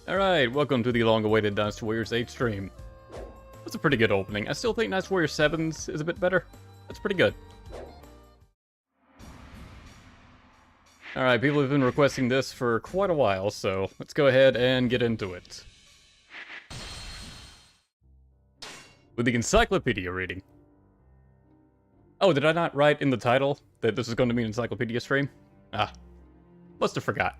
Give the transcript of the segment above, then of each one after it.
Alright, welcome to the long-awaited Dynasty Warriors Xtreme. That's a pretty good opening. I still think Dynasty Warriors 7s is a bit better. That's pretty good. Alright, people have been requesting this for quite a while, so let's go ahead and get into it. With the Encyclopedia reading. Oh, did I not write in the title that this is going to be an Encyclopedia stream? Ah, must have forgot.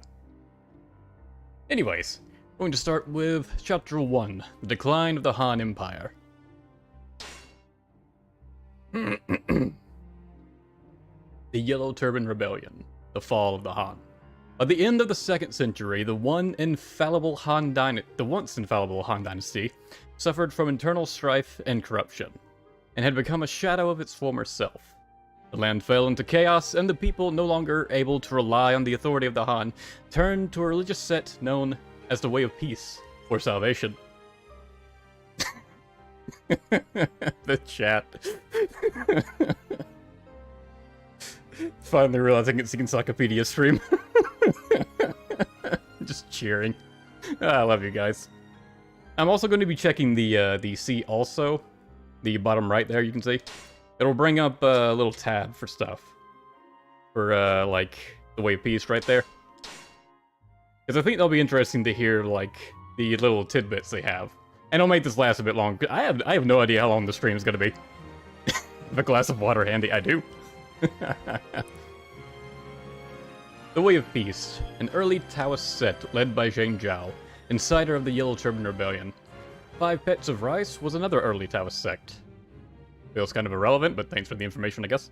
Anyways, we're going to start with Chapter 1, The Decline of the Han Empire. The Yellow Turban Rebellion, the fall of the Han. At the end of the 2nd century, the once infallible Han Dynasty suffered from internal strife and corruption, and had become a shadow of its former self. The land fell into chaos, and the people, no longer able to rely on the authority of the Han, turned to a religious sect known as the Way of Peace for salvation. The chat. Finally realizing it's the Encyclopedia stream. Just cheering. I love you guys. I'm also going to be checking the C also. The bottom right there, you can see. It'll bring up a little tab for stuff. For, like, the Way of Peace right there. Because I think that'll be interesting to hear, like, the little tidbits they have. And I'll make this last a bit long. I have no idea how long the stream is going to be. Have a glass of water handy. I do. The Way of Peace, an early Taoist sect led by Zhang Zhao, insider of the Yellow Turban Rebellion. 5 Pets of Rice was another early Taoist sect. Feels kind of irrelevant, but thanks for the information, I guess.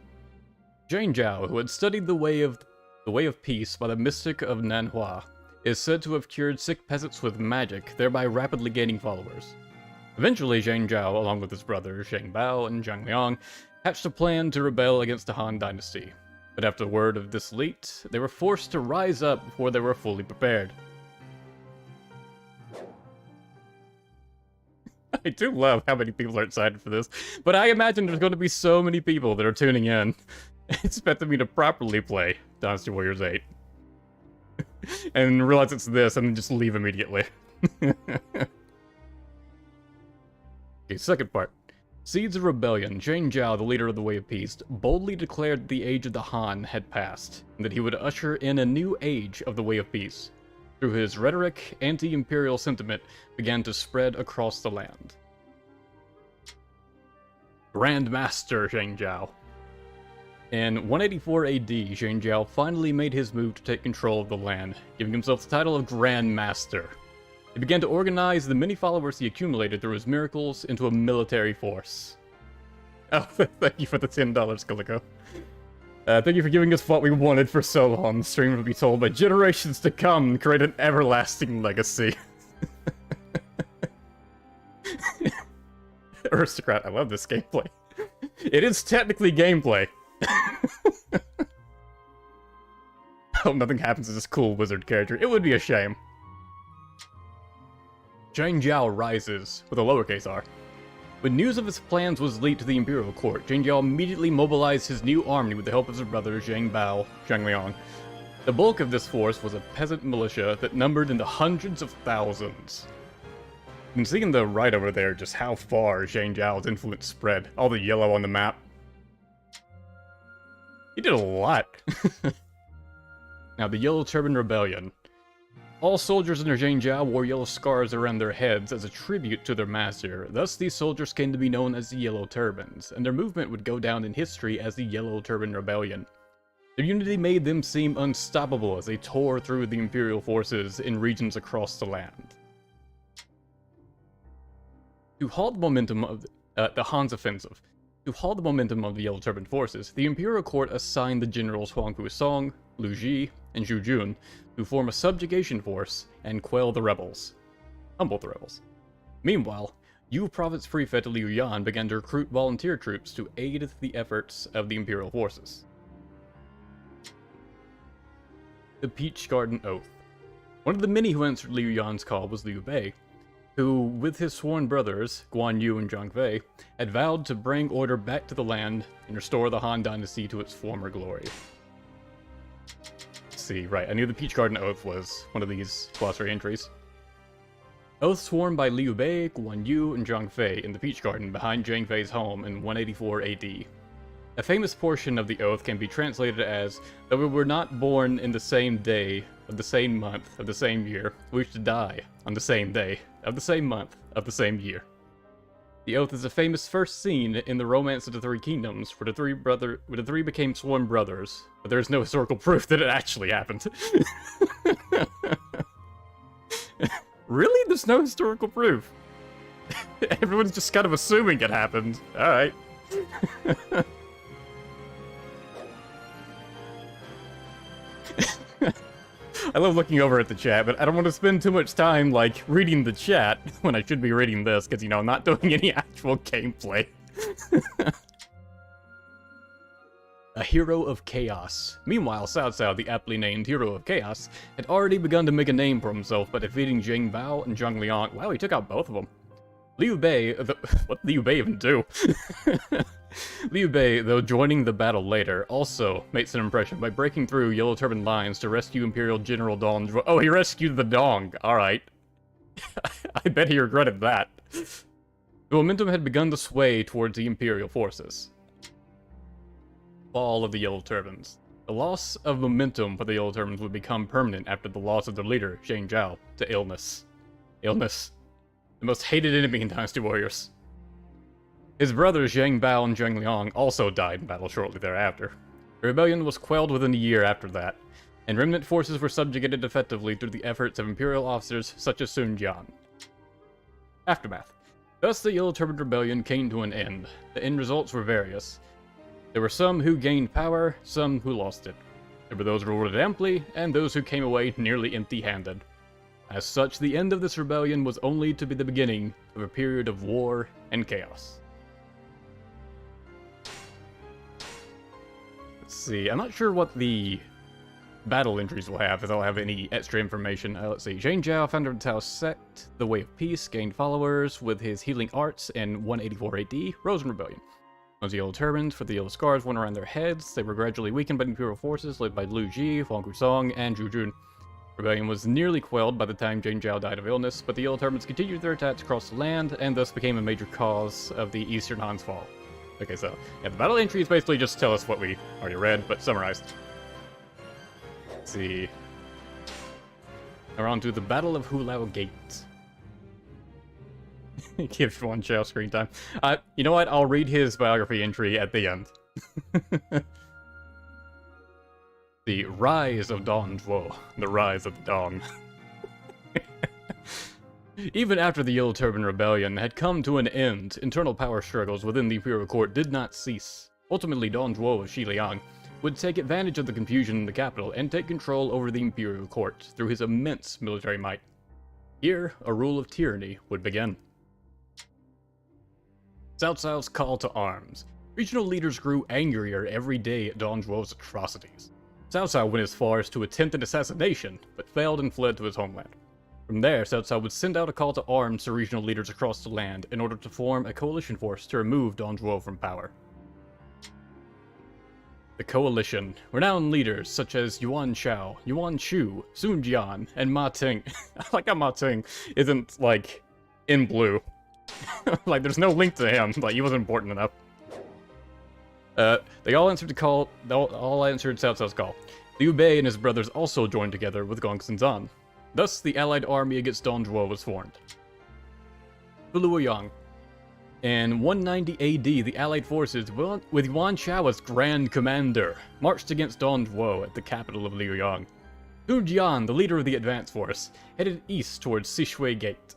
Zhang Zhao, who had studied the Way of Peace by the mystic of Nanhua, is said to have cured sick peasants with magic, thereby rapidly gaining followers. Eventually, Zhang Zhao, along with his brothers Zhang Bao and Zhang Liang, hatched a plan to rebel against the Han Dynasty. But after word of this leaked, they were forced to rise up before they were fully prepared. I do love how many people are excited for this, but I imagine there's going to be so many people that are tuning in, expecting me to properly play Dynasty Warriors 8. And realize it's this, and then just leave immediately. Okay, second part. Seeds of Rebellion. Zhang Zhao, the leader of the Way of Peace, boldly declared the age of the Han had passed, and that he would usher in a new age of the Way of Peace. Through his rhetoric, anti-imperial sentiment began to spread across the land. Grand Master Zhang Zhao. In 184 AD, Zhang Zhao finally made his move to take control of the land, giving himself the title of Grand Master. He began to organize the many followers he accumulated through his miracles into a military force. Oh, thank you for the $10, Calico. Thank you for giving us what we wanted for so long. The stream will be told by generations to come and create an everlasting legacy. Aristocrat, I love this gameplay. It is technically gameplay. Oh, nothing happens to this cool wizard character. It would be a shame. Zhang Zhao rises, with a lowercase r. When news of his plans was leaked to the Imperial Court, Zhang Zhao immediately mobilized his new army with the help of his brothers Zhang Bao, Zhang Liang. The bulk of this force was a peasant militia that numbered in the hundreds of thousands. You can see in the right over there just how far Zhang Zhao's influence spread. All the yellow on the map. He did a lot. Now, the Yellow Turban Rebellion. All soldiers under Zhang Zhao wore yellow scars around their heads as a tribute to their master. Thus, these soldiers came to be known as the Yellow Turbans, and their movement would go down in history as the Yellow Turban Rebellion. Their unity made them seem unstoppable as they tore through the Imperial forces in regions across the land. To halt the momentum of the Han's offensive, to halt the momentum of the Yellow Turban forces, the Imperial Court assigned the generals Huangpu Song, Lu Ji, and Zhu Jun to form a subjugation force and quell the rebels. Humble the rebels. Meanwhile, Yu Province Prefect Liu Yan began to recruit volunteer troops to aid the efforts of the Imperial forces. The Peach Garden Oath. One of the many who answered Liu Yan's call was Liu Bei, who, with his sworn brothers, Guan Yu and Zhang Fei, had vowed to bring order back to the land and restore the Han Dynasty to its former glory. See, right, I knew the Peach Garden Oath was one of these glossary entries. Oath sworn by Liu Bei, Guan Yu, and Zhang Fei in the Peach Garden behind Zhang Fei's home in 184 AD. A famous portion of the oath can be translated as, that we were not born in the same day, of the same month, of the same year, we should die on the same day, of the same month, of the same year. The oath is a famous first scene in the Romance of the Three Kingdoms, where the three became sworn brothers, but there is no historical proof that it actually happened. Really? There's no historical proof. Everyone's just kind of assuming it happened. Alright. I love looking over at the chat, but I don't want to spend too much time, like, reading the chat when I should be reading this, because, you know, I'm not doing any actual gameplay. A hero of chaos. Meanwhile, Cao Cao, the aptly named hero of chaos, had already begun to make a name for himself by defeating Jing Bao and Zhang Liang. Wow, he took out both of them. Liu Bei, what did Liu Bei even do? Liu Bei, though joining the battle later, also makes an impression by breaking through Yellow Turban lines to rescue Imperial General Dong. Oh, he rescued the Dong. Alright. I bet he regretted that. The momentum had begun to sway towards the Imperial forces. Fall of the Yellow Turbans. The loss of momentum for the Yellow Turbans would become permanent after the loss of their leader, Zhang Zhao, to illness. Illness. The most hated enemy in Dynasty Warriors. His brothers Zhang Bao and Zhang Liang also died in battle shortly thereafter. The rebellion was quelled within a year after that, and remnant forces were subjugated effectively through the efforts of imperial officers such as Sun Jian. Aftermath. Thus the Yellow Turban Rebellion came to an end. The end results were various. There were some who gained power, some who lost it. There were those rewarded amply, and those who came away nearly empty-handed. As such, the end of this rebellion was only to be the beginning of a period of war and chaos. Let's see, I'm not sure what the battle entries will have, if they'll have any extra information. Let's see, Zhang Zhao, founder of the Tao sect, the Way of Peace, gained followers with his healing arts in 184 AD, rose in rebellion. Those yellow turbans for the yellow scars went around their heads. They were gradually weakened by imperial forces led by Lu Ji, Huang Gusong, and Zhu Jun. Rebellion was nearly quelled by the time Zhang Zhao died of illness, but the yellow turbans continued their attacks across the land, and thus became a major cause of the Eastern Han's fall. Okay, so, yeah, the battle entries basically just tell us what we already read, but summarized. Let's see. We're on to the Battle of Hulao Gate. Give Yuan Chao screen time. You know what? I'll read his biography entry at the end. The Rise of Dong Zhuo. The Rise of the Dong. Even after the Yellow Turban Rebellion had come to an end, internal power struggles within the Imperial Court did not cease. Ultimately, Dong Zhuo of Xiliang would take advantage of the confusion in the capital and take control over the Imperial Court through his immense military might. Here, a rule of tyranny would begin. Cao Cao's call to arms. Regional leaders grew angrier every day at Dong Zhuo's atrocities. Cao Cao went as far as to attempt an assassination, but failed and fled to his homeland. From there, Cao Cao would send out a call to arms to regional leaders across the land in order to form a coalition force to remove Dong Zhuo from power. The coalition. Renowned leaders such as Yuan Shao, Yuan Shu, Sun Jian, and Ma Ting. I like how Ma Ting isn't, like, in blue. Like, there's no link to him. Like, he wasn't important enough. They all answered the call. All answered Cao Cao's call. Liu Bei and his brothers also joined together with Gong Xinzan. Thus, the allied army against Dong Zhuo was formed. Luoyang. In 190 AD, the allied forces, with Yuan Shao as grand commander, marched against Dong Zhuo at the capital of Luoyang. Sun Jian, the leader of the advance force, headed east towards Sishui Gate.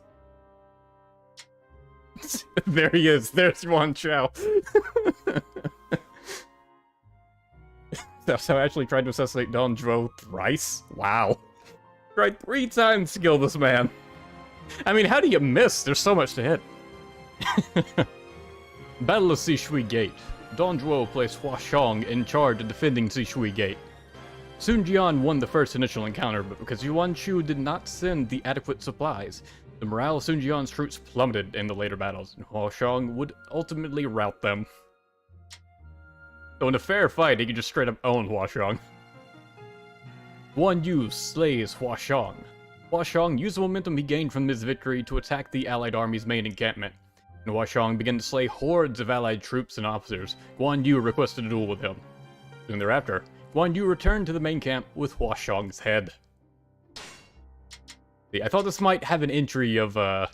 There he is. There's Yuan Shao. That's how I actually tried to assassinate Dong Zhuo thrice? Wow. Tried 3 times to kill this man. I mean, how do you miss? There's so much to hit. Battle of Sishui Gate. Dong Zhuo placed Hua Xiong in charge of defending Sishui Gate. Sun Jian won the first initial encounter, but because Yuan Shu did not send the adequate supplies, the morale of Sun Jian's troops plummeted in the later battles, and Hua Xiong would ultimately rout them. So in a fair fight, he could just straight up own Hua Xiong. Guan Yu slays Hua Xiong. Huashong used the momentum he gained from his victory to attack the allied army's main encampment, and Huashong began to slay hordes of allied troops and officers. Guan Yu requested a duel with him. Soon thereafter, Guan Yu returned to the main camp with Huashong's head. See, I thought this might have an entry of the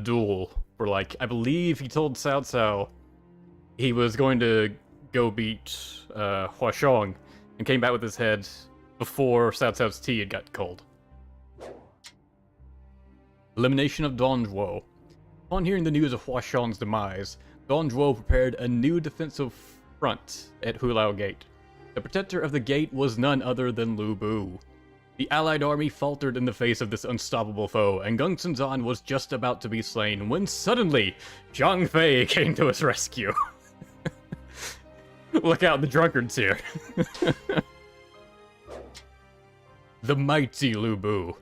duel, where, like, I believe he told Cao Cao he was going to go beat Huashong, and came back with his head before Cao Cao's tea had got cold. Elimination of Don Zhuo. Upon hearing the news of Huashong's demise, Don Zhuo prepared a new defensive front at Hulao Gate. The protector of the gate was none other than Lu Bu. The allied army faltered in the face of this unstoppable foe, and Gung Xinzan was just about to be slain when suddenly Zhang Fei came to his rescue. Look out, the drunkards here. The mighty Lu Bu.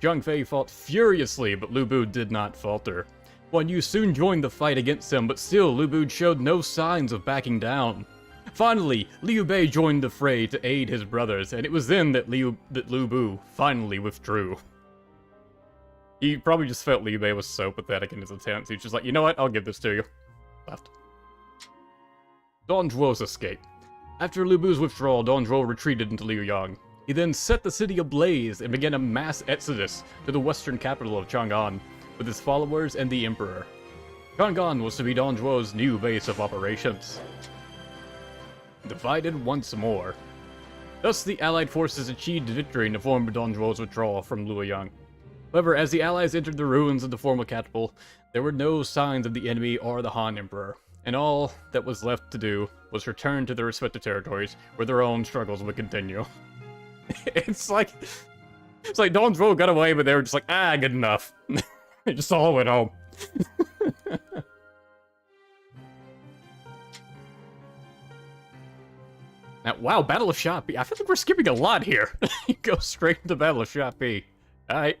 Zhang Fei fought furiously, but Lu Bu did not falter. Guan Yu soon joined the fight against him, but still Lu Bu showed no signs of backing down. Finally, Liu Bei joined the fray to aid his brothers, and it was then that Lu Bu finally withdrew. He probably just felt Liu Bei was so pathetic in his attempts, he was just like, you know what, I'll give this to you. Left. Don Zhuo's escape. After Lu Bu's withdrawal, Don Zhuo retreated into Liuyang. He then set the city ablaze and began a mass exodus to the western capital of Chang'an, with his followers and the Emperor. Chang'an was to be Don Zhuo's new base of operations. Divided once more. Thus, the Allied forces achieved victory in the form of Don Zhuo's withdrawal from Luoyang. However, as the Allies entered the ruins of the former capital, there were no signs of the enemy or the Han Emperor, and all that was left to do was return to their respective territories, where their own struggles would continue. It's like Don Zhuo got away, but they were just like, good enough. They just all went home. Now, wow, Battle of Shapi. I feel like we're skipping a lot here. Go straight into Battle of Shapi. Alright.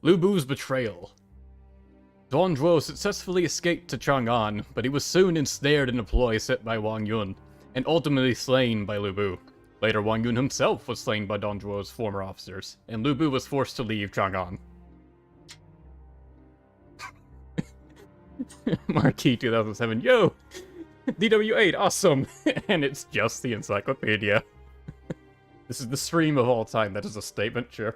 Lu Bu's betrayal. Don Zhuo successfully escaped to Chang'an, but he was soon ensnared in a ploy set by Wang Yun, and ultimately slain by Lu Bu. Later, Wang Yun himself was slain by Don Zhuo's former officers, and Lu Bu was forced to leave Chang'an. Marquee 2007, yo! DW8, awesome! And it's just the Encyclopedia. This is the stream of all time, that is a statement, sure.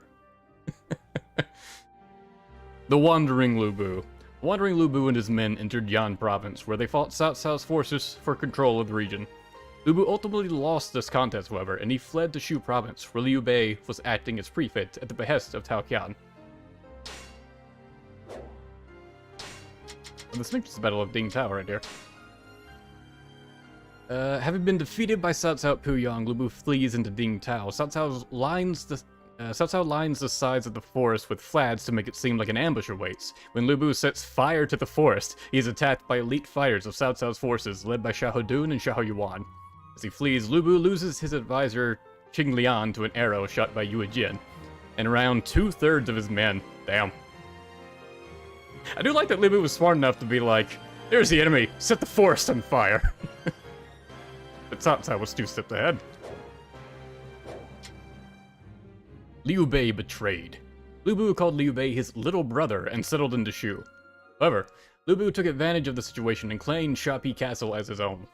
The Wandering Lu Bu. Wandering Lu Bu and his men entered Yan province, where they fought Cao Cao's forces for control of the region. Lu Bu ultimately lost this contest, however, and he fled to Shu province, where Liu Bei was acting as prefect at the behest of Tao Qian. And this is the Battle of Ding Tao right here. Having been defeated by Cao Cao at Puyang, Lu Bu flees into Ding Tao. Cao Cao lines the sides of the forest with flags to make it seem like an ambush awaits. When Lu Bu sets fire to the forest, he is attacked by elite fighters of Cao Cao's forces, led by Xiahou Dun and Xiahou Yuan. As he flees, Lu Bu loses his advisor Qing Lian to an arrow shot by Yue Jin, and around 2/3 of his men. Damn. I do like that Lu Bu was smart enough to be like, there's the enemy, set the forest on fire. But Cao Cao was 2 steps ahead. Liu Bei betrayed. Lu Bu called Liu Bei his little brother and settled into Shu. However, Lu Bu took advantage of the situation and claimed Shapi Castle as his own.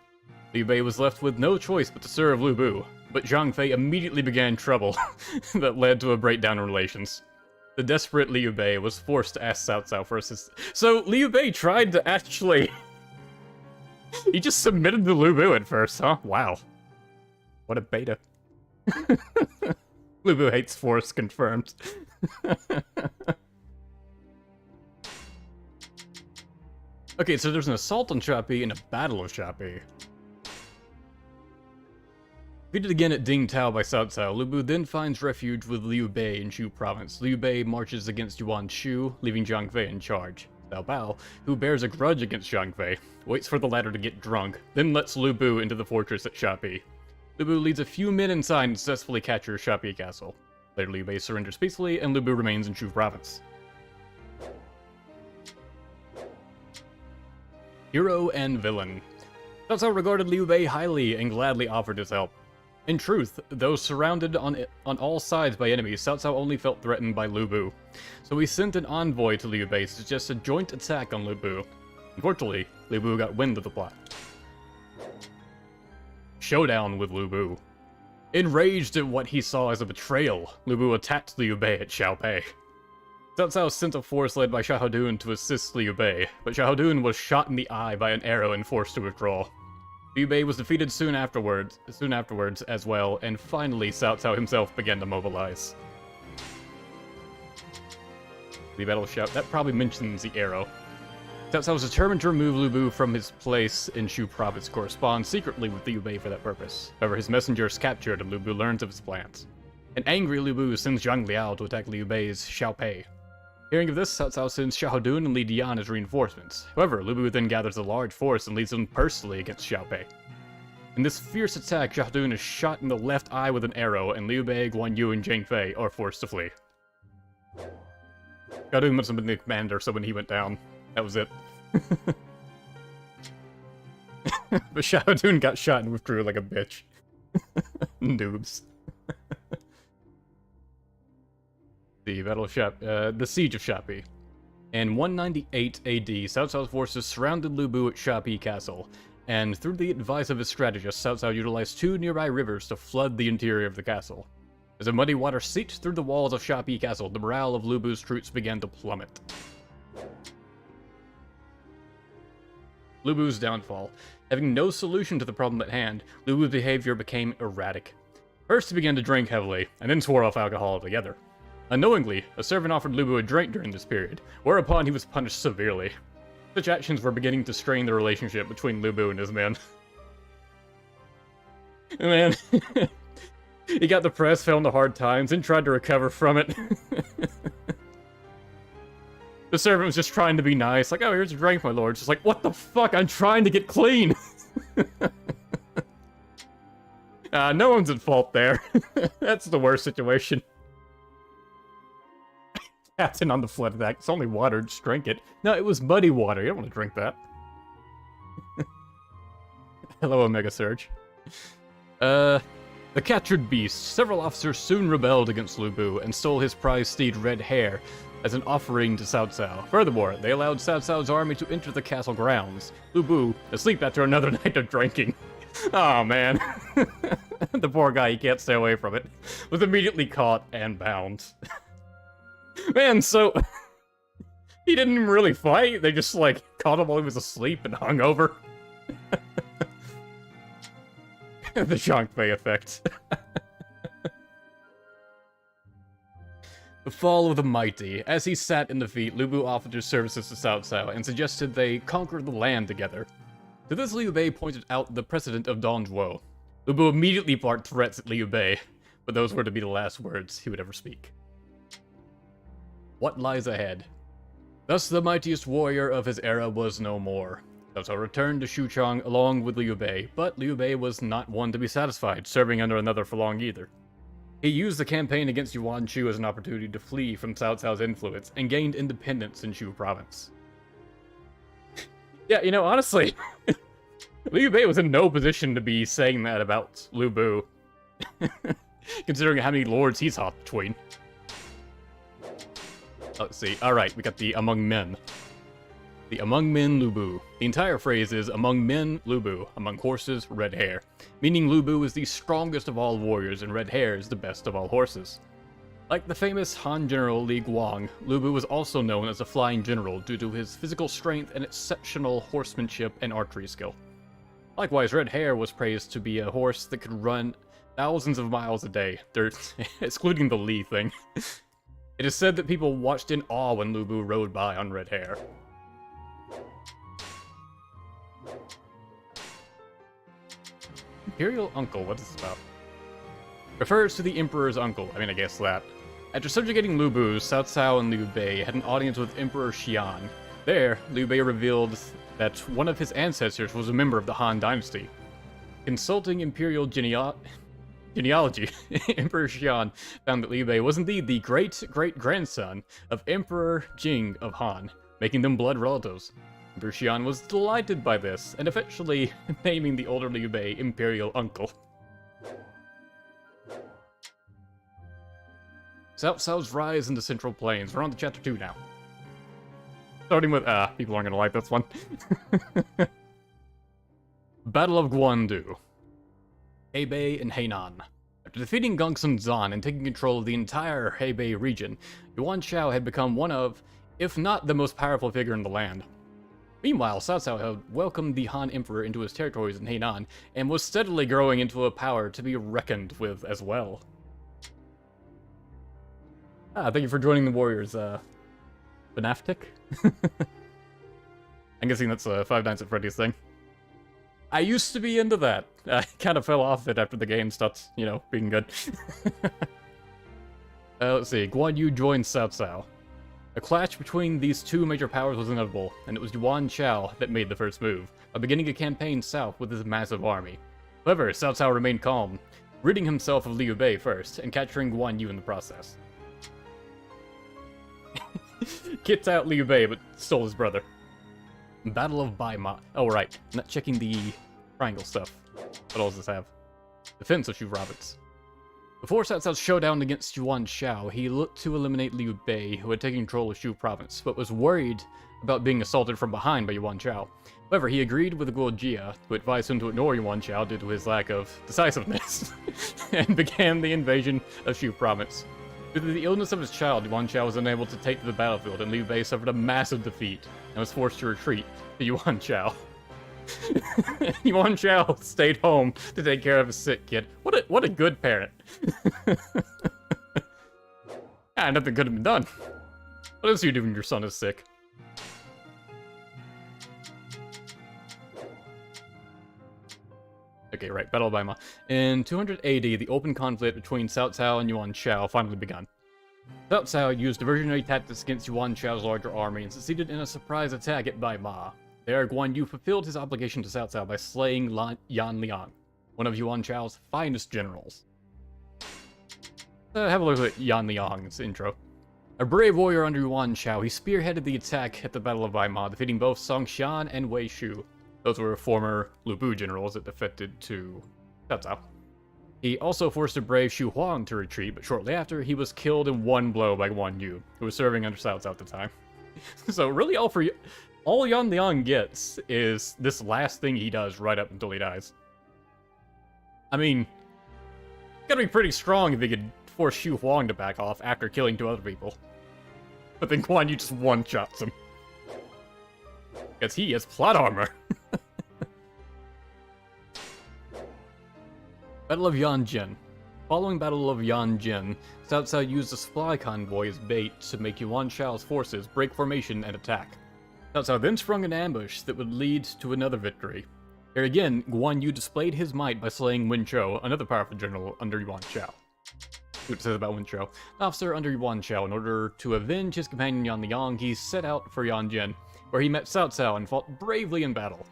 Liu Bei was left with no choice but to serve Lu Bu, but Zhang Fei immediately began trouble that led to a breakdown in relations. The desperate Liu Bei was forced to ask Cao Cao for assistance. So Liu Bei tried to actually... He just submitted to Lu Bu at first, huh? Wow. What a beta. Lu Bu hates force, confirmed. Okay, so there's an assault on Shapi and a battle of Shapi. Defeated again at Ding Tao by Cao Cao, Lu Bu then finds refuge with Liu Bei in Shu province. Liu Bei marches against Yuan Shu, leaving Zhang Fei in charge. Cao Bao, who bears a grudge against Zhang Fei, waits for the latter to get drunk, then lets Lu Bu into the fortress at Shapi. Lu Bu leads a few men inside and successfully captures Shapi Castle. Later, Liu Bei surrenders peacefully, and Lu Bu remains in Shu province. Hero and villain. Cao Cao regarded Liu Bei highly and gladly offered his help. In truth, though surrounded on all sides by enemies, Cao Cao only felt threatened by Lu Bu. So he sent an envoy to Liu Bei to suggest a joint attack on Lu Bu. Unfortunately, Lu Bu got wind of the plot. Showdown with Lu Bu. Enraged at what he saw as a betrayal, Lu Bu attacked Liu Bei at Xiaopei. Cao Cao sent a force led by Xiahou Dun to assist Liu Bei, but Xiahou Dun was shot in the eye by an arrow and forced to withdraw. Liu Bei was defeated soon afterwards as well, and finally Cao Cao himself began to mobilize. The battle shout, that probably mentions the arrow. Cao Cao was determined to remove Lu Bu from his place in Shu province, correspond secretly with Liu Bei for that purpose. However, his messenger is captured and Lu Bu learns of his plans. An angry Lu Bu sends Zhang Liao to attack Liu Bei's Xiaopei. Hearing of this, Cao Cao sends Xiahou Dun and Li Dian as reinforcements. However, Lu Bu then gathers a large force and leads them personally against Xiaopei. In this fierce attack, Xiahou Dun is shot in the left eye with an arrow, and Liu Bei, Guan Yu, and Zhang Fei are forced to flee. Xiahou Dun must have been the commander, so when he went down, that was it. But Xiahou Dun got shot and withdrew like a bitch. Noobs. The Siege of Shapi. In 198 AD, Cao Cao's forces surrounded Lu Bu at Shapi Castle, and through the advice of his strategist, Cao Cao utilized 2 nearby rivers to flood the interior of the castle. As the muddy water seeped through the walls of Shapi Castle, the morale of Lu Bu's troops began to plummet. Lu Bu's downfall. Having no solution to the problem at hand, Lu Bu's behavior became erratic. First, he began to drink heavily, and then swore off alcohol altogether. Unknowingly, a servant offered Lu Bu a drink during this period, whereupon he was punished severely. Such actions were beginning to strain the relationship between Lu Bu and his men. Man, he got depressed, fell into hard times, and tried to recover from it. The servant was just trying to be nice, like, oh, here's a drink, my lord. Just like, what the fuck, I'm trying to get clean! No one's at fault there. That's the worst situation. Captain on the flood attack. It's only water, just drink it. No, it was muddy water. You don't want to drink that. Hello, Omega Surge. The captured beast. Several officers soon rebelled against Lu Bu and stole his prize steed Red Hair as an offering to Cao Cao. Furthermore, they allowed Cao Cao's army to enter the castle grounds. Lu Bu, asleep after another night of drinking. Oh man. The poor guy, he can't stay away from it. Was immediately caught and bound. Man, so he didn't even really fight. They just like caught him while he was asleep and hung over. The Zhang Fei effect. The fall of the mighty. As he sat in defeat, Lu Bu offered his services to Cao Cao and suggested they conquer the land together. To this, Liu Bei pointed out the precedent of Dongzhuo. Lu Bu immediately barked threats at Liu Bei, but those were to be the last words he would ever speak. What lies ahead? Thus the mightiest warrior of his era was no more. Cao Cao returned to Xuchang along with Liu Bei, but Liu Bei was not one to be satisfied, serving under another for long either. He used the campaign against Yuan Shu as an opportunity to flee from Cao Cao's influence, and gained independence in Shu province. Yeah, you know, honestly, Liu Bei was in no position to be saying that about Lu Bu, considering how many lords he's hopped between. Let's see. Alright, we got the Among Men. The Among Men Lu Bu. The entire phrase is Among Men Lu Bu, among horses Red Hair, meaning Lu Bu is the strongest of all warriors and Red Hair is the best of all horses. Like the famous Han general Li Guang, Lu Bu was also known as a flying general due to his physical strength and exceptional horsemanship and archery skill. Likewise, Red Hair was praised to be a horse that could run thousands of miles a day, excluding the Li thing. It is said that people watched in awe when Lu Bu rode by on Red Hair. Imperial Uncle, what is this about? Refers to the Emperor's uncle, I guess that. After subjugating Lu Bu, Cao Cao and Liu Bei had an audience with Emperor Xian. There, Liu Bei revealed that one of his ancestors was a member of the Han Dynasty. Consulting imperial genealogy, Emperor Xian found that Liu Bei was indeed the great-great-grandson of Emperor Jing of Han, making them blood relatives. Emperor Xian was delighted by this, and eventually naming the older Liu Bei Imperial Uncle. Cao Cao's rise in the Central Plains. We're on to Chapter 2 now. Starting with, people aren't gonna like this one. Battle of Guandu. Hebei and Hainan. After defeating Gongsun Zan and taking control of the entire Hebei region, Yuan Shao had become one of, if not the most powerful figure in the land. Meanwhile, Cao Cao had welcomed the Han Emperor into his territories in Hainan, and was steadily growing into a power to be reckoned with as well. Thank you for joining the Warriors, Benaftic? I'm guessing that's a Five Nights at Freddy's thing. I used to be into that. I kind of fell off it after the game stopped, you know, being good. Let's see, Guan Yu joined Cao Cao. A clash between these two major powers was inevitable, and it was Yuan Shao that made the first move, by beginning a campaign south with his massive army. However, Cao Cao remained calm, ridding himself of Liu Bei first, and capturing Guan Yu in the process. Kicked out Liu Bei, but stole his brother. Battle of Bai Ma. Oh, right. Not checking the triangle stuff. What else does this have? Defense of Shu Province. Before Cao Cao's showdown against Yuan Shao, he looked to eliminate Liu Bei, who had taken control of Shu Province, but was worried about being assaulted from behind by Yuan Shao. However, he agreed with Guo Jia, who advised him to ignore Yuan Shao due to his lack of decisiveness, and began the invasion of Shu Province. Due to the illness of his child, Yuan Shao was unable to take to the battlefield, and Liu Bei suffered a massive defeat, and was forced to retreat to Yuan Shao. Yuan Shao stayed home to take care of his sick kid. What a good parent. Nothing could have been done. What else do you do when your son is sick? Okay, right, Battle of Bai Ma. In 200 AD, the open conflict between Cao Cao and Yuan Shao finally begun. Cao Cao used diversionary tactics against Yuan Shao's larger army and succeeded in a surprise attack at Bai Ma. There, Guan Yu fulfilled his obligation to Cao Cao by slaying Yan Liang, one of Yuan Shao's finest generals. Have a look at Yan Liang's intro. A brave warrior under Yuan Shao, he spearheaded the attack at the Battle of Bai Ma, defeating both Song Xian and Wei Shu. Those were former Lu Bu generals that defected to Cao Cao. He also forced a brave Xu Huang to retreat, but shortly after, he was killed in one blow by Guan Yu, who was serving under Cao Cao at the time. So really all Yan Liang gets is this last thing he does right up until he dies. I mean, gotta be pretty strong if he could force Xu Huang to back off after killing two other people. But then Guan Yu just one-shots him. Because he has plot armor. Battle of Yanjin. Following Battle of Yanjin, Cao Cao used a supply convoy as bait to make Yuan Shao's forces break formation and attack. Cao Cao then sprung an ambush that would lead to another victory. Here again, Guan Yu displayed his might by slaying Wen Chou, another powerful general under Yuan Shao. See what it says about Wen Chou. An officer under Yuan Shao, in order to avenge his companion Yan Liang, he set out for Yanjin, where he met Cao Cao and fought bravely in battle.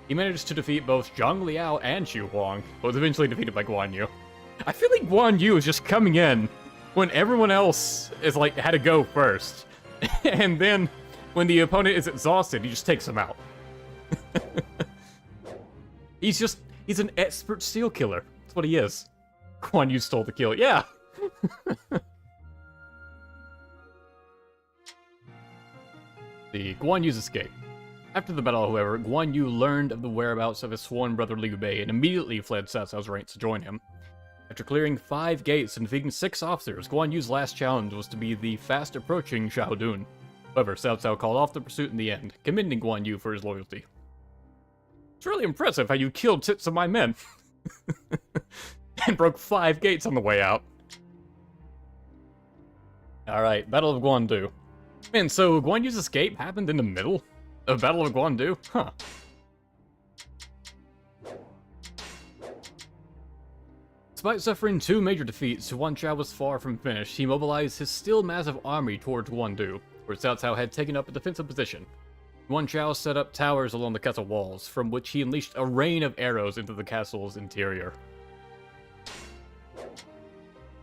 He managed to defeat both Zhang Liao and Xu Huang, but was eventually defeated by Guan Yu. I feel like Guan Yu is just coming in when everyone else is like had to go first, and then when the opponent is exhausted, he just takes them out. He's an expert seal killer. That's what he is. Guan Yu stole the kill. Yeah. The Guan Yu's escape. After the battle, however, Guan Yu learned of the whereabouts of his sworn brother Liu Bei and immediately fled Cao Cao's ranks to join him. After clearing 5 gates and defeating 6 officers, Guan Yu's last challenge was to be the fast-approaching Xiahou Dun. However, Cao Cao called off the pursuit in the end, commending Guan Yu for his loyalty. It's really impressive how you killed 6 of my men. And broke 5 gates on the way out. Alright, Battle of Guandu. Man, so Guan Yu's escape happened in the middle of Battle of Guandu? Huh. Despite suffering 2 major defeats, Yuan Shao was far from finished. He mobilized his still massive army towards Guandu, where Cao Cao had taken up a defensive position. Yuan Shao set up towers along the castle walls, from which he unleashed a rain of arrows into the castle's interior.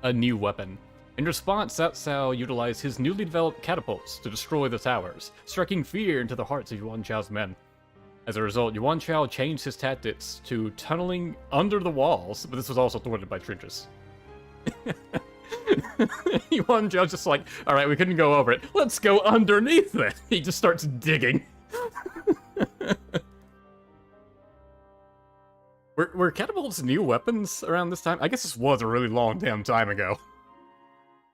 A new weapon. In response, Cao Cao utilized his newly developed catapults to destroy the towers, striking fear into the hearts of Yuan Shao's men. As a result, Yuan Shao changed his tactics to tunneling under the walls, but this was also thwarted by trenches. Yuan Zhao's just like, alright, we couldn't go over it. Let's go underneath it. He just starts digging. Were catapults new weapons around this time? I guess this was a really long damn time ago.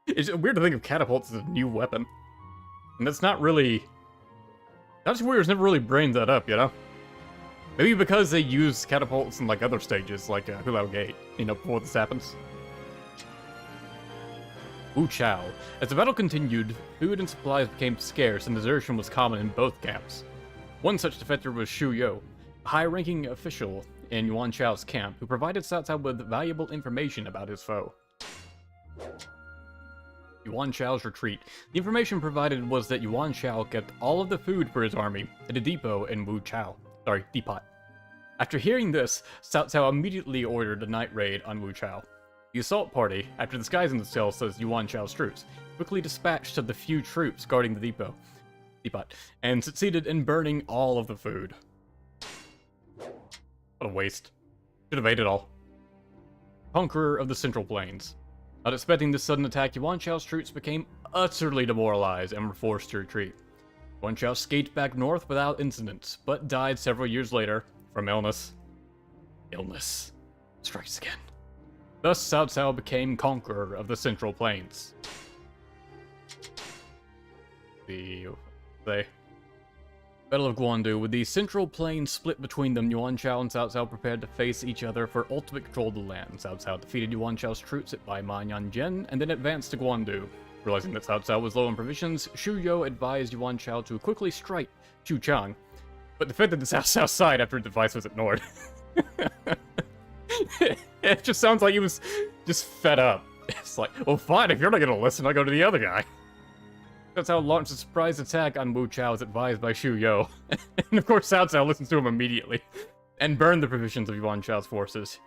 It's weird to think of catapults as a new weapon. And that's not really... Dynasty Warriors never really brained that up, you know? Maybe because they use catapults in, like, other stages, like Hulao Gate, you know, before this happens. Wu Chao. As the battle continued, food and supplies became scarce and desertion was common in both camps. One such defector was Shu Yo, a high-ranking official in Yuan Chao's camp, who provided Cao Cao with valuable information about his foe. Yuan Chao's retreat. The information provided was that Yuan Chao kept all of the food for his army at a depot in Depot. After hearing this, Cao Cao immediately ordered a night raid on Wu Chao. The assault party, after disguising themselves as Yuan Chao's troops, quickly dispatched the few troops guarding the depot, and succeeded in burning all of the food. What a waste. Should have ate it all. Conqueror of the Central Plains. Not expecting this sudden attack, Yuan Chao's troops became utterly demoralized and were forced to retreat. Yuan Chao escaped back north without incident, but died several years later from illness. Illness strikes again. Thus, Cao Cao became conqueror of the Central Plains. The Battle of Guandu. With the Central Plains split between them, Yuan Chao and Cao Cao prepared to face each other for ultimate control of the land. Cao Cao defeated Yuan Chao's troops at Baima Yanjian and then advanced to Guandu. Realizing that Cao Cao was low on provisions, Shu Yo advised Yuan Chao to quickly strike Chu Chang, but defended the Cao Cao side after his advice was ignored. It just sounds like he was just fed up. It's like, well fine, if you're not gonna listen, I'll go to the other guy. That's how launched a surprise attack on Wu Chao as advised by Shu Yo. And of course Cao Cao listens to him immediately, and burned the provisions of Yuan Chao's forces.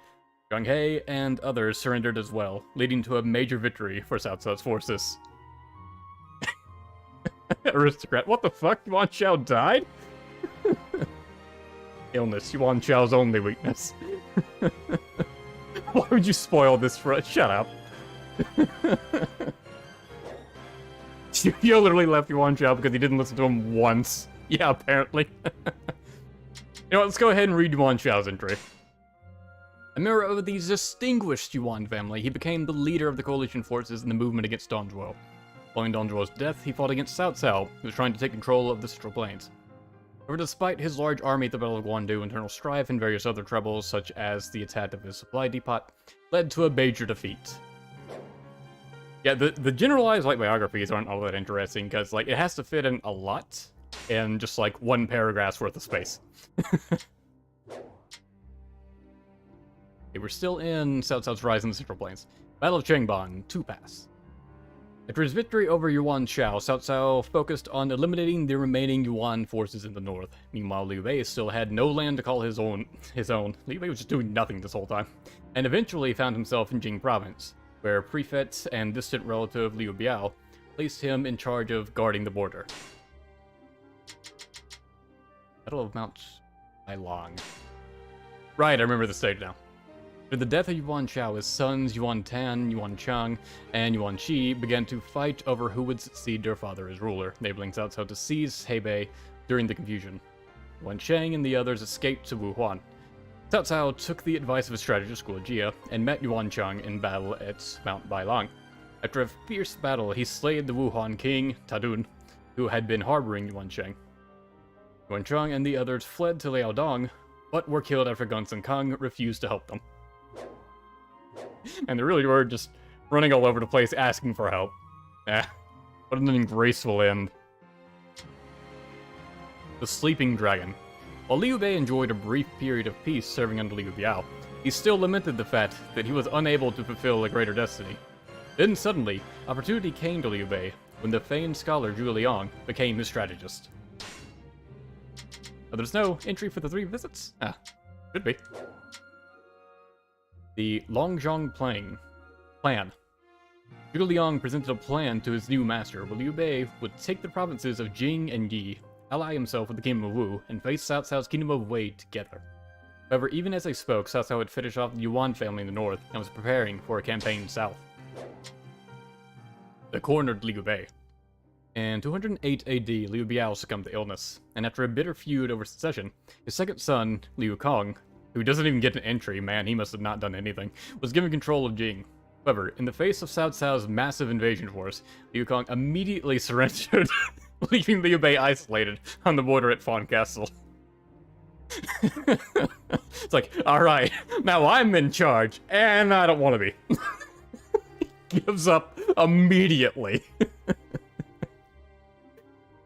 Zhang He and others surrendered as well, leading to a major victory for Cao Cao's forces. Aristocrat, what the fuck? Yuan Chao died? Illness, Yuan Chao's only weakness. Why would you spoil this for us? Shut up. You literally left Yuan Chao because he didn't listen to him once. Yeah, apparently. You know what, let's go ahead and read Yuan Chao's entry. A member of the distinguished Yuan family, he became the leader of the coalition forces in the movement against Dongzhuo. Following Dongzhuo's death, he fought against Cao Cao, who was trying to take control of the Central Plains. However, despite his large army at the Battle of Guandu, internal strife and various other troubles, such as the attack of his supply depot, led to a major defeat. Yeah, the generalized, like, biographies aren't all that interesting, because, like, it has to fit in a lot in just, like, one paragraph's worth of space. Okay, we're still in Cao Cao's rise in the Central Plains. Battle of Changban, Tu Pass. After his victory over Yuan Chao, Cao Cao focused on eliminating the remaining Yuan forces in the north. Meanwhile, Liu Bei still had no land to call his own. Liu Bei was just doing nothing this whole time, and eventually found himself in Jing Province, where prefect and distant relative Liu Biao placed him in charge of guarding the border. Battle of Mount Ailong. Right, I remember the stage now. After the death of Yuan Chao, his sons Yuan Tan, Yuan Chang, and Yuan Qi began to fight over who would succeed their father as ruler, enabling Cao Cao to seize Hebei during the confusion. Yuan Shang and the others escaped to Wuhuan. Cao Cao took the advice of his strategist Guo Jia and met Yuan Chang in battle at Mount Bailang. After a fierce battle, he slayed the Wuhuan king, Tadun, who had been harboring Yuan Shang. Yuan Chang and the others fled to Liaodong, but were killed after Gunsun Kang refused to help them. And they really were just running all over the place asking for help. What an ungraceful end. The Sleeping Dragon. While Liu Bei enjoyed a brief period of peace serving under Liu Biao, he still lamented the fact that he was unable to fulfill a greater destiny. Then suddenly, opportunity came to Liu Bei when the famed scholar Zhu Liang became his strategist. Oh, there's no entry for the 3 visits? Should be. The Longzhong Plan. Zhu Liang presented a plan to his new master, where Liu Bei would take the provinces of Jing and Yi, ally himself with the kingdom of Wu, and face Cao Cao's kingdom of Wei together. However, even as they spoke, Cao Cao had finished off the Yuan family in the north, and was preparing for a campaign south. that cornered Liu Bei. In 208 AD, Liu Biao succumbed to illness, and after a bitter feud over succession, his second son, Liu Kong, who doesn't even get an entry, man, he must have not done anything, was given control of Jing. However, in the face of Cao Cao's massive invasion force, Liu Kong immediately surrendered, leaving Liu Bei isolated on the border at Fawn Castle. It's like, alright, now I'm in charge, and I don't want to be. Gives up immediately.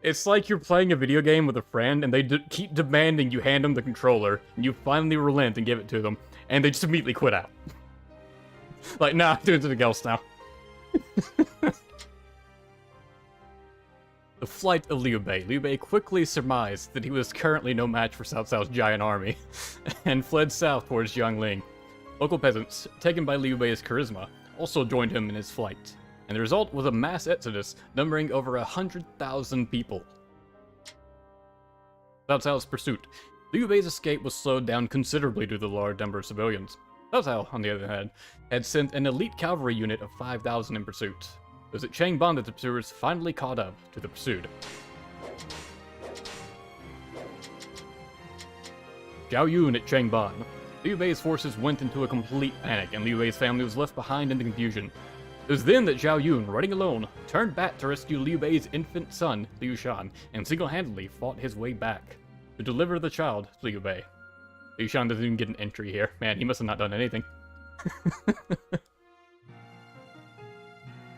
It's like you're playing a video game with a friend, and they keep demanding you hand them the controller, and you finally relent and give it to them, and they just immediately quit out. Like, nah, I'm doing something else now. The flight of Liu Bei. Liu Bei quickly surmised that he was currently no match for Cao Cao's giant army, and fled south towards Jiangling. Local peasants, taken by Liu Bei's charisma, also joined him in his flight, and the result was a mass exodus numbering over 100,000 people. Cao Cao's pursuit. Liu Bei's escape was slowed down considerably due to the large number of civilians. Cao Cao, on the other hand, had sent an elite cavalry unit of 5,000 in pursuit. It was at Changban that the pursuers finally caught up to the pursued. Zhao Yun at Changban. Liu Bei's forces went into a complete panic, and Liu Bei's family was left behind in the confusion. It was then that Zhao Yun, riding alone, turned back to rescue Liu Bei's infant son, Liu Shan, and single-handedly fought his way back to deliver the child to Liu Bei. Liu Shan doesn't even get an entry here. Man, he must have not done anything.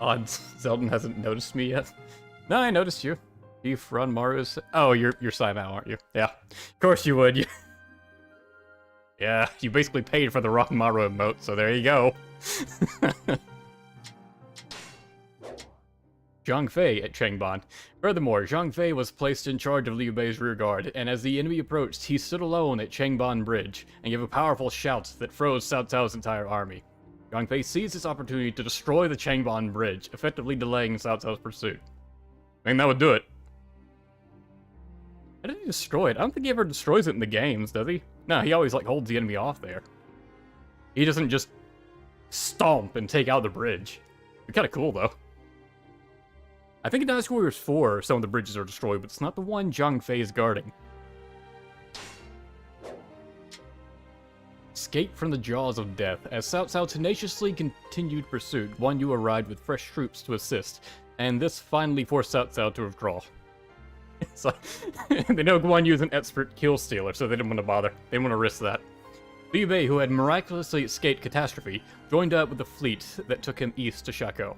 Odd, Zeldin hasn't noticed me yet. No, I noticed you. Chief Run Maru's... Oh, you're Saimao, aren't you? Yeah. Of course you would. Yeah, you basically paid for the Rock Maru emote, so there you go. Zhang Fei at Changban. Furthermore, Zhang Fei was placed in charge of Liu Bei's rearguard, and as the enemy approached, he stood alone at Changban Bridge and gave a powerful shout that froze Cao Cao's entire army. Zhang Fei seized this opportunity to destroy the Changban Bridge, effectively delaying Cao Cao's pursuit. I think that would do it. How did he destroy it? I don't think he ever destroys it in the games, does he? No, he always, like, holds the enemy off there. He doesn't just stomp and take out the bridge. It's kind of cool, though. I think in Dynasty Warriors 4, some of the bridges are destroyed, but it's not the one Zhang Fei is guarding. Escape from the jaws of death. As Cao Cao tenaciously continued pursuit, Guan Yu arrived with fresh troops to assist, and this finally forced Cao Cao to withdraw. It's like, they know Guan Yu is an expert kill stealer, so they didn't want to bother. They didn't want to risk that. Liu Bei, who had miraculously escaped catastrophe, joined up with the fleet that took him east to Shako.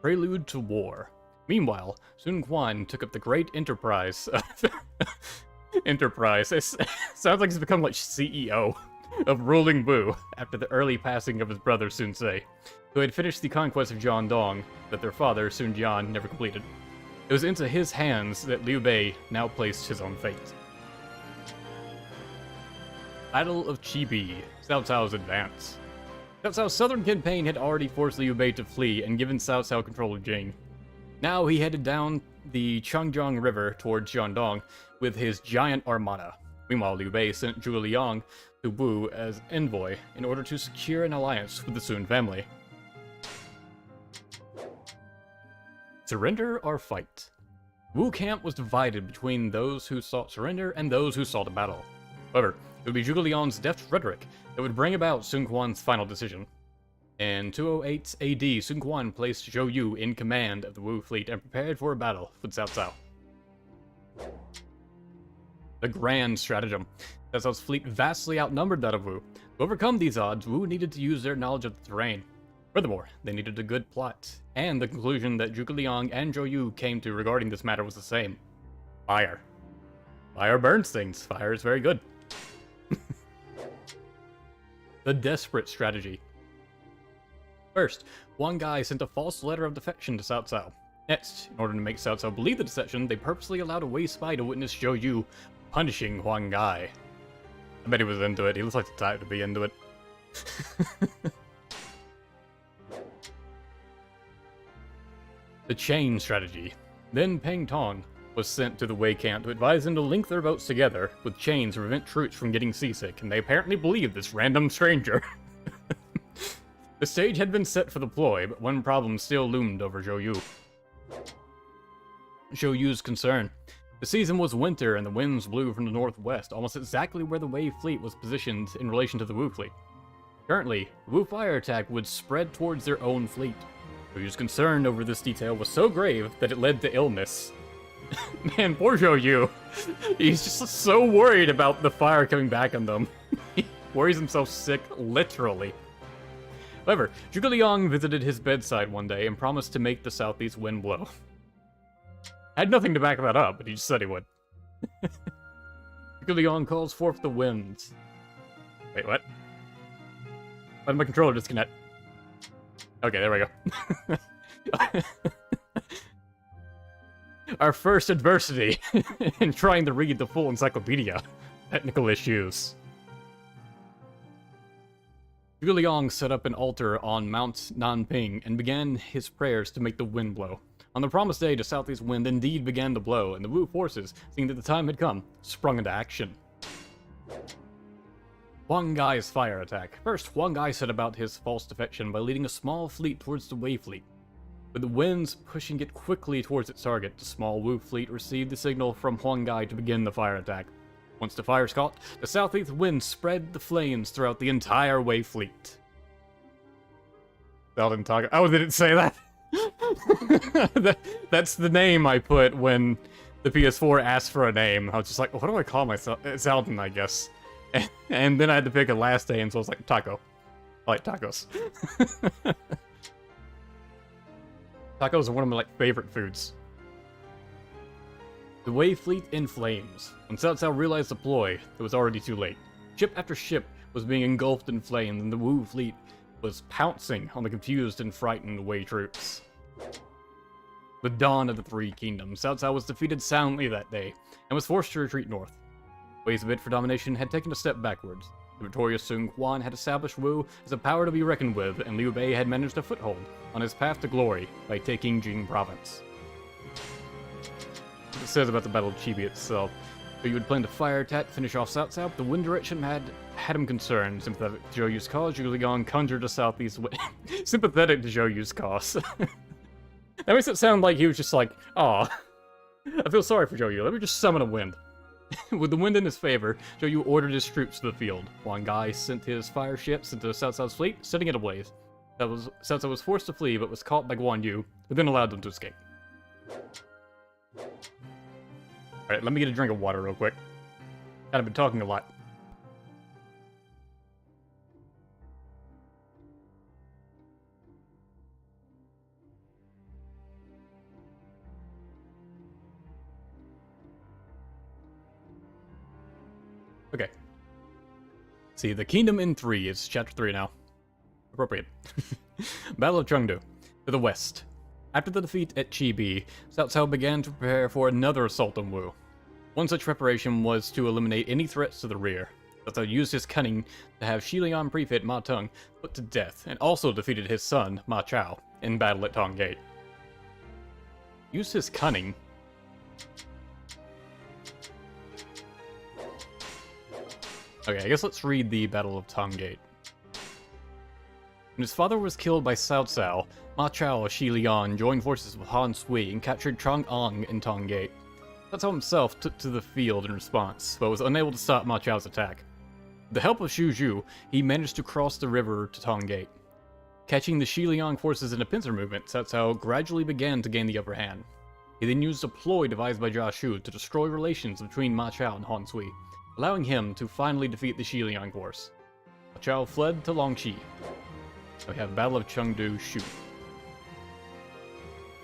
Prelude to war. Meanwhile, Sun Quan took up the great enterprise. Enterprise. It sounds like he's become like CEO of ruling Wu after the early passing of his brother Sun Ce, who had finished the conquest of Jiandong that their father Sun Jian never completed. It was into his hands that Liu Bei now placed his own fate. Battle of Chibi. Cao Cao's advance. Cao Cao's southern campaign had already forced Liu Bei to flee and given Cao Cao control of Jing. Now he headed down the Changjiang River towards Jiandong with his giant armada. Meanwhile, Liu Bei sent Zhuge Liang to Wu as envoy in order to secure an alliance with the Sun family. Surrender or fight? Wu camp was divided between those who sought surrender and those who sought a battle. However, it would be Zhuge Liang's deft rhetoric that would bring about Sun Quan's final decision. In 208 AD, Sun Quan placed Zhou Yu in command of the Wu fleet and prepared for a battle with Cao Cao. The grand stratagem. Cao Cao's fleet vastly outnumbered that of Wu. To overcome these odds, Wu needed to use their knowledge of the terrain. Furthermore, they needed a good plot, and the conclusion that Zhuge Liang and Zhou Yu came to regarding this matter was the same. Fire. Fire burns things. Fire is very good. The desperate strategy. First, one guy sent a false letter of defection to Cao Cao. Next, in order to make Cao Cao believe the deception, they purposely allowed a Wei spy to witness Zhou Yu punishing Huang Gai. I bet he was into it. He looks like the type to be into it. The chain strategy. Then Peng Tong was sent to the Wei camp to advise them to link their boats together with chains to prevent troops from getting seasick, and they apparently believed this random stranger. The stage had been set for the ploy, but one problem still loomed over Zhou Yu. Zhou Yu's concern. The season was winter and the winds blew from the northwest, almost exactly where the Wei fleet was positioned in relation to the Wu fleet. Currently, the Wu fire attack would spread towards their own fleet. Zhou Yu's concern over this detail was so grave that it led to illness. Man, poor Zhou Yu. He's just so worried about the fire coming back on them. He worries himself sick, literally. However, Zhuge Liang visited his bedside one day and promised to make the southeast wind blow. Had nothing to back that up, but he just said he would. Zhuge Liang calls forth the winds. Wait, what? Why did my controller disconnect? Okay, there we go. Our first adversity in trying to read the full encyclopedia. Technical issues. Zhuge Liang set up an altar on Mount Nanping and began his prayers to make the wind blow. On the promised day, the southeast wind indeed began to blow, and the Wu forces, seeing that the time had come, sprung into action. Huang Gai's fire attack. First, Huang Gai set about his false defection by leading a small fleet towards the Wei fleet. With the winds pushing it quickly towards its target, the small Wu fleet received the signal from Huang Gai to begin the fire attack. Once the fires caught, the southeast wind spread the flames throughout the entire Wei fleet. Zelda Taco. Oh, did it say that? That's the name I put when the PS4 asked for a name. I was just like, what do I call myself? Zelda, I guess. And then I had to pick a last name, so I was like, Taco. I like tacos. Tacos are one of my favorite foods. The Wei fleet in flames. When Cao Cao realized the ploy, it was already too late. Ship after ship was being engulfed in flames, and the Wu fleet was pouncing on the confused and frightened Wei troops. The dawn of the Three Kingdoms, Cao Cao was defeated soundly that day, and was forced to retreat north. Wei's bid for domination had taken a step backwards. The victorious Sun Quan had established Wu as a power to be reckoned with, and Liu Bei had managed a foothold on his path to glory by taking Jing province. It says about the Battle of Chibi itself. But you would plan to fire attack, finish off Cao Cao, but the wind direction had him concerned. Sympathetic to Zhou Yu's cause, Zhuge Liang conjured a southeast wind. Sympathetic to Zhou Yu's cause. That makes it sound like he was just like, aw, I feel sorry for Zhou Yu, let me just summon a wind. With the wind in his favor, Zhou Yu ordered his troops to the field. Huang Gai sent his fire ships into Cao Cao's fleet, setting it ablaze. Cao Cao was forced to flee, but was caught by Guan Yu, who then allowed them to escape. Alright, let me get a drink of water real quick. I've been talking a lot. Okay. See, the Kingdom in 3 is Chapter 3 now. Appropriate. Battle of Chengdu, to the west. After the defeat at Chibi, Cao Cao began to prepare for another assault on Wu. One such preparation was to eliminate any threats to the rear. Cao Cao used his cunning to have Xiliang prefect Ma Teng put to death, and also defeated his son, Ma Chao, in battle at Tong Gate. Used his cunning? Okay, I guess let's read the Battle of Tong Gate. When his father was killed by Cao Cao, Ma Chao of Xiliang joined forces with Han Sui and captured Chang'an in Tong Gate. Cao Cao himself took to the field in response, but was unable to stop Ma Chao's attack. With the help of Xu Zhu, he managed to cross the river to Tong Gate. Catching the Xiliang forces in a pincer movement, Cao Cao gradually began to gain the upper hand. He then used a ploy devised by Jia Shu to destroy relations between Ma Chao and Han Sui, allowing him to finally defeat the Xiliang force. Ma Chao fled to Longxi. We have Battle of Chengdu Shu.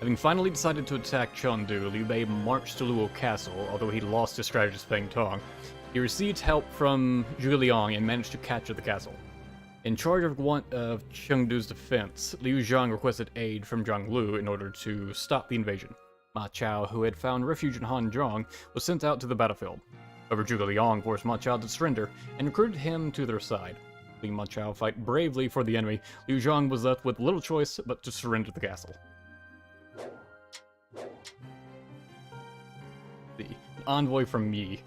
Having finally decided to attack Chengdu, Liu Bei marched to Luo Castle, although he lost his strategist Feng Tong. He received help from Zhuge Liang and managed to capture the castle. In charge of Chengdu's defense, Liu Zhang requested aid from Zhang Lu in order to stop the invasion. Ma Chao, who had found refuge in Hanzhong, was sent out to the battlefield. However, Zhuge Liang forced Ma Chao to surrender and recruited him to their side. Seeing Ma Chao fight bravely for the enemy, Liu Zhang was left with little choice but to surrender the castle. The envoy from Yi.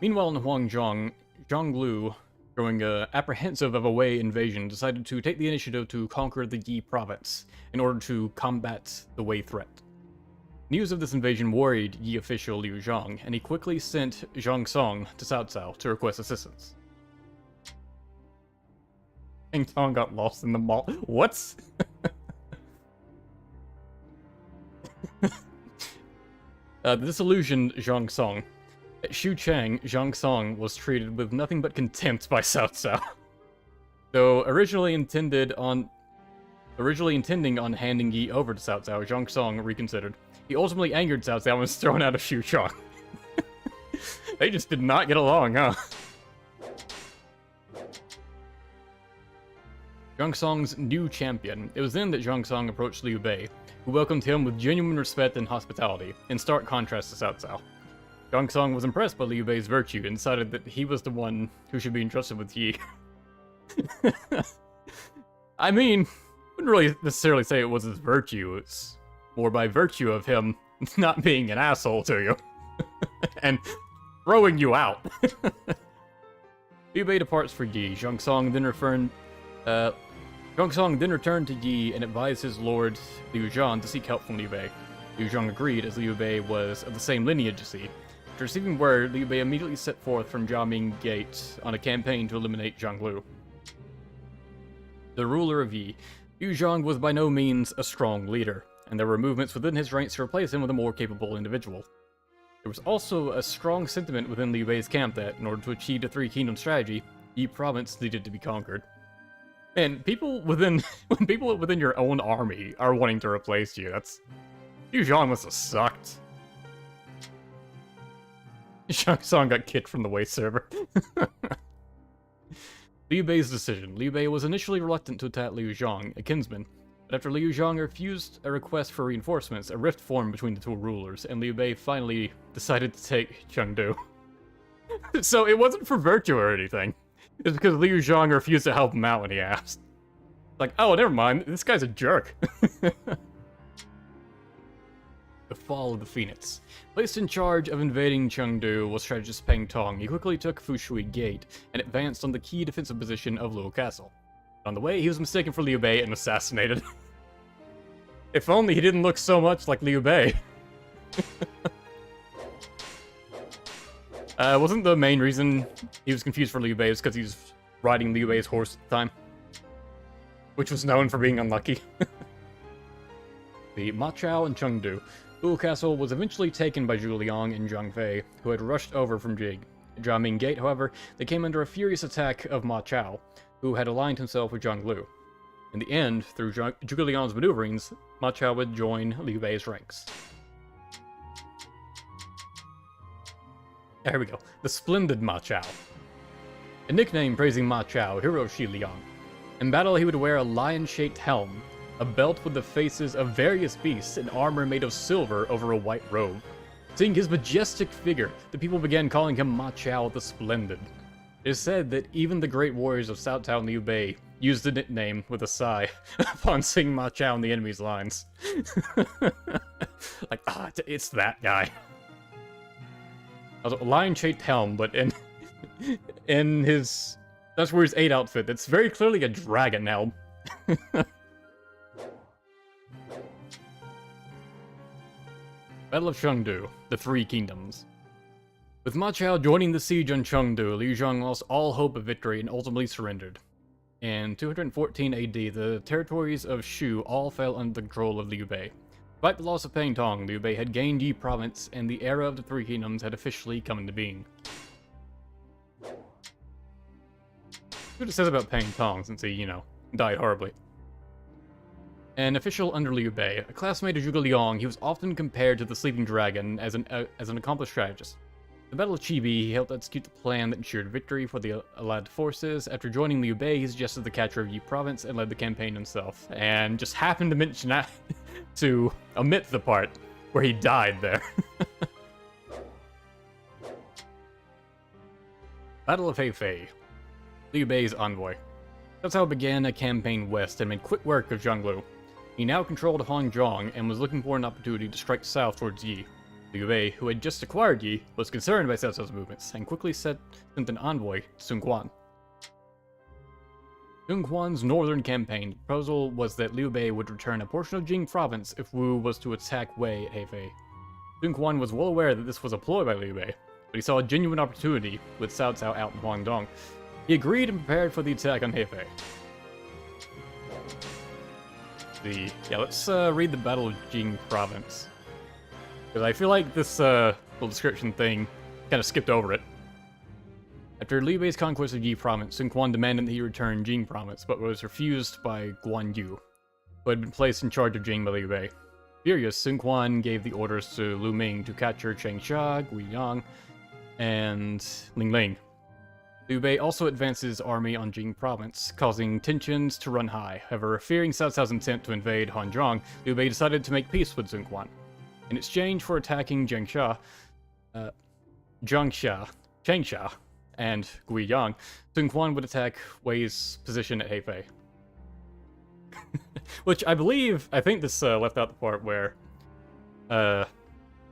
Meanwhile in Huangzhong, Zhang Lu growing apprehensive of a Wei invasion, decided to take the initiative to conquer the Yi province in order to combat the Wei threat. News of this invasion worried Yi official Liu Zhang, and he quickly sent Zhang Song to Cao Cao to request assistance. Peng Tong got lost in the mall. What? The disillusioned Zhang Song. At Xuchang, Zhang Song was treated with nothing but contempt by Cao Cao. Though originally intending on handing Yi over to Cao Cao, Zhang Song reconsidered. He ultimately angered Cao Cao and was thrown out of Xuchang. They just did not get along, huh? Zhang Song's new champion. It was then that Zhang Song approached Liu Bei, who welcomed him with genuine respect and hospitality, in stark contrast to Cao Cao. Zhang Song was impressed by Liu Bei's virtue and decided that he was the one who should be entrusted with Yi. I mean, wouldn't really necessarily say it was his virtue, it's more by virtue of him not being an asshole to you. And throwing you out. Liu Bei departs for Yi. Zhang Song then returned to Yi and advised his lord Liu Zhang to seek help from Liu Bei. Liu Zhang agreed, as Liu Bei was of the same lineage as he. After receiving word, Liu Bei immediately set forth from Jiaming Gate on a campaign to eliminate Zhang Lu. The ruler of Yi, Liu Zhang was by no means a strong leader, and there were movements within his ranks to replace him with a more capable individual. There was also a strong sentiment within Liu Bei's camp that, in order to achieve the Three Kingdoms strategy, Yi province needed to be conquered. And when people within your own army are wanting to replace you, Liu Zhang must have sucked. Zhang Song got kicked from the Wei server. Liu Bei's decision. Liu Bei was initially reluctant to attack Liu Zhang, a kinsman, but after Liu Zhang refused a request for reinforcements, a rift formed between the two rulers, and Liu Bei finally decided to take Chengdu. So it wasn't for virtue or anything. It's because Liu Zhang refused to help him out when he asked. Like, oh, never mind, this guy's a jerk. The fall of the Phoenix. Placed in charge of invading Chengdu was strategist Peng Tong. He quickly took Fushui Gate and advanced on the key defensive position of Luo Castle. On the way, he was mistaken for Liu Bei and assassinated. If only he didn't look so much like Liu Bei. Wasn't the main reason he was confused for Liu Bei because he was riding Liu Bei's horse at the time? Which was known for being unlucky. The Ma Chao and Chengdu. Luo Castle was eventually taken by Zhuge Liang and Zhang Fei, who had rushed over from Jig. At Jiaming Gate, however, they came under a furious attack of Ma Chao, who had aligned himself with Zhang Lu. In the end, through Zhuge Liang's maneuverings, Ma Chao would join Liu Bei's ranks. There we go. The splendid Ma Chao. A nickname praising Ma Chao, hero of Xi Liang. In battle, he would wear a lion-shaped helm, a belt with the faces of various beasts, and armor made of silver over a white robe. Seeing his majestic figure, the people began calling him Ma Chao the Splendid. It is said that even the great warriors of Cao Cao and Liu Bei used the nickname with a sigh upon seeing Ma Chao in the enemy's lines. Like, it's that guy. Also, a lion-shaped helm, but in his... That's where his 8 outfit. It's very clearly a dragon helm. Battle of Chengdu, the Three Kingdoms. With Ma Chao joining the siege on Chengdu, Liu Zhang lost all hope of victory and ultimately surrendered. In 214 AD, the territories of Shu all fell under the control of Liu Bei. Despite the loss of Peng Tong, Liu Bei had gained Yi province, and the era of the Three Kingdoms had officially come into being. What it says about Peng Tong, since he, died horribly. An official under Liu Bei, a classmate of Zhuge Liang, he was often compared to the Sleeping Dragon as an accomplished strategist. The Battle of Chibi, he helped execute the plan that ensured victory for the Allied forces. After joining Liu Bei, he suggested the capture of Yi province and led the campaign himself, and just happened to mention that to omit the part where he died there. Battle of Hefei. Liu Bei's envoy. That's how it began a campaign west and made quick work of Zhang Lu. He now controlled Hongzhong and was looking for an opportunity to strike south towards Yi. Liu Bei, who had just acquired Yi, was concerned by Cao Cao's movements and quickly sent an envoy to Sun Quan. Sun Quan's northern campaign. The proposal was that Liu Bei would return a portion of Jing province if Wu was to attack Wei at Hefei. Sun Quan was well aware that this was a ploy by Liu Bei, but he saw a genuine opportunity with Cao Cao out in Guangdong. He agreed and prepared for the attack on Hefei. Let's read the Battle of Jing province. Because I feel like this little description thing kind of skipped over it. After Liu Bei's conquest of Yi province, Sun Quan demanded that he return Jing province, but was refused by Guan Yu, who had been placed in charge of Jing by Liu Bei. Furious, Sun Quan gave the orders to Lu Ming to capture Changsha, Guiyang, and Ling. Liu Bei also advanced his army on Jing province, causing tensions to run high. However, fearing Cao Cao's intent to invade Hanzhong, Liu Bei decided to make peace with Sun Quan. In exchange for attacking Changsha, and Guiyang, Sun Quan would attack Wei's position at Hefei. Which I think this left out the part where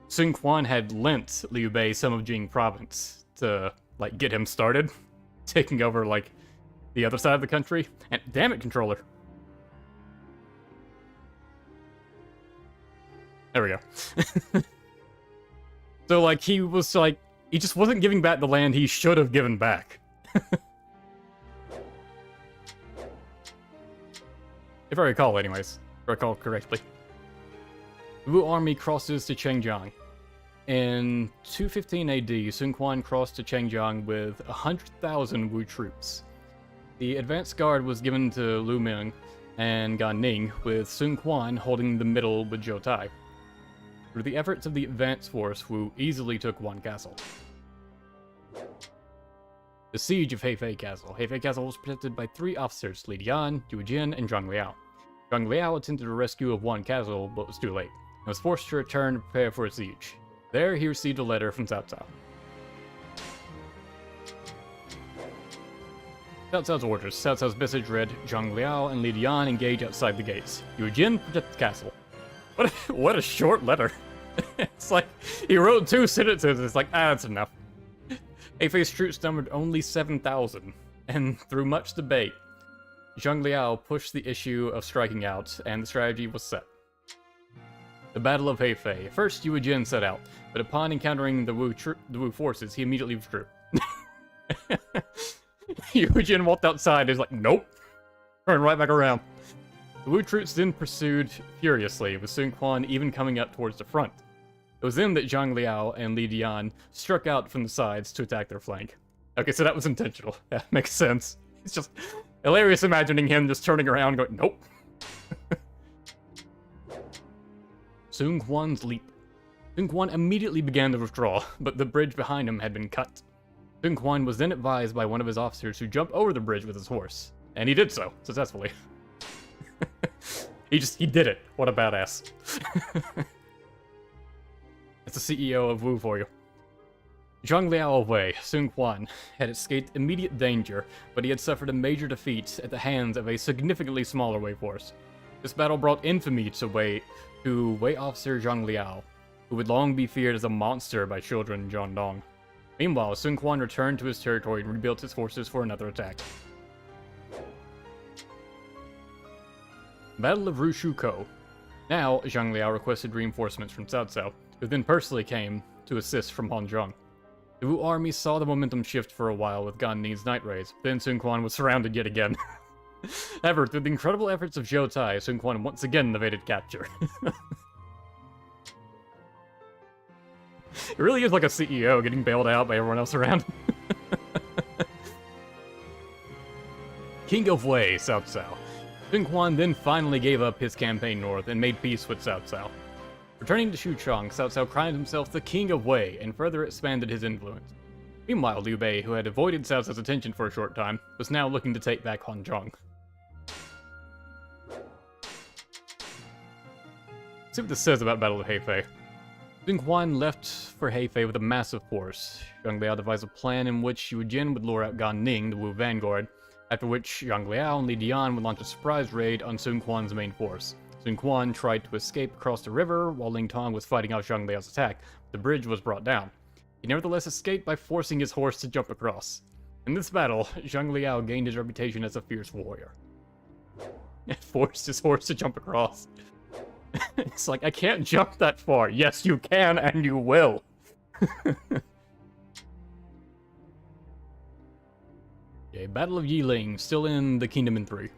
Sun Quan had lent Liu Bei some of Jing province to, get him started, taking over, the other side of the country. And damn it, controller. There we go. So, he was, he just wasn't giving back the land he should have given back. If I recall, anyways. If I recall correctly. The Wu army crosses to Chengjiang. In 215 AD, Sun Quan crossed to Chengjiang with 100,000 Wu troops. The advance guard was given to Lu Ming and Gan Ning, with Sun Quan holding the middle with Zhou Tai. Through the efforts of the advance force, Wu easily took one castle. The Siege of Hefei Castle. Hefei Castle was protected by 3 officers, Li Dian, Yu Jin, and Zhang Liao. Zhang Liao attempted a rescue of one castle, but was too late, and was forced to return to prepare for a siege. There, he received a letter from Cao Cao. Cao Cao's orders. Cao Cao's message read, Zhang Liao and Li Dian engage outside the gates. Yu Jin protect the castle. What a short letter. It's he wrote 2 sentences, it's that's enough. Hefei's troops numbered only 7,000, and through much debate, Zhang Liao pushed the issue of striking out, and the strategy was set. The Battle of Hefei. At first, Yu Jin set out, but upon encountering the Wu forces, he immediately withdrew. Yu Jin walked outside, and he's nope. Turn right back around. The Wu troops then pursued furiously, with Sun Quan even coming up towards the front. It was then that Zhang Liao and Li Dian struck out from the sides to attack their flank. Okay, so that was intentional. Yeah, makes sense. It's just hilarious imagining him just turning around and going, nope. Sun Quan's leap. Sun Quan immediately began to withdraw, but the bridge behind him had been cut. Sun Quan was then advised by one of his officers to jump over the bridge with his horse, and he did so, successfully. He did it. What a badass. That's the CEO of Wu for you. Zhang Liao of Wei, Sun Quan, had escaped immediate danger, but he had suffered a major defeat at the hands of a significantly smaller Wei force. This battle brought infamy to Wei officer Zhang Liao, who would long be feared as a monster by children in Jiangdong. Meanwhile, Sun Quan returned to his territory and rebuilt his forces for another attack. Battle of Rushukou. Now, Zhang Liao requested reinforcements from Cao Cao, who then personally came to assist from Hanzhong. The Wu army saw the momentum shift for a while with Gan Ning's night raids, but then Sun Quan was surrounded yet again. However, through the incredible efforts of Zhou Tai, Sun Quan once again evaded capture. It really is like a CEO getting bailed out by everyone else around. King of Wei, Cao Cao. Sun Quan then finally gave up his campaign north and made peace with Cao Cao. Returning to Xuchang, Cao Cao crowned himself the King of Wei and further expanded his influence. Meanwhile, Liu Bei, who had avoided Cao Cao's attention for a short time, was now looking to take back Hanzhong. Let's see what this says about Battle of Hefei. Sun Quan left for Hefei with a massive force. Zhang Liao devised a plan in which Yu Jin would lure out Gan Ning, the Wu vanguard, after which Zhang Liao and Li Dian would launch a surprise raid on Sun Quan's main force. Sun Quan tried to escape across the river while Ling Tong was fighting off Zhang Liao's attack. The bridge was brought down. He nevertheless escaped by forcing his horse to jump across. In this battle, Zhang Liao gained his reputation as a fierce warrior. Forced his horse to jump across. It's like, I can't jump that far. Yes, you can, and you will. Okay, Battle of Yiling, still in the Kingdom in 3.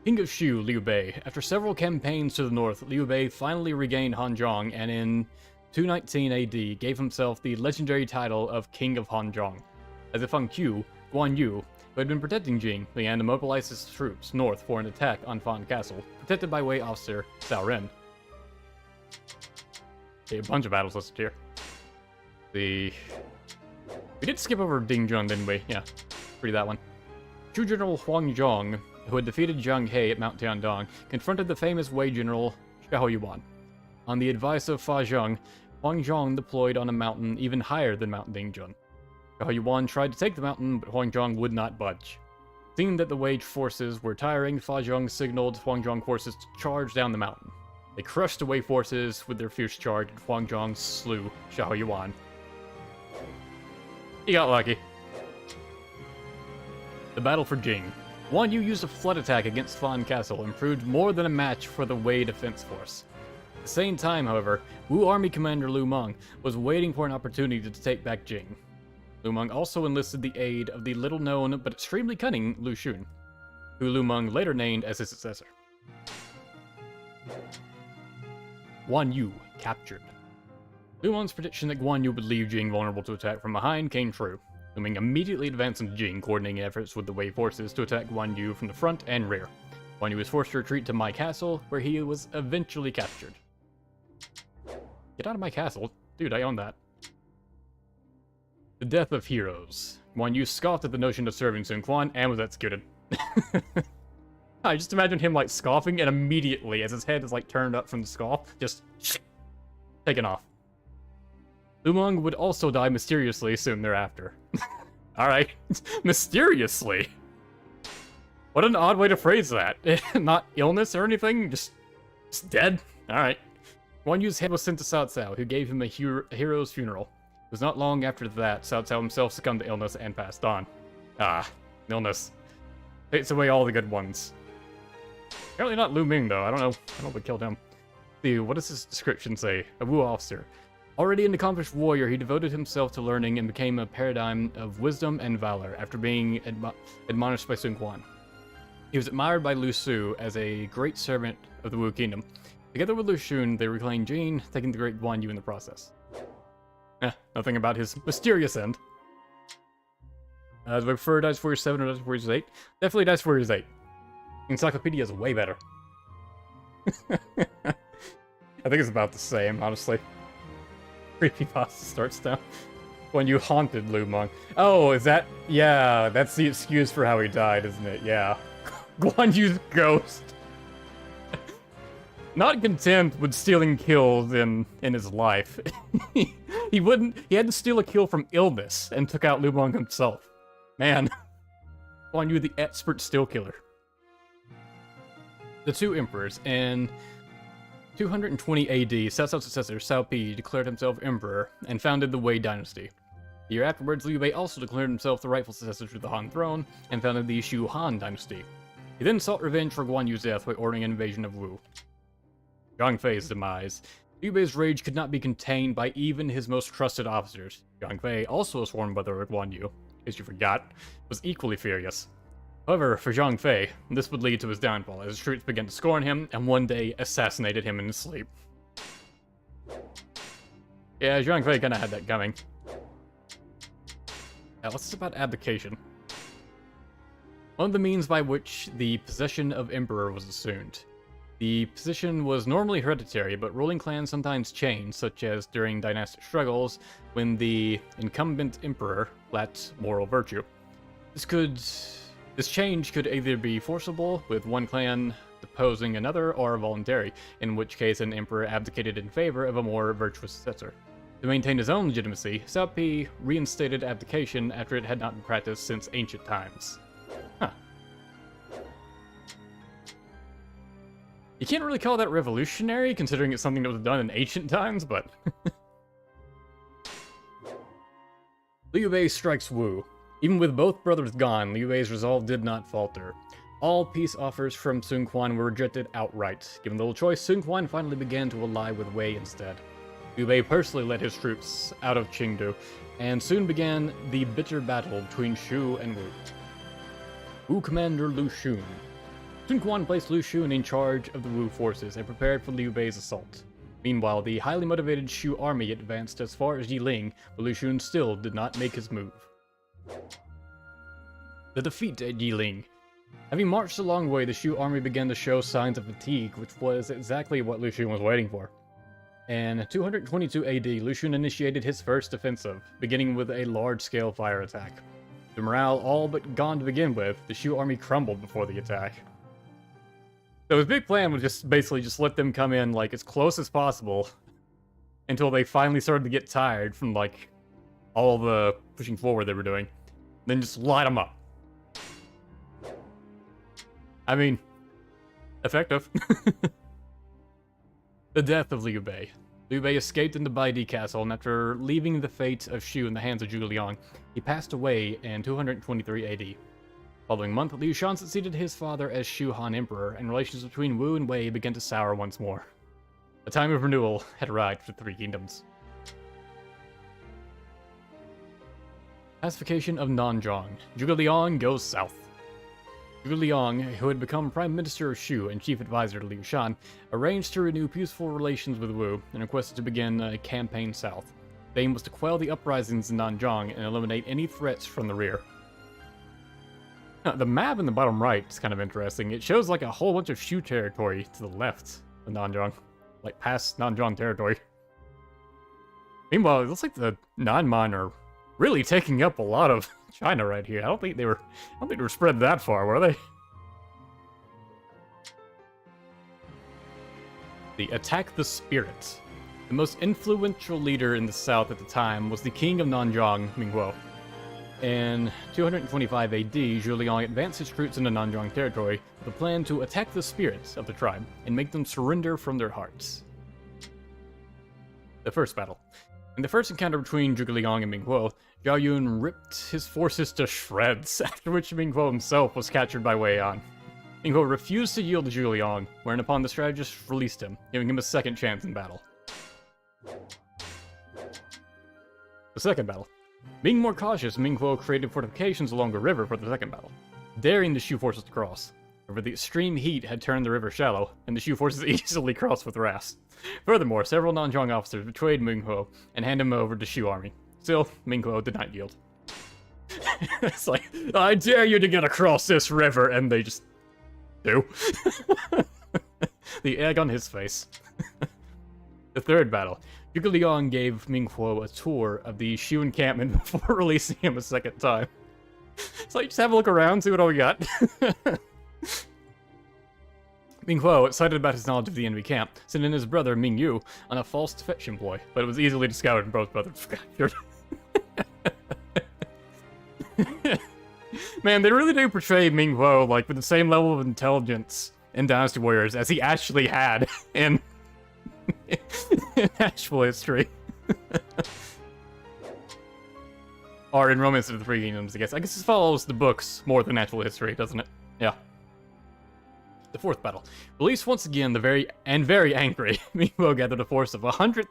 King of Shu, Liu Bei. After several campaigns to the north, Liu Bei finally regained Hanzhong, and in 219 AD gave himself the legendary title of King of Hanzhong. As a Feng Qiu, Guan Yu, who had been protecting Jing, began to mobilize his troops north for an attack on Fan Castle, protected by Wei officer Cao Ren. Okay, a bunch of battles listed here. We did skip over Dingzheng, didn't we? Yeah, read that one. Shu General Huang Zhong, who had defeated Zhang He at Mount Tiandong, confronted the famous Wei General Xiahou Yuan. On the advice of Fa Zheng, Huang Zhong deployed on a mountain even higher than Mount Dingzheng. Xiahou Yuan tried to take the mountain, but Huang Zhong would not budge. Seeing that the Wei forces were tiring, Fa Zheng signaled Huang Zhong forces to charge down the mountain. They crushed the Wei forces with their fierce charge, and Huang Zhong slew Xiahou Yuan. He got lucky. The battle for Jing. Guan Yu used a flood attack against Fan Castle and proved more than a match for the Wei defense force. At the same time, however, Wu Army Commander Lu Meng was waiting for an opportunity to take back Jing. Lu Meng also enlisted the aid of the little-known but extremely cunning Lu Xun, who Lu Meng later named as his successor. Guan Yu captured. Lu Meng's prediction that Guan Yu would leave Jing vulnerable to attack from behind came true. Lu Meng immediately advanced into Jing, coordinating efforts with the Wei forces to attack Guan Yu from the front and rear. Guan Yu was forced to retreat to my castle, where he was eventually captured. Get out of my castle? Dude, I own that. The death of heroes. Guan Yu scoffed at the notion of serving Sun Quan and was executed. I just imagine him like scoffing, and immediately, as his head is like turned up from the scoff, just taken off. Lu Meng would also die mysteriously soon thereafter. Alright, mysteriously. What an odd way to phrase that. Not illness or anything, just dead? Alright. Guan Yu's head was sent to Cao Cao, who gave him a hero's funeral. It was not long after that Cao Cao himself succumbed to illness and passed on. Ah, illness. Takes away all the good ones. Apparently not Lu Meng, though. I don't know what killed him. See, what does his description say? A Wu officer. Already an accomplished warrior, he devoted himself to learning and became a paradigm of wisdom and valor after being admonished by Sun Quan. He was admired by Lu Su as a great servant of the Wu Kingdom. Together with Lu Xun, they reclaimed Jing, taking the great Guan Yu in the process. Nothing about his mysterious end. Do I prefer Dynasty Warriors 7 or Dynasty Warriors 8? Definitely Dynasty Warriors 8. Encyclopedia is way better. I think it's about the same, honestly. Creepypasta starts down. When you haunted Lu Meng. Oh, is that... Yeah, that's the excuse for how he died, isn't it? Yeah. Guan Yu's ghost. Not content with stealing kills in his life. He had to steal a kill from illness and took out Lu Meng himself. Man. Guan Yu, the expert still killer. The two emperors. In 220 AD, Cao Cao's successor, Cao Pi, declared himself emperor and founded the Wei dynasty. The year afterwards, Liu Bei also declared himself the rightful successor to the Han throne and founded the Shu Han dynasty. He then sought revenge for Guan Yu's death by ordering an invasion of Wu. Zhang Fei's demise. Liu Bei's rage could not be contained by even his most trusted officers. Zhang Fei, also a sworn brother of Guan Yu, as you forgot, was equally furious. However, for Zhang Fei, this would lead to his downfall, as his troops began to scorn him, and one day assassinated him in his sleep. Yeah, Zhang Fei kinda had that coming. Now, what's this about abdication? One of the means by which the position of emperor was assumed. The position was normally hereditary, but ruling clans sometimes changed, such as during dynastic struggles, when the incumbent emperor lacked moral virtue. This change could either be forcible, with one clan deposing another, or voluntary, in which case an emperor abdicated in favor of a more virtuous successor. To maintain his own legitimacy, Cao Pi reinstated abdication after it had not been practiced since ancient times. Huh. You can't really call that revolutionary, considering it's something that was done in ancient times, but... Liu Bei strikes Wu. Even with both brothers gone, Liu Bei's resolve did not falter. All peace offers from Sun Quan were rejected outright. Given little choice, Sun Quan finally began to ally with Wei instead. Liu Bei personally led his troops out of Qingdu, and soon began the bitter battle between Shu and Wu. Wu commander Lu Xun. Sun Quan placed Lu Xun in charge of the Wu forces and prepared for Liu Bei's assault. Meanwhile, the highly motivated Shu army advanced as far as Yiling, but Lu Xun still did not make his move. The defeat at Yiling. Having marched a long way, the Shu army began to show signs of fatigue, which was exactly what Lu Xun was waiting for. In 222 AD, Lu Xun initiated his first offensive, beginning with a large-scale fire attack. The morale all but gone to begin with, the Shu army crumbled before the attack. So his big plan was basically just let them come in like as close as possible until they finally started to get tired from like all the pushing forward they were doing. Then just light them up. I mean, effective. The death of Liu Bei. Liu Bei escaped into Baidi Castle, and after leaving the fate of Shu in the hands of Zhuge Liang, he passed away in 223 AD. Following month, Liu Shan succeeded his father as Shu Han Emperor, and relations between Wu and Wei began to sour once more. A time of renewal had arrived for the Three Kingdoms. Pacification of Nanzhong. Zhuge Liang goes south. Zhuge Liang, who had become Prime Minister of Shu and Chief Advisor to Liu Shan, arranged to renew peaceful relations with Wu and requested to begin a campaign south. The aim was to quell the uprisings in Nanzhong and eliminate any threats from the rear. Now, the map in the bottom right is kind of interesting. It shows like a whole bunch of Shu territory to the left of Nanzhong, like past Nanzhong territory. Meanwhile, it looks like the Nanman are really taking up a lot of China right here. I don't think they were spread that far, were they? The Attack the Spirit. The most influential leader in the south at the time was the king of Nanzhong, Minghuo. In 225 AD, Zhuge Liang advanced his troops into Nanzhong territory with a plan to attack the spirits of the tribe and make them surrender from their hearts. The first battle. In the first encounter between Zhuge Liang and Minghuo, Zhao Yun ripped his forces to shreds, after which Minghuo himself was captured by Wei An. Minghuo refused to yield to Zhuge Liang, whereupon the strategist released him, giving him a second chance in battle. The second battle. Being more cautious, Minghuo created fortifications along the river for the second battle, daring the Shu forces to cross. However, the extreme heat had turned the river shallow, and the Shu forces easily crossed with rafts. Furthermore, several Nanzhong officers betrayed Minghuo and handed him over to Shu army. Still, Minghuo did not yield. It's like, I dare you to get across this river, and they just do. The egg on his face. The third battle. Zhuge Liang gave Minghuo a tour of the Shu encampment before releasing him a second time. It's like, just have a look around, see what all we got. Minghuo, excited about his knowledge of the enemy camp, sent in his brother Mingyu on a false defection ploy, but it was easily discovered and both brothers were captured. Man, they really do portray Minghuo like with the same level of intelligence in Dynasty Warriors as he actually had in actual history. Or in Romance of the Three Kingdoms, I guess. I guess this follows the books more than actual history, doesn't it? Yeah. The fourth battle. Released once again, the very angry, Minghuo gathered a force of 100.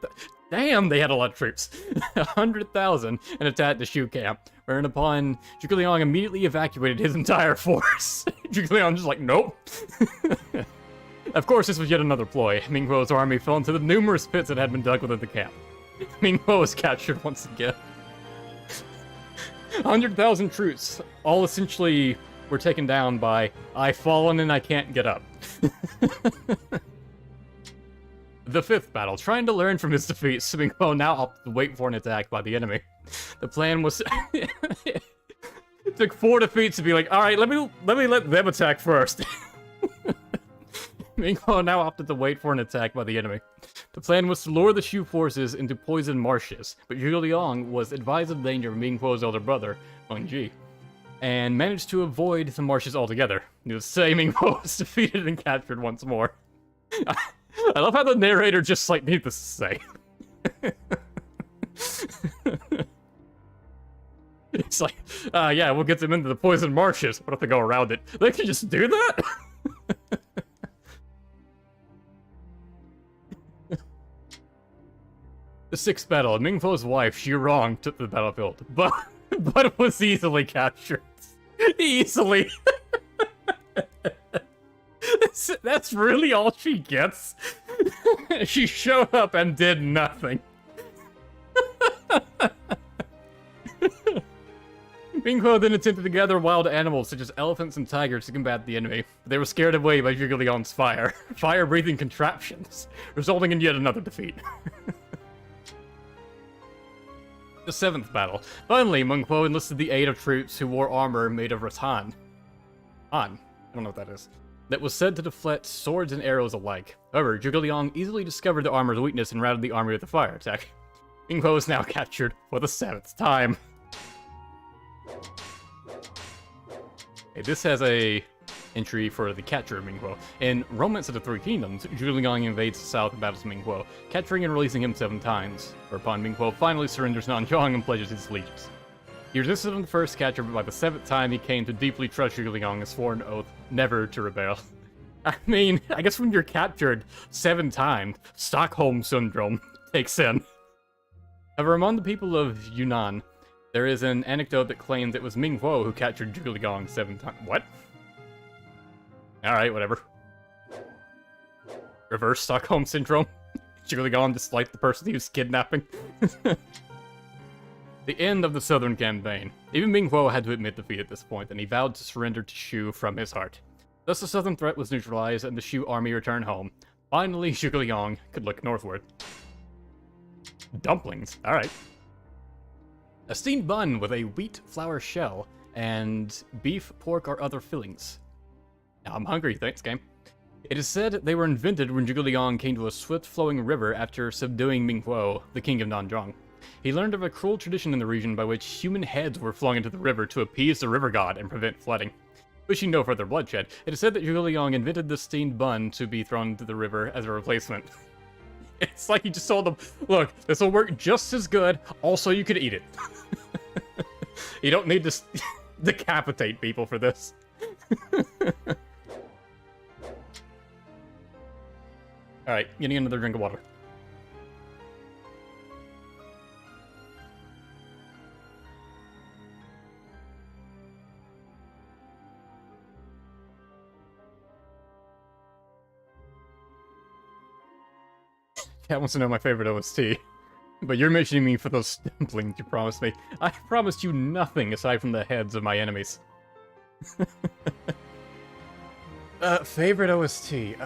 Damn, they had a lot of troops. 100,000 and attacked the Shu camp. Whereupon Zhuge Liang immediately evacuated his entire force. Zhuge Liang just like, nope. Of course, this was yet another ploy. Minghuo's army fell into the numerous pits that had been dug within the camp. Minghuo was captured once again. 100,000 troops, all essentially were taken down by, I've fallen and I can't get up. The fifth battle. Trying to learn from his defeats, Minghuo now opted to wait for an attack by the enemy. The plan was... It took 4 defeats to be like, alright, let me let them attack first. Minghuo now opted to wait for an attack by the enemy. The plan was to lure the Shu forces into poisoned marshes, but Zhuge Liang was advised of the danger of Minghuo's elder brother, Meng Ji, and managed to avoid the marshes altogether. Needless to say, Minghuo was defeated and captured once more. I love how the narrator just, like, needless to say. It's like, yeah, we'll get them into the poison marshes. What if they go around it? They can just do that? The sixth battle, Mingfo's wife, Xu Rong, took the battlefield, but was easily captured. Easily. That's really all she gets. She showed up and did nothing. Minghuo then attempted to gather wild animals such as elephants and tigers to combat the enemy, but they were scared away by Zhuge Liang's fire-breathing contraptions, resulting in yet another defeat. The seventh battle. Finally, Menghuo enlisted the aid of troops who wore armor made of rattan. I don't know what that is. That was said to deflect swords and arrows alike. However, Zhuge Liang easily discovered the armor's weakness and routed the army with a fire attack. Minghuo is now captured for the 7th time. Okay, this has a entry for the capture of Minghuo. In Romance of the Three Kingdoms, Zhuge Liang invades the south and battles Minghuo, capturing and releasing him 7 times, whereupon Minghuo finally surrenders Nanzhong and pledges his allegiance. He resisted on the first capture, but by the 7th time he came to deeply trust Zhuge Liang and swore an oath never to rebel. I mean, I guess when you're captured 7 times, Stockholm Syndrome takes in. However, among the people of Yunnan, there is an anecdote that claims it was Minghuo who captured Zhuge Liang 7 times. What? Alright, whatever. Reverse Stockholm Syndrome. Zhuge Liang disliked the person he was kidnapping. The end of the Southern Campaign. Even Minghuo had to admit defeat at this point, and he vowed to surrender to Shu from his heart. Thus the southern threat was neutralized, and the Shu army returned home. Finally, Zhuge Liang could look northward. Dumplings. Alright. A steamed bun with a wheat flour shell, and beef, pork, or other fillings. Now I'm hungry, thanks, game. It is said they were invented when Zhuge Liang came to a swift-flowing river after subduing Minghuo, the king of Nanzhong. He learned of a cruel tradition in the region by which human heads were flung into the river to appease the river god and prevent flooding. Wishing no further bloodshed, it is said that Zhuge Liang invented the steamed bun to be thrown into the river as a replacement. It's like he just told them, look, this will work just as good, also you could eat it. You don't need to decapitate people for this. Alright, getting another drink of water. Cat wants to know my favorite OST. But you're mentioning me for those dumplings you promised me. I promised you nothing aside from the heads of my enemies. Favorite OST?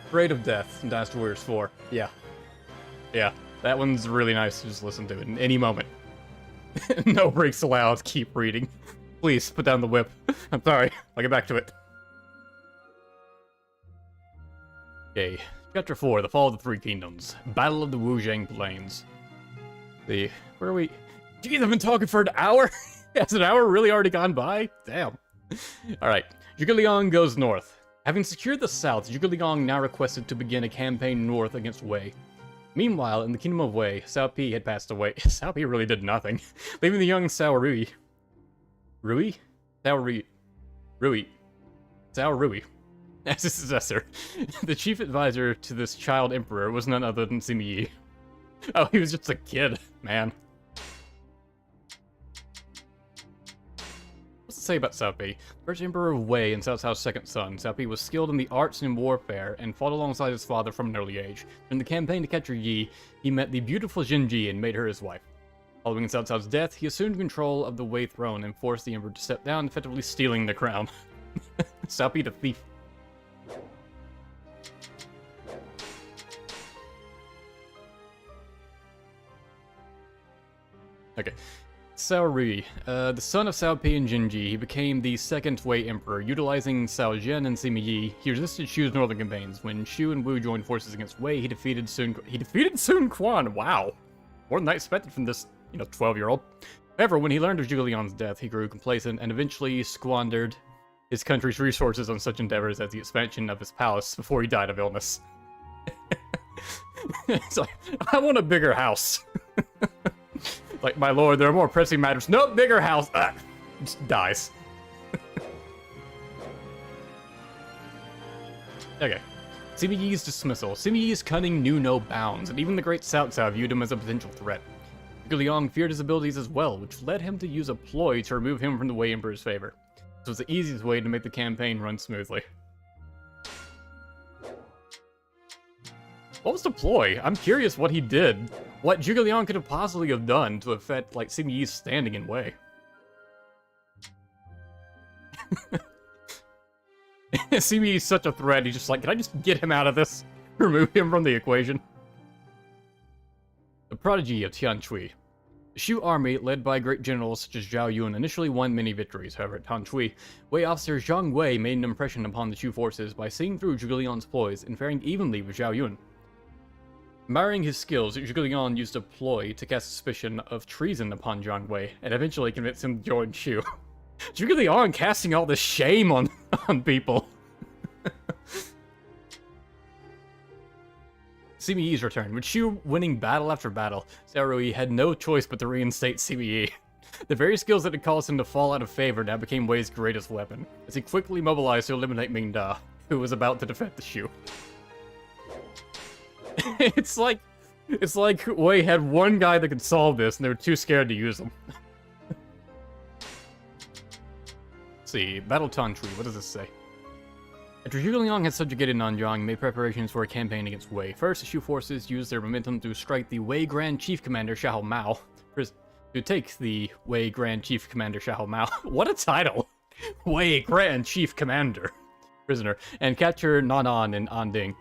Parade of Death in Dynasty Warriors 4. Yeah. Yeah, that one's really nice to just listen to in any moment. No breaks allowed, keep reading. Please, put down the whip. I'm sorry, I'll get back to it. Okay, Chapter 4, The Fall of the Three Kingdoms. Battle of the Wuzhang Plains. Where are we? Jeez, I've been talking for an hour? Has an hour really already gone by? Damn. Alright, Zhuge Liang goes north. Having secured the south, Zhuge Liang now requested to begin a campaign north against Wei. Meanwhile, in the kingdom of Wei, Cao Pi had passed away. Cao Pi really did nothing, leaving the young Cao Rui. Cao Rui. As his successor. The chief advisor to this child emperor was none other than Sima Yi. Oh, he was just a kid, man. What's to say about Cao Pi? First emperor of Wei and Cao Cao's second son, Cao Pi was skilled in the arts and warfare and fought alongside his father from an early age. In the campaign to capture Yi, he met the beautiful Jinji and made her his wife. Following Cao Cao's death, he assumed control of the Wei throne and forced the emperor to step down, effectively stealing the crown. Cao Pi the thief. Okay. Cao Rui, the son of Cao Pi and Jinji, he became the second Wei emperor. Utilizing Cao Zhen and Sima Yi, he resisted Shu's northern campaigns. When Shu and Wu joined forces against Wei, he defeated Sun Quan. Wow, more than I expected from this, 12-year-old. However, when he learned of Zhuge Liang's death, he grew complacent and eventually squandered his country's resources on such endeavors as the expansion of his palace before he died of illness. It's like, I want a bigger house. Like, my lord, there are more pressing matters. No, bigger house. Just dies. Okay. Sima Yi's dismissal. Sima Yi's cunning knew no bounds, and even the great Cao Cao viewed him as a potential threat. Zhuge Liang feared his abilities as well, which led him to use a ploy to remove him from the Wei Emperor's favor. This was the easiest way to make the campaign run smoothly. What was the ploy? I'm curious what he did. What Zhuge Liang could have possibly have done to affect, like, Sima Yi's standing in Wei. Sima Yi's such a threat, he's just like, can I just get him out of this? Remove him from the equation. The prodigy of Tian Chui. The Shu army, led by great generals such as Zhao Yun, initially won many victories. However, at Tian Chui, Wei officer Zhang Wei made an impression upon the Shu forces by seeing through Zhuge Liang's ploys and faring evenly with Zhao Yun. Admiring his skills, Zhuge Liang used a ploy to cast suspicion of treason upon Zhang Wei, and eventually convince him to join Shu. Zhuge Liang casting all this shame on people. Sima Yi's return. With Shu winning battle after battle, Cao Rui had no choice but to reinstate Sima Yi. The very skills that had caused him to fall out of favor now became Wei's greatest weapon, as he quickly mobilized to eliminate Ming Da, who was about to defend the Shu. It's like Wei had one guy that could solve this, and they were too scared to use him. Let's see, Battle Tian Chui, what does this say? After Zhuge Liang had subjugated Nanjiang and made preparations for a campaign against Wei, first the Shu forces used their momentum to strike the Wei Grand Chief Commander Xiahou Mao. To take the Wei Grand Chief Commander Xiahou Mao. What a title! Wei Grand Chief Commander. Prisoner. And capture Nanan and Anding.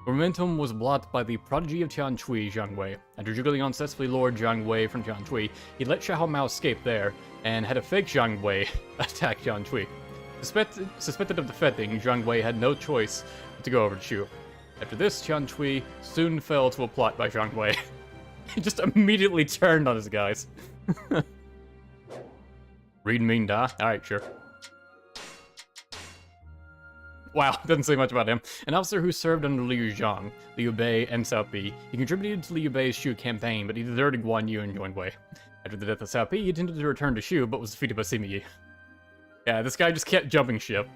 Momentum was blocked by the prodigy of Tian Chui, Zhang Wei. After Zhuge Liang successfully lured Zhang Wei from Tian Chui, he let Xiahou Mao escape there, and had a fake Zhang Wei attack Tian Chui. Suspected of defecting, Zhang Wei had no choice but to go over to Shu. After this, Tian Chui soon fell to a plot by Zhang Wei. He just immediately turned on his guys. Read Ming Da? Alright, sure. Wow, doesn't say much about him. An officer who served under Liu Zhang, Liu Bei, and Cao Pi. He contributed to Liu Bei's Shu campaign, but he deserted Guan Yu and joined Wei. After the death of Cao Pi, he attempted to return to Shu, but was defeated by Sima Yi. Yeah, this guy just kept jumping ship.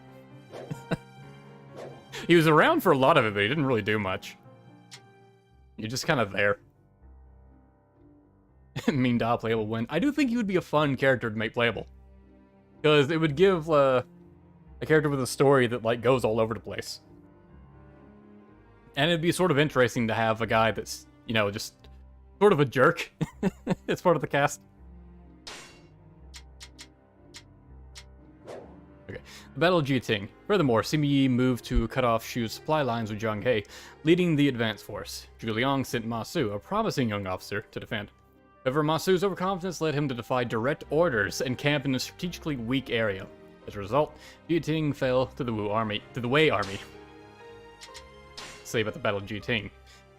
He was around for a lot of it, but he didn't really do much. You're just kind of there. Ming Da playable win. I do think he would be a fun character to make playable. Because it would give a character with a story that like goes all over the place. And it'd be sort of interesting to have a guy that's, you know, just sort of a jerk as part of the cast. Okay. The Battle of Jiting. Furthermore, Sima Yi moved to cut off Shu's supply lines with Zhang He, leading the advance force. Zhuge Liang sent Ma Su, a promising young officer, to defend. However, Ma Su's overconfidence led him to defy direct orders and camp in a strategically weak area. As a result, Jiting fell to the Wei army. Let's say about the Battle of Jiting.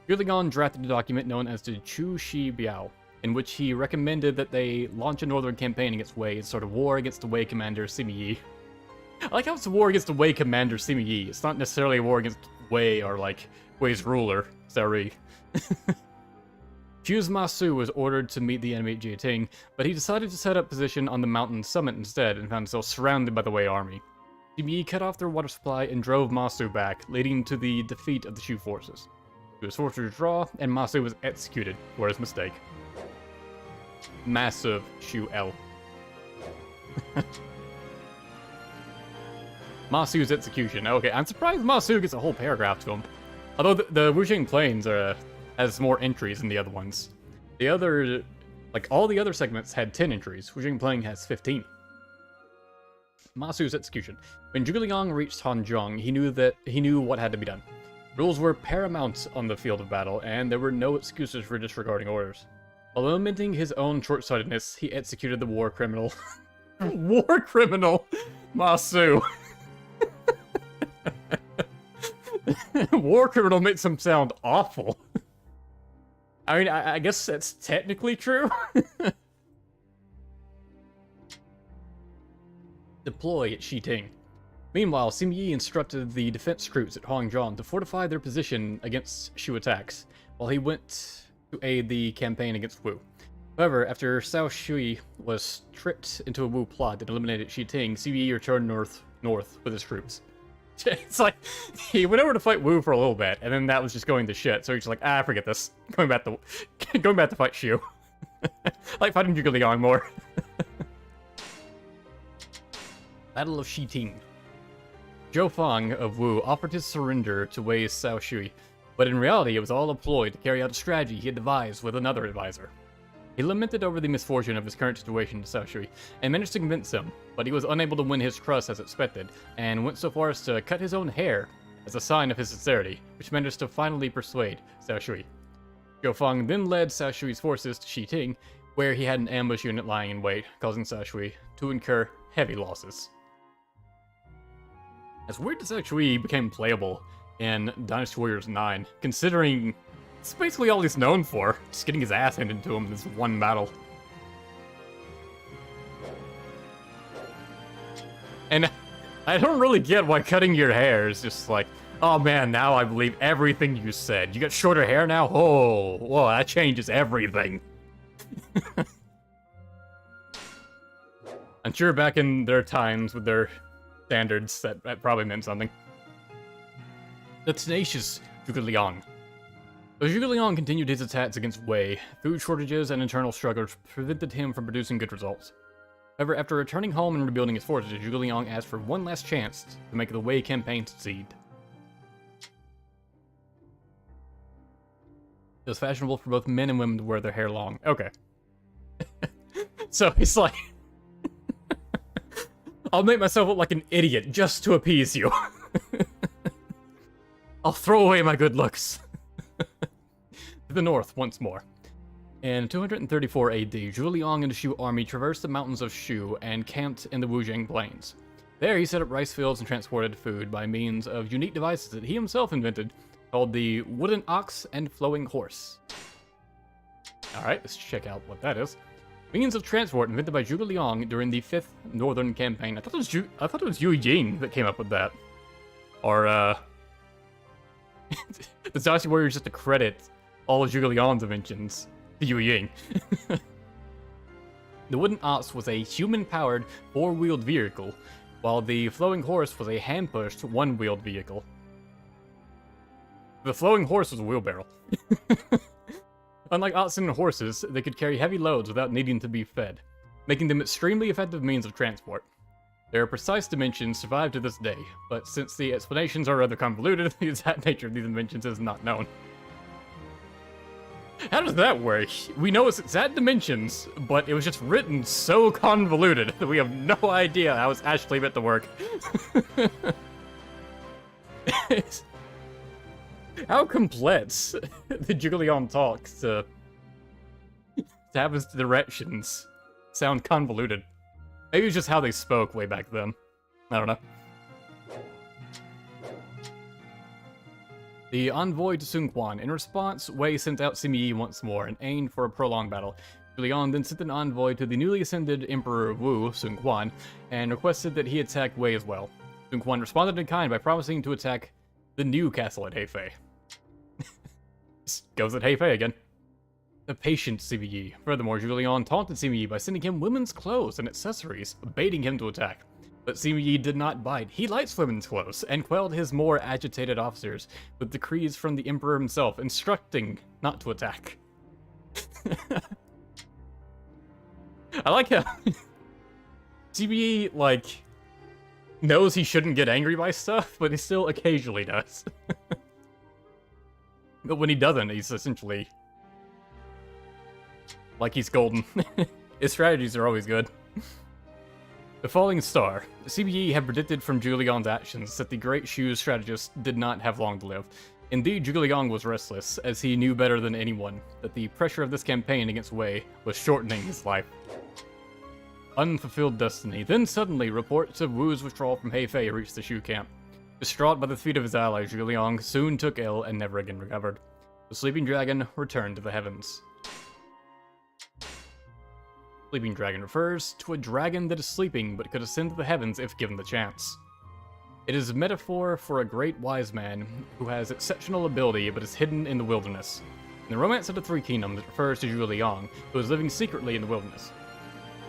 Zhuge Liang drafted a document known as the Chu Shi Biao, in which he recommended that they launch a northern campaign against Wei and start a war against the Wei commander Sima Yi. I like how it's a war against the Wei commander Sima Yi. It's not necessarily a war against Wei or like Wei's ruler, Cao Rui. Shu's Ma Su was ordered to meet the enemy at Jiting, but he decided to set up position on the mountain summit instead and found himself surrounded by the Wei army. Sima Yi cut off their water supply and drove Ma Su back, leading to the defeat of the Shu forces. He was forced to withdraw, and Ma Su was executed for his mistake. Massive Shu L. Ma Su's execution. Okay, I'm surprised Ma Su gets a whole paragraph to him. Although the Wuxing Plains has more entries than the other ones. The other, like all the other segments had 10 entries. Wuxing Plain has 15. Ma Su's execution. When Zhuge Liang reached Hanzhong, he knew what had to be done. Rules were paramount on the field of battle, and there were no excuses for disregarding orders. While lamenting his own short-sightedness, he executed the war criminal. War criminal! Ma Su. War criminal makes him sound awful. I mean, I guess that's technically true. Deploy at Jiting. Meanwhile, Sima Yi instructed the defense troops at Huangzhong to fortify their position against Shu attacks, while he went to aid the campaign against Wu. However, after Cao Shui was tricked into a Wu plot that eliminated Shi Ting, Sima Yi returned north with his troops. It's like, he went over to fight Wu for a little bit, and then that was just going to shit, so he's just like, forget this. Going back to fight Shu. Like fighting Zhuge Liang more. Battle of Shi Ting. Zhou Fang of Wu offered his surrender to Wei's Cao Shui, but in reality it was all a ploy to carry out a strategy he had devised with another advisor. He lamented over the misfortune of his current situation to Cao Shui, and managed to convince him, but he was unable to win his trust as expected, and went so far as to cut his own hair as a sign of his sincerity, which managed to finally persuade Cao Shui. Zhou Fang then led Cao Shui's forces to Shi Ting, where he had an ambush unit lying in wait, causing Cao Shui to incur heavy losses. It's weird that Cao Shui became playable in Dynasty Warriors 9, considering it's basically all he's known for, just getting his ass handed to him in this one battle. And I don't really get why cutting your hair is just like, oh man, now I believe everything you said. You got shorter hair now? Oh, whoa, that changes everything. I'm sure back in their times with their standards, that probably meant something. The tenacious Zhuge Liang. Though Zhuge Liang continued his attacks against Wei, food shortages and internal struggles prevented him from producing good results. However, after returning home and rebuilding his forces, Zhuge Liang asked for one last chance to make the Wei campaign succeed. It was fashionable for both men and women to wear their hair long. Okay. So he's like, I'll make myself look like an idiot just to appease you. I'll throw away my good looks. To the north once more. In 234 AD, Zhuge Liang and the Shu army traversed the mountains of Shu and camped in the Wujiang plains. There he set up rice fields and transported food by means of unique devices that he himself invented, called the wooden ox and flowing horse. Alright, let's check out what that is. Means of transport invented by Zhuge Liang during the 5th Northern Campaign. I thought it was Yu Jing that came up with that. Or, the Dynasty Warriors just to credit all of Zhuge Liang's inventions to Yu Ying. The wooden ox was a human-powered, 4-wheeled vehicle, while the flowing horse was a hand-pushed, 1-wheeled vehicle. The flowing horse was a wheelbarrow. Unlike oxen and horses, they could carry heavy loads without needing to be fed, making them extremely effective means of transport. Their precise dimensions survive to this day, but since the explanations are rather convoluted, the exact nature of these dimensions is not known. How does that work? We know its exact dimensions, but it was just written so convoluted that we have no idea how it's actually meant to work. How complex the Zhuge Liang talks to have his directions sound convoluted. Maybe it's just how they spoke way back then. I don't know. The envoy to Sun Quan. In response, Wei sent out Sima Yi once more and aimed for a prolonged battle. Zhuge Liang then sent an envoy to the newly ascended Emperor of Wu, Sun Quan, and requested that he attack Wei as well. Sun Quan responded in kind by promising to attack the new castle at Hefei. Goes at Hefei again. The patient Sima Yi. Furthermore, Zhuge Liang taunted Sima Yi by sending him women's clothes and accessories, baiting him to attack. But Sima Yi did not bite. He likes women's clothes, and quelled his more agitated officers with decrees from the Emperor himself instructing not to attack. I like how Sima Yi, like, knows he shouldn't get angry by stuff, but he still occasionally does. But when he doesn't, he's essentially like he's golden. His strategies are always good. The Falling Star. Sima Yi had predicted from Zhuge Liang's actions that the Great Shu's strategist did not have long to live. Indeed, Zhuge Liang was restless, as he knew better than anyone that the pressure of this campaign against Wei was shortening his life. Unfulfilled destiny. Then suddenly, reports of Wu's withdrawal from Hefei reached the Shu camp. Distraught by the defeat of his ally, Zhuge Liang soon took ill and never again recovered. The sleeping dragon returned to the heavens. Sleeping dragon refers to a dragon that is sleeping but could ascend to the heavens if given the chance. It is a metaphor for a great wise man who has exceptional ability but is hidden in the wilderness. In the Romance of the Three Kingdoms, it refers to Zhuge Liang, who was living secretly in the wilderness.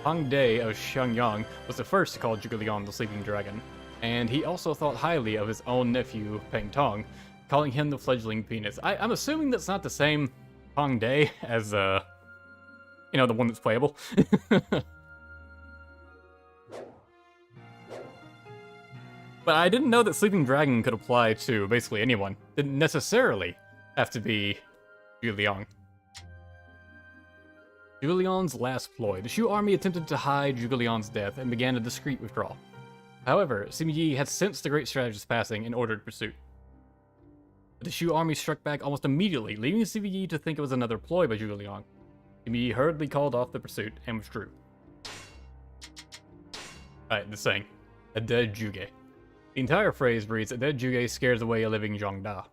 Pang De of Xiangyang was the first to call Zhuge Liang the Sleeping Dragon, and he also thought highly of his own nephew, Peng Tong, calling him the fledgling penis. I'm assuming that's not the same Pang De as, the one that's playable. But I didn't know that Sleeping Dragon could apply to basically anyone. Didn't necessarily have to be Zhuge Liang. Zhuge Liang's last ploy. The Shu army attempted to hide Zhuge Liang's death and began a discreet withdrawal. However, Sima Yi had sensed the great strategist's passing and ordered pursuit. The Shu army struck back almost immediately, leaving Sima Yi to think it was another ploy by Zhuge Liang. Sima Yi hurriedly called off the pursuit and withdrew. Alright, the saying, a dead Zhuge. The entire phrase reads, a dead Zhuge scares away a living Zhangda.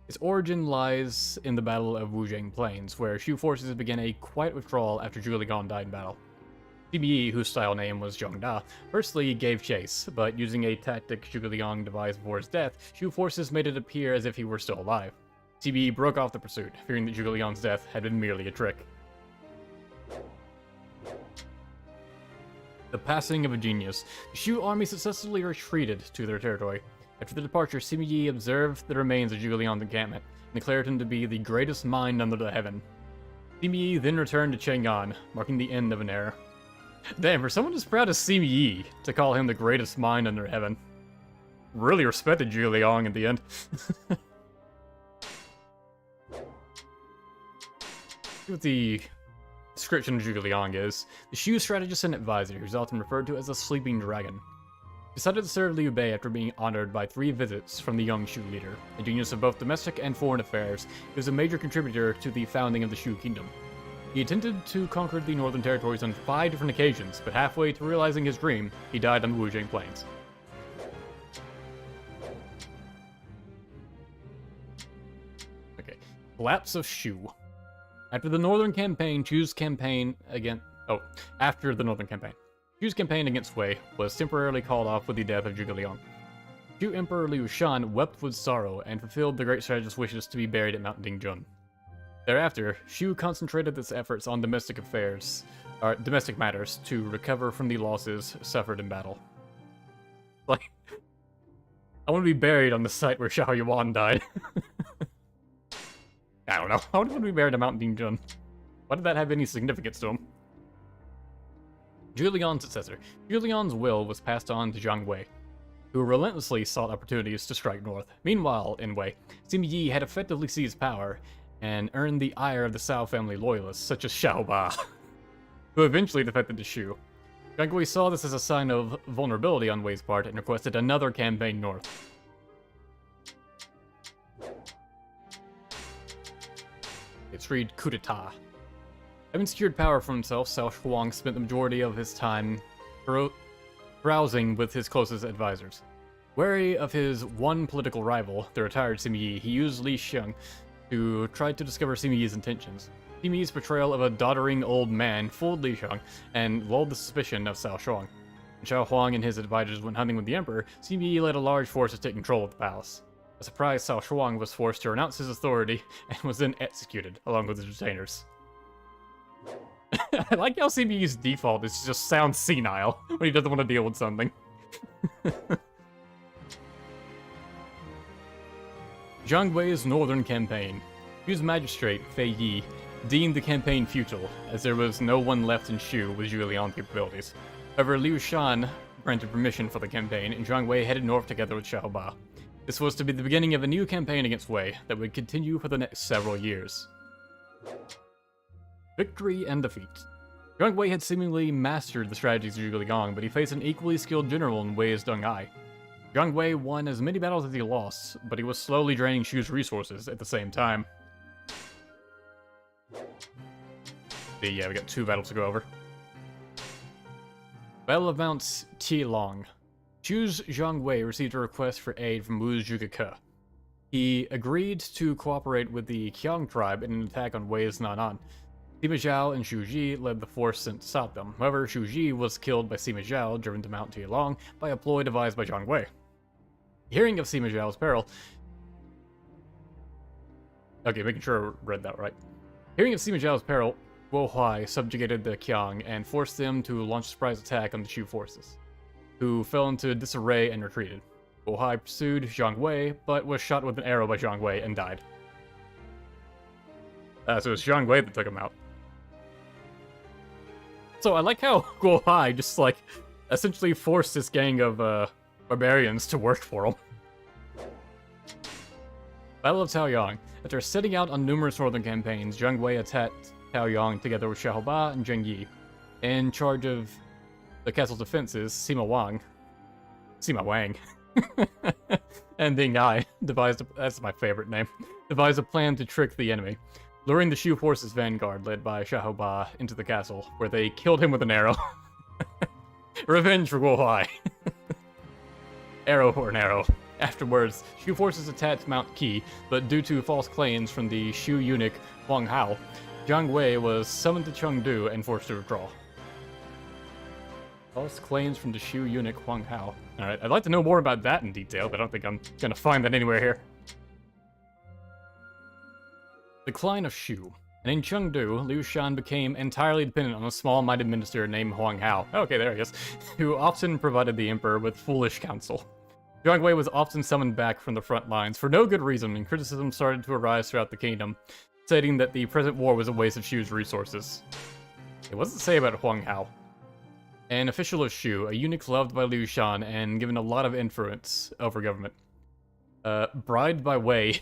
Its origin lies in the Battle of Wuzhang Plains, where Shu forces began a quiet withdrawal after Zhuge Liang died in battle. Sima Yi, whose style name was Zhangda, firstly gave chase, but using a tactic Zhuge Liang devised before his death, Shu forces made it appear as if he were still alive. Sima Yi broke off the pursuit, fearing that Zhuge Liang's death had been merely a trick. The passing of a genius. The Shu army successfully retreated to their territory. After the departure, Sima Yi observed the remains of Zhuge Liang's encampment, and declared him to be the greatest mind under the heaven. Sima Yi then returned to Chang'an, marking the end of an era. Damn, for someone as proud as Sima Yi to call him the greatest mind under heaven. Really respected Zhuge Liang at the end. See what the description of Zhuge Liang is. The Shu strategist and advisor, who's often referred to as a sleeping dragon. Decided to serve Liu Bei after being honored by 3 visits from the young Shu leader. A genius of both domestic and foreign affairs, he was a major contributor to the founding of the Shu kingdom. He attempted to conquer the northern territories on 5 different occasions, but halfway to realizing his dream, he died on the Wuzhang Plains. Okay, collapse of Shu. After the northern campaign, Chu's campaign against Wei was temporarily called off with the death of Zhuge Liang. Shu Emperor Liu Shan wept with sorrow and fulfilled the great strategist's wishes to be buried at Mount Dingjun. Thereafter, Shu concentrated its efforts on domestic matters to recover from the losses suffered in battle. Like, I want to be buried on the site where Xiao Yuan died. I don't know. I want to be buried at Mount Dingjun. Why did that have any significance to him? Zhuge Liang's successor. Zhuge Liang's will was passed on to Zhang Wei, who relentlessly sought opportunities to strike north. Meanwhile, in Wei, Sima Yi had effectively seized power and earned the ire of the Cao family loyalists, such as Xiao Ba, who eventually defected to Shu. Zhang Wei saw this as a sign of vulnerability on Wei's part and requested another campaign north. It's read coup d'etat. Having secured power for himself, Cao Shuang spent the majority of his time browsing with his closest advisors. Wary of his one political rival, the retired Sima Yi, he used Li Xiang to try to discover Sima Yi's intentions. Sima Yi's portrayal of a doddering old man fooled Li Xiang and lulled the suspicion of Cao Shuang. When Xiao Huang and his advisors went hunting with the emperor, Sima Yi led a large force to take control of the palace. A surprised Cao Shuang was forced to renounce his authority and was then executed, along with his retainers. I like how Sima Yi's default is just sound senile when he doesn't want to deal with something. Zhang Wei's northern campaign. Shu's magistrate, Fei Yi, deemed the campaign futile, as there was no one left in Shu with Zhuge Liang capabilities. However, Liu Shan granted permission for the campaign, and Zhang Wei headed north together with Xiao Ba. This was to be the beginning of a new campaign against Wei that would continue for the next several years. Victory and defeat. Zhang Wei had seemingly mastered the strategies of Zhuge Liang, but he faced an equally skilled general in Wei's Deng Ai. Zhang Wei won as many battles as he lost, but he was slowly draining Shu's resources at the same time. Yeah, we got 2 battles to go over. Battle of Mount Tielong. Shu's Zhang Wei received a request for aid from Wu's Zhuge Ke. He agreed to cooperate with the Qiang tribe in an attack on Wei's Nan'an. Sima Zhao and Xu Ji led the force sent to stop them. However, Xu Ji was killed by Sima Zhao, driven to Mount Tielong by a ploy devised by Zhang Wei. Hearing of Sima Zhao's peril... Okay, making sure I read that right. Hearing of Sima Zhao's peril, Guo Huai subjugated the Qiang and forced them to launch a surprise attack on the Shu forces, who fell into disarray and retreated. Guo Huai pursued Zhang Wei, but was shot with an arrow by Zhang Wei and died. So it's Zhang Wei that took him out. So I like how Guo Huai just, like, essentially forced this gang of, barbarians to work for him. Battle of Taoyang. After setting out on numerous northern campaigns, Zhang Wei attacked Taoyang together with Xiahou and Zheng Yi. In charge of the castle's defenses, Sima Wang, and Ding Ai that's my favorite name, devised a plan to trick the enemy, luring the Shu forces' vanguard, led by Xiahou into the castle, where they killed him with an arrow. Revenge for Guo Huai. Arrow for an arrow. Afterwards, Shu forces attacked Mount Qi, but due to false claims from the Shu eunuch Huang Hao, Zhang Wei was summoned to Chengdu and forced to withdraw. False claims from the Shu eunuch Huang Hao. Alright, I'd like to know more about that in detail, but I don't think I'm gonna find that anywhere here. Decline of Shu. And in Chengdu, Liu Shan became entirely dependent on a small-minded minister named Huang Hao. Okay, there he is. Who often provided the emperor with foolish counsel. Zhang Wei was often summoned back from the front lines for no good reason, and criticism started to arise throughout the kingdom, stating that the present war was a waste of Shu's resources. It wasn't to say about Huang Hao. An official of Shu, a eunuch loved by Liu Shan and given a lot of influence over government. Bribed by Wei,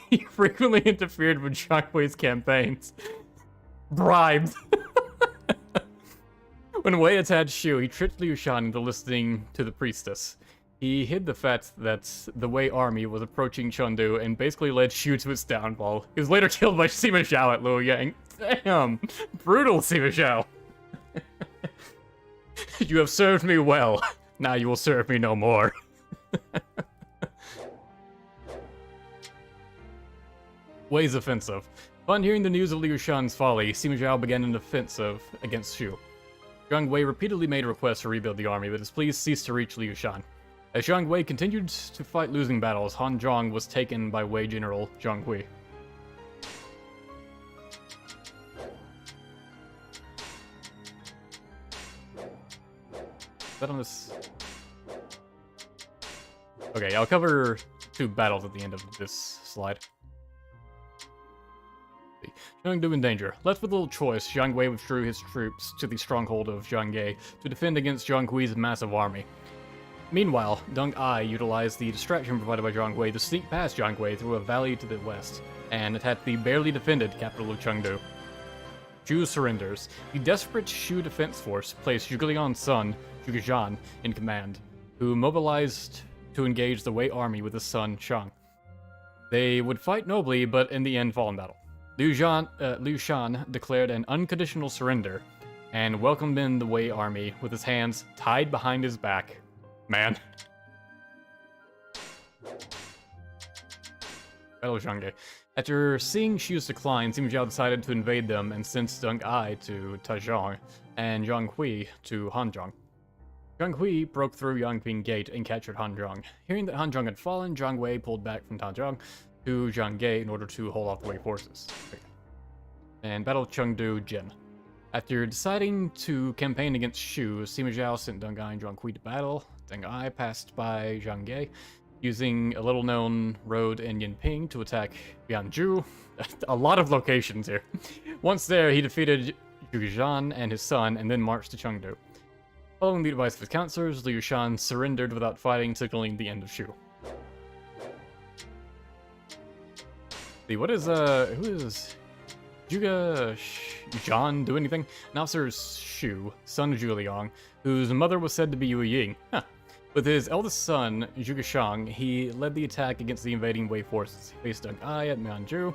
he frequently interfered with Zhang Wei's campaigns. Bribed. When Wei attacked Shu, he tricked Liu Shan into listening to the priestess. He hid the fact that the Wei army was approaching Chengdu and basically led Shu to its downfall. He was later killed by Sima Zhao at Luoyang. Damn! Brutal, Sima Zhao! You have served me well. Now you will serve me no more. Wei's offensive. Upon hearing the news of Liu Shan's folly, Sima Zhao began an offensive against Shu. Zhang Wei repeatedly made requests to rebuild the army, but his pleas ceased to reach Liu Shan. As Zhang Wei continued to fight losing battles, Han Zhong was taken by Wei general Zhang Hui. Is that on this? Okay, I'll cover 2 battles at the end of this slide. Chengdu in danger. Left with little choice, Zhang Wei withdrew his troops to the stronghold of Zhangye to defend against Zhang Hui's massive army. Meanwhile, Deng Ai utilized the distraction provided by Zhang Wei to sneak past Zhang Wei through a valley to the west, and attacked the barely defended capital of Chengdu. Shu surrenders. The desperate Shu defense force placed Zhuge Liang's son, Zhuge Zhan, in command, who mobilized to engage the Wei army with his son, Shang. They would fight nobly, but in the end fall in battle. Liu Shan declared an unconditional surrender, and welcomed in the Wei army with his hands tied behind his back. Man. Battle of Zhangye. After seeing Shu's decline, Sima Zhao decided to invade them and sent Deng Ai to Taijiang and Zhang Hui to Hanzhong. Zhang Hui broke through Yangping Gate and captured Hanzhong. Hearing that Hanzhong had fallen, Zhang Wei pulled back from Taijiang to Zhangye in order to hold off the Wei forces. And Battle of Chengdu Jin. After deciding to campaign against Shu, Sima Zhao sent Deng Ai and Zhang Hui to battle. Deng Ai passed by Zhangye, using a little-known road in Yinping to attack Bianzhu. A lot of locations here. Once there, he defeated Zhuge Zhan and his son, and then marched to Chengdu. Following the advice of his counselors, Liu Shan surrendered without fighting, signaling the end of Shu. Who is Zhuge Zhan do anything? An officer is Shu, son of Zhuge Liang, whose mother was said to be Yu Ying. Huh. With his eldest son, Zhuge Shang, he led the attack against the invading Wei forces. He faced Deng Ai at Mianzhu.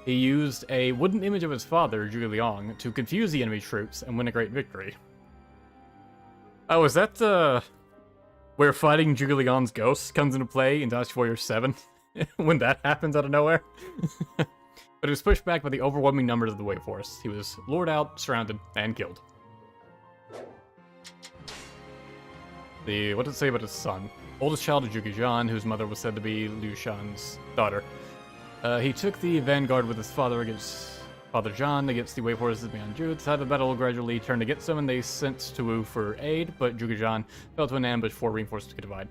He used a wooden image of his father, Zhuge Liang, to confuse the enemy troops and win a great victory. Oh, is that, where fighting Zhuge Liang's ghost comes into play in Dynasty Warrior 7? When that happens out of nowhere? But he was pushed back by the overwhelming numbers of the Wei force. He was lured out, surrounded, and killed. What did it say about his son? Oldest child of Zhuge whose mother was said to be Liu Shan's daughter. He took the vanguard with his father against Father Zhan against the Wei forces beyond Zhu. The tide of the battle gradually turned against them, and they sent to Wu for aid, but Zhuge fell to an ambush before reinforcements could divide.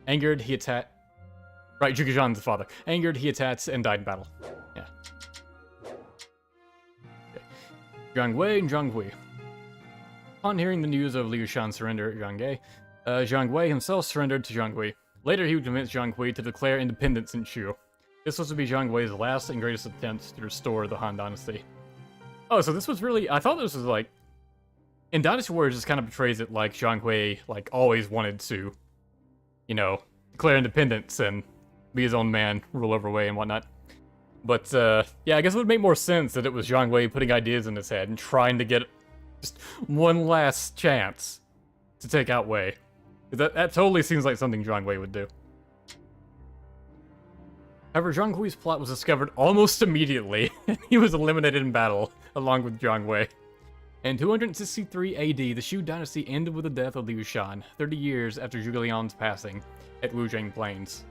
Angered, he attacked... Right, Zhuge Zhan's the father. Angered, he attacked and died in battle. Yeah. Okay. Zhang Wei and Zhang Hui. Upon hearing the news of Liu Shan's surrender at Zhang Wei himself surrendered to Zhang Hui. Later, he would convince Zhang Hui to declare independence in Shu. This was to be Zhang Wei's last and greatest attempt to restore the Han Dynasty. Oh, so this was really... I thought this was like... In Dynasty Warriors, this kind of portrays it like Zhang Hui, like, always wanted to, you know, declare independence and be his own man, rule over Wei and whatnot. But, yeah, I guess it would make more sense that it was Zhang Wei putting ideas in his head and trying to get just one last chance to take out Wei. That totally seems like something Zhang Wei would do. However, Zhang Hui's plot was discovered almost immediately, and he was eliminated in battle, along with Zhang Wei. In 263 AD, the Shu dynasty ended with the death of Liu Shan, 30 years after Zhuge Liang's passing at Wuzhang Plains.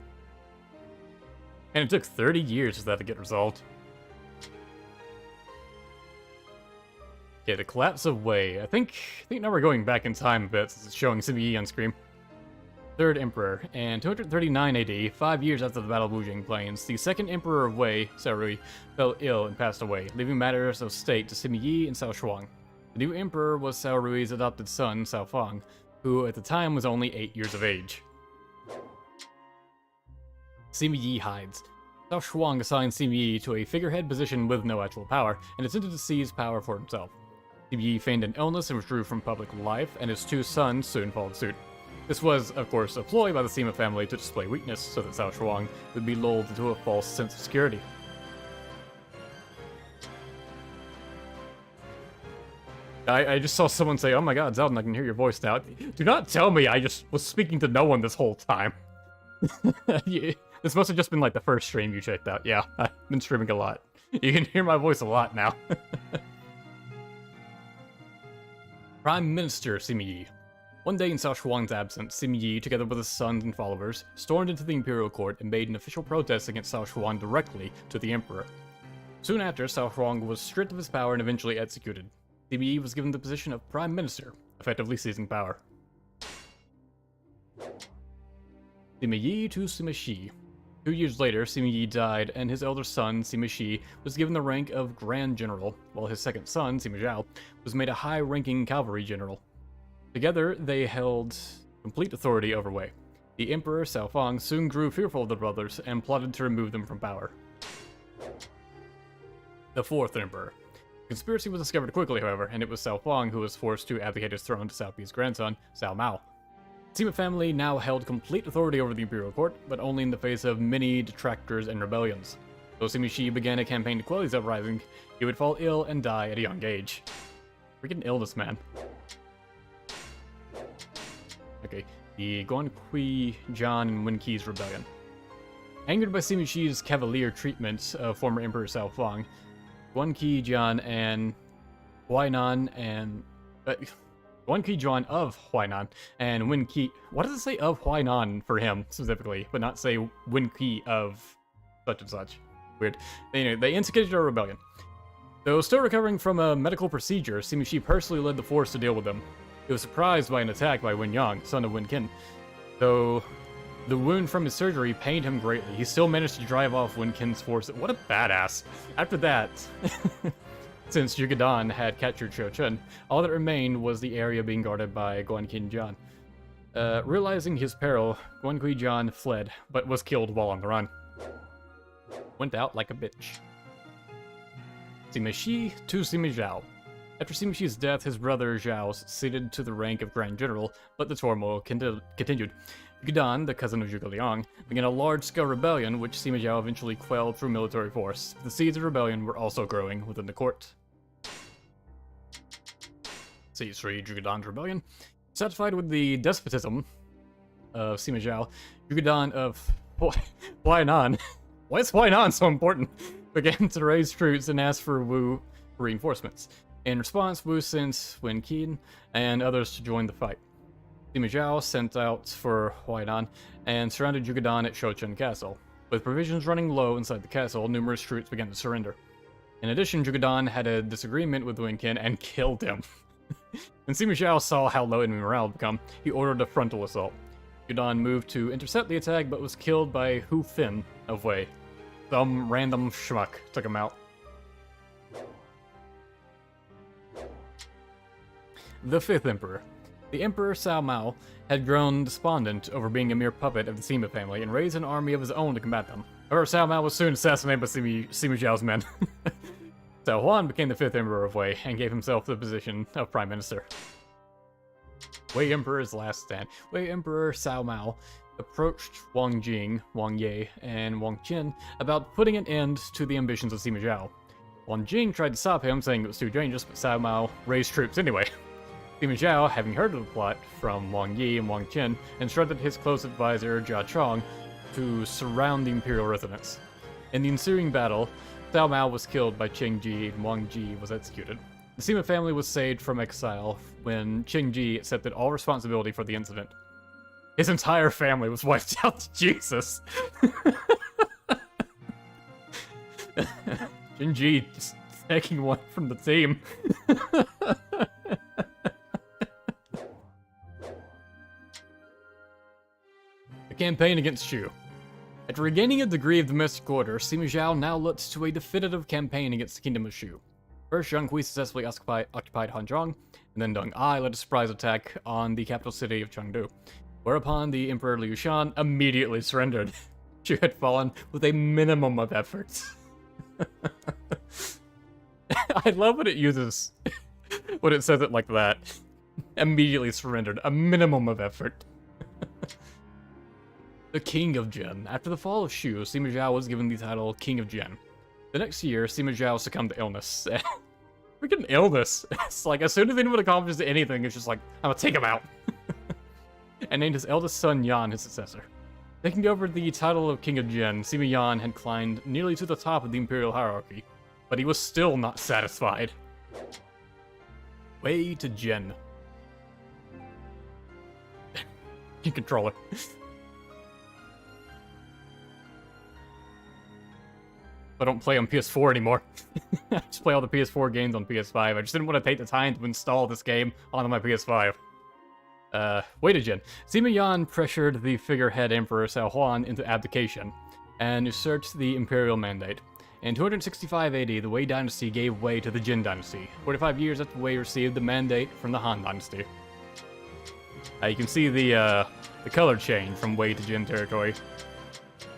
And it took 30 years for that to get resolved. Okay, the collapse of Wei. I think now we're going back in time a bit, since it's showing Sima Yi on screen. Third Emperor. In 239 AD, 5 years after the Battle of Wuzhang Plains, the second Emperor of Wei, Cao Rui, fell ill and passed away, leaving matters of state to Sima Yi and Cao Shuang. The new emperor was Cao Rui's adopted son, Cao Fang, who at the time was only 8 years of age. Sima Yi hides. Cao Shuang assigned Sima Yi to a figurehead position with no actual power, and attempted to seize power for himself. Sima Yi feigned an illness and withdrew from public life, and his two sons soon followed suit. This was, of course, a ploy by the Sima family to display weakness, so that Cao Shuang would be lulled into a false sense of security. I just saw someone say, "Oh my god, Zeldin, I can hear your voice now." Do not tell me I just was speaking to no one this whole time. Yeah, this must have just been like the first stream you checked out. Yeah, I've been streaming a lot. You can hear my voice a lot now. Prime Minister Sima Yi. One day in Cao Shuang's absence, Sima Yi, together with his sons and followers, stormed into the imperial court and made an official protest against Cao Shuang directly to the emperor. Soon after, Cao Shuang was stripped of his power and eventually executed. Sima Yi was given the position of Prime Minister, effectively seizing power. Sima Yi to Sima Shi. 2 years later, Sima Yi died, and his elder son, Sima Shi, was given the rank of Grand General, while his second son, Sima Zhao, was made a high-ranking cavalry general. Together, they held complete authority over Wei. The Emperor, Cao Fang, soon grew fearful of the brothers and plotted to remove them from power. The fourth Emperor. The conspiracy was discovered quickly, however, and it was Cao Fang who was forced to abdicate his throne to Cao Pi's grandson, Cao Mao. The Sima family now held complete authority over the imperial court, but only in the face of many detractors and rebellions. Though Sima Shi began a campaign to quell these uprisings, he would fall ill and die at a young age. Freaking illness, man. Okay, the Guanqi, Zhan, and Wenqi's rebellion. Angered by Sima Shi's cavalier treatment of former Emperor Cao Fang, Guanqi, Zhan, and Huainan and... Guanqi, Zhan of Huainan, and Wenqi... What does it say of Huainan for him, specifically, but not say Wenqi of such and such? Weird. Anyway, they instigated a rebellion. Though still recovering from a medical procedure, Sima Shi personally led the force to deal with them. He was surprised by an attack by Wen Yang, son of Wen Qin. Though the wound from his surgery pained him greatly, he still managed to drive off Wen Qin's force. What a badass. After that, since Zhuge Dan had captured Shouchun, all that remained was the area being guarded by Guanqi Zhan. Realizing his peril, Guanqi Zhan fled, but was killed while on the run. Went out like a bitch. Sima Shi to Sima Zhao. After Sima Shi's death, his brother Zhao succeeded to the rank of Grand General, but the turmoil continued. Zhuge Dan, the cousin of Zhuge Liang, began a large-scale rebellion, which Sima Zhao eventually quelled through military force. The seeds of rebellion were also growing within the court. Seeds 3, Zhuge Dan's rebellion. Satisfied with the despotism of Sima Zhao, Zhuge Dan of Huainan, why is Huainan so important, began to raise troops and ask for Wu reinforcements. In response, Wu sent Wen Qin and others to join the fight. Sima Zhao sent out for Huainan and surrounded Jugadan at Shouchun Castle. With provisions running low inside the castle, numerous troops began to surrender. In addition, Jugadan had a disagreement with Wei Qin and killed him. When Sima Zhao saw how low enemy morale had become, he ordered a frontal assault. Jugadan moved to intercept the attack but was killed by Hu Fin of Wei. Some random schmuck took him out. The fifth emperor. The Emperor Cao Mao had grown despondent over being a mere puppet of the Sima family and raised an army of his own to combat them. However, Cao Mao was soon assassinated by Sima Zhao's men. Cao Huan became the fifth emperor of Wei and gave himself the position of prime minister. Wei Emperor's last stand. Wei Emperor Cao Mao approached Wang Jing, Wang Ye, and Wang Qin about putting an end to the ambitions of Sima Zhao. Wang Jing tried to stop him, saying it was too dangerous, but Cao Mao raised troops anyway. Sima Zhao, having heard of the plot from Wang Yi and Wang Qin, instructed his close advisor Jia Chong to surround the imperial residence. In the ensuing battle, Cao Mao was killed by Cheng Ji and Wang Ji was executed. The Sima family was saved from exile when Cheng Ji accepted all responsibility for the incident. His entire family was wiped out. Jesus. Cheng Ji just taking one from the team. Campaign against Shu. After regaining a degree of domestic order, Sima Zhao now looked to a definitive campaign against the Kingdom of Shu. First, Zheng Hui successfully occupied Hanzhong, and then Deng Ai led a surprise attack on the capital city of Chengdu, whereupon the Emperor Liu Shan immediately surrendered. Shu had fallen with a minimum of effort. I love when it uses, when it says it like that. Immediately surrendered, a minimum of effort. The King of Jin. After the fall of Shu, Sima Zhao was given the title King of Jin. The next year, Sima Zhao succumbed to illness. Freaking illness. It's like, as soon as anyone accomplishes anything, it's just like, I'm gonna take him out. And named his eldest son Yan his successor. Taking over the title of King of Jin, Sima Yan had climbed nearly to the top of the imperial hierarchy, but he was still not satisfied. Way to Jin. You control it. I don't play on PS4 anymore. I just play all the PS4 games on PS5. I just didn't want to take the time to install this game onto my PS5. Wait a Jin. Sima Yan pressured the figurehead Emperor Cao Huan into abdication, and usurped the imperial mandate. In 265 AD, the Wei Dynasty gave way to the Jin Dynasty, 45 years after Wei received the mandate from the Han Dynasty. You can see the color change from Wei to Jin territory.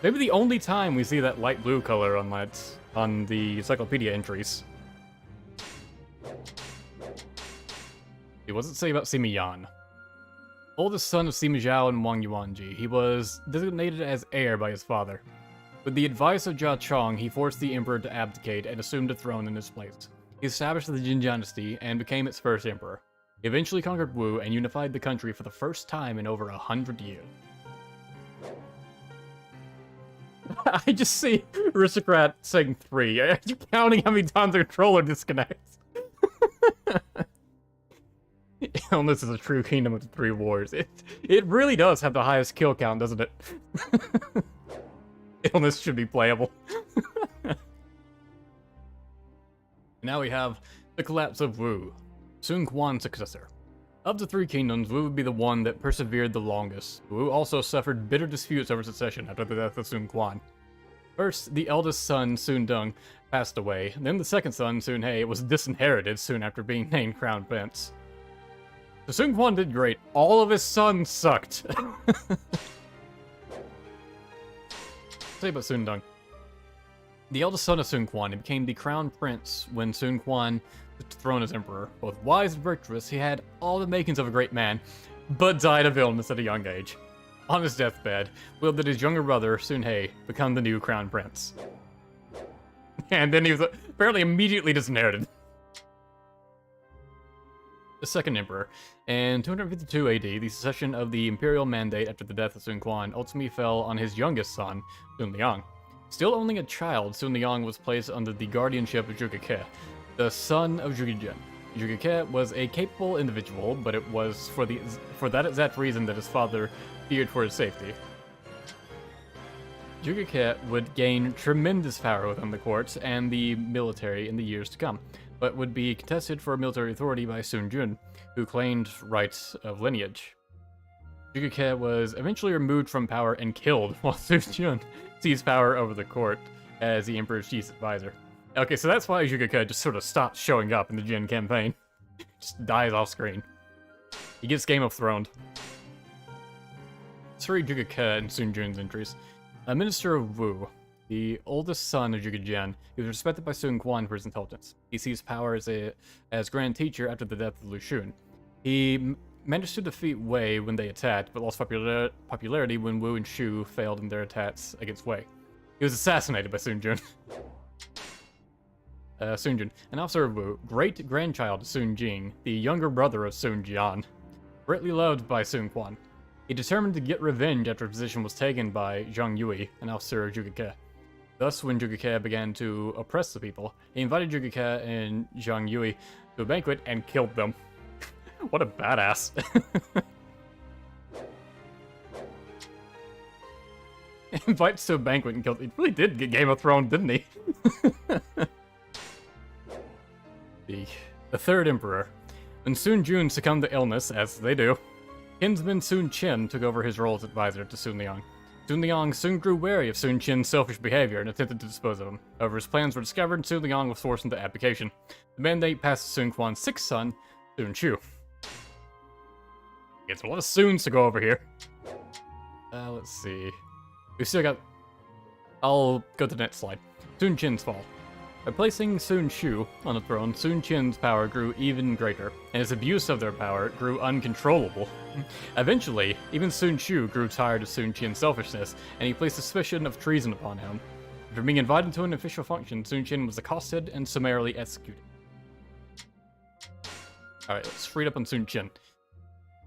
Maybe the only time we see that light blue color on the Encyclopedia entries. What does it say about Sima Yan? Oldest son of Sima Zhao and Wang Yuanji, he was designated as heir by his father. With the advice of Jia Chong, he forced the emperor to abdicate and assumed the throne in his place. He established the Jin Dynasty and became its first emperor. He eventually conquered Wu and unified the country for the first time in over 100 years. I just see Aristocrat saying 3. Are you counting how many times the controller disconnects? Illness is a true kingdom of the 3 wars. It really does have the highest kill count, doesn't it? Illness should be playable. Now we have the collapse of Wu, Sun Quan's successor. Of the 3 kingdoms, Wu would be the one that persevered the longest. Wu also suffered bitter disputes over succession after the death of Sun Quan. First, the eldest son, Sun Deng, passed away. Then the second son, Sun He, was disinherited soon after being named crown prince. So Sun Quan did great. All of his sons sucked. Say about Sun Deng. The eldest son of Sun Quan, he became the crown prince when Sun Quan took the throne as emperor. Both wise and virtuous, he had all the makings of a great man, but died of illness at a young age. On his deathbed, willed that his younger brother, Sun He, become the new crown prince. And then he was apparently immediately disinherited. The second emperor. In 252 AD, the succession of the imperial mandate after the death of Sun Quan ultimately fell on his youngest son, Sun Liang. Still only a child, Sun Liang was placed under the guardianship of Zhuge Ke, the son of Zhuge Jin. Zhuge Ke was a capable individual, but it was for that exact reason that his father feared for his safety. Zhuge Ke would gain tremendous power within the court and the military in the years to come, but would be contested for military authority by Sun Jun, who claimed rights of lineage. Zhuge Ke was eventually removed from power and killed, while Sun Jun seized power over the court as the Emperor's chief advisor. Okay, so that's why Zhuge Ke just sort of stops showing up in the Jin campaign. Just dies off screen. He gets Game of Thrones. Let's read Zhuge Ke and Sun Jun's entries. A minister of Wu, the oldest son of Zhuge Jian, he was respected by Sun Quan for his intelligence. He seized power as Grand Teacher after the death of Lu Xun. He managed to defeat Wei when they attacked, but lost popularity when Wu and Shu failed in their attacks against Wei. He was assassinated by Sun Jun. Sun Jun, an officer of Wu, great-grandchild of Sun Jing, the younger brother of Sun Jian, greatly loved by Sun Quan. He determined to get revenge after his position was taken by Zhang Yui, an officer of Zhuge Ke. Thus, when Zhuge Ke began to oppress the people, he invited Zhuge Ke and Zhang Yui to a banquet and killed them. What a badass. Invites to a banquet and killed. He really did get Game of Thrones, didn't he? The third emperor. When Sun Jun succumbed to illness, as they do, kinsman Sun Qian took over his role as advisor to Sun Liang. Sun Liang soon grew wary of Sun Qian's selfish behavior and attempted to dispose of him. However, his plans were discovered and Sun Liang was forced into abdication. The mandate passed to Sun Quan's sixth son, Sun Chu. It's a lot of Suns to go over here. Let's see. We still got... I'll go to the next slide. Sun Qian's fall. By placing Sun Shu on the throne, Sun Qian's power grew even greater, and his abuse of their power grew uncontrollable. Eventually, even Sun Shu grew tired of Sun Qian's selfishness, and he placed suspicion of treason upon him. After being invited to an official function, Sun Qian was accosted and summarily executed. Alright, let's read up on Sun Qian.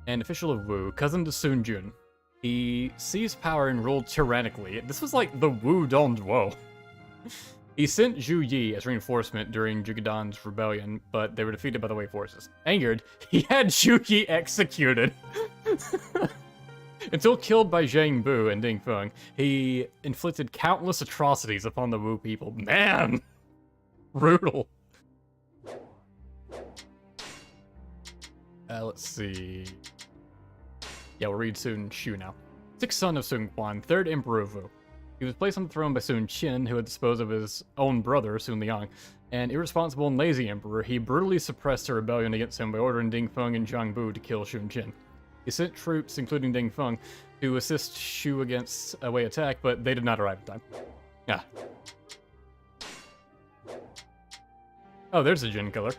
An official of Wu, cousin to Sun Jun. He seized power and ruled tyrannically. This was like the Wu Dongzhuo. He sent Zhu Yi as reinforcement during Zhugedan's rebellion, but they were defeated by the Wei forces. Angered, he had Zhu Yi executed. Until killed by Zhang Bu and Ding Feng, he inflicted countless atrocities upon the Wu people. Man! Brutal. Let's see. Yeah, we'll read Sun Shu now. Sixth son of Sun Quan, third emperor of Wu. He was placed on the throne by Sun Qian, who had disposed of his own brother, Sun Liang. An irresponsible and lazy emperor, he brutally suppressed a rebellion against him by ordering Ding Feng and Zhang Bu to kill Sun Qian. He sent troops, including Ding Feng, to assist Shu against a Wei attack, but they did not arrive in time. Ah. Oh, there's a Jin killer.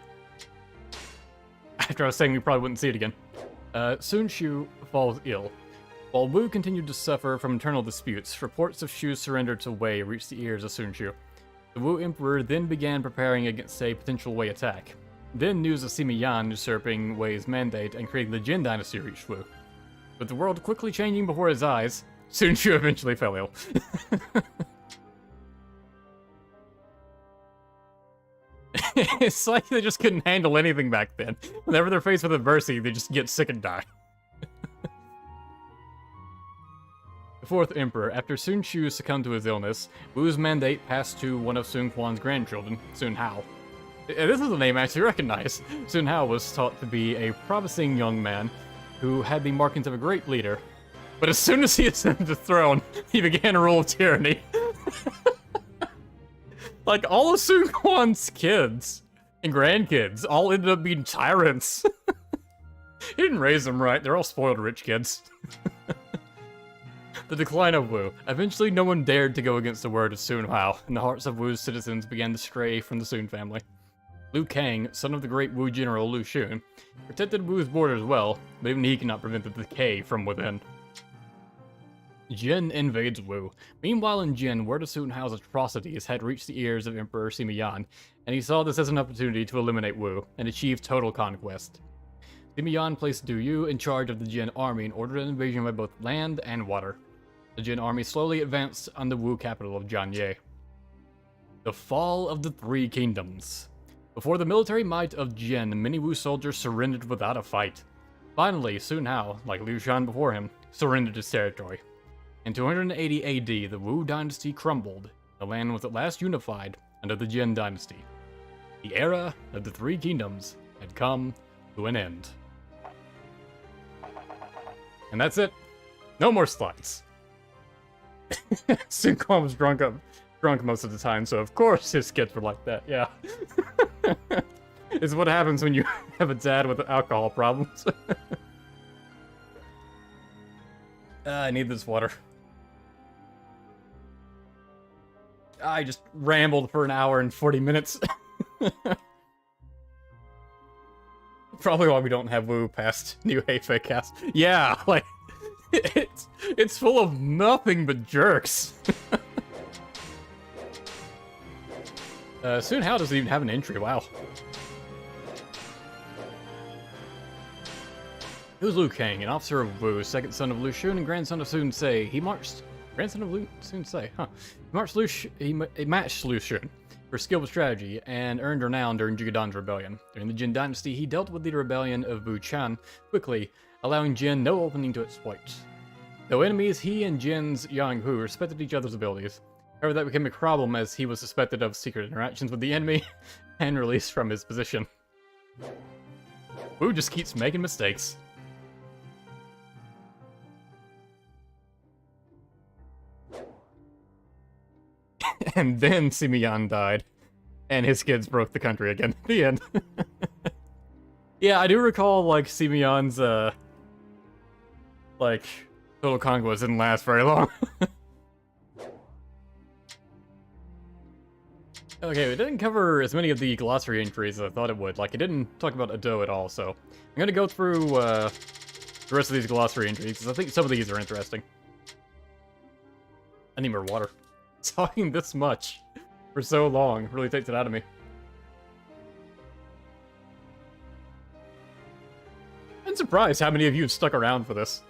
After I was saying we probably wouldn't see it again. Sun Shu falls ill. While Wu continued to suffer from internal disputes, reports of Shu's surrender to Wei reached the ears of Sun Shu. The Wu Emperor then began preparing against a potential Wei attack. Then news of Sima Yan usurping Wei's mandate and creating the Jin Dynasty reached Wu. With the world quickly changing before his eyes, Sun Shu eventually fell ill. It's like they just couldn't handle anything back then. Whenever they're faced with adversity, they just get sick and die. The fourth emperor, after Sun Shu succumbed to his illness, Wu's mandate passed to one of Sun Quan's grandchildren, Sun Hao. This is a name I actually recognize. Sun Hao was thought to be a promising young man who had the markings of a great leader. But as soon as he ascended the throne, he began a rule of tyranny. Like, all of Sun Quan's kids and grandkids all ended up being tyrants. He didn't raise them right, they're all spoiled rich kids. The decline of Wu. Eventually, no one dared to go against the word of Sun Hao, and the hearts of Wu's citizens began to stray from the Sun family. Liu Kang, son of the great Wu general Lu Xun, protected Wu's borders well, but even he could not prevent the decay from within. Jin invades Wu. Meanwhile in Jin, word of Sun Hao's atrocities had reached the ears of Emperor Sima Yan, and he saw this as an opportunity to eliminate Wu and achieve total conquest. Sima Yan placed Du Yu in charge of the Jin army and ordered an invasion by both land and water. The Jin army slowly advanced on the Wu capital of Jianye. The fall of the Three Kingdoms. Before the military might of Jin, many Wu soldiers surrendered without a fight. Finally, Sun Hao, like Liu Shan before him, surrendered his territory. In 280 AD, the Wu dynasty crumbled. The land was at last unified under the Jin dynasty. The era of the Three Kingdoms had come to an end. And that's it. No more slides. Sun Quan was drunk most of the time, so of course his skits were like that, yeah. It's what happens when you have a dad with alcohol problems. I need this water. I just rambled for an hour and 40 minutes. Probably why we don't have Woo past New Heifei cast. Yeah, like, it's full of nothing but jerks. Sun Hao doesn't even have an entry, wow. He was Liu Kang, an officer of Wu, second son of Lu Xun and grandson of Sun Ce. He marched... Grandson of Sun Ce, huh. He matched Lu Xun for skill with strategy and earned renown during Jigadan's rebellion. During the Jin dynasty, he dealt with the rebellion of Wu Chan quickly, allowing Jin no opening to exploit. Though enemies, he and Jin's Yang Hu respected each other's abilities. However, that became a problem as he was suspected of secret interactions with the enemy and released from his position. Wu just keeps making mistakes. And then Sima Yan died, and his kids broke the country again. The end. Yeah, I do recall, like, Sima Yan's, like, total conquest didn't last very long. Okay, it didn't cover as many of the glossary entries as I thought it would. Like, it didn't talk about Ado at all, so I'm gonna go through, the rest of these glossary entries, because I think some of these are interesting. I need more water. Talking this much for so long really takes it out of me. I'm surprised how many of you have stuck around for this.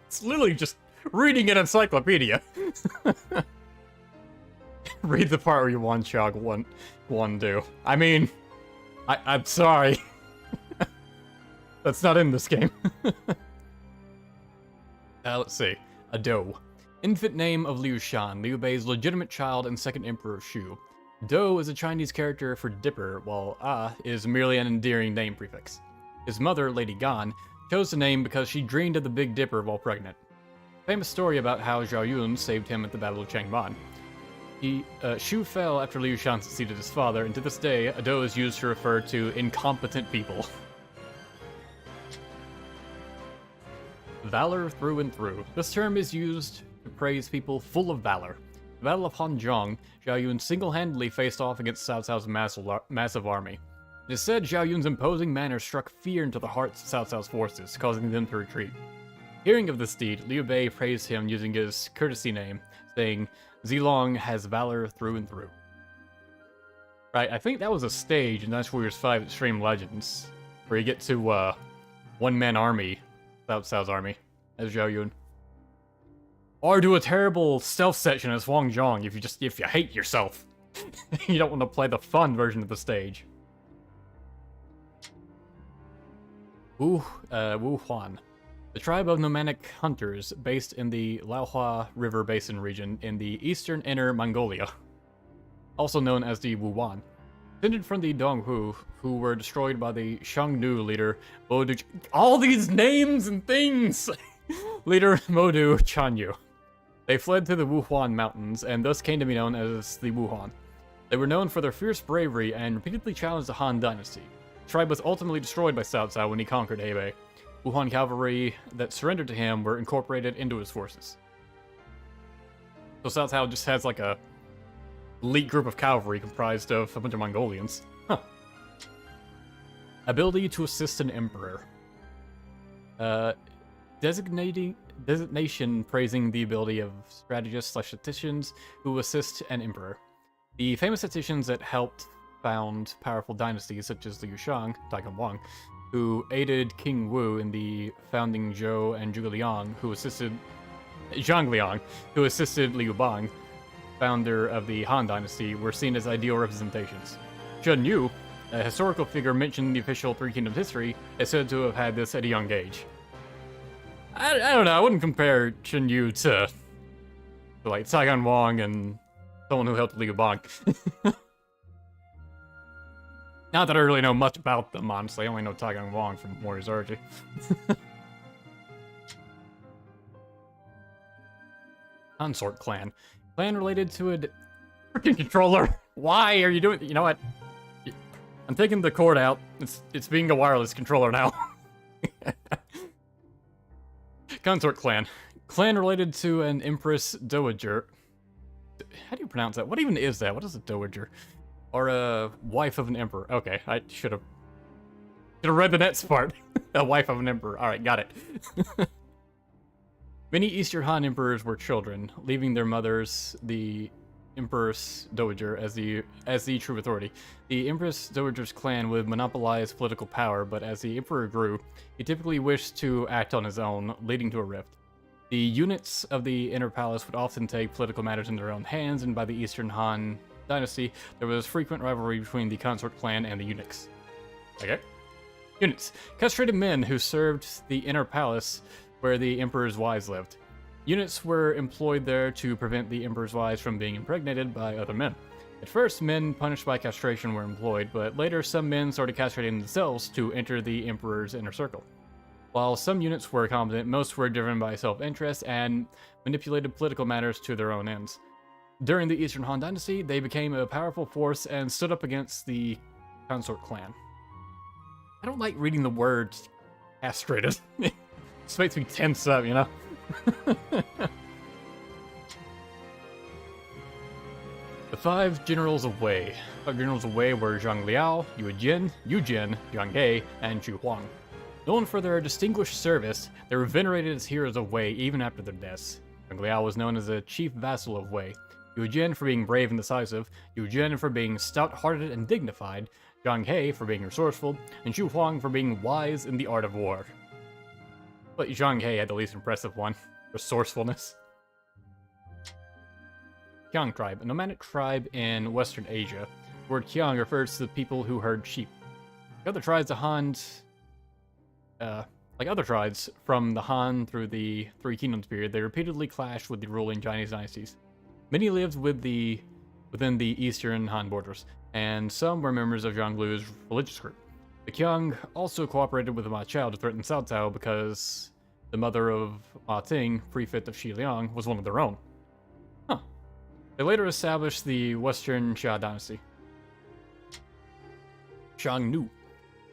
It's literally just reading an encyclopedia. Read the part where you one chog, one do. I mean, I'm sorry. That's not in this game. Let's see. Ado. Infant name of Liu Shan, Liu Bei's legitimate child and second emperor Shu. Do is a Chinese character for dipper, while is merely an endearing name prefix. His mother, Lady Gan, chose the name because she dreamed of the Big Dipper while pregnant. Famous story about how Zhao Yun saved him at the Battle of Changban. Shu fell after Liu Shan succeeded his father, and to this day, Ado is used to refer to incompetent people. Valor through and through. This term is used to praise people full of valor. The Battle of Hanzhong, Zhao Yun single-handedly faced off against Cao Cao's massive army. It is said Zhao Yun's imposing manner struck fear into the hearts of Cao Cao's forces, causing them to retreat. Hearing of this deed, Liu Bei praised him using his courtesy name, saying, Zilong has valor through and through. Right, I think that was a stage in Dynasty Warriors 5 Xtreme Legends, where you get to, one-man army, Cao Cao's army, as Zhao Yun. Or do a terrible stealth section as Wang Zhong if you hate yourself. You don't want to play the fun version of the stage. Wu Huan. The tribe of nomadic hunters based in the Laohua River Basin region in the eastern Inner Mongolia. Also known as the Wuwan. Descended from the Donghu, who were destroyed by the Xiongnu leader Modu. All these names and things! Leader Modu Chanyu. They fled to the Wuhuan Mountains, and thus came to be known as the Wuhuan. They were known for their fierce bravery and repeatedly challenged the Han Dynasty. The tribe was ultimately destroyed by Cao Cao when he conquered Hebei. Wuhuan cavalry that surrendered to him were incorporated into his forces. So Cao Cao just has like a elite group of cavalry comprised of a bunch of Mongolians. Huh. Ability to assist an emperor. Designation praising the ability of strategists/statisticians who assist an emperor. The famous statisticians that helped found powerful dynasties such as Liu Shang, Daikon Wang, who aided King Wu in the founding Zhou, and Zhuge Liang, who assisted Zhang Liang, who assisted Liu Bang, founder of the Han Dynasty, were seen as ideal representations. Chun Yu, a historical figure mentioned in the official Three Kingdoms history, is said to have had this at a young age. I don't know, I wouldn't compare Chun Yu to like Saigon Wong and someone who helped Liu Bang. Not that I really know much about them, honestly. I only know Saigon Wong from Warriors Orgy. Consort clan. Clan related to a freaking controller. Why are you doing? You know what? I'm taking the cord out. It's being a wireless controller now. Consort clan. Clan related to an Empress Dowager. How do you pronounce that? What even is that? What is a Dowager? Or a wife of an emperor. Okay, I should have read the next part. A wife of an emperor. Alright, got it. Many Eastern Han emperors were children, leaving their mothers, the Empress Dowager, as the true authority. The Empress Dowager's clan would monopolize political power, but as the emperor grew, he typically wished to act on his own, leading to a rift. The units of the inner palace would often take political matters in their own hands, and by the Eastern Han Dynasty, there was frequent rivalry between the consort clan and the eunuchs. Okay. Units. Castrated men who served the inner palace where the emperor's wives lived. Units were employed there to prevent the emperor's wives from being impregnated by other men. At first, men punished by castration were employed, but later some men started castrating themselves to enter the emperor's inner circle. While some units were competent, most were driven by self-interest and manipulated political matters to their own ends. During the Eastern Han Dynasty, they became a powerful force and stood up against the consort clan. I don't like reading the words castrated. It just makes me tense up, you know? The five generals of Wei. Five generals of Wei were Zhang Liao, Yu Jin, Zhang He, and Zhu Huang. Known for their distinguished service, they were venerated as heroes of Wei even after their deaths. Zhang Liao was known as a chief vassal of Wei. Yu Jin for being brave and decisive, Yu Jin for being stout-hearted and dignified, Zhang He for being resourceful, and Zhu Huang for being wise in the art of war. But Zhang He had the least impressive one, resourcefulness. Qiang tribe, a nomadic tribe in Western Asia. The word Qiang refers to the people who herd sheep. Like other tribes, from the Han through the Three Kingdoms period, they repeatedly clashed with the ruling Chinese dynasties. Many lived within the Eastern Han borders, and some were members of Zhonglu's religious group. The Qiang also cooperated with Ma Chao to threaten Cao Cao because the mother of Ma Ting, prefect of Xiliang, was one of their own. Huh. They later established the Western Xia dynasty. Xiongnu,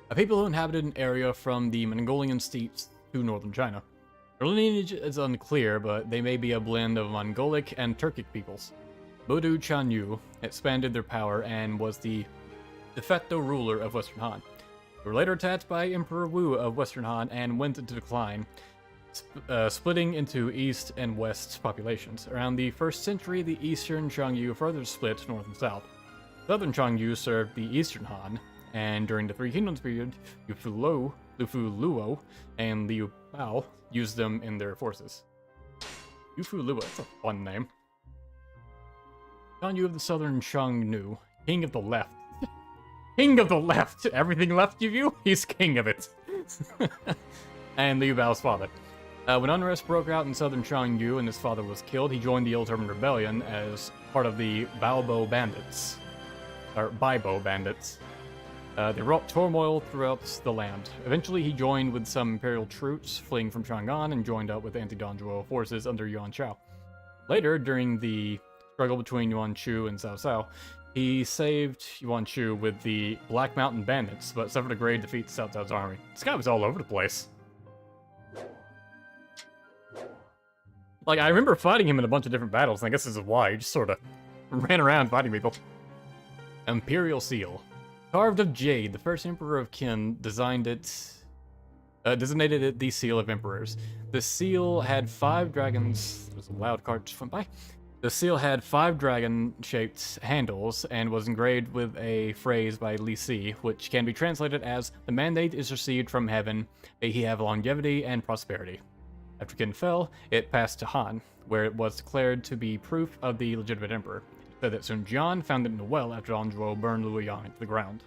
a people who inhabited an area from the Mongolian steppes to northern China. Their lineage is unclear, but they may be a blend of Mongolic and Turkic peoples. Bodu Chanyu expanded their power and was the de facto ruler of Western Han. They were later attacked by Emperor Wu of Western Han and went into decline, splitting into East and West populations. Around the 1st century, the Eastern Xiongnu further split north and south. Southern Xiongnu served the Eastern Han, and during the Three Kingdoms period, Luo Luo, and Liu Bao used them in their forces. Yufu Luo, that's a fun name. Xiongnu of the Southern Xiongnu, King of the Left. King of the Left! Everything left of you? He's king of it. And Liu Bao's father. When unrest broke out in southern Xiongnu and his father was killed, he joined the Yellow Turban Rebellion as part of the Baobo Bandits. Or Baibo Bandits. They wrought turmoil throughout the land. Eventually, he joined with some imperial troops fleeing from Chang'an and joined up with anti-Donzhuo forces under Yuan Shao. Later, during the struggle between Yuan Shu and Cao Cao, he saved Yuan Shu with the Black Mountain Bandits, but suffered a great defeat to Cao Cao's army. This guy was all over the place. Like, I remember fighting him in a bunch of different battles, and I guess this is why. He just sort of ran around fighting people. Imperial Seal. Carved of jade, the first emperor of Qin designated it the Seal of Emperors. The seal had 5 dragons. There's a loud cart just went by. The seal had 5 dragon-shaped handles and was engraved with a phrase by Li Si, which can be translated as, "The mandate is received from heaven, may he have longevity and prosperity." After Qin fell, it passed to Han, where it was declared to be proof of the legitimate emperor. It said that Sun Jian found it in a well after Anzhuo burned Luoyang into the ground.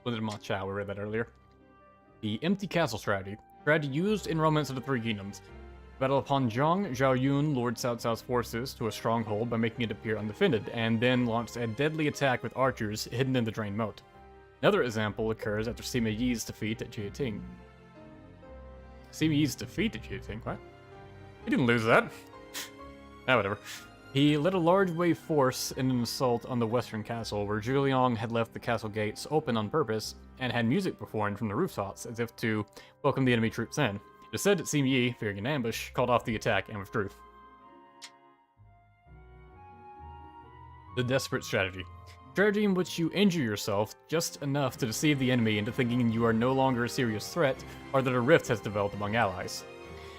Was it Ma Chao? We read that earlier. The Empty Castle strategy. Strategy used in Romance of the Three Kingdoms. Battle of Hanzhong, Zhao Yun lured Cao Cao's forces to a stronghold by making it appear undefended, and then launched a deadly attack with archers hidden in the drained moat. Another example occurs after Sima Yi's defeat at Jieting. Sima Yi's defeat at Jieting? What? He didn't lose that. Whatever. He led a large wave force in an assault on the western castle, where Zhu Liang had left the castle gates open on purpose and had music performed from the rooftops as if to welcome the enemy troops in. It is said that Sima Yi, fearing an ambush, called off the attack and withdrew. The Desperate Strategy. Strategy in which you injure yourself just enough to deceive the enemy into thinking you are no longer a serious threat, or that a rift has developed among allies.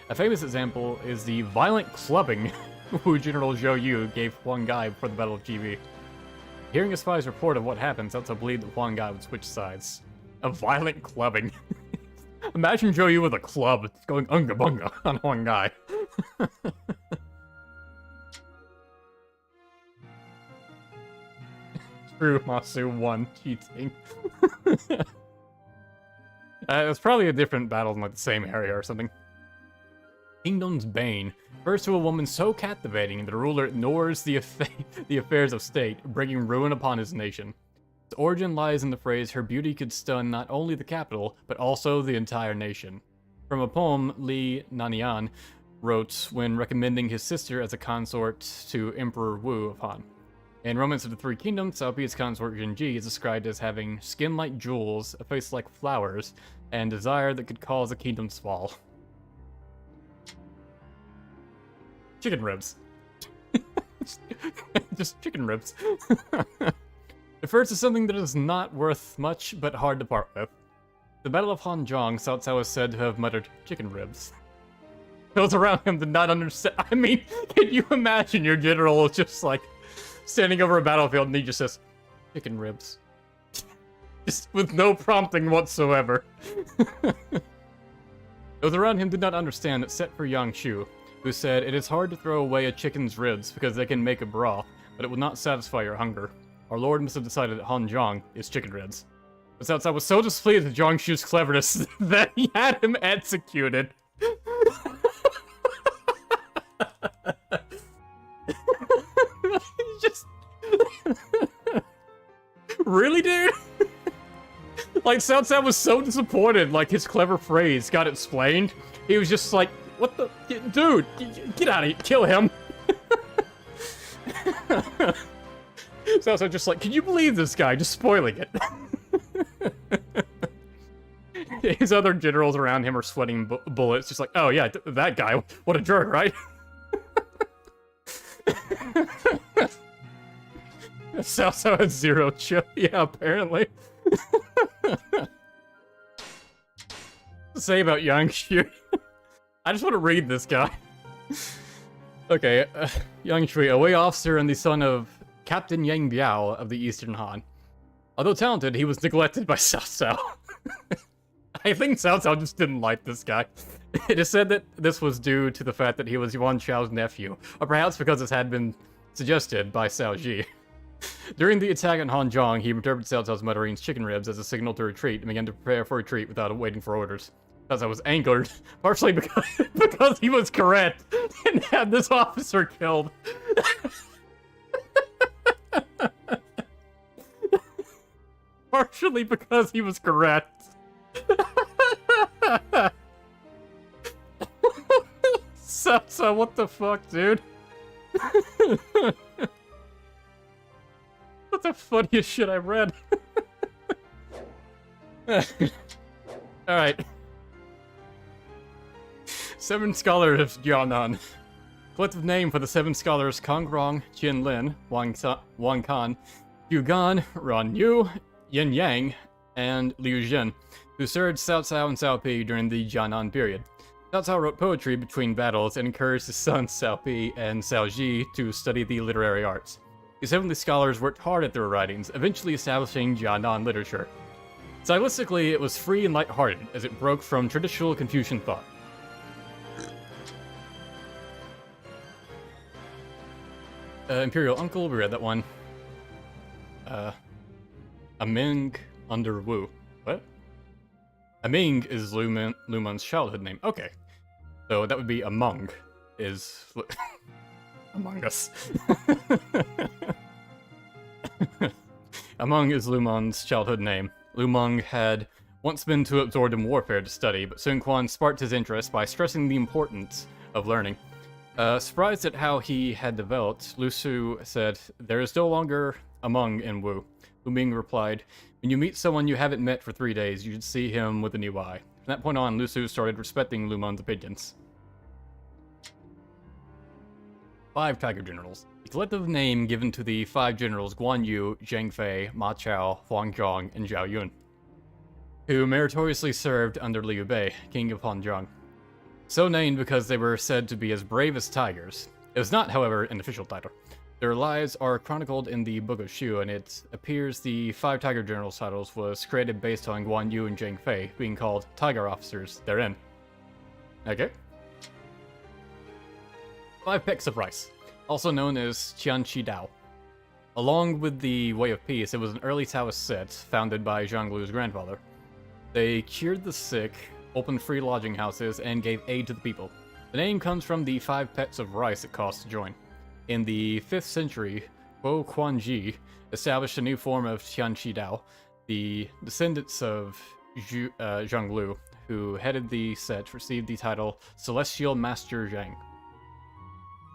A famous example is the violent clubbing who General Zhou Yu gave Huang Gai before the Battle of Jibi. Hearing a spy's report of what happened, Cao Cao believed that Huang Gai would switch sides. A violent clubbing. Imagine Zhou Yu with a club going unga bunga on Huang Gai. True, Masu won cheating. It's probably a different battle in like the same area or something. Kingdom's Bane refers to a woman so captivating that the ruler ignores the affairs of state, bringing ruin upon his nation. Its origin lies in the phrase, her beauty could stun not only the capital, but also the entire nation. From a poem Li Nanian wrote when recommending his sister as a consort to Emperor Wu of Han. In Romance of the Three Kingdoms, Cao Pi's consort Jinji is described as having skin like jewels, a face like flowers, and desire that could cause a kingdom's fall. Chicken ribs. Just chicken ribs. Refers to something that is not worth much, but hard to part with. The Battle of Hanzhong, Cao Cao is said to have muttered, chicken ribs. Those around him did not understand. I mean, can you imagine your general just like standing over a battlefield and he just says, chicken ribs. Just with no prompting whatsoever. Those around him did not understand that set for Yang Shu, who said, it is hard to throw away a chicken's ribs because they can make a broth, but it will not satisfy your hunger. Our lord must have decided that Hanzhong is chicken ribs. But Cao Cao was so displeased with Zhang Shu's cleverness that he had him executed. Just... Really, dude? Like, Cao Cao was so disappointed, like, his clever phrase got explained. He was just like, what the... Dude, get out of here, kill him. Cao Cao just like, can you believe this guy just spoiling it? His other generals around him are sweating bullets, just like, oh yeah, that guy, what a jerk, right? Cao Cao has zero chill, yeah, apparently. To say about Yang Shui. I just want to read this guy. Okay, Yang Shui, a Wei officer and the son of Captain Yang Biao of the Eastern Han. Although talented, he was neglected by Cao Cao. I think Cao Cao just didn't like this guy. It is said that this was due to the fact that he was Yuan Chao's nephew, or perhaps because this had been suggested by Cao Ji. During the attack on Hanzhong, he interpreted Cao Cao's mutterings chicken ribs as a signal to retreat and began to prepare for retreat without waiting for orders. Cao Cao was angered, partially because he was correct and had this officer killed. Partially because he was correct. So what the fuck, dude? That's the funniest shit I've read. Alright. 7 Scholars of Jianan. Collective name for the 7 scholars Kongrong, Qin Lin, Wang Kan, Yu Gan, Ran Yu, Yin Yang, and Liu Zhen, who served Cao Cao and Cao Pi during the Jianan period. Cao Cao wrote poetry between battles and encouraged his sons Cao Pi and Cao Ji to study the literary arts. These heavenly scholars worked hard at their writings, eventually establishing Jianan literature. Stylistically, it was free and lighthearted, as it broke from traditional Confucian thought. Imperial Uncle, we read that one. Aming under Wu. What? Aming is Lumon's childhood name. Okay. So that would be Among is... Among Us. Among is Lumon's childhood name. Lumong had once been too absorbed in warfare to study, but Sun Quan sparked his interest by stressing the importance of learning. Surprised at how he had developed, Lu Su said, "There is no longer Among in Wu." Lu Ming replied, "When you meet someone you haven't met for 3 days, you should see him with a new eye." From that point on, Lu Su started respecting Lumon's opinions. 5 Tiger Generals. The collective name given to the 5 generals Guan Yu, Zhang Fei, Ma Chao, Huang Zhong, and Zhao Yun, who meritoriously served under Liu Bei, king of Hanzhong. So named because they were said to be as brave as tigers. It was not, however, an official title. Their lives are chronicled in the Book of Shu, and it appears the 5 Tiger Generals titles was created based on Guan Yu and Zhang Fei being called Tiger Officers therein. Okay. 5 Pecks of Rice, also known as Qianqi Dao. Along with the Way of Peace, it was an early Taoist sect founded by Zhang Lu's grandfather. They cured the sick, opened free lodging houses, and gave aid to the people. The name comes from the 5 pecks of rice it cost to join. In the 5th century, Guo Quanji established a new form of Qianqi Dao. The descendants of Zhang Lu, who headed the sect, received the title Celestial Master Zhang.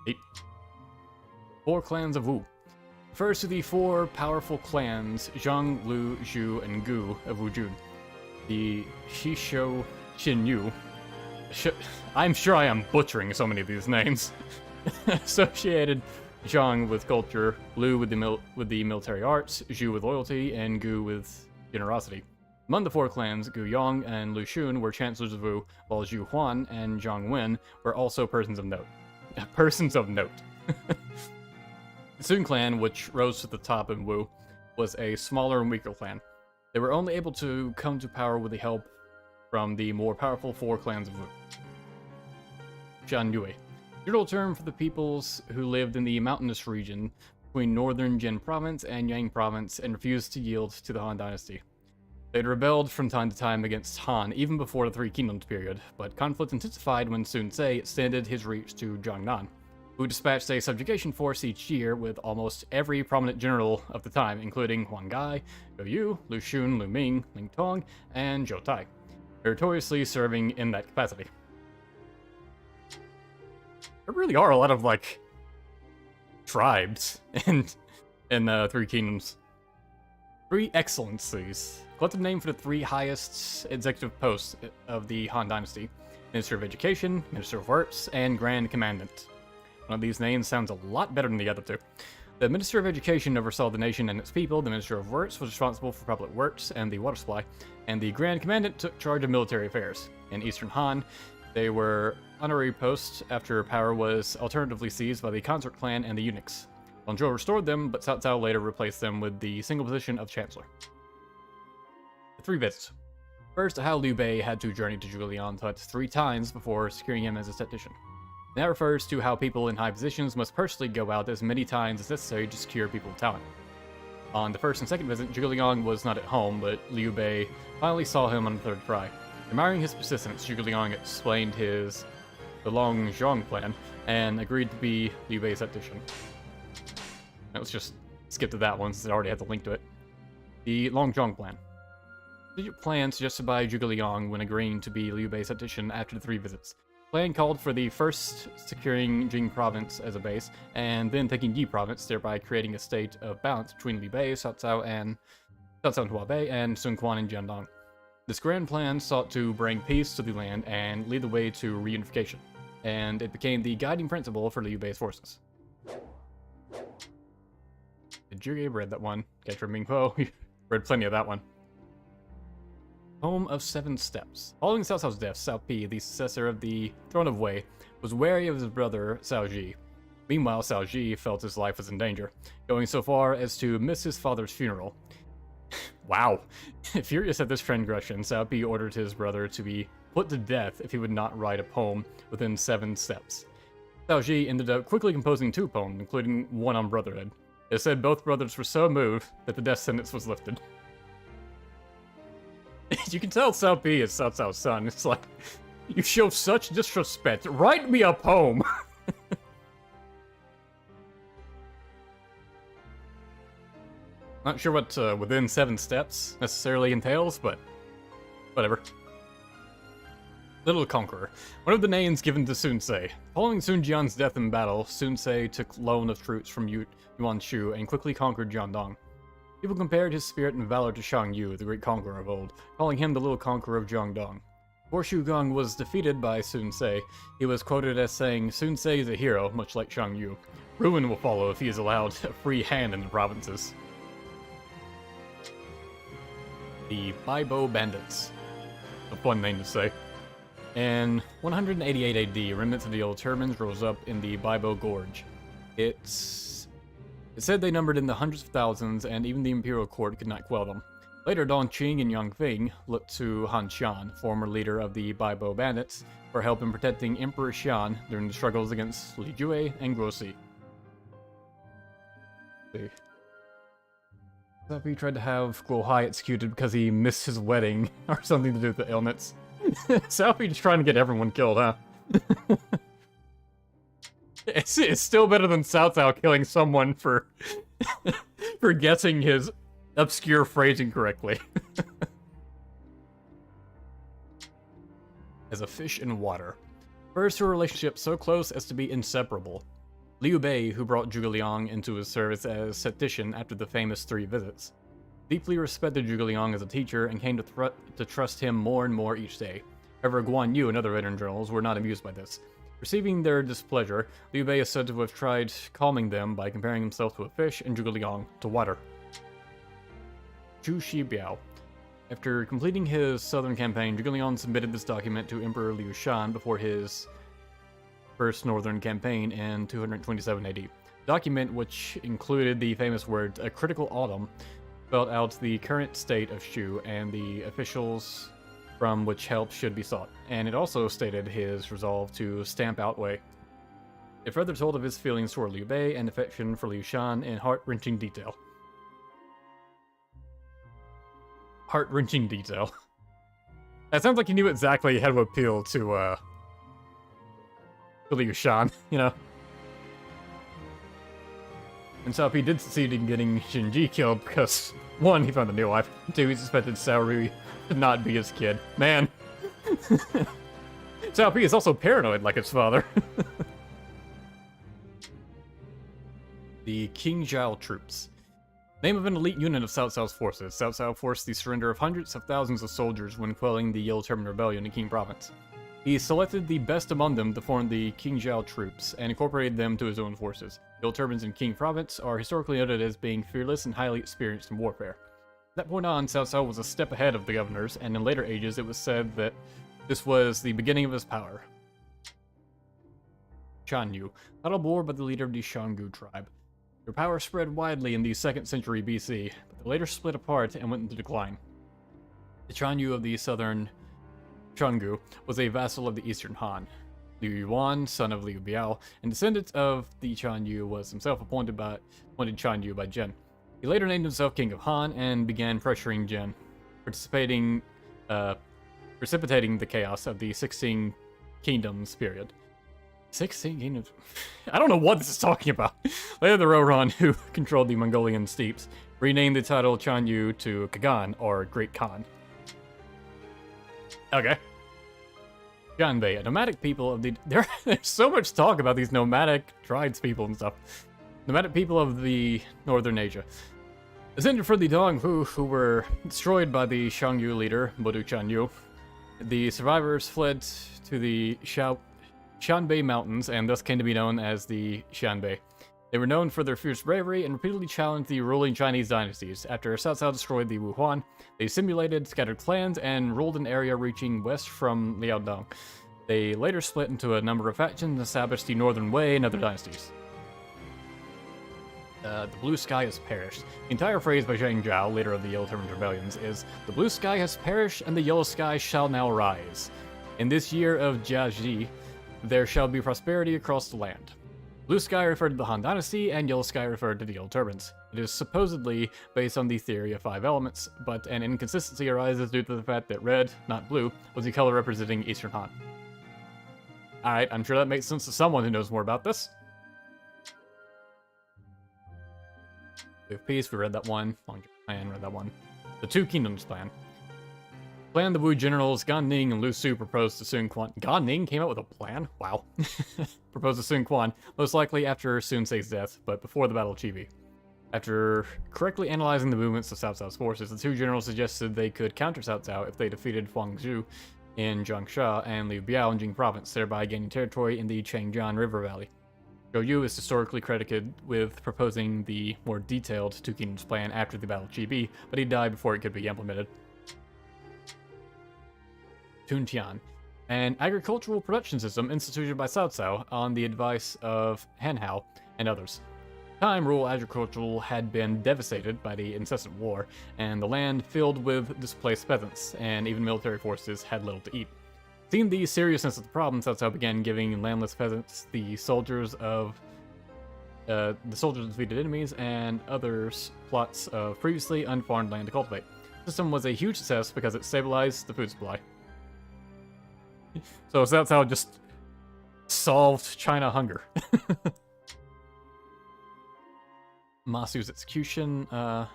8. 4 Clans of Wu. Refers to the 4 powerful clans Zhang, Lu, Zhu, and Gu of Wujun. The Shishou Xinyu. I'm sure I am butchering so many of these names. Associated Zhang with culture, Lu with the military arts, Zhu with loyalty, and Gu with generosity. Among the 4 clans, Gu Yong and Lu Xun were chancellors of Wu, while Zhu Huan and Zhang Wen were also persons of note. Persons of note. The Sun clan, which rose to the top in Wu, was a smaller and weaker clan. They were only able to come to power with the help from the more powerful 4 clans of Wu. Xianyue, general term for the peoples who lived in the mountainous region between northern Jin province and Yang province and refused to yield to the Han dynasty. They'd rebelled from time to time against Han even before the Three Kingdoms period, but conflict intensified when Sun Ce extended his reach to Jiangnan, who dispatched a subjugation force each year with almost every prominent general of the time, including Huang Gai, Zhou Yu, Lu Xun, Lu Ming, Ling Tong, and Zhou Tai, meritoriously serving in that capacity. There really are a lot of, tribes in Three Kingdoms. 3 Excellencies. Collective name for the 3 highest executive posts of the Han Dynasty. Minister of Education, Minister of Works, and Grand Commandant. One of these names sounds a lot better than the other 2. The Minister of Education oversaw the nation and its people, the Minister of Works was responsible for public works and the water supply, and the Grand Commandant took charge of military affairs. In Eastern Han, they were honorary posts after power was alternatively seized by the Consort clan and the eunuchs. Guangzhou restored them, but Cao Cao later replaced them with the single position of Chancellor. The 3 visits. First, how Liu Bei had to journey to Zhuge Liang 3 times before securing him as a statistician. That refers to how people in high positions must personally go out as many times as necessary to secure people of talent. On the first and second visit, Zhuge Liang was not at home, but Liu Bei finally saw him on the 3rd try. Admiring his persistence, Zhuge Liang explained the Longzhong plan and agreed to be Liu Bei's statistician. Now let's just skip to that one since it already has a link to it. The Longzhong plan. The plan suggested by Zhuge Liang when agreeing to be Liu Bei's statistician after the 3 visits. The plan called for the first securing Jing province as a base, and then taking Yi province, thereby creating a state of balance between Liu Bei, Cao Cao and Huabei, and Sun Quan and Jiandong. This grand plan sought to bring peace to the land and lead the way to reunification, and it became the guiding principle for Liu Bei's forces. Did you read that one? Catcher Ming Ho, read plenty of that one. Home of 7 Steps. Following Cao Cao's death, Cao Pi, the successor of the throne of Wei, was wary of his brother Cao Ji. Meanwhile, Cao Ji felt his life was in danger, going so far as to miss his father's funeral. Wow. Furious at this transgression, Cao Pi ordered his brother to be put to death if he would not write a poem within 7 steps. Cao Ji ended up quickly composing 2 poems, including one on brotherhood. It said both brothers were so moved that the death sentence was lifted. You can tell Cao Pi is Cao Cao's son. It's like, you show such disrespect. Write me a poem! Not sure what within 7 steps necessarily entails, but whatever. Little Conqueror. One of the names given to Sun Ce. Following Sun Jian's death in battle, Sun Ce took loan of troops from Yuan Shu and quickly conquered Jiangdong. People compared his spirit and valor to Shang Yu, the great conqueror of old, calling him the Little Conqueror of Jiangdong. Before Shu Gong was defeated by Sun Ce, he was quoted as saying, "Sun Ce is a hero, much like Shang Yu. Ruin will follow if he is allowed a free hand in the provinces." The Baibo Bandits. A fun name to say. In 188 AD, remnants of the old turbans rose up in the Baibo Gorge. It said they numbered in the hundreds of thousands, and even the imperial court could not quell them. Later, Dong Qing and Yang Feng looked to Han Xian, former leader of the Baibo Bandits, for help in protecting Emperor Xian during the struggles against Li Jue and Guosi. He tried to have Guo Hai executed because he missed his wedding, or something to do with the illness. Xiaopi just trying to get everyone killed, huh? It's still better than Cao Cao killing someone for for guessing his obscure phrasing correctly. As a fish in water. Refers to a relationship so close as to be inseparable. Liu Bei, who brought Zhuge Liang into his service as statistician after the famous 3 visits, deeply respected Zhuge Liang as a teacher and came to trust him more and more each day. However, Guan Yu and other veteran generals were not amused by this. Perceiving their displeasure, Liu Bei is said to have tried calming them by comparing himself to a fish and Zhuge Liang to water. Zhu Shibiao. After completing his southern campaign, Zhuge Liang submitted this document to Emperor Liu Shan before his first northern campaign in 227 AD. The document, which included the famous words, "A critical autumn," spelled out the current state of Shu and the officials from which help should be sought, and it also stated his resolve to stamp out Wei. It further told of his feelings toward Liu Bei and affection for Liu Shan in heart-wrenching detail. Heart-wrenching detail. That sounds like he knew exactly how to appeal to Liu Shan, you know? And so he did succeed in getting Shinji killed because, 1, he found a new wife, 2, he suspected Cao Rui to not be his kid. Man. Cao Pi is also paranoid like his father. The King Zhao troops. Name of an elite unit of Cao Cao's forces. Cao Cao forced the surrender of hundreds of thousands of soldiers when quelling the Yellow Turban Rebellion in Qing Province. He selected the best among them to form the King Zhao troops and incorporated them to his own forces. Yellow Turbans in Qing Province are historically noted as being fearless and highly experienced in warfare. From that point on, Cao Cao was a step ahead of the governors, and in later ages it was said that this was the beginning of his power. Shan Yu, battle bore by the leader of the Shanggu tribe. Their power spread widely in the 2nd century BC, but they later split apart and went into decline. The Shan Yu of the southern Shanggu was a vassal of the eastern Han. Liu Yuan, son of Liu Biao, and descendant of the Shan Yu, was himself appointed Shan Yu by Zhen. He later named himself King of Han and began pressuring Zhen, precipitating the chaos of the 16 Kingdoms period. 16 Kingdoms? I don't know what this is talking about. Later, the Roran, who controlled the Mongolian steppes, renamed the title Shan Yu to Kagan, or Great Khan. Okay. Janbei, a nomadic people of the... There's so much talk about these nomadic tribes people and stuff. Nomadic people of the Northern Asia. Descended from the Donghu, who were destroyed by the Shangyu leader, Bodu Chanyu. The survivors fled to the Shanbei Mountains and thus came to be known as the Shanbei. They were known for their fierce bravery and repeatedly challenged the ruling Chinese dynasties. After Cao Cao destroyed the Wuhuan, they simulated scattered clans and ruled an area reaching west from Liaodong. They later split into a number of factions and established the Northern Wei and other dynasties. The blue sky has perished. The entire phrase by Zhang Zhao, leader of the Yellow Turban Rebellions, is, "The blue sky has perished and the yellow sky shall now rise." In this year of Jiaji, there shall be prosperity across the land. Blue sky referred to the Han Dynasty, and yellow sky referred to the Yellow Turbans. It is supposedly based on the theory of 5 elements, but an inconsistency arises due to the fact that red, not blue, was the color representing Eastern Han. Alright, I'm sure that makes sense to someone who knows more about this. Way of Peace, we read that one. Long Plan, read that one. The Two Kingdoms Plan. Plan the Wu generals Gan Ning and Lu Su proposed to Sun Quan. Gan Ning came out with a plan? Wow. Proposed to Sun Quan, most likely after Sun Ce's death, but before the Battle of Chibi. After correctly analyzing the movements of Cao Cao's forces, the two generals suggested they could counter Cao Cao if they defeated Huang Zhu in Jiangxia and Liu Biao in Jing province, thereby gaining territory in the Changjiang River Valley. Zhou Yu is historically credited with proposing the more detailed Two Kingdoms plan after the Battle of Chibi, but he died before it could be implemented. Tuntian, an agricultural production system instituted by Cao Cao on the advice of Han Hao and others. At the time, rural agriculture had been devastated by the incessant war, and the land filled with displaced peasants, and even military forces had little to eat. Seeing the seriousness of the problem, Cao Cao began giving landless peasants the soldiers of defeated enemies and others plots of previously unfarmed land to cultivate. The system was a huge success because it stabilized the food supply. So that's how it just solved China hunger. Masu's execution. I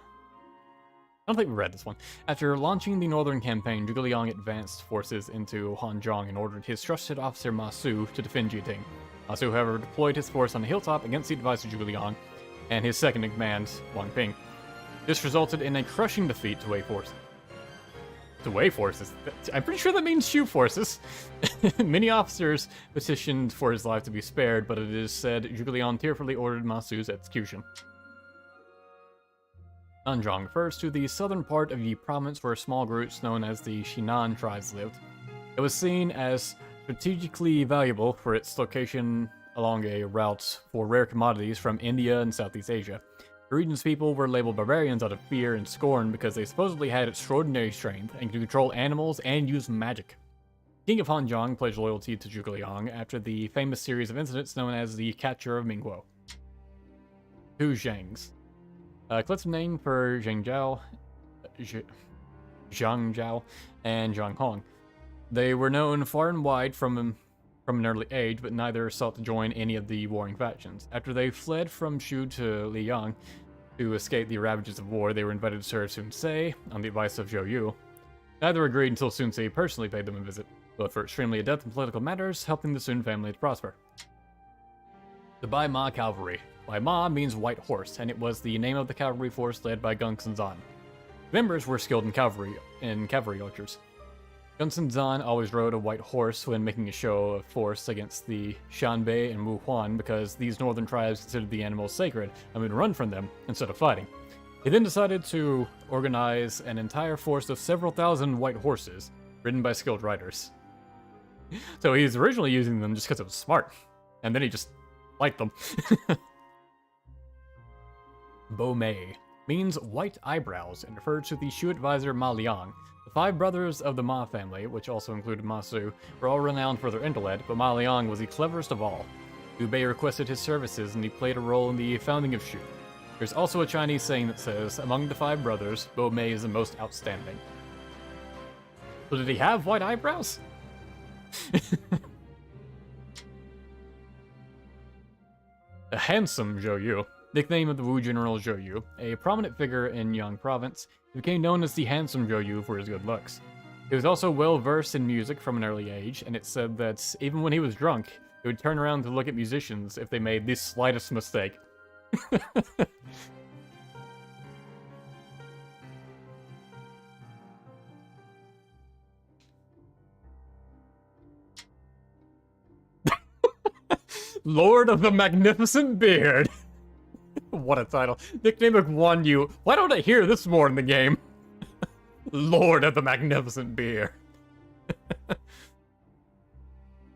don't think we read this one. After launching the northern campaign, Zhuge Liang advanced forces into Hanzhong and ordered his trusted officer Masu to defend Jiting. Masu, however, deployed his force on the hilltop against the advice of Zhuge Liang and his second-in-command, Wang Ping. This resulted in a crushing defeat to Wei forces. To Wei forces? I'm pretty sure that means Shu forces. Many officers petitioned for his life to be spared, but it is said Zhuge Liang tearfully ordered Masu's execution. Nanzhong refers to the southern part of the province where small groups known as the Shinan tribes lived. It was seen as strategically valuable for its location along a route for rare commodities from India and Southeast Asia. The region's people were labeled barbarians out of fear and scorn because they supposedly had extraordinary strength and could control animals and use magic. King of Hanzhong pledged loyalty to Zhuge Liang after the famous series of incidents known as the Capture of Mingguo. Two Zhangs. Collective name for Zhang Zhao and Zhang Hong. They were known far and wide from an early age, but neither sought to join any of the warring factions. After they fled from Shu to Liang to escape the ravages of war, they were invited to serve Sun Ce on the advice of Zhou Yu. Neither agreed until Sun Ce personally paid them a visit. Both were extremely adept in political matters, helping the Sun family to prosper. The Bai Ma Cavalry. Bai Ma means white horse, and it was the name of the cavalry force led by Gunsun Zan. Members were skilled in cavalry archers. Gunsun Zan always rode a white horse when making a show of force against the Shanbei and Wu Huan because these northern tribes considered the animals sacred and would run from them instead of fighting. He then decided to organize an entire force of several thousand white horses, ridden by skilled riders. So he was originally using them just because it was smart, and then he just liked them. Bo Mei means white eyebrows and refers to the Shu advisor Ma Liang. The 5 brothers of the Ma family, which also included Ma Su, were all renowned for their intellect, but Ma Liang was the cleverest of all. Liu Bei requested his services and he played a role in the founding of Shu. There's also a Chinese saying that says, among the 5 brothers, Bo Mei is the most outstanding. So did he have white eyebrows? A handsome Zhou Yu, nickname of the Wu general Zhou Yu, a prominent figure in Yang province, he became known as the handsome Zhou Yu for his good looks. He was also well versed in music from an early age, and it said that even when he was drunk, he would turn around to look at musicians if they made the slightest mistake. Lord of the Magnificent Beard. What a title. Nickname of Guan Yu. Why don't I hear this more in the game? Lord of the Magnificent Beard.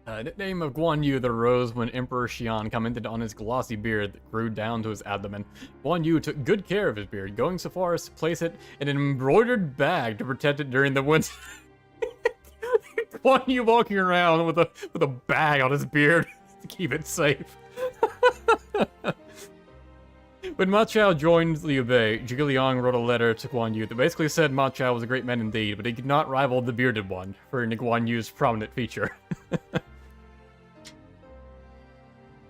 Nickname of Guan Yu that arose when Emperor Xian commented on his glossy beard that grew down to his abdomen. Guan Yu took good care of his beard, going so far as to place it in an embroidered bag to protect it during the winter. Guan Yu walking around with a bag on his beard to keep it safe. When Ma Chao joined Liu Bei, Zhuge Liang wrote a letter to Guan Yu that basically said Ma Chao was a great man indeed, but he could not rival the bearded one for Guan Yu's prominent feature.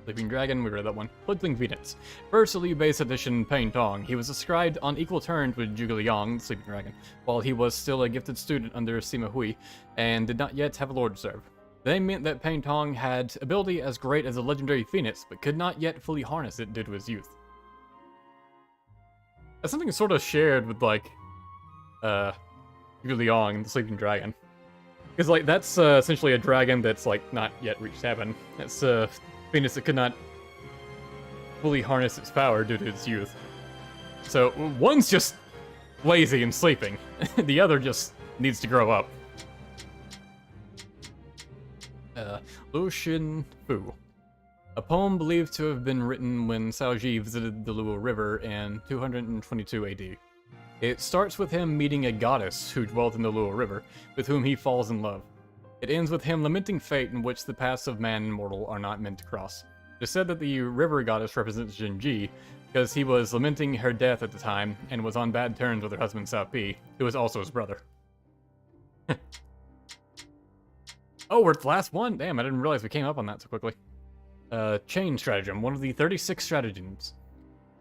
Sleeping Dragon, we read that one. Fledgling Phoenix. First Liu Bei's edition, Pain Tong. He was ascribed on equal terms with Zhuge Liang, the Sleeping Dragon, while he was still a gifted student under Sima Hui, and did not yet have a lord to serve. They meant that Pain Tong had ability as great as a legendary phoenix, but could not yet fully harness it due to his youth. That's something sort of shared with, like, Zhuge Liang and the Sleeping Dragon. Because, like, that's essentially a dragon that's, like, not yet reached heaven. That's phoenix that could not fully harness its power due to its youth. So, one's just lazy and sleeping. The other just needs to grow up. Lu Xin Fu. A poem believed to have been written when Cao Ji visited the Luo River in 222 AD. It starts with him meeting a goddess who dwelt in the Luo River, with whom he falls in love. It ends with him lamenting fate in which the paths of man and mortal are not meant to cross. It is said that the river goddess represents Jinji, because he was lamenting her death at the time, and was on bad terms with her husband Cao Pi, who was also his brother. Oh, we're at the last one? Damn, I didn't realize we came up on that so quickly. Chain Stratagem, one of the 36 stratagems.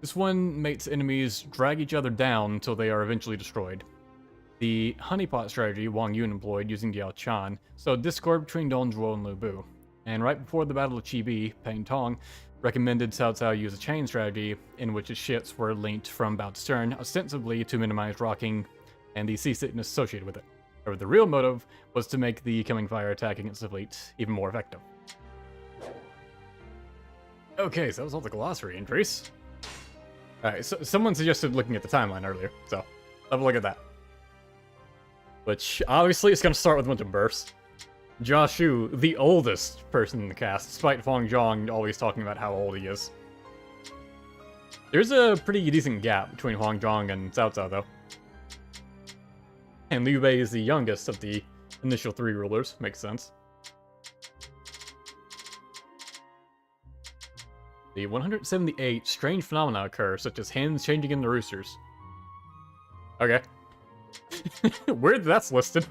This one makes enemies drag each other down until they are eventually destroyed. The honeypot strategy Wang Yun employed using Diao Chan sowed discord between Dong Zhuo and Lu Bu. And right before the Battle of Chibi, Pain Tong recommended Cao Cao use a chain strategy in which his ships were linked from bow to stern, ostensibly to minimize rocking and the seasickness associated with it. However, the real motive was to make the coming fire attack against the fleet even more effective. Okay, so that was all the glossary entries. Alright, so someone suggested looking at the timeline earlier, so have a look at that. Which, obviously, it's going to start with a bunch of births. Jia Shu, the oldest person in the cast, despite Fang Zhang always talking about how old he is. There's a pretty decent gap between Huang Zhang and Cao Cao, though. And Liu Bei is the youngest of the initial three rulers, makes sense. The 178 strange phenomena occur, such as hens changing into roosters. Okay. Weird that's listed.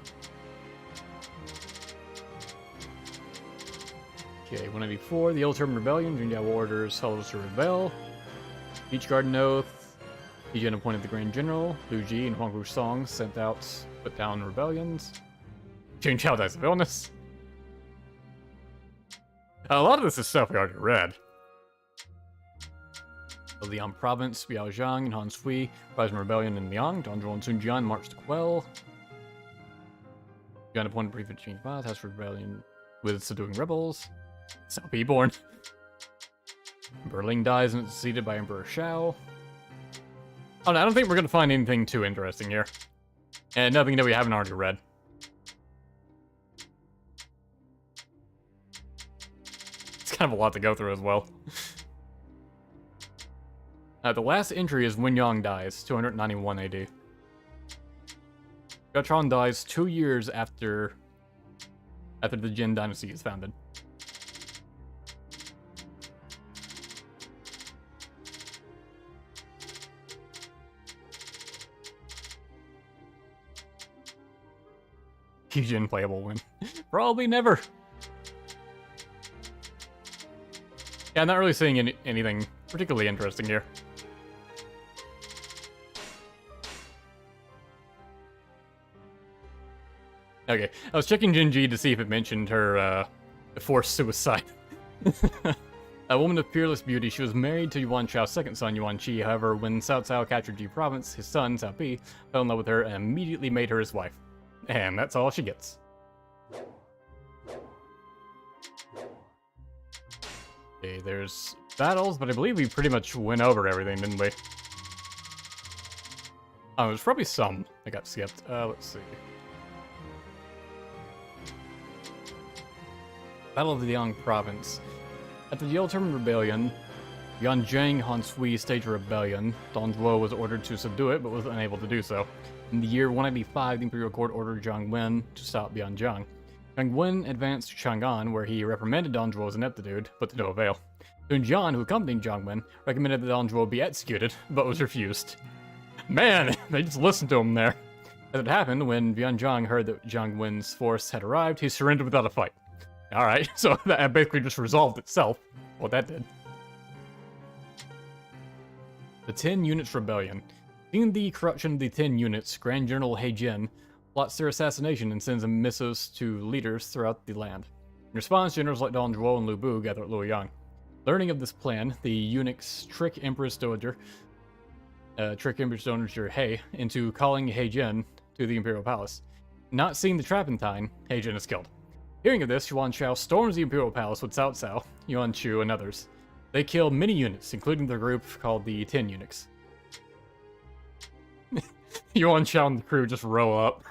Okay, 184, the Old Turban Rebellion, Junjiao orders Hellos to rebel. Beach Garden Oath, Yijin appointed the Grand General, Lu Ji and Huang Song sent out, put down rebellions. Junjiao dies of illness. A lot of this is stuff we already read. The Liang Province, Biao Zhang and Han Sui rise from rebellion in Liang. Dong Zhuo and Sun Jian march to quell. Jian appointed Prefect Qing Fa, has rebellion with subduing rebels. Cao Pi born. Berling dies and is succeeded by Emperor Shao. Oh, no, I don't think we're going to find anything too interesting here. And nothing that we haven't already read. It's kind of a lot to go through as well. The last entry is Wen Yang dies, 291 AD. Gatron dies 2 years after the Jin Dynasty is founded. Jin playable win. Probably never. Yeah, I'm not really seeing anything particularly interesting here. Okay, I was checking Jinji to see if it mentioned her forced suicide. A woman of peerless beauty, she was married to Yuan Chao's second son, Yuan Qi. However, when Cao Cao captured Ji province, his son, Cao Pi, fell in love with her and immediately made her his wife. And that's all she gets. Okay, there's battles, but I believe we pretty much went over everything, didn't we? Oh, there's probably some that got skipped. Let's see. Battle of the Liang Province. After the Old Turban Rebellion, Yuan Zhang Han Sui staged a rebellion. Dong Zhuo was ordered to subdue it, but was unable to do so. In the year 185, the Imperial Court ordered Zhang Wen to stop Bian Zhang. Zhang Wen advanced to Chang'an, where he reprimanded Dong Zhuo's ineptitude, but to no avail. Sun Jian, who accompanied Zhang Wen, recommended that Dong Zhuo be executed, but was refused. Man, they just listened to him there. As it happened, when Bianzhang heard that Zhang Wen's force had arrived, he surrendered without a fight. Alright, so that basically just resolved itself. What that did. The 10 Units Rebellion. Seeing the corruption of the 10 units, Grand General He Jian plots their assassination and sends missives to leaders throughout the land. In response, generals like Dong Zhuo and Lu Bu gather at Luoyang. Learning of this plan, the eunuchs trick Empress Dowager He into calling He Jian to the Imperial Palace. Not seeing the trap in time, He Jian is killed. Hearing of this, Yuan Shao storms the Imperial Palace with Cao Cao, Yuan Chu, and others. They kill many units, including their group called the 10 Eunuchs. Yuan Shao and the crew just row up.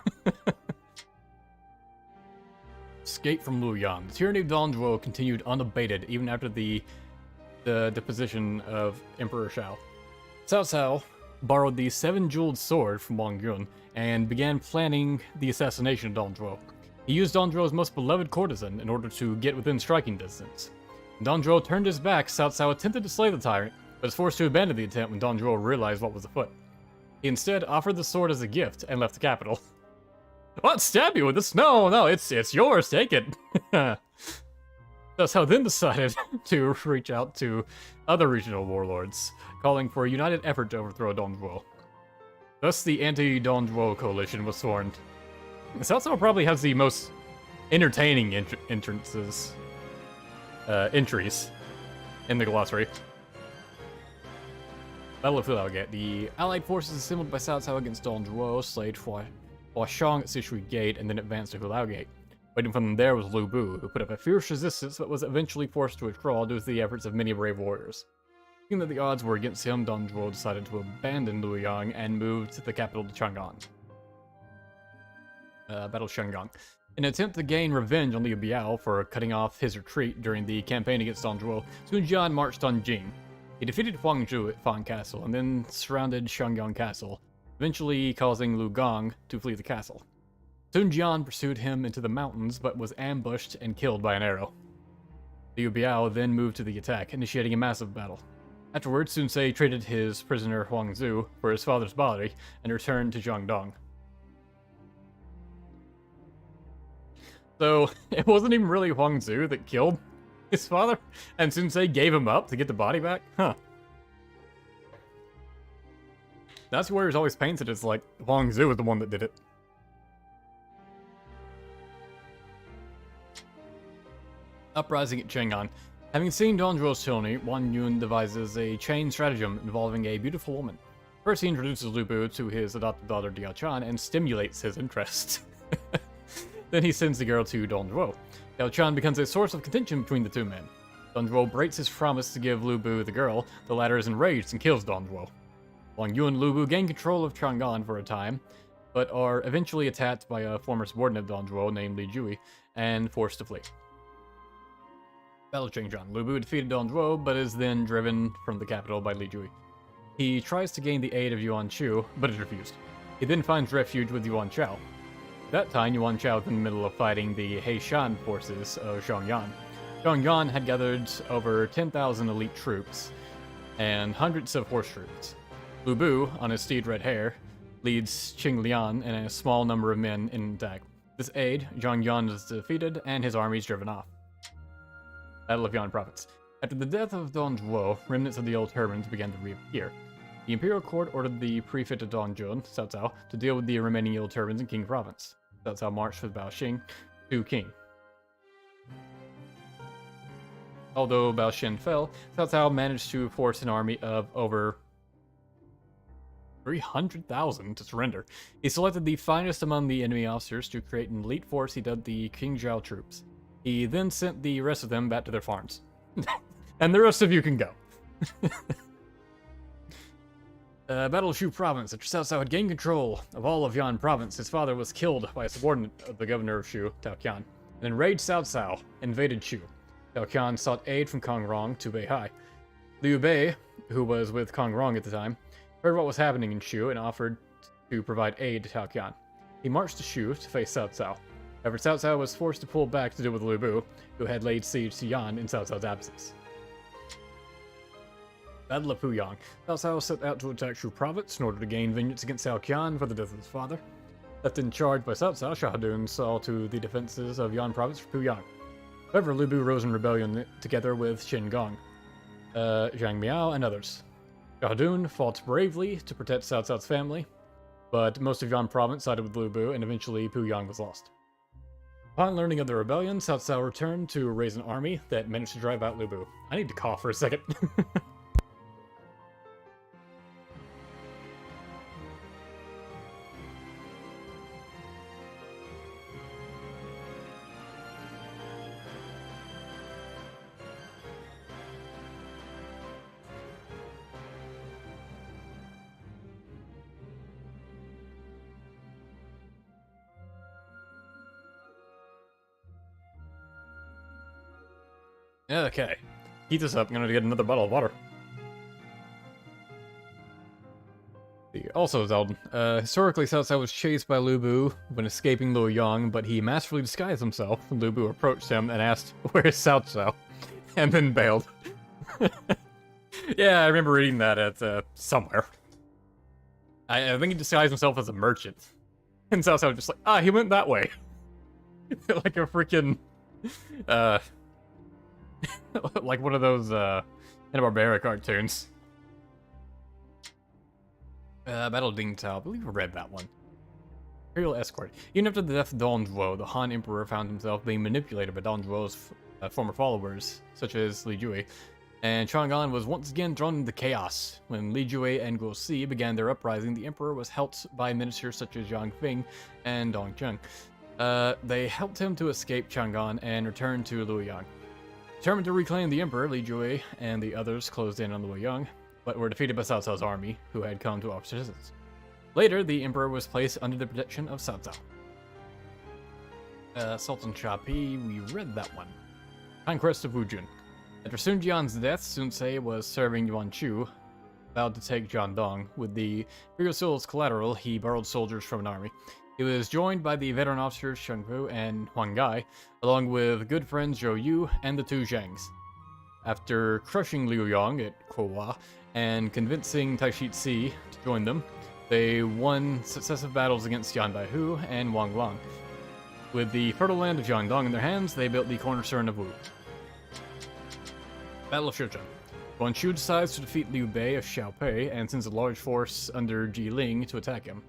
Escape from Luoyang. The tyranny of Dong Zhuo continued unabated even after the deposition of Emperor Shao. Cao Cao borrowed the 7-jeweled sword from Wang Yun and began planning the assassination of Dong Zhuo. He used Dong Zhuo's most beloved courtesan in order to get within striking distance. When Dong Zhuo turned his back, Cao Cao attempted to slay the tyrant, but was forced to abandon the attempt when Dong Zhuo realized what was afoot. He instead offered the sword as a gift and left the capital. What? Stab you with this? No, it's yours. Take it. Cao Cao then decided to reach out to other regional warlords, calling for a united effort to overthrow Dong Zhuo. Thus, the anti-Dong Zhuo coalition was formed. Cao Cao probably has the most entertaining entries in the glossary. Battle of Huaogate. The allied forces assembled by Cao Cao against Dong Zhuo slayed Huashang at Sishui Gate and then advanced to Huaogate. Waiting for them there was Lu Bu, who put up a fierce resistance but was eventually forced to withdraw due to the efforts of many brave warriors. Seeing that the odds were against him, Dong Zhuo decided to abandon Luoyang and moved the capital to Chang'an. Battle of Chang'an. In an attempt to gain revenge on Liu Biao for cutting off his retreat during the campaign against Dong Zhuo, Sun Jian marched on Jing. He defeated Huang Zhu at Fan Castle and then surrounded Shangyang Castle, eventually causing Lu Gong to flee the castle. Sun Jian pursued him into the mountains but was ambushed and killed by an arrow. Liu Biao then moved to the attack, initiating a massive battle. Afterwards, Sun Ce traded his prisoner Huang Zhu for his father's body and returned to Jiangdong. So, it wasn't even really Huang Zhu that killed his father, and Sun Ce gave him up to get the body back? Huh. That's Warriors always paints it as like Huang Zhu was the one that did it. Uprising at Chang'an. Having seen Dong Zhuo's tyranny, Wang Yun devises a chain stratagem involving a beautiful woman. First, he introduces Lu Bu to his adopted daughter Diao Chan and stimulates his interest. Then he sends the girl to Dong Zhuo. Diao Chan becomes a source of contention between the two men. Dong Zhuo breaks his promise to give Lu Bu the girl. The latter is enraged and kills Dong Zhuo. Wang Yun and Lu Bu gain control of Chang'an for a time, but are eventually attacked by a former subordinate of Dong Zhuo named Li Jui and forced to flee. Battle of Chang'an. Lu Bu defeated Dong Zhuo, but is then driven from the capital by Li Jui. He tries to gain the aid of Yuan Chu, but is refused. He then finds refuge with Yuan Chao. At that time, Yuan Chao was in the middle of fighting the Heishan forces of Zhongyan. Zhongyan had gathered over 10,000 elite troops and hundreds of horse troops. Lu Bu, on his steed Red Hare, leads Qing Lian and a small number of men in attack. This aid, Zhongyan is defeated and his army is driven off. Battle of Yan Province. After the death of Dong Zhuo, remnants of the old turbans began to reappear. The imperial court ordered the prefect of Dongjun, Cao Cao, to deal with the remaining ill turbans in Qing Province. Cao Cao marched with Bao Xing to Qing. Although Bao Xin fell, Cao Cao managed to force an army of over 300,000 to surrender. He selected the finest among the enemy officers to create an elite force he dubbed the Qingzhou troops. He then sent the rest of them back to their farms. And the rest of you can go. Battle of Shu Province. After Cao Cao had gained control of all of Yan Province, his father was killed by a subordinate of the governor of Shu, Tao Qian. An enraged Cao Cao invaded Shu. Tao Qian sought aid from Kong Rong to Beihai. Liu Bei, who was with Kong Rong at the time, heard what was happening in Shu and offered to provide aid to Tao Qian. He marched to Shu to face Cao Cao. However, Cao Cao was forced to pull back to deal with Lu Bu, who had laid siege to Yan in Cao Cao's absence. Battle of Puyang. Cao Cao set out to attack Shu province in order to gain vengeance against Cao Qian for the death of his father. Left in charge by Cao Cao, Shah Dun saw to the defenses of Yan province for Puyang. However, Lu Bu rose in rebellion together with Qin Gong, Zhang Miao, and others. Shah Dun fought bravely to protect Cao Cao's family, but most of Yan province sided with Lu Bu, and eventually Puyang was lost. Upon learning of the rebellion, Cao Cao returned to raise an army that managed to drive out Lu Bu. I need to cough for a second. Okay. Heat this up. I'm gonna get another bottle of water. Also, Zeldin. Historically, Cao Cao was chased by Lu Bu when escaping Luoyang, but he masterfully disguised himself. Lu Bu approached him and asked, "Where's Cao Cao?" and then bailed. Yeah, I remember reading that at somewhere. I think he disguised himself as a merchant. And Cao Cao was just like, he went that way. Like a freaking, like one of those, Hanna-Barbera cartoons. Battle of Ding Tao, I believe I read that one. Imperial Escort. Even after the death of Dong Zhuo, the Han Emperor found himself being manipulated by Dong Zhuo's former followers, such as Li Jue, and Chang'an was once again thrown into chaos. When Li Jue and Guo Si began their uprising, the Emperor was helped by ministers such as Yang Feng and Dong Zheng. They helped him to escape Chang'an and return to Luoyang. Determined to reclaim the Emperor, Li Jue and the others closed in on Luoyang, but were defeated by Cao Cao's army, who had come to offer resistance. Later, the Emperor was placed under the protection of Cao Cao. Sultan Chapi, we read that one. Conquest of Wujun. After Sun Jian's death, Sun Ce was serving Yuan Shu, vowed to take Jiandong. With the Imperial Seal's collateral, he borrowed soldiers from an army. He was joined by the veteran officers Sheng Fu and Huang Gai, along with good friends Zhou Yu and the two Zhangs. After crushing Liu Yong at Kuohua and convincing Taishit Si to join them, they won successive battles against Yan Baihu and Wang Lang. With the fertile land of Jiangdong in their hands, they built the cornerstone of Wu. Battle of Shizhen. Yuan Shu decides to defeat Liu Bei of Xiaopei and sends a large force under Ji Ling to attack him.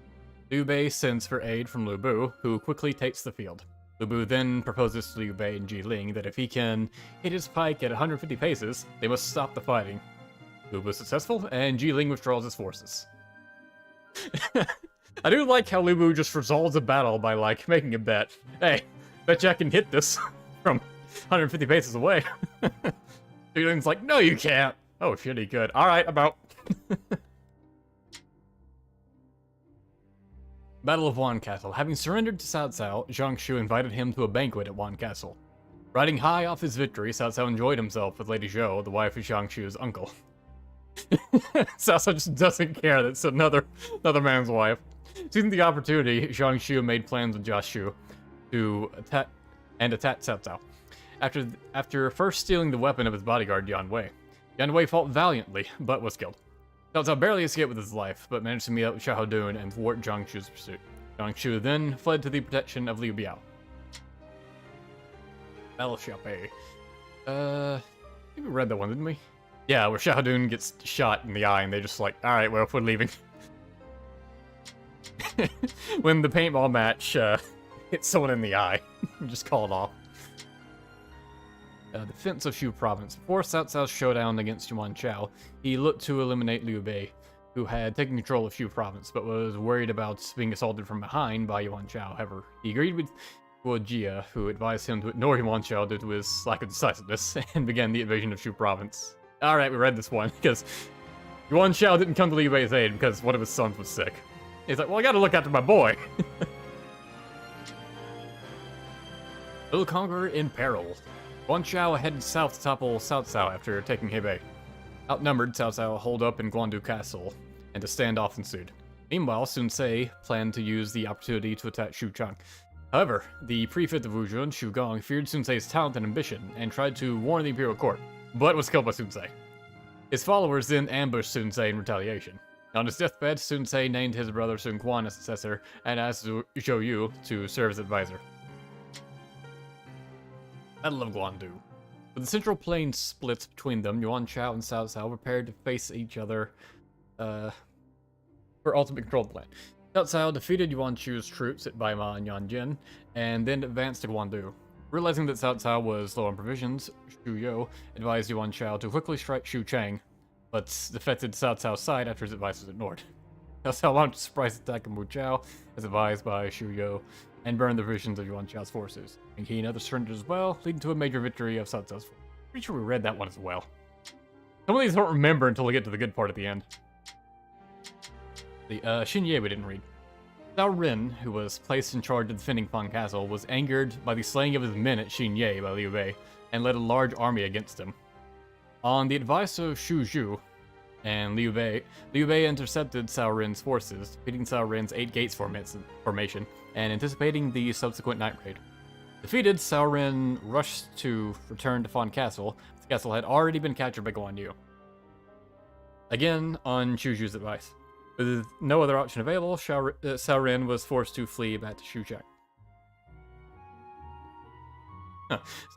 Liu Bei sends for aid from Lu Bu, who quickly takes the field. Lu Bu then proposes to Liu Bei and Ji Ling that if he can hit his pike at 150 paces, they must stop the fighting. Lu Bu is successful, and Ji Ling withdraws his forces. I do like how Lu Bu just resolves a battle by, like, making a bet. Hey, bet you I can hit this from 150 paces away. Ji Ling's like, no you can't. Oh shit, he could. Alright, I'm out. Battle of Wan Castle. Having surrendered to Cao Cao, Zhang Shu invited him to a banquet at Wan Castle. Riding high off his victory, Cao Cao enjoyed himself with Lady Zhou, the wife of Zhang Shu's uncle. Cao Cao just doesn't care that it's another man's wife. Seizing the opportunity, Zhang Shu made plans with Jia Shu to attack Cao Cao. After first stealing the weapon of his bodyguard, Yan Wei. Yan Wei fought valiantly, but was killed. Cao Cao barely escaped with his life, but managed to meet up with Xiahou Dun and thwart Zhang Shu's pursuit. Zhang Shu then fled to the protection of Liu Biao. Battle of Xiaopei. I think we read that one, didn't we? Yeah, where Xiahou Dun gets shot in the eye, and they just like, alright, well, we're leaving. When the paintball match hits someone in the eye, just call it off. Defense of Shu Province. Before Cao Cao's showdown against Yuan Chao, he looked to eliminate Liu Bei, who had taken control of Shu Province, but was worried about being assaulted from behind by Yuan Chao. However, he agreed with Guo Jia, who advised him to ignore Yuan Chao due to his lack of decisiveness, and began the invasion of Shu Province. Alright, we read this one, because Yuan Chao didn't come to Liu Bei's aid because one of his sons was sick. He's like, well, I gotta look after my boy. Little Conqueror in peril. Yuan Chao headed south to topple Cao Cao after taking Hebei. Outnumbered, Cao Cao holed up in Guandu Castle, and a standoff ensued. Meanwhile, Sun Ce planned to use the opportunity to attack Xuchang. However, the prefect of Wuzhun, Shu Gong, feared Sun Ce's talent and ambition and tried to warn the imperial court, but was killed by Sun Ce. His followers then ambushed Sun Ce in retaliation. On his deathbed, Sun Ce named his brother Sun Quan as successor and asked Zhou Yu to serve as advisor. Battle of Guandu. With the central plain split between them, Yuan Chao and Cao Cao prepared to face each other for ultimate control plan. Cao Cao defeated Yuan Chu's troops at Baima and Yanjin, and then advanced to Guandu. Realizing that Cao Cao was low on provisions, Xu You advised Yuan Chao to quickly strike Xu Chang, but defected Cao Cao's side after his advice was ignored. Cao Cao launched a surprise attack on Wu Chao, as advised by Xu You, and burned the provisions of Yuan Chao's forces. And he and others surrendered as well, leading to a major victory of Cao Cao's forces. Pretty sure we read that one as well. Some of these don't remember until we get to the good part at the end. The Xinye we didn't read. Zhao Ren, who was placed in charge of defending Fan Castle, was angered by the slaying of his men at Xinye by Liu Bei, and led a large army against him. On the advice of Xu Zhu and Liu Bei intercepted Cao Ren's forces, defeating Cao Ren's 8 gates formation, and anticipating the subsequent night raid. Defeated, Cao Ren rushed to return to Fan Castle. The castle had already been captured by Guan Yu. Again, on Xu Zhu's advice. With no other option available, Cao Ren was forced to flee back to Xuchang.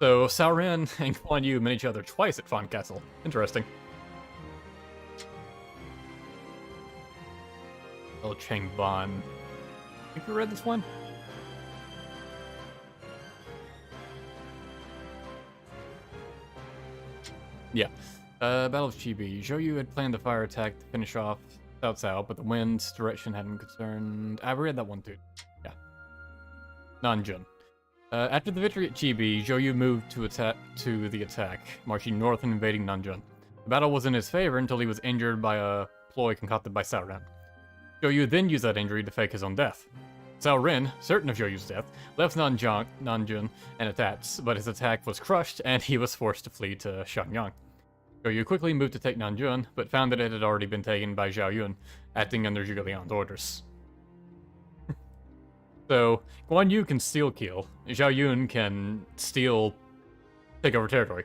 So, Cao Ren and Guan Yu met each other twice at Fan Castle. Interesting. Oh, Cheng Ban. I think we read this one? Yeah. Battle of Chibi. Zhou Yu had planned the fire attack to finish off Cao Cao, but the wind's direction had him concerned. I read that one too. Yeah. Nanjun. After the victory at Chibi, Zhou Yu moved to the attack, marching north and invading Nanjun. The battle was in his favor until he was injured by a ploy concocted by Cao Ren. Zhou Yu then used that injury to fake his own death. Cao Ren, certain of Zhou Yu's death, left Nanjun and attacked, but his attack was crushed and he was forced to flee to Xiangyang. Zhou Yu quickly moved to take Nanjun, but found that it had already been taken by Zhao Yun, acting under Zhuge Liang's orders. So, Guan Yu can steal kill. Zhao Yun can take over territory.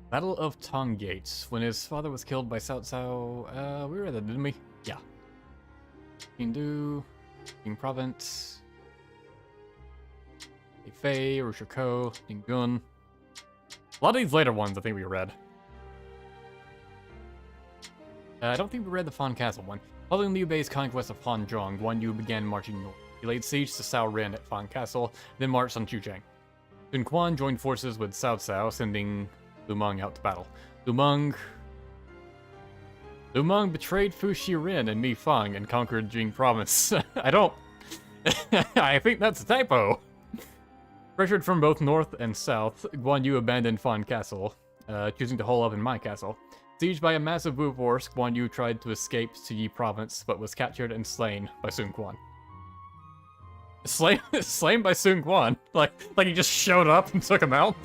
Battle of Tong Gates. When his father was killed by Cao Cao, we read that, didn't we? Yeah. Qingdu, Qing Province, Fei, Rushikou, Ninggun. A lot of these later ones I think we read. I don't think we read the Fan Castle one. Following Liu Bei's conquest of Hanzhong, Guan Yu began marching north. He laid siege to Cao Ren at Fan Castle, then marched on Xuchang. Sun Quan joined forces with Cao Cao, sending Lu Meng out to battle. Lu Meng betrayed Fu Shiren and Mi Fang and conquered Jing Province. I think that's a typo. Pressured from both north and south, Guan Yu abandoned Fan Castle, choosing to hole up in my castle. Sieged by a massive Wu force, Guan Yu tried to escape to Yi Province, but was captured and slain by Sun Quan. Slain by Sun Quan? Like he just showed up and took him out?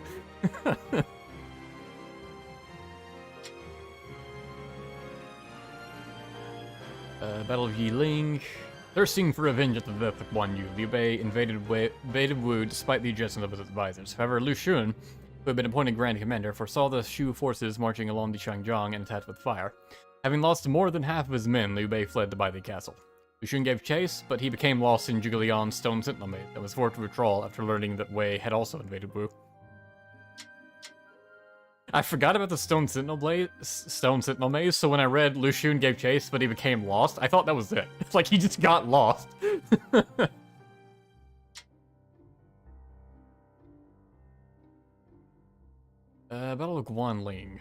Battle of Yiling. Thirsting for revenge at the death of Guan Yu, Liu Bei invaded Wu despite the objections of his advisors. However, Lu Xun, who had been appointed Grand Commander, foresaw the Shu forces marching along the Shangjiang and attacked with fire. Having lost more than half of his men, Liu Bei fled to Bailey Castle. Lu Xun gave chase, but he became lost in Zhuge Liang's Stone Sentinel Maze and was forced to withdraw after learning that Wei had also invaded Wu. I forgot about the Stone Sentinel Maze, so when I read Lu Xun gave chase, but he became lost, I thought that was it. It's like he just got lost. Battle of Guanling.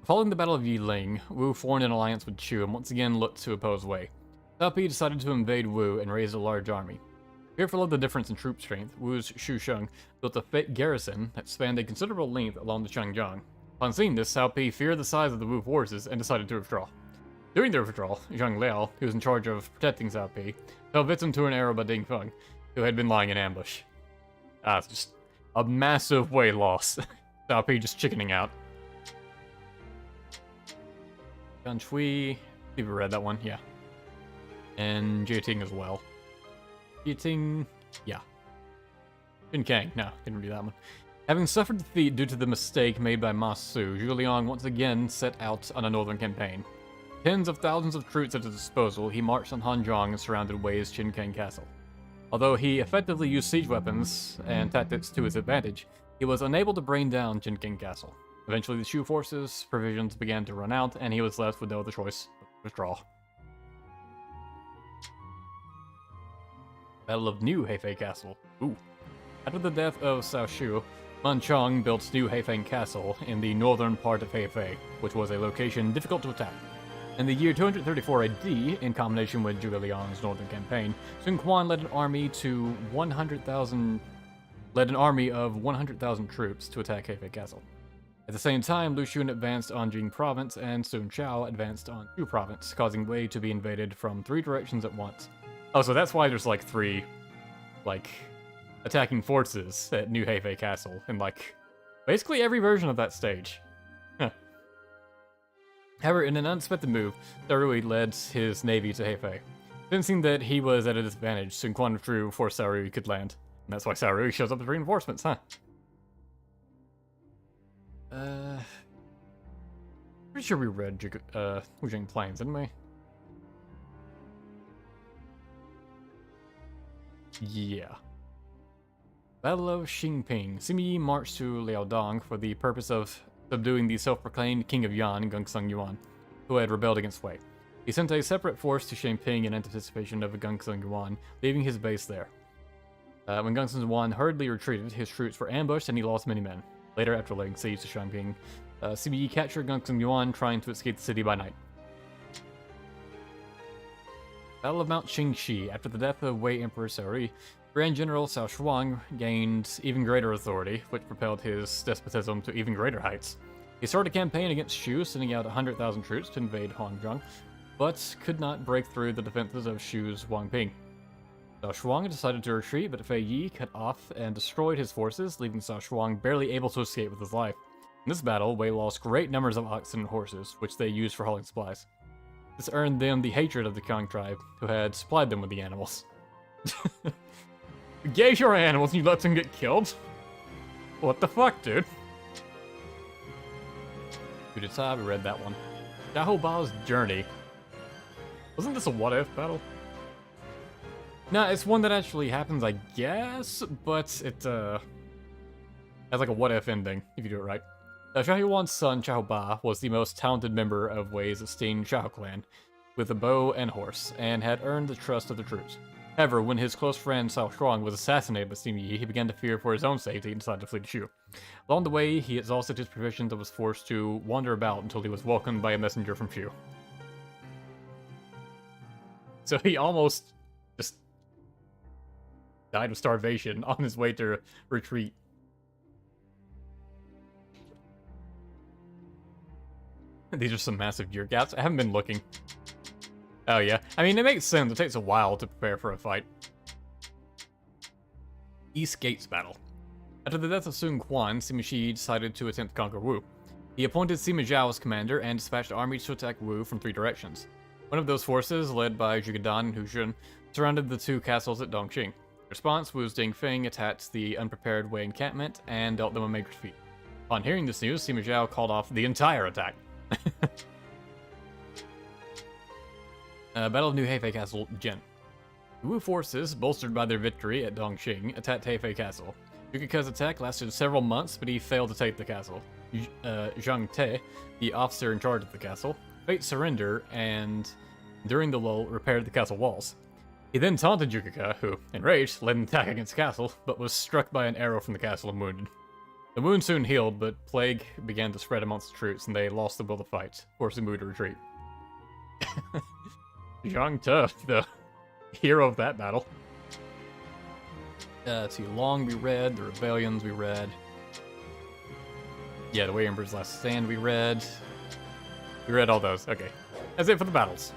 Following the Battle of Yiling, Wu formed an alliance with Chu and once again looked to oppose Wei. Cao Pi decided to invade Wu and raise a large army. Fearful of the difference in troop strength, Wu's Xu Sheng built a garrison that spanned a considerable length along the Shangjiang. Upon seeing this, Cao Pi feared the size of the Wu forces and decided to withdraw. During their withdrawal, Zhang Liao, who was in charge of protecting Cao Pi, fell victim to an arrow by Ding Feng, who had been lying in ambush. It's just a massive Wei loss. Cao Pi just chickening out. Gan Shui, people read that one, yeah. And Jieting as well. Jieting, yeah. Jinkang, no, didn't do that one. Having suffered defeat due to the mistake made by Ma Su, Zhuge Liang once again set out on a northern campaign. Tens of thousands of troops at his disposal, he marched on Hanzhong and surrounded Wei's Jinkang castle. Although he effectively used siege weapons and tactics to his advantage, he was unable to bring down Jinkang castle. Eventually the Shu forces' provisions began to run out, and he was left with no other choice but to withdraw. Battle of New Hefei Castle. Ooh. After the death of Cao Shu, Man Chong built New Hefei Castle in the northern part of Hefei, which was a location difficult to attack. In the year 234 AD, in combination with Zhuge Liang's northern campaign, Sun Quan led an army of 100,000 troops to attack Hefei Castle. At the same time, Lu Xun advanced on Jing Province, and Sun Chao advanced on Shu Province, causing Wei to be invaded from 3 directions at once. Oh, so that's why there's like 3, attacking forces at New Hefei Castle in, basically every version of that stage. Huh. However, in an unexpected move, Cao Rui led his navy to Hefei. Sensing that he was at a disadvantage, Sun Quan withdrew before Cao Rui could land. And that's why Cao Rui shows up with reinforcements, huh? Pretty sure we read Wujing Plains, didn't we? Yeah. Battle of Xingping. Sima Yi marched to Liaodong for the purpose of subduing the self-proclaimed King of Yan, Gongsun Yuan, who had rebelled against Wei. He sent a separate force to Xingping in anticipation of Gongsun Yuan, leaving his base there. When Gongsun Yuan hurriedly retreated, his troops were ambushed and he lost many men. Later, after laying siege to Xingping, Sima Yi captured Gongsun Yuan, trying to escape the city by night. Battle of Mount Qingxi. After the death of Wei Emperor Cao Rui, Grand General Cao Shuang gained even greater authority, which propelled his despotism to even greater heights. He started a campaign against Shu, sending out 100,000 troops to invade Huangzhong, but could not break through the defenses of Shu's Wangping. Cao Shuang decided to retreat, but Fei Yi cut off and destroyed his forces, leaving Cao Shuang barely able to escape with his life. In this battle, Wei lost great numbers of oxen and horses, which they used for hauling supplies. This earned them the hatred of the Kang tribe, who had supplied them with the animals. You gave your animals and you let them get killed? What the fuck, dude? Coup d'etat, we read that one. Xiahou Bao's Journey. Wasn't this a what-if battle? No, it's one that actually happens, I guess, but it, has like a what-if ending, if you do it right. Xiahou Yuan's son, Xiahou Ba, was the most talented member of Wei's esteemed Xiahou clan, with a bow and horse, and had earned the trust of the troops. However, when his close friend Cao Shuang was assassinated by Sima Yi, he began to fear for his own safety and decided to flee to Shu. Along the way, he exhausted his provisions and was forced to wander about until he was welcomed by a messenger from Shu. So he almost just died of starvation on his way to retreat. These are some massive year gaps. I haven't been looking. Oh yeah, I mean, it makes sense. It takes a while to prepare for a fight. East Gates Battle. After the death of Sun Quan, Sima Shi decided to attempt to conquer Wu. He appointed Sima Zhao as commander and dispatched armies to attack Wu from 3 directions. One of those forces, led by Zhuge Dan and Hu Xun, surrounded the 2 castles at Dongqing. In response, Wu's Dingfeng attacked the unprepared Wei encampment and dealt them a major defeat. Upon hearing this news, Sima Zhao called off the entire attack. Battle of New Hefei Castle, Jin. The Wu forces, bolstered by their victory at Dongqing, attacked Hefei Castle. Yukika's attack lasted several months, but he failed to take the castle. Zhang Te, the officer in charge of the castle, faked surrender and, during the lull, repaired the castle walls. He then taunted Yukika, who, enraged, led an attack against the castle, but was struck by an arrow from the castle and wounded. The wound soon healed, but plague began to spread amongst the troops, and they lost the will to fight, forcing Wu to retreat. Zhang Te, the hero of that battle. Let's see, Long we read, the Rebellions we read. Yeah, the Wei Emperor's Last Stand we read. We read all those, okay. That's it for the battles.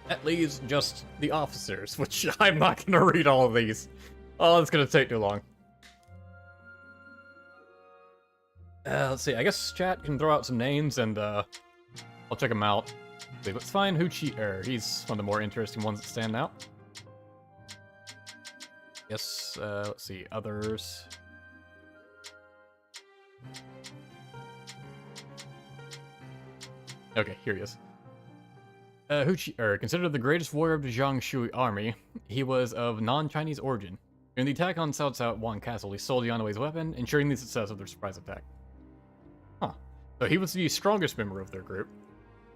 That leaves just the officers, which I'm not gonna read all of these. Oh, it's gonna take too long. Let's see, I guess chat can throw out some names and I'll check them out. Let's find Hu Chi-er. He's one of the more interesting ones that stand out. Yes, let's see, others. Okay, here he is. Hu Chi-er, considered the greatest warrior of the Zhang Shui army, he was of non-Chinese origin. During the attack on Cao Cao at Wan Castle, he stole Yanwei's weapon, ensuring the success of their surprise attack. Huh. So he was the strongest member of their group,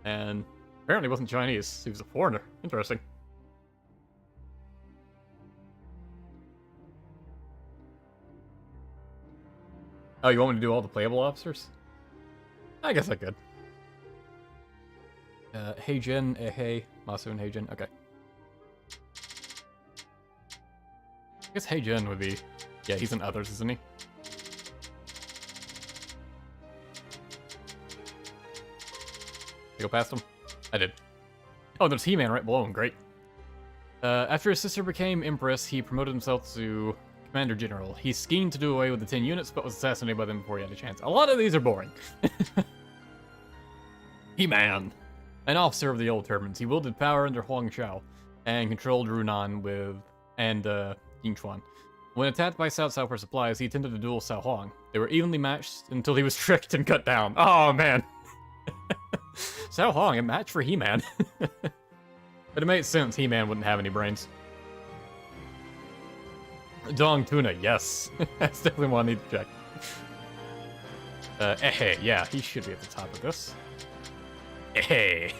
and apparently wasn't Chinese. He was a foreigner. Interesting. Oh, you want me to do all the playable officers? I guess I could. Heijin, Ehei, Masu, and Heijin. Okay. I guess Heijin would be... Yeah, he's in others, isn't he? Did I go past him? I did. Oh, there's He-Man right below him. Great. After his sister became Empress, he promoted himself to Commander General. He schemed to do away with the 10 units, but was assassinated by them before he had a chance. A lot of these are boring. He-Man. An officer of the Old Turbans, he wielded power under Huang Shao and controlled Runan and Yingchuan. When attacked by Cao Cao for supplies, he attempted to duel Cao Huang. They were evenly matched until he was tricked and cut down. Oh, man. Cao Huang, a match for He-Man. But it made sense He-Man wouldn't have any brains. Dong Tuna, yes. That's definitely one I need to check. Ehei, yeah, he should be at the top of this. Ehei.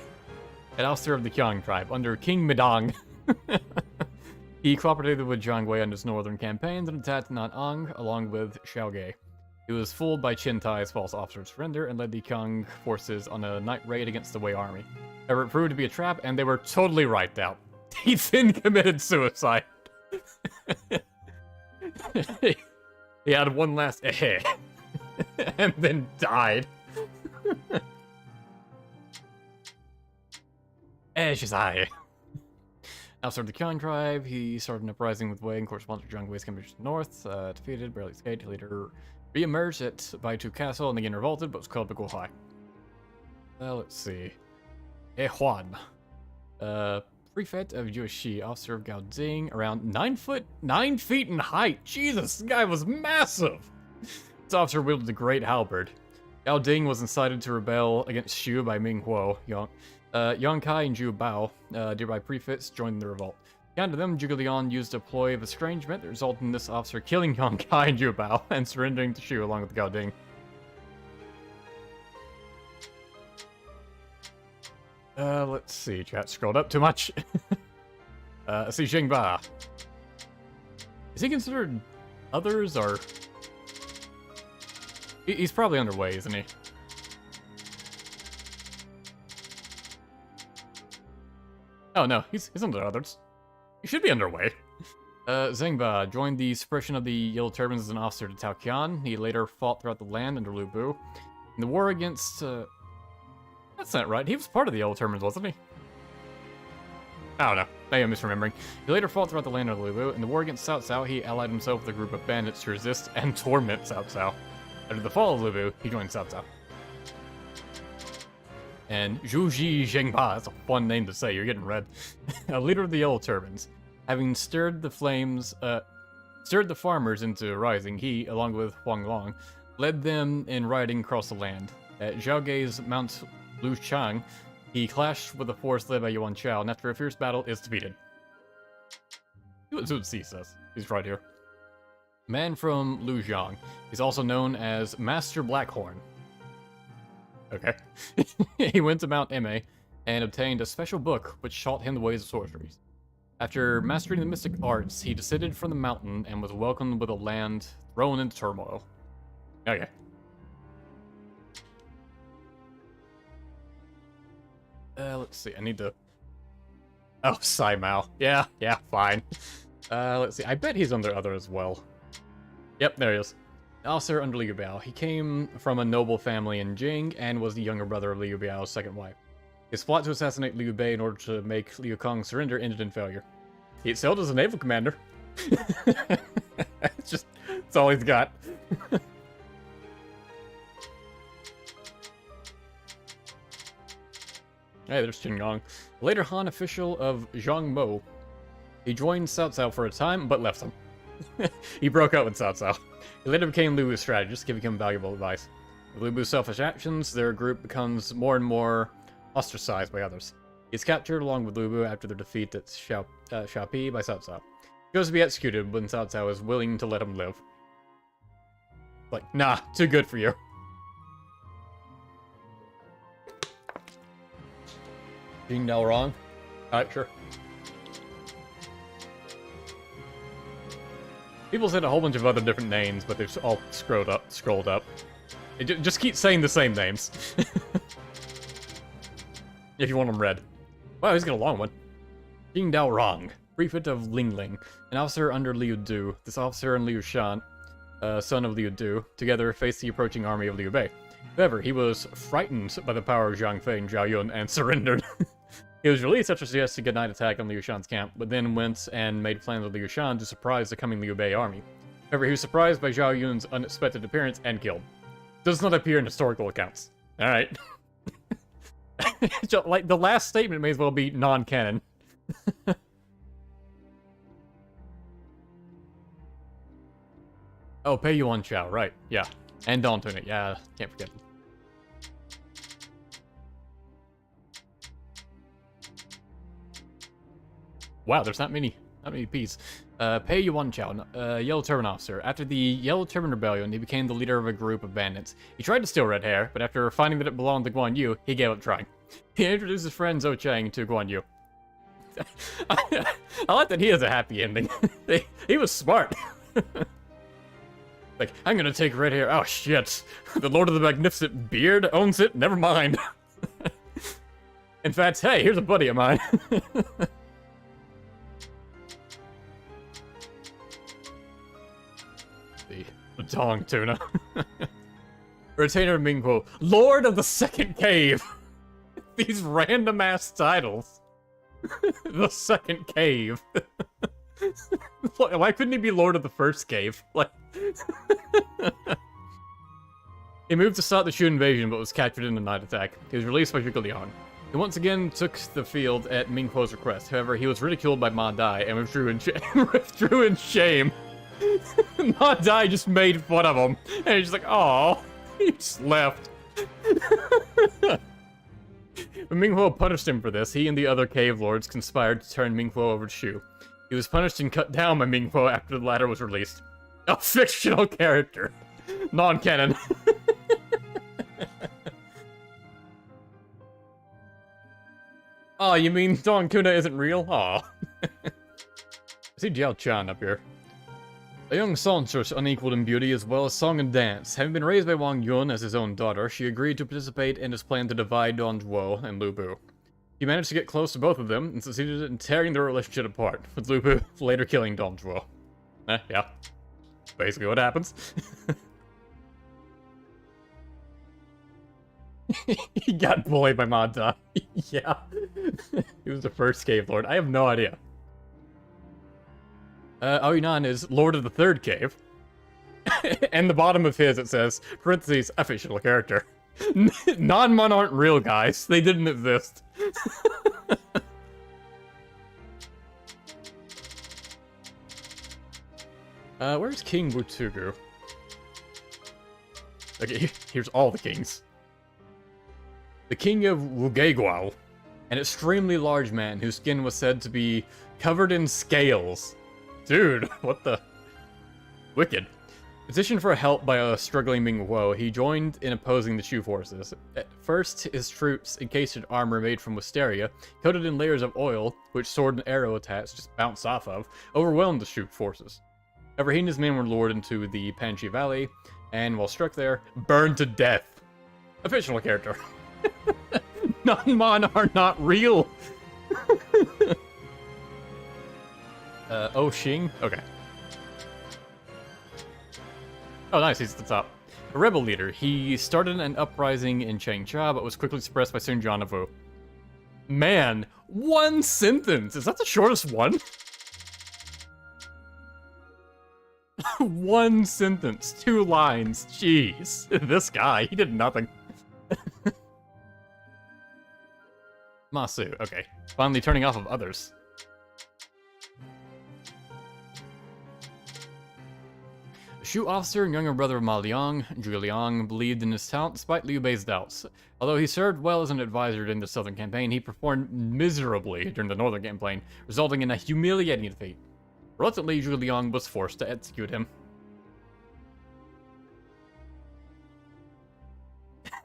An officer of the Qiang tribe, under King Midong. He cooperated with Zhang Wei on his northern campaigns and attacked Nan'ang along with Xiao Ge. He was fooled by Chen Tai's false officer's surrender and led the Qiang forces on a night raid against the Wei army. However, it proved to be a trap, and they were totally wiped out. He then committed suicide. He had one last eheh, and then died. Shizai. Outside of the Qiang tribe, he started an uprising with Wei and corresponded to Zhang Wei's campaign to the north. Defeated, barely escaped. He later re-emerged at Baitu Castle and again revolted, but was called to Guohai. Let's see. Huan. Prefect of Yueshi, officer of Gaojing, around 9 feet in height. Jesus, this guy was massive. This officer wielded a great halberd. Gao Ding was incited to rebel against Shu by Ming Huo. Yang Kai and Zhu Bao, nearby prefects, joined the revolt. Counter them, Zhuge Liang used a ploy of estrangement that resulted in this officer killing Yang Kai and Zhu Bao and surrendering to Shu along with Gao Ding. Let's see, chat scrolled up too much. Let's see, Xing Ba. Is he considered others, or... He's probably underway, isn't he? Oh no, he's under others. He should be underway. Zheng Ba joined the suppression of the Yellow Turbans as an officer to Tao Qian. He later fought throughout the land under Lu Bu. In the war against... That's not right. He was part of the Yellow Turbans, wasn't he? I don't know. Maybe I'm misremembering. He later fought throughout the land under Lu Bu. In the war against Cao Cao, he allied himself with a group of bandits to resist and torment Cao Cao. After the fall of Lu Bu, he joined Cao Cao. And Zhu Ji Zhengba, that's a fun name to say, you're getting red. A leader of the Yellow Turbans. Having stirred the farmers into rising, he, along with Huang Long, led them in riding across the land. At Zhao Gei's Mount Luchang, he clashed with a force led by Yuan Chao, and after a fierce battle, is defeated. See what Zhu Ci says. He's right here. Man from Lujiang. He's also known as Master Blackhorn. Okay. He went to Mount Eme and obtained a special book which taught him the ways of sorceries. After mastering the mystic arts, he descended from the mountain and was welcomed with a land thrown into turmoil. Okay. Let's see, I need to... Oh, Sai Mao. Yeah, fine. Let's see, I bet he's under other as well. Yep, there he is. Officer under Liu Biao. He came from a noble family in Jing and was the younger brother of Liu Biao's second wife. His plot to assassinate Liu Bei in order to make Liu Kong surrender ended in failure. He excelled as a naval commander. That's all he's got. Hey, there's Qingyang. Later Han official of Zhangmo. He joined Cao Cao for a time, but left him. He broke up with Cao Cao. He later became Lu Bu's strategist, giving him valuable advice. With Lu Bu's selfish actions, their group becomes more and more ostracized by others. He's captured along with Lu Bu after their defeat at Xiaopi by Cao Cao. He goes to be executed when Cao Cao is willing to let him live. Like, nah, too good for you. Jing Dao wrong? Alright, sure. People said a whole bunch of other different names, but they've all scrolled up. Just keep saying the same names. If you want them read. Wow, he's got a long one. Jing Dao Rong, prefect of Lingling, an officer under Liu Du. This officer and Liu Shan, son of Liu Du, together faced the approaching army of Liu Bei. However, he was frightened by the power of Zhang Fei and Zhao Yun and surrendered. He was released after suggesting a night attack on Liu Shan's camp, but then went and made plans with Liu Shan to surprise the coming Liu Bei army. However, he was surprised by Zhao Yun's unexpected appearance and killed. Does not appear in historical accounts. Alright. Like, the last statement may as well be non-canon. Oh, Pei Yuan Chao, right. Yeah. And Dawn Tunic, yeah, can't forget them. Wow, there's not many P's. Pei Yuan Chao, Yellow Turban officer. After the Yellow Turban Rebellion, he became the leader of a group of bandits. He tried to steal red hair, but after finding that it belonged to Guan Yu, he gave up trying. He introduced his friend Zhou Chang to Guan Yu. I like that he has a happy ending. He was smart. Like, I'm gonna take red hair. Oh shit. The Lord of the Magnificent Beard owns it? Never mind. In fact, hey, here's a buddy of mine. The Dong Tuna. Retainer Mingguo, Lord of the Second Cave. These random ass titles. The Second Cave. Why couldn't he be Lord of the First Cave? Like, he moved to start the Shu invasion, but was captured in a night attack. He was released by Zhuge Liang. He once again took the field at Ming Huo's request. However, he was ridiculed by Ma Dai and withdrew in shame. Ma Dai just made fun of him, and he's just like, "Oh," he just left. When Ming Huo punished him for this, he and the other cave lords conspired to turn Ming Huo over to Shu. He was punished and cut down by Ming Huo after the latter was released. A fictional character. Non-canon. Oh, you mean Dong Tuna isn't real? Aw. I see Jiao Chan up here. A young songstress unequaled in beauty as well as song and dance. Having been raised by Wang Yun as his own daughter, she agreed to participate in his plan to divide Don Zhuo and Lu Bu. He managed to get close to both of them and succeeded in tearing their relationship apart, with Lu Bu later killing Don Zhuo. Yeah. Basically what happens. He got bullied by Ma Dai. Yeah. He was the first cave lord. I have no idea. Aoinan is Lord of the Third Cave. And the bottom of his, it says, parentheses, a fictional character. Non-mon aren't real, guys. They didn't exist. Where's King Wutugu? Okay, here's all the kings. The king of Wugeguao, an extremely large man whose skin was said to be covered in scales. Dude, what the? Wicked. Petitioned for help by a struggling Ming Huo, he joined in opposing the Shu forces. At first, his troops, encased in armor made from wisteria, coated in layers of oil, which sword and arrow attached just bounced off of, overwhelmed the Shu forces. However, he and his men were lured into the Panchi Valley, and while struck there, burned to death. A fictional character. Non-mon are not real. Oh Xing? Okay. Oh, nice, he's at the top. A rebel leader, he started an uprising in Changcha, but was quickly suppressed by Sun Jian of Wu. Man, one sentence! Is that the shortest one? One sentence, 2 lines, jeez. This guy, he did nothing. Masu, okay. Finally turning off of others. The Shu officer and younger brother of Ma Liang, Zhuge Liang, believed in his talent despite Liu Bei's doubts. Although he served well as an advisor during the southern campaign, he performed miserably during the northern campaign, resulting in a humiliating defeat. Reluctantly, Zhuge Liang was forced to execute him.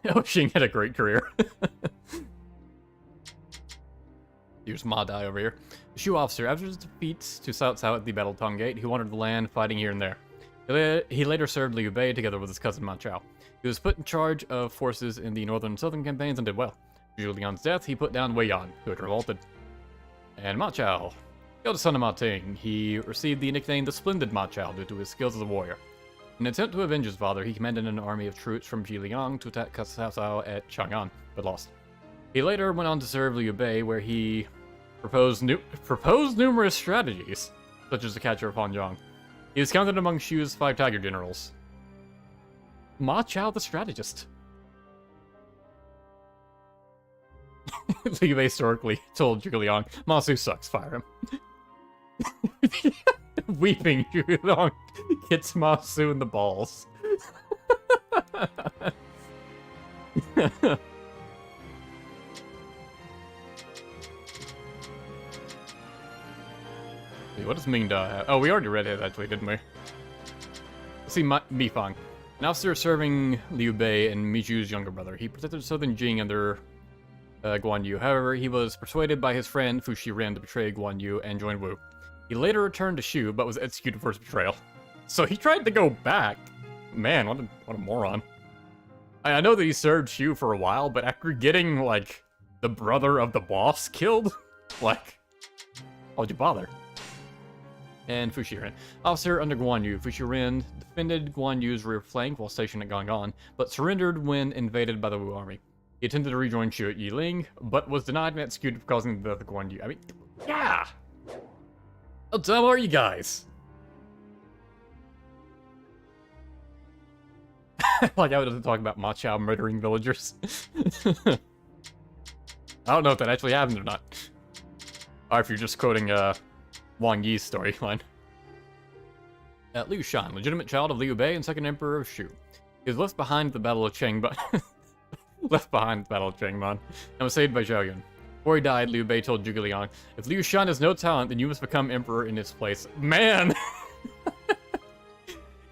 Oh, Xing had a great career. Here's Ma Dai over here. The Shu officer, after his defeat to Cao Cao at the Battle of Tonggate, he wandered the land, fighting here and there. He later served Liu Bei together with his cousin Ma Chao. He was put in charge of forces in the northern and southern campaigns and did well. After Zhuge Liang's death, he put down Wei Yan, who had revolted. And Ma Chao, the eldest son of Ma Ting, he received the nickname the Splendid Ma Chao due to his skills as a warrior. In an attempt to avenge his father, he commanded an army of troops from Zhiliang to attack Cao Cao at Chang'an, but lost. He later went on to serve Liu Bei, where he proposed numerous strategies, such as the capture of Hanzhong. He was counted among Shu's 5 tiger generals. Ma Chao the strategist. Liu Bei historically told Zhuge Liang, Masu sucks, fire him. Weeping, Zhuge Liang hits Masu in the balls. What does Ming Da have? Oh, we already read it, actually, didn't we? Let's see, Mi Fang. An officer serving Liu Bei and Mi Zhu's younger brother. He protected southern Jing under Guan Yu. However, he was persuaded by his friend Fu Shiren to betray Guan Yu and join Wu. He later returned to Shu, but was executed for his betrayal. So he tried to go back. Man, what a moron. I know that he served Shu for a while, but after getting, like, the brother of the boss killed, like, why would you bother? And Fu Shiren. Officer under Guan Yu, Fu Shiren defended Guan Yu's rear flank while stationed at Gang'an, but surrendered when invaded by the Wu army. He attempted to rejoin Shu at Yiling, but was denied and executed for causing the death of Guan Yu. I mean, yeah! How dumb are you guys? Like, I was talking about Ma Chao murdering villagers. I don't know if that actually happened or not. Or if you're just quoting, Wang Yi's storyline. Liu Shan, legitimate child of Liu Bei and second emperor of Shu. He was left behind at the Battle of Changban. Left behind at the Battle of Changban, and was saved by Zhao Yun. Before he died, Liu Bei told Zhuge Liang, if Liu Shan has no talent, then you must become emperor in his place. Man!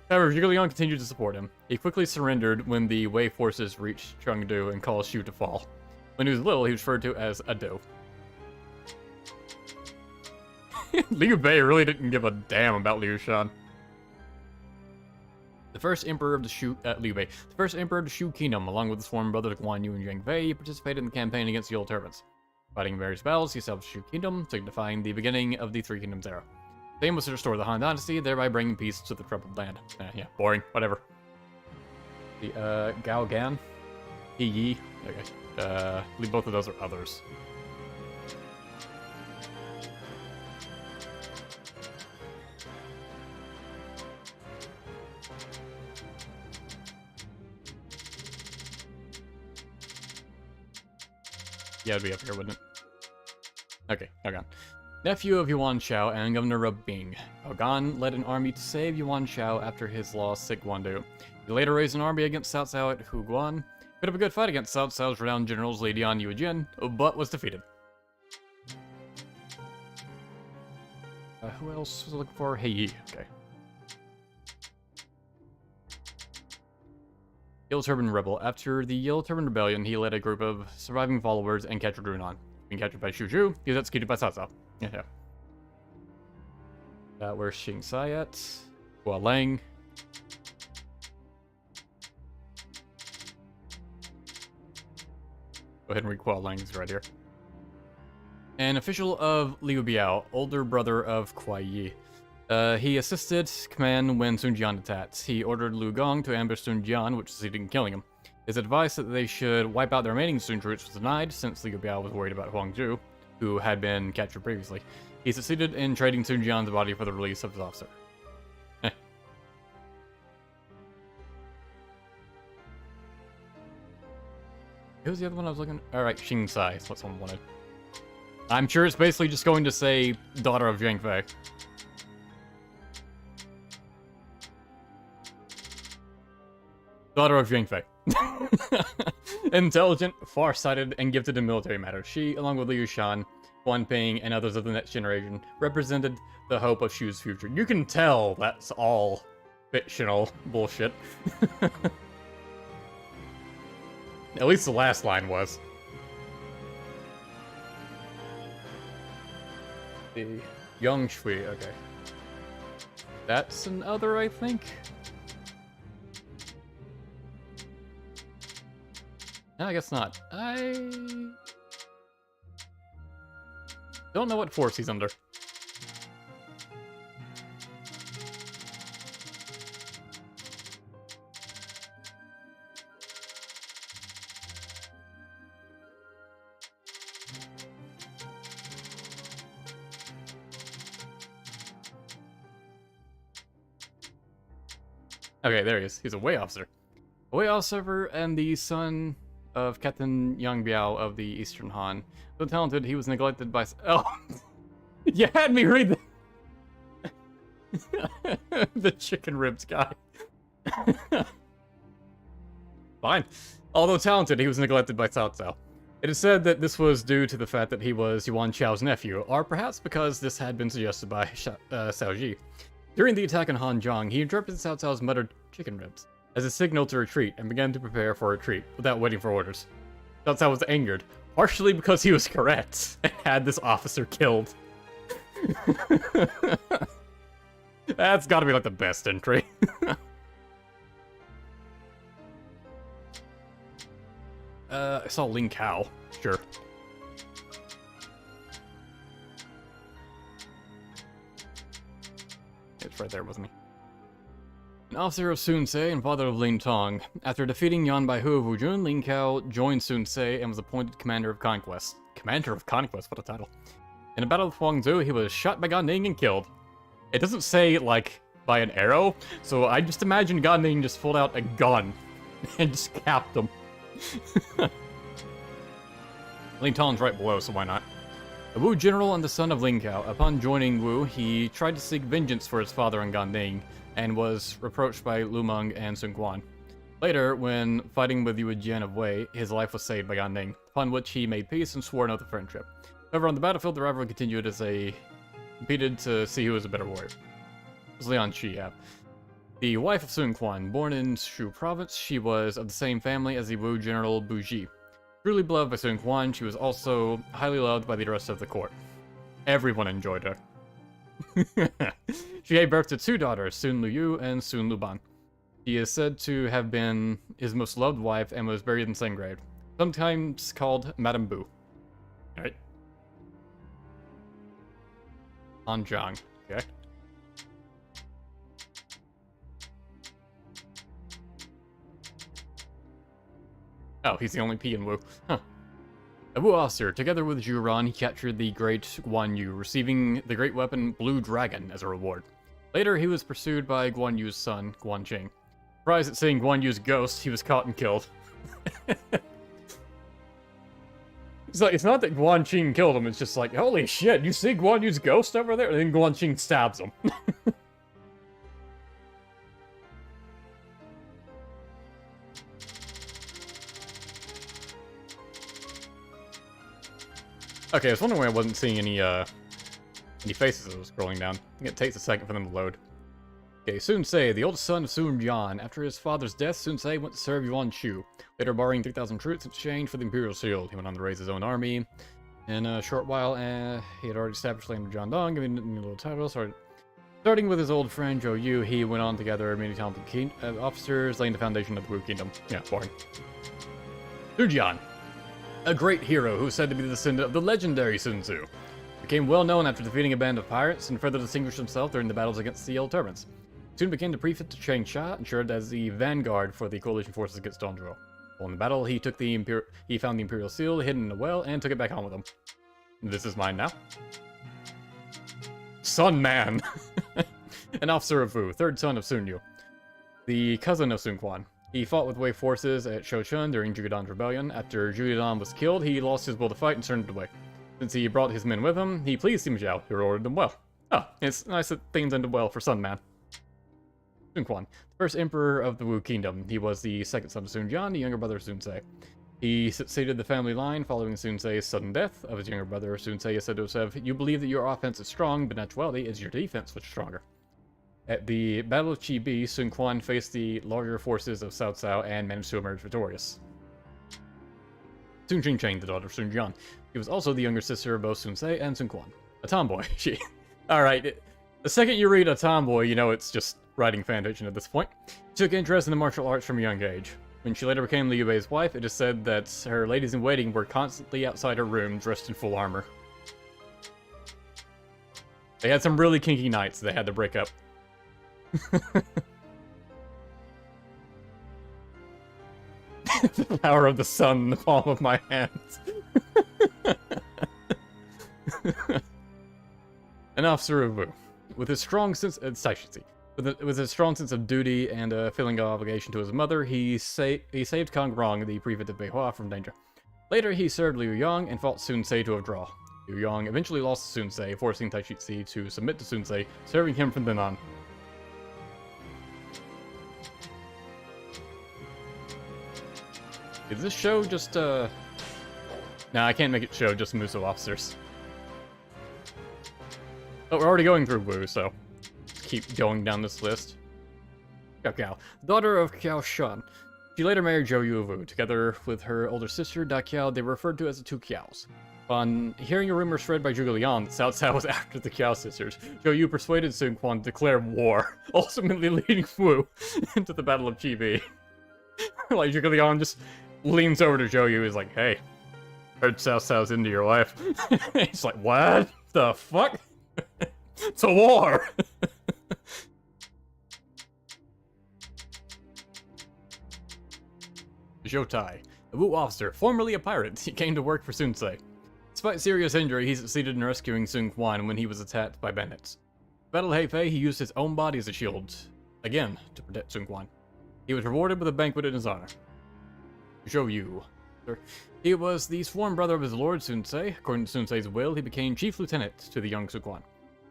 However, Zhuge Liang continued to support him. He quickly surrendered when the Wei forces reached Chengdu and caused Shu to fall. When he was little, he was referred to as a Do. Liu Bei really didn't give a damn about Liu Shan. The first emperor of the Shu, Liu Bei, the first emperor of the Shu kingdom, along with his former brother Guan Yu and Zhang Fei, participated in the campaign against the Old Turbans. Fighting in various battles, he established the Shu kingdom, signifying the beginning of the Three Kingdoms era. His aim was to restore the Han Dynasty, thereby bringing peace to the troubled land. Yeah, boring, whatever. The, Gao Gan, He Yi, okay, I believe both of those are others. Yeah, it'd be up here, wouldn't it? Okay, Gan. Nephew of Yuan Shao and governor of Bing. Gan led an army to save Yuan Shao after his loss at Guandu. He later raised an army against Cao Cao at Huguan. Put up a good fight against Cao Cao's renowned generals Li Dian and Yu Jin, but was defeated. Who else was I looking for? Hei Yi, okay. Yellow Turban Rebel. After the Yellow Turban Rebellion, he led a group of surviving followers and captured Runan. Being captured by Shu Zhu, he was executed by Cao Cao. Yeah. Where's Xing Sai at? Hua Lang. Go ahead and read Hua Lang's right here. An official of Liu Biao, older brother of Kuai Yi. He assisted command when Sun Jian attacked. He ordered Lu Gong to ambush Sun Jian, which succeeded in killing him. His advice that they should wipe out the remaining Sun troops was denied, since Liu Biao was worried about Huang Zhu, who had been captured previously. He succeeded in trading Sun Jian's body for the release of his officer. Who's the other one I was looking? Alright, Xing Sai is what someone wanted. I'm sure it's basically just going to say daughter of Zhang Fei. Daughter of Zhang Fei. Intelligent, far-sighted, and gifted in military matters. She, along with Liu Shan, Guan Ping, and others of the next generation, represented the hope of Shu's future. You can tell that's all fictional bullshit. At least the last line was. The Young Shui, okay. That's an other, I think. No, I guess not. I don't know what force he's under. Okay, there he is. He's a way officer. A way officer and the son of Captain Yang Biao of the Eastern Han. So talented, he was neglected by... Oh! You had me read the... the chicken ribs guy. Fine. Although talented, he was neglected by Cao Cao. It is said that this was due to the fact that he was Yuan Chao's nephew, or perhaps because this had been suggested by Xiao Ji. During the attack on Hanzhong, he interpreted Cao Cao's muttered chicken ribs as a signal to retreat and began to prepare for retreat without waiting for orders. Cao Cao was angered, partially because he was correct and had this officer killed. That's gotta be like the best entry. I saw Ling Kao. Sure. It's right there, wasn't he? An officer of Sun Ce and father of Lin Tong. After defeating Yan Baihu of Wujun, Ling Kao joined Sun Ce and was appointed Commander of Conquest. Commander of Conquest? What a title. In a battle with Huangzhou, he was shot by Gan Ning and killed. It doesn't say, like, by an arrow, so I just imagine Gan Ning just pulled out a gun and just capped him. Ling Tong's right below, so why not? A Wu general and the son of Ling Kao. Upon joining Wu, he tried to seek vengeance for his father and Gan Ning, and was reproached by Lu Meng and Sun Quan. Later, when fighting with Yu Jian of Wei, his life was saved by Gan Ning, upon which he made peace and swore an oath of friendship. However, on the battlefield, the rivalry continued as they competed to see who was a better warrior. It was Lian Qi, yeah. The wife of Sun Quan, born in Shu province, she was of the same family as the Wu general Bu Ji. Truly beloved by Sun Quan, she was also highly loved by the rest of the court. Everyone enjoyed her. She gave birth to two daughters, Sun Luyu and Sun Luban. She is said to have been his most loved wife and was buried in the same grave, sometimes called Madame Bu. Alright. Hanzhong, okay. Oh, he's the only P in Wu. Huh. A Wu officer, together with Zhu Ran, he captured the great Guan Yu, receiving the great weapon Blue Dragon as a reward. Later, he was pursued by Guan Yu's son, Guan Qing. Surprised at seeing Guan Yu's ghost, he was caught and killed. It's not that Guan Qing killed him, it's just like, holy shit, you see Guan Yu's ghost over there? And then Guan Qing stabs him. Okay, I was wondering why I wasn't seeing any faces as I was scrolling down. I think it takes a second for them to load. Okay, Sun Ce, the oldest son of Sun Jian. After his father's death, Sun Ce went to serve Yuan Shu, later borrowing 3,000 troops in exchange for the Imperial Shield. He went on to raise his own army. In a short while, he had already established land of Jiandong, giving him a little title. Starting with his old friend Zhou Yu, he went on to gather many talented officers, laying the foundation of the Wu Kingdom. Yeah, boring. Su Jian, a great hero who is said to be the descendant of the legendary Sun Tzu. Became well known after defeating a band of pirates and further distinguished himself during the battles against the Yellow Turbans. Soon became the prefect to Changsha and served as the vanguard for the coalition forces against Dongzhuo. While in the battle, he found the Imperial Seal hidden in a well and took it back home with him. This is mine now. Sun Man! An officer of Wu, third son of Sun Yu, the cousin of Sun Quan. He fought with Wei forces at Shouchun during Zhugedan's rebellion. After Zhugedan was killed, he lost his will to fight and turned away. Since he brought his men with him, he pleased Sima Zhao, who rewarded them well. Oh, it's nice that things ended well for Sun Man. Sun Quan, the first emperor of the Wu Kingdom. He was the second son of Sun Jian, the younger brother of Sun Ce. He succeeded the family line following Sun Ce's sudden death of his younger brother. Sun Ce is said to have said, "You believe that your offense is strong, but in actuality, it's your defense which is stronger." At the Battle of Chi Bi, Sun Quan faced the larger forces of Cao Cao and managed to emerge victorious. Sun Qingcheng, the daughter of Sun Jian. She was also the younger sister of both Sun Ce and Sun Quan. A tomboy, she... Alright, the second you read a tomboy, you know it's just writing fanfiction at this point. She took interest in the martial arts from a young age. When she later became Liu Bei's wife, it is said that her ladies-in-waiting were constantly outside her room, dressed in full armor. They had some really kinky nights they had to break up. The power of the sun in the palm of my hands. An officer of Wu. With his strong sense of with his strong sense of duty and a feeling of obligation to his mother, he saved Kong Rong, the prefect of Beihua, from danger. Later, he served Liu Yang and fought Sun Ce to a draw. Liu Yang eventually lost to Sun Ce, forcing Taishi to submit to Sun Ce, serving him from then on. Is this show just, Nah, I can't make it show just Muso officers. But we're already going through Wu, so... keep going down this list. Xiao Qiao, daughter of Qiao Shan. She later married Zhou Yu of Wu. Together with her older sister, Da Qiao, they were referred to as the two Qiaos. Upon hearing a rumor spread by Zhuge Liang that Cao Cao was after the Qiao sisters, Zhou Yu persuaded Sun Quan to declare war, ultimately leading Wu into the Battle of Chi Bi. Like, Zhuge Liang just leans over to Zhou Yu, he's like, "Hey, heard Cao Cao's into your wife." He's like, "What the fuck?" It's a war! Zhou Tai, a Wu officer, formerly a pirate, he came to work for Sun Ce. Despite serious injury, he succeeded in rescuing Sun Quan when he was attacked by bandits. Battle of Hefei, he used his own body as a shield, again, to protect Sun Quan. He was rewarded with a banquet in his honor. Zhou Yu. He was the sworn brother of his lord Sun Ce. According to Sun Ce's will, he became chief lieutenant to the young Sun Quan.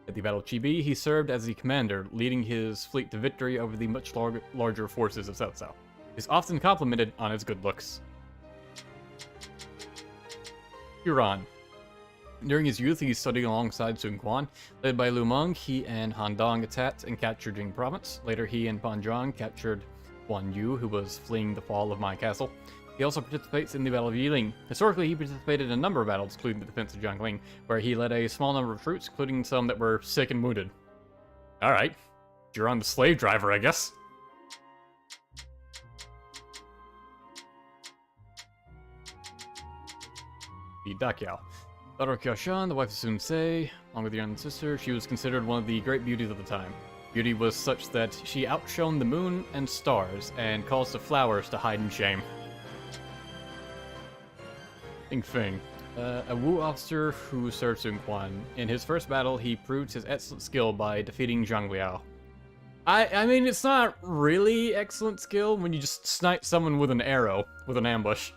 At the Battle of Chi Bi, he served as the commander, leading his fleet to victory over the much larger forces of Cao Cao. He is often complimented on his good looks. Huron. During his youth, he studied alongside Sun Quan. Led by Lu Meng, he and Han Dong attacked and captured Jing province. Later, he and Pan Zhang captured Guan Yu, who was fleeing the fall of Mai Castle. He also participates in the Battle of Yiling. Historically, he participated in a number of battles, including the defense of Jiangling, where he led a small number of troops, including some that were sick and wounded. Alright. You're on the slave driver, I guess. The Da Qiao. Daughter of Qiao Shan, the wife of Sun Ce, along with her younger sister, she was considered one of the great beauties of the time. Beauty was such that she outshone the moon and stars, and caused the flowers to hide in shame. Ding Feng, a Wu officer who served Sun Quan. In his first battle, he proved his excellent skill by defeating Zhang Liao. I mean, it's not really excellent skill when you just snipe someone with an arrow, with an ambush.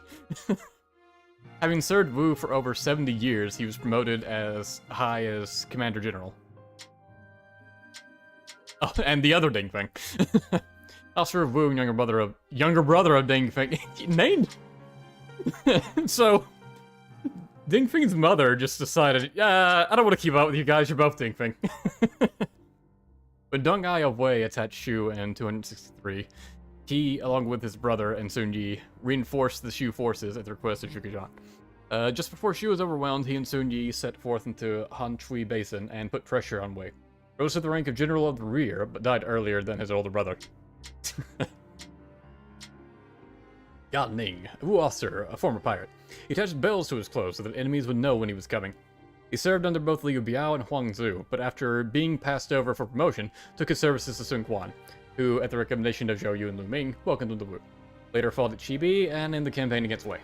Having served Wu for over 70 years, he was promoted as high as Commander General. Oh, and the other Ding Feng. Officer of Wu and younger brother of Ding Feng. Named. So, Ding Feng's mother just decided, I don't want to keep up with you guys, you're both Ding Feng. When Deng Ai of Wei attacked Shu in 263, he, along with his brother and Sun Yi, reinforced the Shu forces at the request of Zhuge Zhang. Just before Shu was overwhelmed, he and Sun Yi set forth into Han Chui Basin and put pressure on Wei. Rose to the rank of General of the Rear, but died earlier than his older brother. Gan Ning, a Wu officer, a former pirate. He attached bells to his clothes so that enemies would know when he was coming. He served under both Liu Biao and Huang Zu, but after being passed over for promotion, took his services to Sun Quan, who, at the recommendation of Zhou Yu and Lu Ming, welcomed him to Wu. Later fought at Chi Bi and in the campaign against Wei.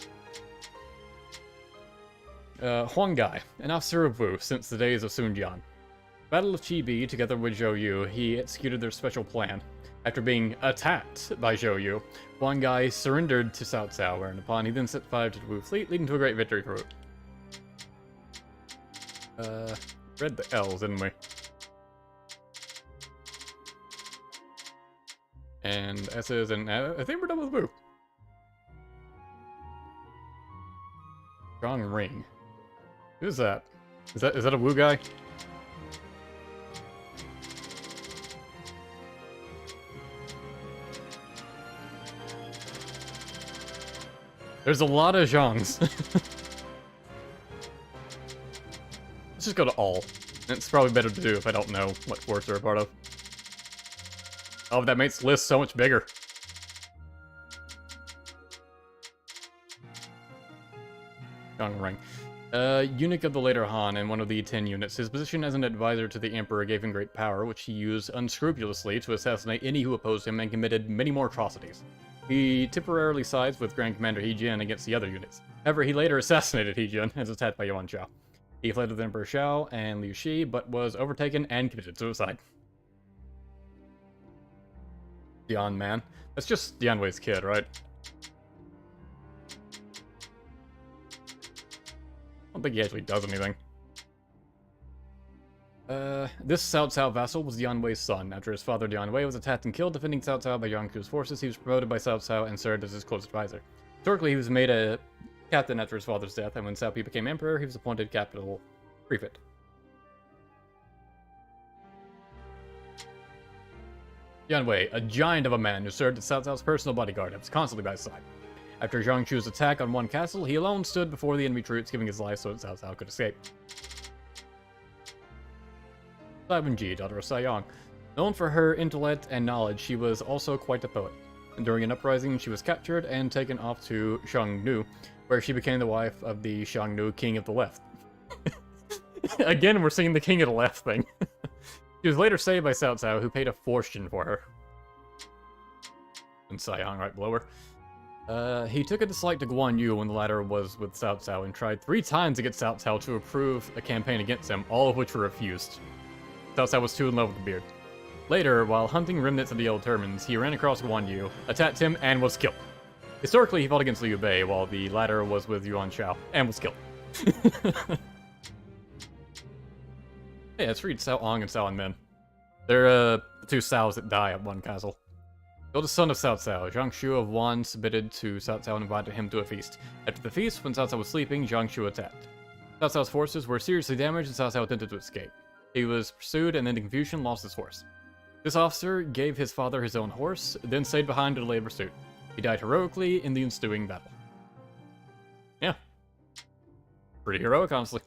Huang Gai, an officer of Wu since the days of Sun Jian. Battle of Chi Bi, together with Zhou Yu, he executed their special plan. After being attacked by Zhou Yu, Huang Gai surrendered to Cao Cao, whereupon he then set fire to the Wu fleet, leading to a great victory for Wu. Read the L's, didn't we? And S's and I think we're done with Wu. Strong Ring. Who's that? Is that a Wu guy? There's a lot of Zhangs. Let's just go to all. It's probably better to do if I don't know what force they're a part of. Oh, that makes the list so much bigger. Strong Ring. Eunuch of the later Han and one of the 10 units. His position as an advisor to the Emperor gave him great power, which he used unscrupulously to assassinate any who opposed him and committed many more atrocities. He temporarily sides with Grand Commander He Jian against the other units. However, he later assassinated He Jian and was attacked by Yuan Shao. He fled with Emperor Shao and Liu Shi, but was overtaken and committed suicide. Dian Man. That's just Dian Wei's kid, right? I don't think he actually does anything. This Cao Cao vassal was Dian Wei's son. After his father Dian Wei was attacked and killed defending Cao Cao by Yang Qu's forces, he was promoted by Cao Cao and served as his close advisor. Historically, he was made a captain after his father's death, and when Cao Pi became emperor, he was appointed capital prefect. Dian Wei, a giant of a man who served as Cao Cao's personal bodyguard and was constantly by his side. After Zhang Xu's attack on one castle, he alone stood before the enemy troops, giving his life so that Cao Cao could escape. Cai Wenji, daughter of Sai Yang. Known for her intellect and knowledge, she was also quite a poet. And during an uprising, she was captured and taken off to Xiongnu, where she became the wife of the Xiongnu King of the Left. Again, we're seeing the King of the Left thing. She was later saved by Cao Cao, who paid a fortune for her. And Sai Yang right below her. He took a dislike to Guan Yu when the latter was with Cao Cao and tried 3 times to get Cao Cao to approve a campaign against him, all of which were refused. Cao Cao was too in love with the beard. Later, while hunting remnants of the Yellow Turbans, he ran across Guan Yu, attacked him, and was killed. Historically, he fought against Liu Bei, while the latter was with Yuan Shao, and was killed. Yeah, let's read Cao Ong and Cao Anmin. They're the 2 Caos that die at one castle. The oldest son of Cao Cao, Zhang Shu of Wan, submitted to Cao Cao and invited him to a feast. After the feast, when Cao Cao was sleeping, Zhang Shu attacked. Cao Cao's forces were seriously damaged and Cao Cao attempted to escape. He was pursued and in the confusion lost his horse. This officer gave his father his own horse, then stayed behind to delay pursuit. He died heroically in the ensuing battle. Yeah. Pretty heroic, honestly.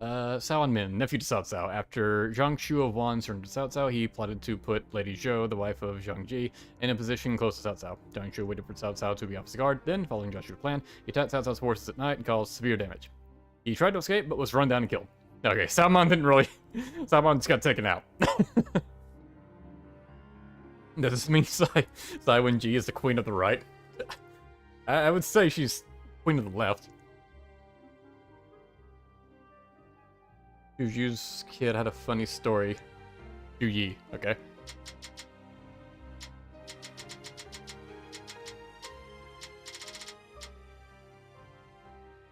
Cao Anmin, nephew to Cao Cao. After Zhang Shu of Wan turned to Cao Cao, he plotted to put Lady Zhou, the wife of Zhang Ji, in a position close to Cao Cao. Zhang Shu waited for Cao Cao to be off his guard, then, following Zhang Shu's plan, he attacked Cao Cao's forces at night and caused severe damage. He tried to escape, but was run down and killed. Okay, Cao Man didn't really... Cao Man just got taken out. Does this mean Cai Wenji is the queen of the right? I would say she's queen of the left. Juju's kid had a funny story. Ju Yi, okay.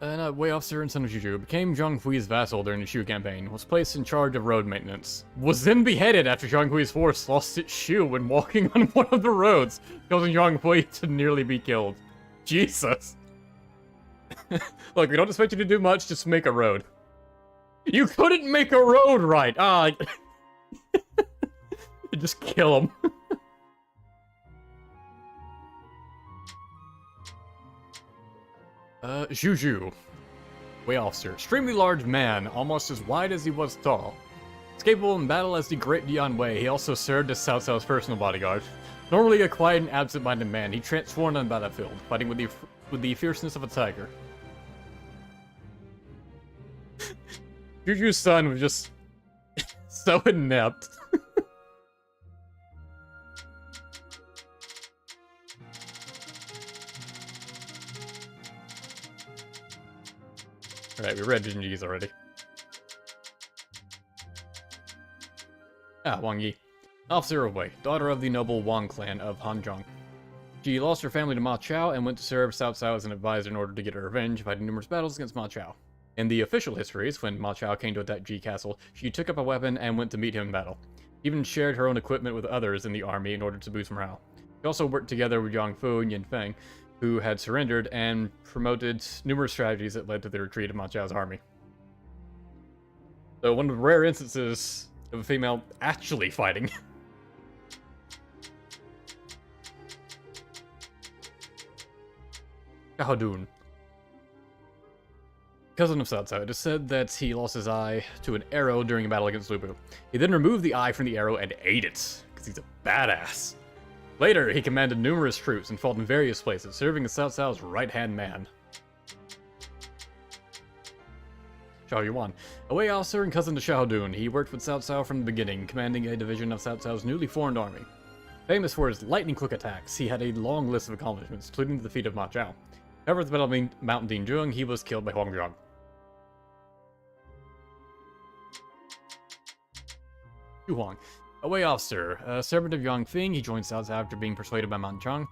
A Wei officer and son of Juju became Zhang Hui's vassal during the Shu campaign, was placed in charge of road maintenance, was then beheaded after Zhang Hui's force lost its shoe when walking on one of the roads, causing Zhang Hui to nearly be killed. Jesus. Look, we don't expect you to do much, just make a road. You couldn't make a road right! Ah, just kill him. Juju. Wei officer. Extremely large man, almost as wide as he was tall. Capable in battle as the great Dian Wei, he also served as Cao Cao's personal bodyguard. Normally a quiet and absent-minded man, he transformed on the battlefield, fighting with the fierceness of a tiger. Juju's son was just so inept. Alright, we read Jinji's already. Wang Yi. Officer of Wei, daughter of the noble Wang clan of Hanzhong. She lost her family to Ma Chao and went to serve Cao Cao as an advisor in order to get her revenge, fighting numerous battles against Ma Chao. In the official histories, when Ma Chao came to attack Ji Castle, she took up a weapon and went to meet him in battle. She even shared her own equipment with others in the army in order to boost morale. She also worked together with Yang Fu and Yin Feng, who had surrendered, and promoted numerous strategies that led to the retreat of Ma Chao's army. So one of the rare instances of a female actually fighting. Xiahou Dun. Cousin of Cao Cao, it is said that he lost his eye to an arrow during a battle against Lu Bu. He then removed the eye from the arrow and ate it, because he's a badass. Later, he commanded numerous troops and fought in various places, serving as Cao Cao's right-hand man. Zhao Yuan, a Wei officer and cousin to Xiahou Dun, he worked with Cao Cao from the beginning, commanding a division of Cao Cao's newly formed army. Famous for his lightning-quick attacks, he had a long list of accomplishments, including the defeat of Ma Chao. However, at the Battle of Mount Dinjung, he was killed by Huang Zhang. Xu Huang, a Wei officer, a servant of Yang Feng, he joined Cao Cao after being persuaded by Ma Chang.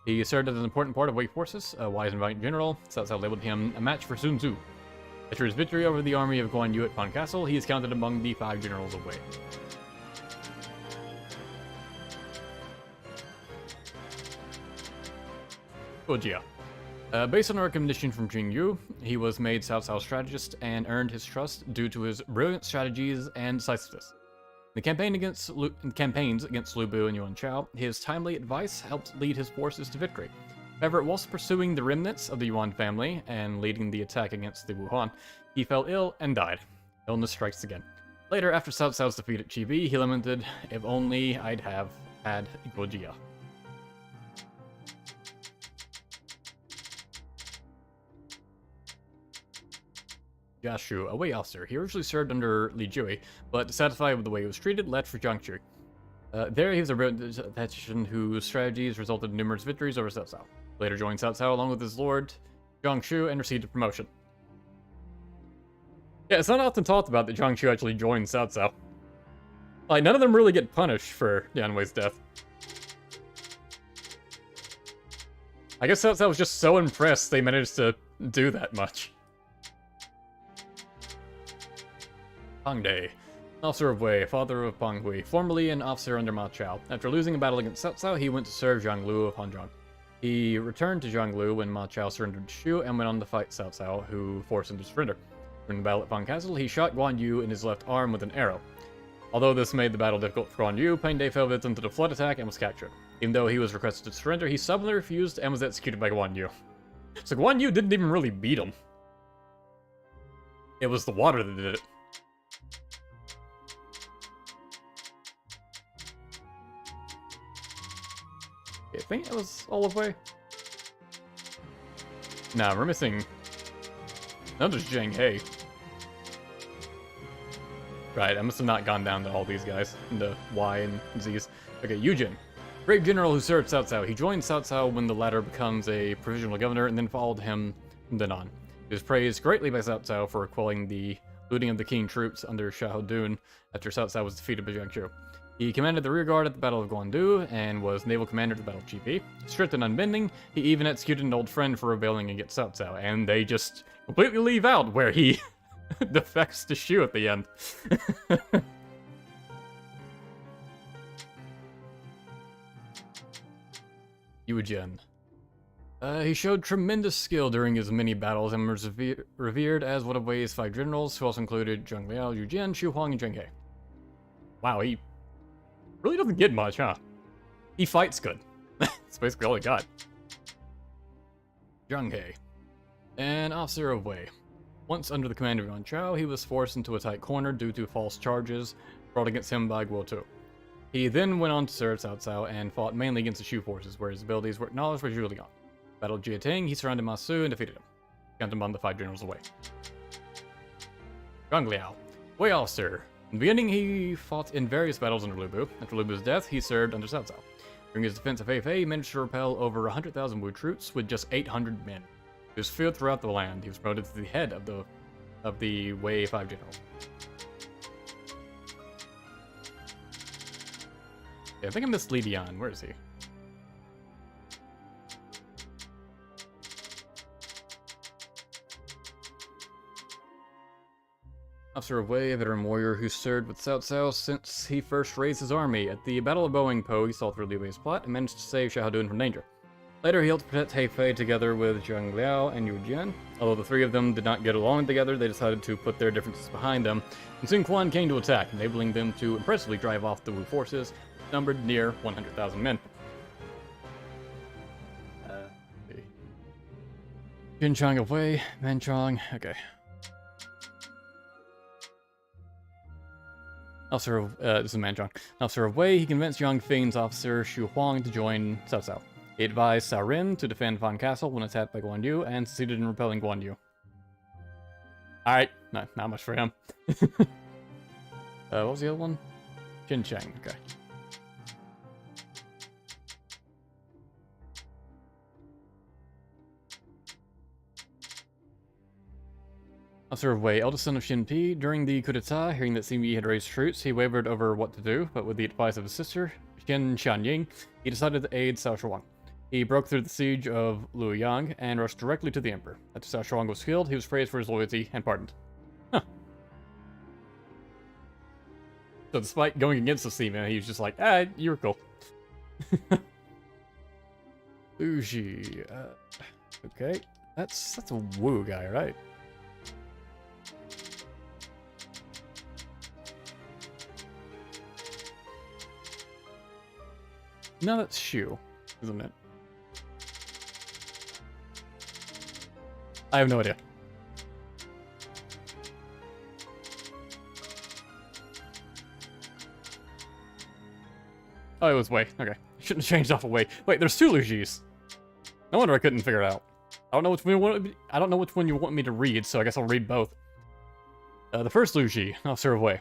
He served as an important part of Wei forces, a wise and valiant general. Cao Cao labeled him a match for Sun Tzu. After his victory over the army of Guan Yu at Fan Castle, he is counted among the 5 generals of Wei. Guo Jia. Based on a recommendation from Jing Yu, he was made Cao Cao's strategist and earned his trust due to his brilliant strategies and decisiveness. In the campaigns against Lu Bu and Yuan Chao, his timely advice helped lead his forces to victory. However, whilst pursuing the remnants of the Yuan family and leading the attack against the Wuhan, he fell ill and died. Illness strikes again. Later, after Cao Cao's defeat at Chibi, he lamented, "If only I'd have had Guo Jia." Jia Shu, a Wei officer. He originally served under Li Jui, but dissatisfied with the way he was treated, left for Jiangsu. There he was a brilliant tactician whose strategies resulted in numerous victories over Cao Cao. Later joined Cao Cao along with his lord, Jiangsu, and received a promotion. Yeah, it's not often talked about that Jiangsu actually joined Cao Cao. Like, none of them really get punished for Yan Wei's death. I guess Cao Cao was just so impressed they managed to do that much. Pang Dai, officer of Wei, father of Pang Hui, formerly an officer under Ma Chao. After losing a battle against Cao Cao, he went to serve Zhang Lu of Hanzhong. He returned to Zhang Lu when Ma Chao surrendered to Shu and went on to fight Cao Cao, who forced him to surrender. During the battle at Fan Castle, he shot Guan Yu in his left arm with an arrow. Although this made the battle difficult for Guan Yu, Pang Dai fell victim to the flood attack and was captured. Even though he was requested to surrender, he stubbornly refused and was executed by Guan Yu. So Guan Yu didn't even really beat him. It was the water that did it. I think that was all of Wei. Nah, we're missing... No, there's Zhang He. Right, I must have not gone down to all these guys, into Y and Z's. Okay, Yujin. Brave general who served Cao Cao. He joined Cao Cao when the latter becomes a provisional governor and then followed him from then on. He was praised greatly by Cao Cao for quelling the looting of the Qing troops under Xiahou Dun after Cao Cao was defeated by Jiangsu. He commanded the rearguard at the Battle of Guandu and was naval commander at the Battle of Chibi. Strict and unbending, he even executed an old friend for rebelling against Cao Cao, and they just completely leave out where he defects to Shu at the end. Yujin. He showed tremendous skill during his many battles and was revered as one of Wei's 5 generals, who also included Zheng Liao, Yujin, Xu Huang, and Zheng He. Wow, he really doesn't get much, huh? He fights good. That's basically all he got. Zheng He, an officer of Wei. Once under the command of Yuan Chao, he was forced into a tight corner due to false charges brought against him by Guo Tu. He then went on to serve Cao Cao and fought mainly against the Shu forces, where his abilities were acknowledged by Zhu Liang. Battle of Jiating, he surrounded Ma Su and defeated him. Counted among the 5 generals of Wei. Zhang Liao, Wei officer. In the beginning, he fought in various battles under Lu Bu. After Lu Bu's death, he served under Cao Cao. During his defense of Hefei, he managed to repel over 100,000 Wu troops with just 800 men. He was feared throughout the land. He was promoted to the head of the Wei 5 generals. Yeah, I think I missed Li Dian. Where is he? Officer of Wei, a veteran warrior who served with Cao Cao since he first raised his army. At the Battle of Boing Po, he saw through Liu Bei's plot and managed to save Xiahou Dun from danger. Later, he helped protect Hefei together with Zhang Liao and Yu Jian. Although the three of them did not get along together, they decided to put their differences behind them, and Sun Quan came to attack, enabling them to impressively drive off the Wu forces, which numbered near 100,000 men. Jin Chang of Wei, Manchong, okay. Officer of, this is Manchong. Officer of Wei, he convinced Yang Feng's officer Xu Huang to join Cao Cao. He advised Cao Ren to defend Fan Castle when attacked by Guan Yu, and succeeded in repelling Guan Yu. Alright, not much for him. What was the other one? Jin Chang, okay. Officer of Wei, eldest son of Xin Pi. During the coup d'etat, hearing that Sima Yi had raised troops, he wavered over what to do, but with the advice of his sister, Xian Xianying, he decided to aid Cao Shuang. He broke through the siege of Luoyang and rushed directly to the emperor. After Cao Shuang was killed, he was praised for his loyalty and pardoned. Huh. So despite going against the Sima, he was just like, ah, you were cool. Lu Ji, okay. That's a Wu guy, right? No, that's Shu, isn't it? I have no idea. Oh, it was Wei. Okay. Shouldn't have changed off of Wei. Wait, there's two Lu Jis. No wonder I couldn't figure it out. I don't know which one you want me to read, so I guess I'll read both. The first Lu Ji, Officer of Wei.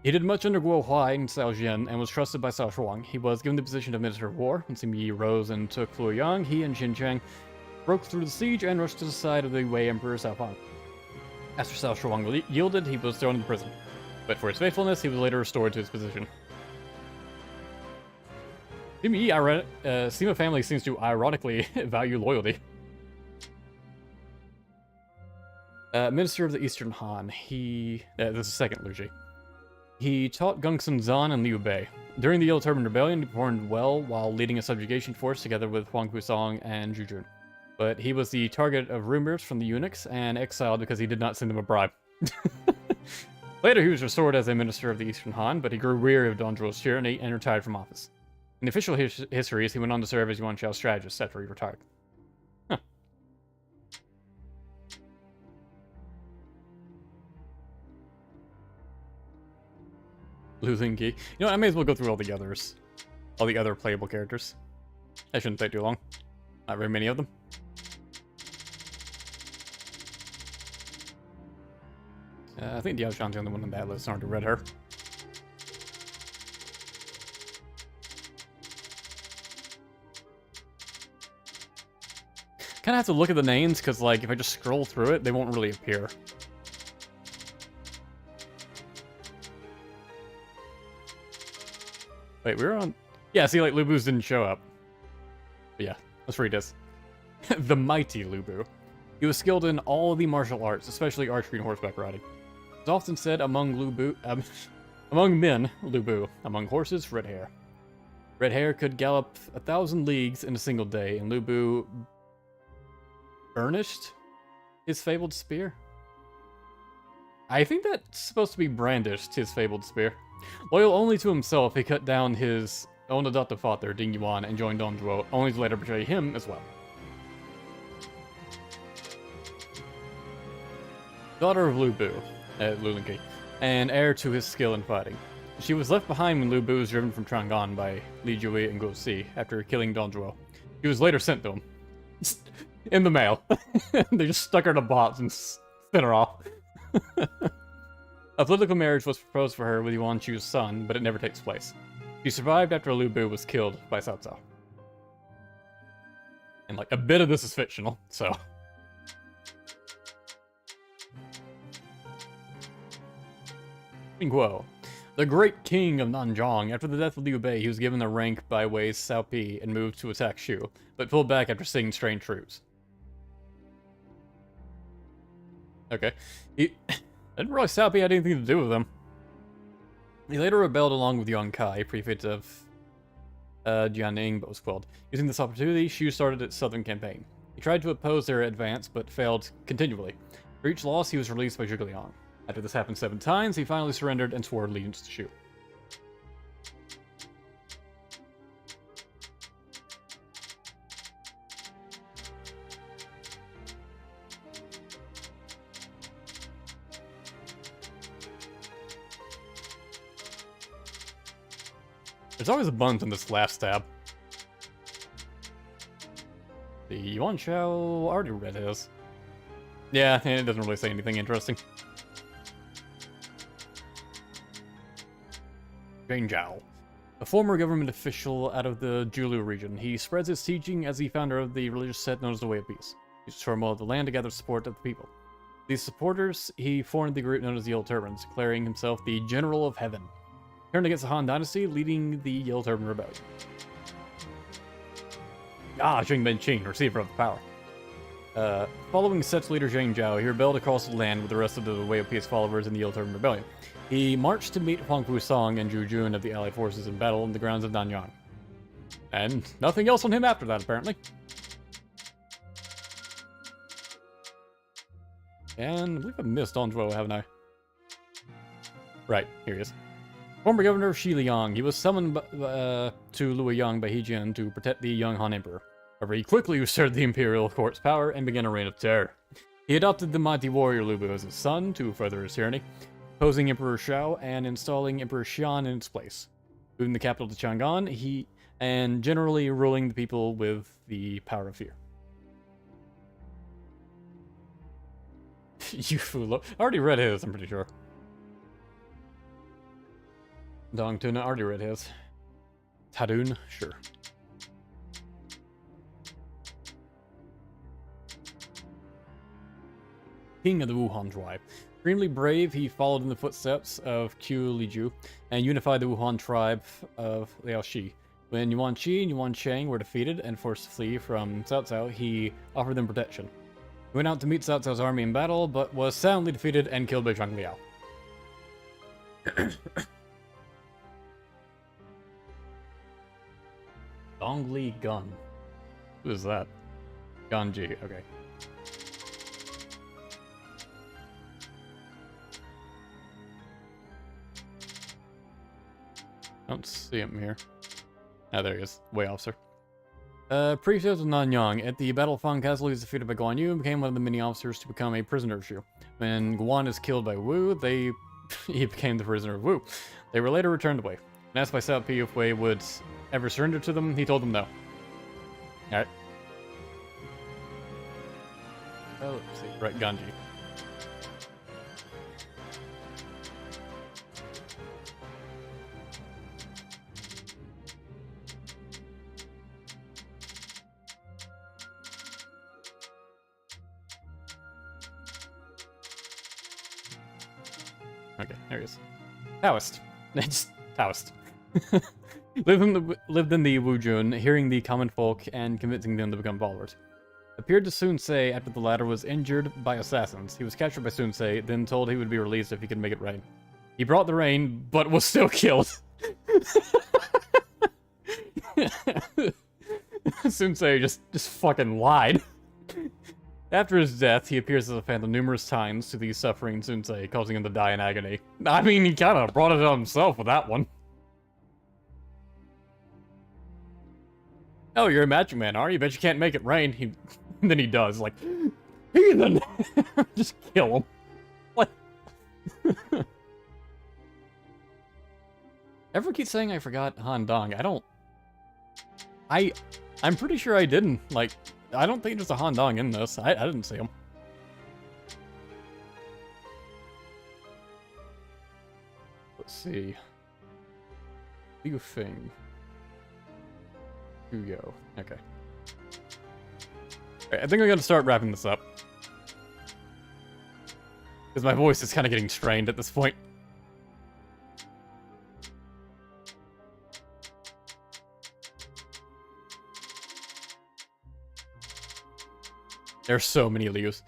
He did much under Guo Huai and Cao Jian, and was trusted by Cao Shuang. He was given the position of Minister of War. When Sima Yi rose and took Luoyang, he and Xin Chang broke through the siege and rushed to the side of the Wei Emperor Cao Fang. After Cao Shuang yielded, he was thrown into prison. But for his faithfulness, he was later restored to his position. Sima family seems to ironically value loyalty. Minister of the Eastern Han. This is second Lu Ji. He taught Gongsun Zan and Liu Bei. During the Yellow Turban Rebellion, he performed well while leading a subjugation force together with Huang Kusong and Zhu Jun. But he was the target of rumors from the eunuchs and exiled because he did not send them a bribe. Later, he was restored as a minister of the Eastern Han, but he grew weary of Don Zhuo's tyranny and retired from office. In the official histories, he went on to serve as Yuan Shao's strategist after he retired. Huh. Lu Lingqi. You know what, I may as well go through all the others. All the other playable characters. That shouldn't take too long. Not very many of them. I think Diao Shan's the only one on that list. I already read her. Kind of have to look at the names, because, like, if I just scroll through it, they won't really appear. Wait, we were on... Yeah, see, like, Lu Bu's didn't show up. But yeah, let's read this. The mighty Lu Bu. He was skilled in all the martial arts, especially archery and horseback riding. It's often said among among men, Lu Bu. Among horses, red hair. Red hair could gallop 1,000 leagues in a single day, and Lu Bu burnished his fabled spear? I think that's supposed to be brandished, his fabled spear. Loyal only to himself, he cut down his own adoptive father, Ding Yuan, and joined Don Zhuo, only to later betray him as well. Daughter of Lu Bu, Lu Lingqi, and heir to his skill in fighting. She was left behind when Lu Bu was driven from Chang'an by Li Jui and Guo Si after killing Don Zhuo. She was later sent to him. In the mail. They just stuck her in a box and sent her off. A political marriage was proposed for her with Yuan Chu's son, but it never takes place. She survived after Lu Bu was killed by Cao Cao. And like, a bit of this is fictional, so... Guo. The great king of Nanzhong. After the death of Liu Bei, he was given the rank by Wei's Cao Pi and moved to attack Shu, but pulled back after seeing strange troops. Okay. I didn't realize Sapi had anything to do with them. He later rebelled along with Yuan Kai, prefect of Jianing, but was quelled. Using this opportunity, Shu started its southern campaign. He tried to oppose their advance, but failed continually. For each loss, he was released by Zhuge Liang. After this happened 7 times, he finally surrendered and swore allegiance to Shu. There's always a bunt in this last tab. The Yuan Shao already read his. Yeah, and it doesn't really say anything interesting. Zhang Zhao, a former government official out of the Julu region. He spreads his teaching as the founder of the religious sect known as the Way of Peace. He used turmoil of the land to gather support of the people. These supporters, he formed the group known as the Yellow Turbans, declaring himself the General of Heaven. Turned against the Han Dynasty, leading the Yellow Turban Rebellion. Zheng Benqing, receiver of the power. Following Set's leader Zhang Zhao, he rebelled across the land with the rest of the Way of Peace followers in the Yellow Turban Rebellion. He marched to meet Huang Fusong and Zhu Jun of the Allied forces in battle on the grounds of Nanyang. And nothing else on him after that, apparently. And I believe I missed Anzhuo, haven't I? Right, here he is. Former governor of Xiliang, he was summoned to Luoyang by He Jian to protect the young Han Emperor. However, he quickly usurped the imperial court's power and began a reign of terror. He adopted the mighty warrior Lu Bu as his son to further his tyranny, opposing Emperor Shao and installing Emperor Xian in its place, moving the capital to Chang'an, and generally ruling the people with the power of fear. You fool! I already read his, I'm pretty sure. Dong Tuna already read his. Tadun, sure. King of the Wuhan tribe. Extremely brave, he followed in the footsteps of Qiu Liju and unified the Wuhan tribe of Liaoxi. When Yuan Qi and Yuan Chang were defeated and forced to flee from Cao Cao, he offered them protection. He went out to meet Cao Cao's army in battle, but was soundly defeated and killed by Zhang Liao. Dongli Gun. Who is that? Ganji, okay. I don't see him here. Ah, there he is. Way officer. Prefect of Nanyang. At the Battle of Fang Castle, he was defeated by Guan Yu and became one of the many officers to become a prisoner of Shu. When Guan is killed by Wu, he became the prisoner of Wu. They were later returned to Wei. And asked by Cao Pi if Wei would ever surrender to them, he told them no. Alright. Oh, let's see. Right, Ganji. Okay, there he is. Taoist. Just Taoist. Lived in the Wujun, hearing the common folk and convincing them to become followers. Appeared to Sun Ce after the latter was injured by assassins. He was captured by Sun Ce, then told he would be released if he could make it rain. He brought the rain, but was still killed. Sun Ce just fucking lied. After his death, he appears as a phantom numerous times to the suffering Sun Ce, causing him to die in agony. I mean, he kind of brought it on himself with that one. Oh, you're a magic man, are you? Bet you can't make it rain. Then he does, like, heathen! Just kill him. What? Everyone keeps saying I forgot Han Dong. I'm pretty sure I didn't. Like, I don't think there's a Han Dong in this. I didn't see him. Let's see. Liu Feng. Hugo. Okay. Alright, I think I'm gonna start wrapping this up. Because my voice is kind of getting strained at this point. There's so many Lius.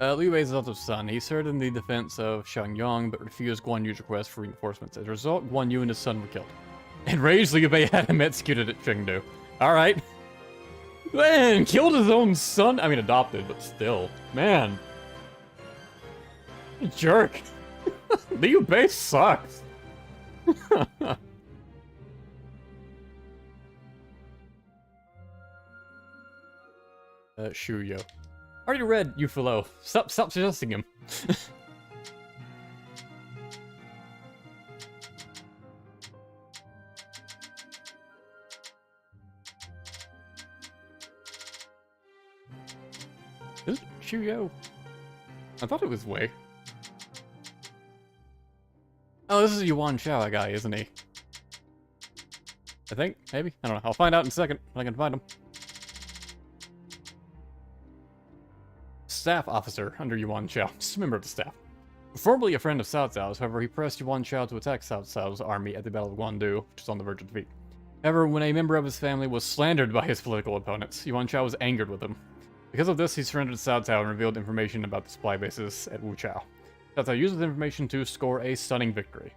Liu Bei's adoptive son. He served in the defense of Xiangyang, but refused Guan Yu's request for reinforcements. As a result, Guan Yu and his son were killed. Enraged, Liu Bei had him executed at Chengdu. Alright. Man, killed his own son? I mean, adopted, but still. Man. Jerk. Liu Bei sucks. Shuyo. Already read Ufalo. Stop suggesting him. Is it Shuyo? I thought it was Wei. Oh, this is Yuan Shao guy, isn't he? I think, maybe? I don't know. I'll find out in a second when I can find him. Staff officer under Yuan Shao. Just a member of the staff. Formerly a friend of Cao Cao's, however, he pressed Yuan Shao to attack Cao Cao's army at the Battle of Guandu, which was on the verge of defeat. However, when a member of his family was slandered by his political opponents, Yuan Shao was angered with him. Because of this, he surrendered to Cao Cao and revealed information about the supply bases at Wuchao. Cao Cao used this information to score a stunning victory.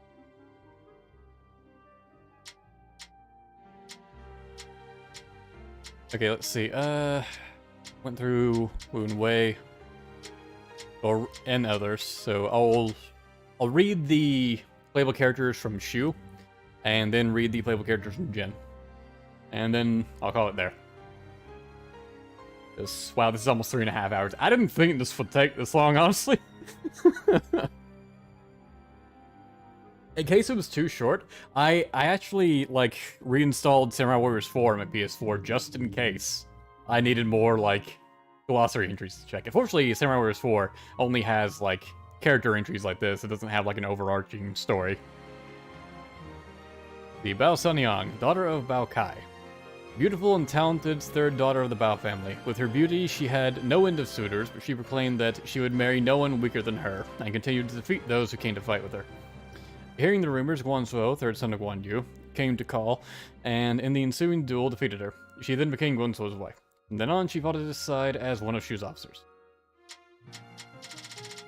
Okay, let's see. Went through Wu and Wei, and others. So I'll read the playable characters from Shu, and then read the playable characters from Jin, and then I'll call it there. Wow, this is almost 3.5 hours. I didn't think this would take this long, honestly. In case it was too short, I actually, like, reinstalled Samurai Warriors 4 on my PS4 just in case I needed more, like, glossary entries to check. Unfortunately, Samurai Warriors 4 only has, like, character entries like this. It doesn't have, like, an overarching story. The Bao Sanyang, daughter of Bao Kai. Beautiful and talented third daughter of the Bao family. With her beauty, she had no end of suitors, but she proclaimed that she would marry no one weaker than her, and continued to defeat those who came to fight with her. Hearing the rumors, Guan Suo, third son of Guan Yu, came to call, and in the ensuing duel defeated her. She then became Guan Suo's wife. From then on, she fought at his side as one of Shu's officers.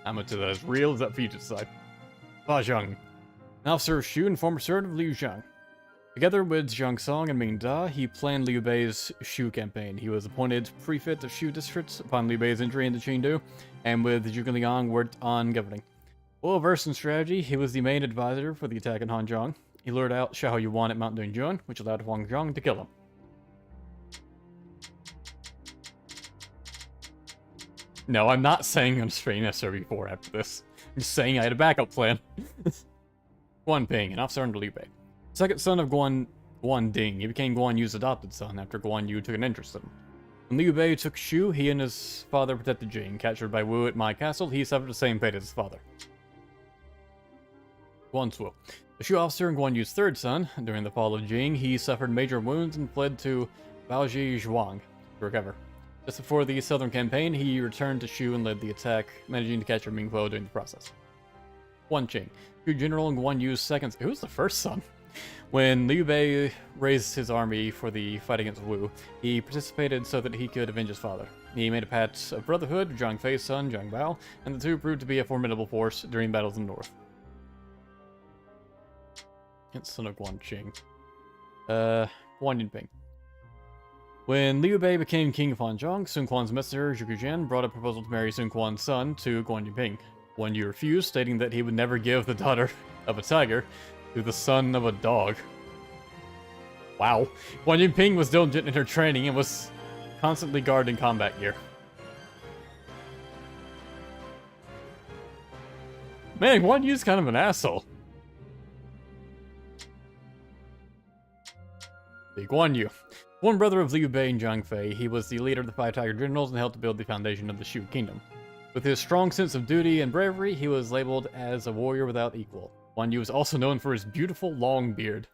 How much of that is real is up for you to decide. Fa Zheng, an officer of Shu and former servant of Liu Zhang. Together with Zhang Song and Ming Da, he planned Liu Bei's Shu campaign. He was appointed prefect of Shu districts upon Liu Bei's entry into Chengdu, and with Zhuge Liang worked on governing. Well versed in strategy, he was the main advisor for the attack on Hanzhong. He lured out Xiahou Yuan at Mount Dunjun, which allowed Huang Zhong to kill him. No, I'm not saying I'm going to strain SRB4 after this. I'm just saying I had a backup plan. Guan Ping, an officer under Liu Bei. Second son of Guan Ding, he became Guan Yu's adopted son after Guan Yu took an interest in him. When Liu Bei took Shu, he and his father protected Jing. Captured by Wu at Mai Castle, he suffered the same fate as his father. Guan Suo, a Shu officer and Guan Yu's third son. During the fall of Jing, he suffered major wounds and fled to Baoji Zhuang to recover. Just before the southern campaign, he returned to Shu and led the attack, managing to capture Mingguo during the process. Guan Qing, Shu general and Guan Yu's second... Who was the first son? When Liu Bei raised his army for the fight against Wu, he participated so that he could avenge his father. He made a pact of brotherhood with Zhang Fei's son, Zhang Bao, and the two proved to be a formidable force during battles in the north. It's son of Guan Qing. Guan Yinping. When Liu Bei became king of Hanzhong, Sun Quan's messenger, Zhuge Jian, brought a proposal to marry Sun Quan's son to Guan Yinping. Guan Yu refused, stating that he would never give the daughter of a tiger to the son of a dog. Wow. Guan Yinping was diligent in her training and was constantly guarded in combat gear. Man, Guan Yu's kind of an asshole. The Guan Yu. One brother of Liu Bei and Zhang Fei, he was the leader of the Five Tiger Generals and helped to build the foundation of the Shu Kingdom. With his strong sense of duty and bravery, he was labeled as a warrior without equal. Guan Yu is also known for his beautiful long beard.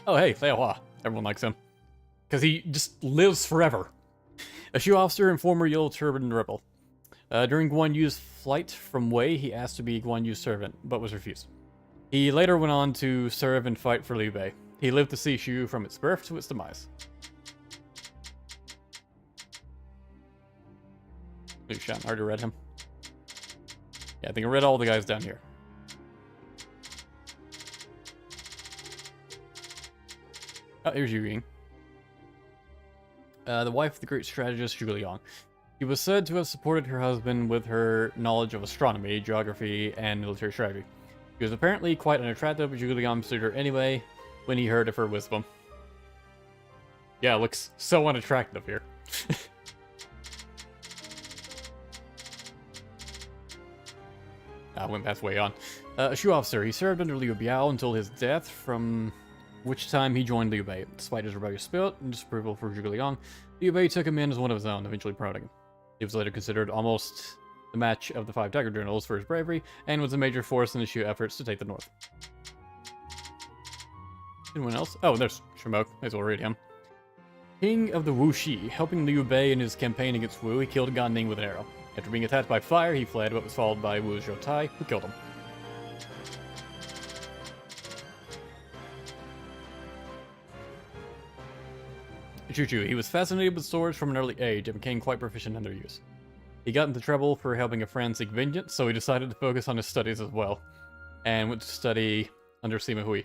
Oh hey, Fei Hua. Everyone likes him. Because he just lives forever. A Shu officer and former Yellow Turban rebel. During Guan Yu's flight from Wei, he asked to be Guan Yu's servant, but was refused. He later went on to serve and fight for Liu Bei. he lived to see Shu from its birth to its demise. Liu Shan, already read him. Yeah, I think I read all the guys down here. Oh, here's Yu Ying. The wife of the great strategist Zhuge Liang. She was said to have supported her husband with her knowledge of astronomy, geography, and military strategy. She was apparently quite unattractive, but Zhuge Liang pursued her anyway when he heard of her wisdom. Yeah, looks so unattractive here. I went halfway on. A Shu officer, he served under Liu Biao until his death, from which time he joined Liu Bei. Despite his rebellious spirit and disapproval for Zhuge Liang, Liu Bei took him in as one of his own, eventually promoting him. He was later considered almost the match of the 5 Tiger Generals for his bravery, and was a major force in the Shu efforts to take the north. Anyone else? Oh, there's Shimok. Might as well read him. King of the Wuxi, helping Liu Bei in his campaign against Wu, he killed Gan Ning with an arrow. After being attacked by fire, he fled, but was followed by Wu Zhoutai, who killed him. Chu Chu, he was fascinated with swords from an early age and became quite proficient in their use. He got into trouble for helping a friend seek vengeance, so he decided to focus on his studies as well, and went to study under Sima Hui.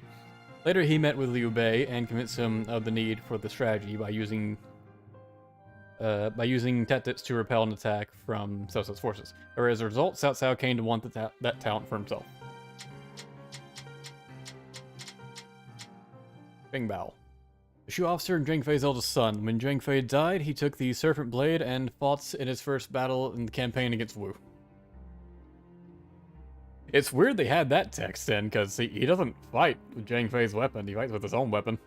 Later, he met with Liu Bei and convinced him of the need for the strategy by using tactics to repel an attack from Cao Cao's forces. Or as a result, Cao Cao came to want that talent for himself. Bing Bao. The Shu officer and Zhang Fei's eldest son. When Zhang Fei died, he took the Serpent Blade and fought in his first battle in the campaign against Wu. It's weird they had that text in, because he doesn't fight with Zhang Fei's weapon, he fights with his own weapon.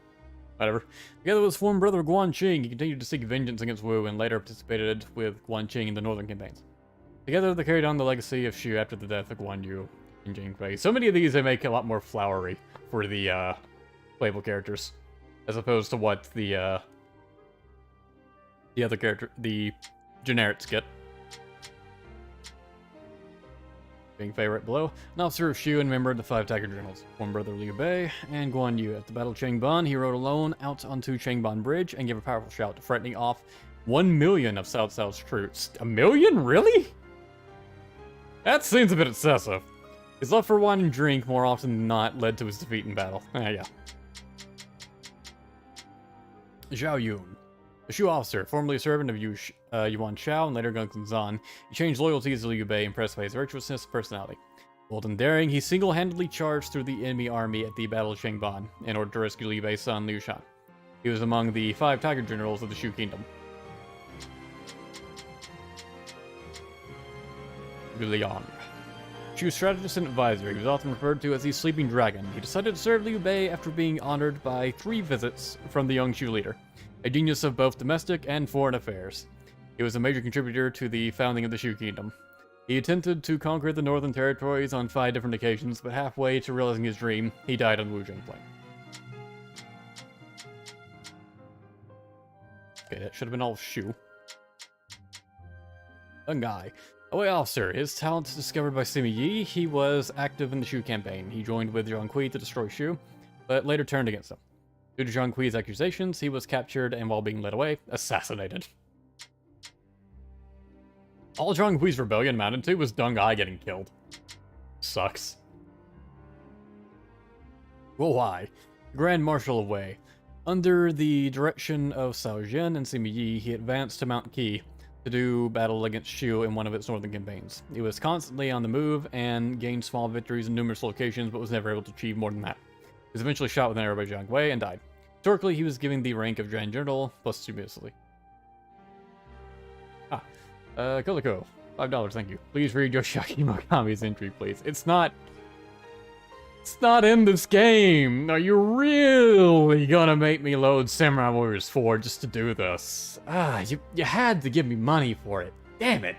Whatever. Together with his former brother Guan Qing, he continued to seek vengeance against Wu and later participated with Guan Qing in the northern campaigns. Together they carried on the legacy of Shu after the death of Guan Yu and Zhang Fei. So many of these they make a lot more flowery for the playable characters, as opposed to what the other character, the generics get. Being favorite below, an officer of Shu and member of the 5 Tiger Generals, one brother Liu Bei and Guan Yu. At the Battle of Changban, he rode alone out onto Changban Bridge and gave a powerful shout, frightening off 1 million of Cao Cao's troops. 1 million? Really? That seems a bit excessive. His love for wine and drink, more often than not, led to his defeat in battle. Yeah. Zhao Yun. A Shu officer, formerly a servant of Yuan Shao and later Gung Zan, he changed loyalties to Liu Bei, impressed by his virtuousness and personality. Bold and daring, he single-handedly charged through the enemy army at the Battle of Changban in order to rescue Liu Bei's son, Liu Shan. He was among the 5 Tiger Generals of the Shu Kingdom. Liang. Shu's strategist and advisor, he was often referred to as the Sleeping Dragon. He decided to serve Liu Bei after being honored by 3 visits from the young Shu leader, a genius of both domestic and foreign affairs. He was a major contributor to the founding of the Shu Kingdom. He attempted to conquer the northern territories on 5 different occasions, but halfway to realizing his dream, he died on Wujing Plain. Okay, that should have been all Shu. A guy. A Wei officer. His talents discovered by Sima Yi. He was active in the Shu campaign. He joined with Zhang Kui to destroy Shu, but later turned against him. Due to Zhang Kui's accusations, he was captured and, while being led away, assassinated. All Zhang Kui's rebellion amounted to was Deng Ai getting killed. Sucks. Guo Huai, Grand Marshal of Wei. Under the direction of Cao Zhen and Sima Yi, he advanced to Mount Qi to do battle against Shu in one of its northern campaigns. He was constantly on the move and gained small victories in numerous locations, but was never able to achieve more than that. He was eventually shot with an arrow by Zhang Wei and died. Historically, he was given the rank of Grand General posthumously. Koliko, $5, thank you. Please read Yoshiaki Mogami's entry, please. It's not in this game. Are you really gonna make me load Samurai Warriors 4 just to do this? You had to give me money for it. Damn it.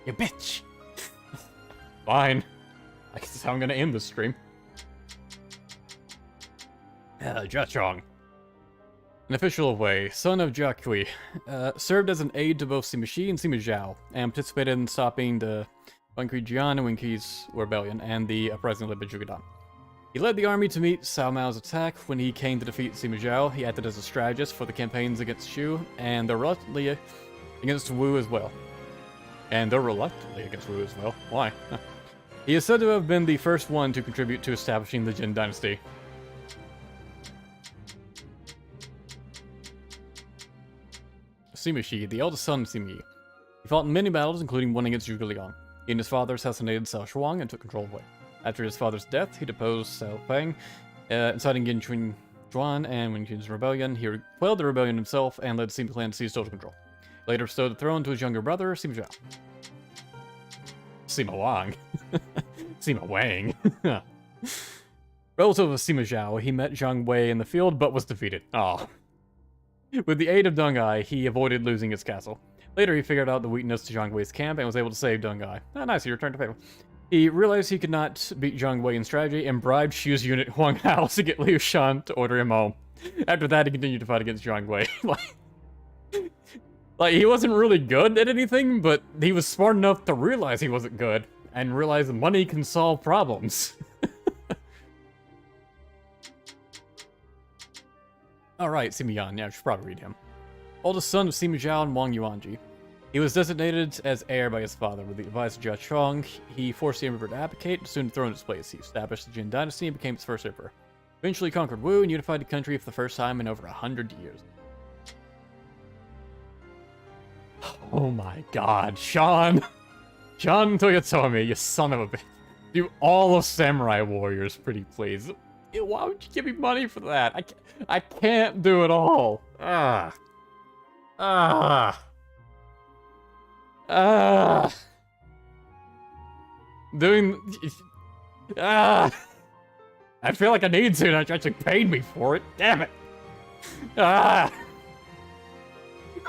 You bitch. Fine. I guess that's how I'm gonna end this stream. Jia Chong. An official of Wei, son of Jia Kui, served as an aide to both Sima Shi and Sima Zhao, and participated in stopping the Wen Kui Jian and Wen Qi's rebellion and the uprising led by Zhuge Dan. He led the army to meet Cao Mao's attack when he came to defeat Sima Zhao. He acted as a strategist for the campaigns against Shu, and they're reluctantly against Wu as well. Why? He is said to have been the first one to contribute to establishing the Jin Dynasty. Sima Shi, the eldest son of Sima Yi. He fought in many battles, including one against Zhuge Liang. He and his father assassinated Cao Shuang and took control of Wei. After his father's death, he deposed Cao Feng, inciting Yin Juan and Wen Qin's rebellion. He quelled the rebellion himself and led the Sima clan to seize total control. Later bestowed the throne to his younger brother, Sima Zhao. Sima Wang. Sima Wang. Relative of Sima Zhao, he met Zhang Wei in the field, but was defeated. Oh. With the aid of Deng Ai, he avoided losing his castle. Later, he figured out the weakness to Zhang Wei's camp and was able to save Deng Ai. Ah, nice, he returned to favor. He realized he could not beat Zhang Wei in strategy and bribed Xu's unit Huang Hao to get Liu Shan to order him home. After that, he continued to fight against Zhang Wei. Like, he wasn't really good at anything, but he was smart enough to realize he wasn't good and realize that money can solve problems. Alright, Sima Yan. Yeah, I should probably read him. Oldest son of Sima Zhao and Wang Yuanji. He was designated as heir by his father. With the advice of Jia Chong, he forced the emperor to abdicate and soon to throw in its place. He established the Jin Dynasty and became its first emperor. Eventually conquered Wu and unified the country for the first time in over 100 years. Oh my god, Sean! Sean Toyotomi, you son of a bitch. Do all of Samurai Warriors, pretty please. Why would you give me money for that? I can't do it all. Doing... I feel like I need to, and I actually paid me for it. Damn it.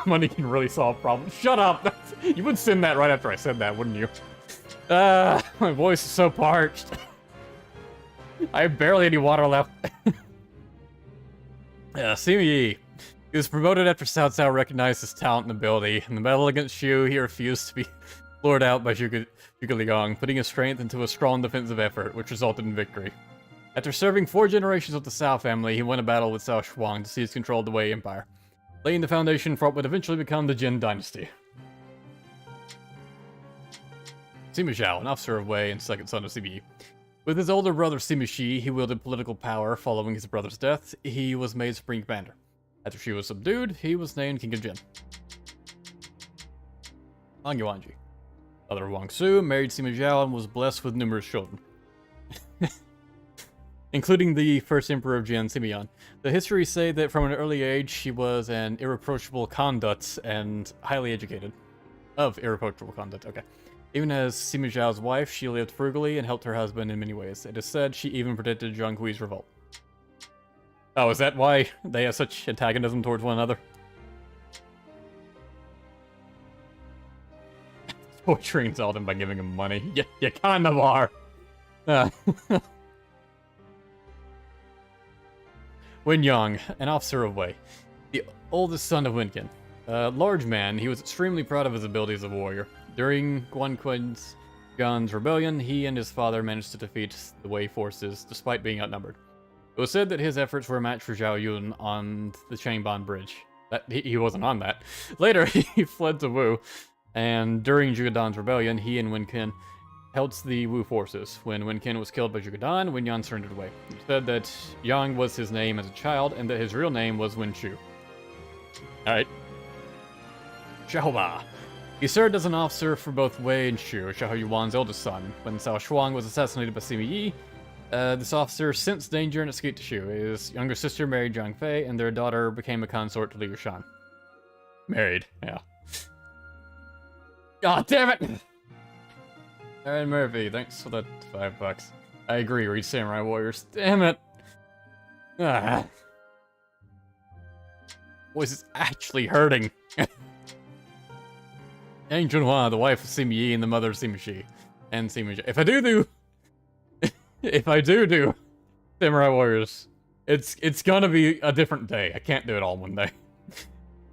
Money can really solve problems. Shut up! You would send that right after I said that, wouldn't you? My voice is so parched. I have barely any water left. Sima Yi. He was promoted after Cao Cao recognized his talent and ability. In the battle against Shu, he refused to be lured out by Zhuge Liang, putting his strength into a strong defensive effort, which resulted in victory. After serving 4 generations with the Cao family, he won a battle with Cao Shuang to seize control of the Wei Empire, laying the foundation for what would eventually become the Jin Dynasty. Sima Zhao, an officer of Wei and second son of Sima Yi. With his older brother Sima Shi, he wielded political power following his brother's death. He was made supreme commander. After Shi was subdued, he was named King of Jin. Wang Yuanji. Mother of Wang Su, married Sima Zhao and was blessed with numerous children, including the first emperor of Jin, Sima Yan. The histories say that from an early age, she was an irreproachable conduct and highly educated. Of irreproachable conduct, okay. Even as Sima Zhao's wife, she lived frugally and helped her husband in many ways. It is said she even predicted Zhang Hui's revolt. Oh, is that why they have such antagonism towards one another? Torturing Zeldin by giving him money. You kind of are. Wen Yang, an officer of Wei. The oldest son of Wen Qin. A large man, he was extremely proud of his ability as a warrior. During Guan Gan's rebellion, he and his father managed to defeat the Wei forces despite being outnumbered. It was said that his efforts were a match for Zhao Yun on the Changban Bridge. He wasn't on that. Later, he fled to Wu, and during Zhuge Dan's rebellion, he and Wen Qin held the Wu forces. When Wen Qin was killed by Zhuge Dan, Wen Yan surrendered away. It said that Yang was his name as a child, and that his real name was Wen Shu. Alright. Xiaoba. He served as an officer for both Wei and Shu, Xiahou Yuan's eldest son. When Cao Shuang was assassinated by Sima Yi, this officer sensed danger and escaped to Shu. His younger sister married Zhang Fei, and their daughter became a consort to Liu Shan. Married, yeah. God damn it! Aaron Murphy, thanks for the $5. I agree, read Samurai Warriors. Damn it! Voice is actually hurting. Yang Junhua, the wife of Sima Yi and the mother of Sima Shi. And Sima Zhao. If I do Samurai Warriors, it's gonna be a different day. I can't do it all in one day.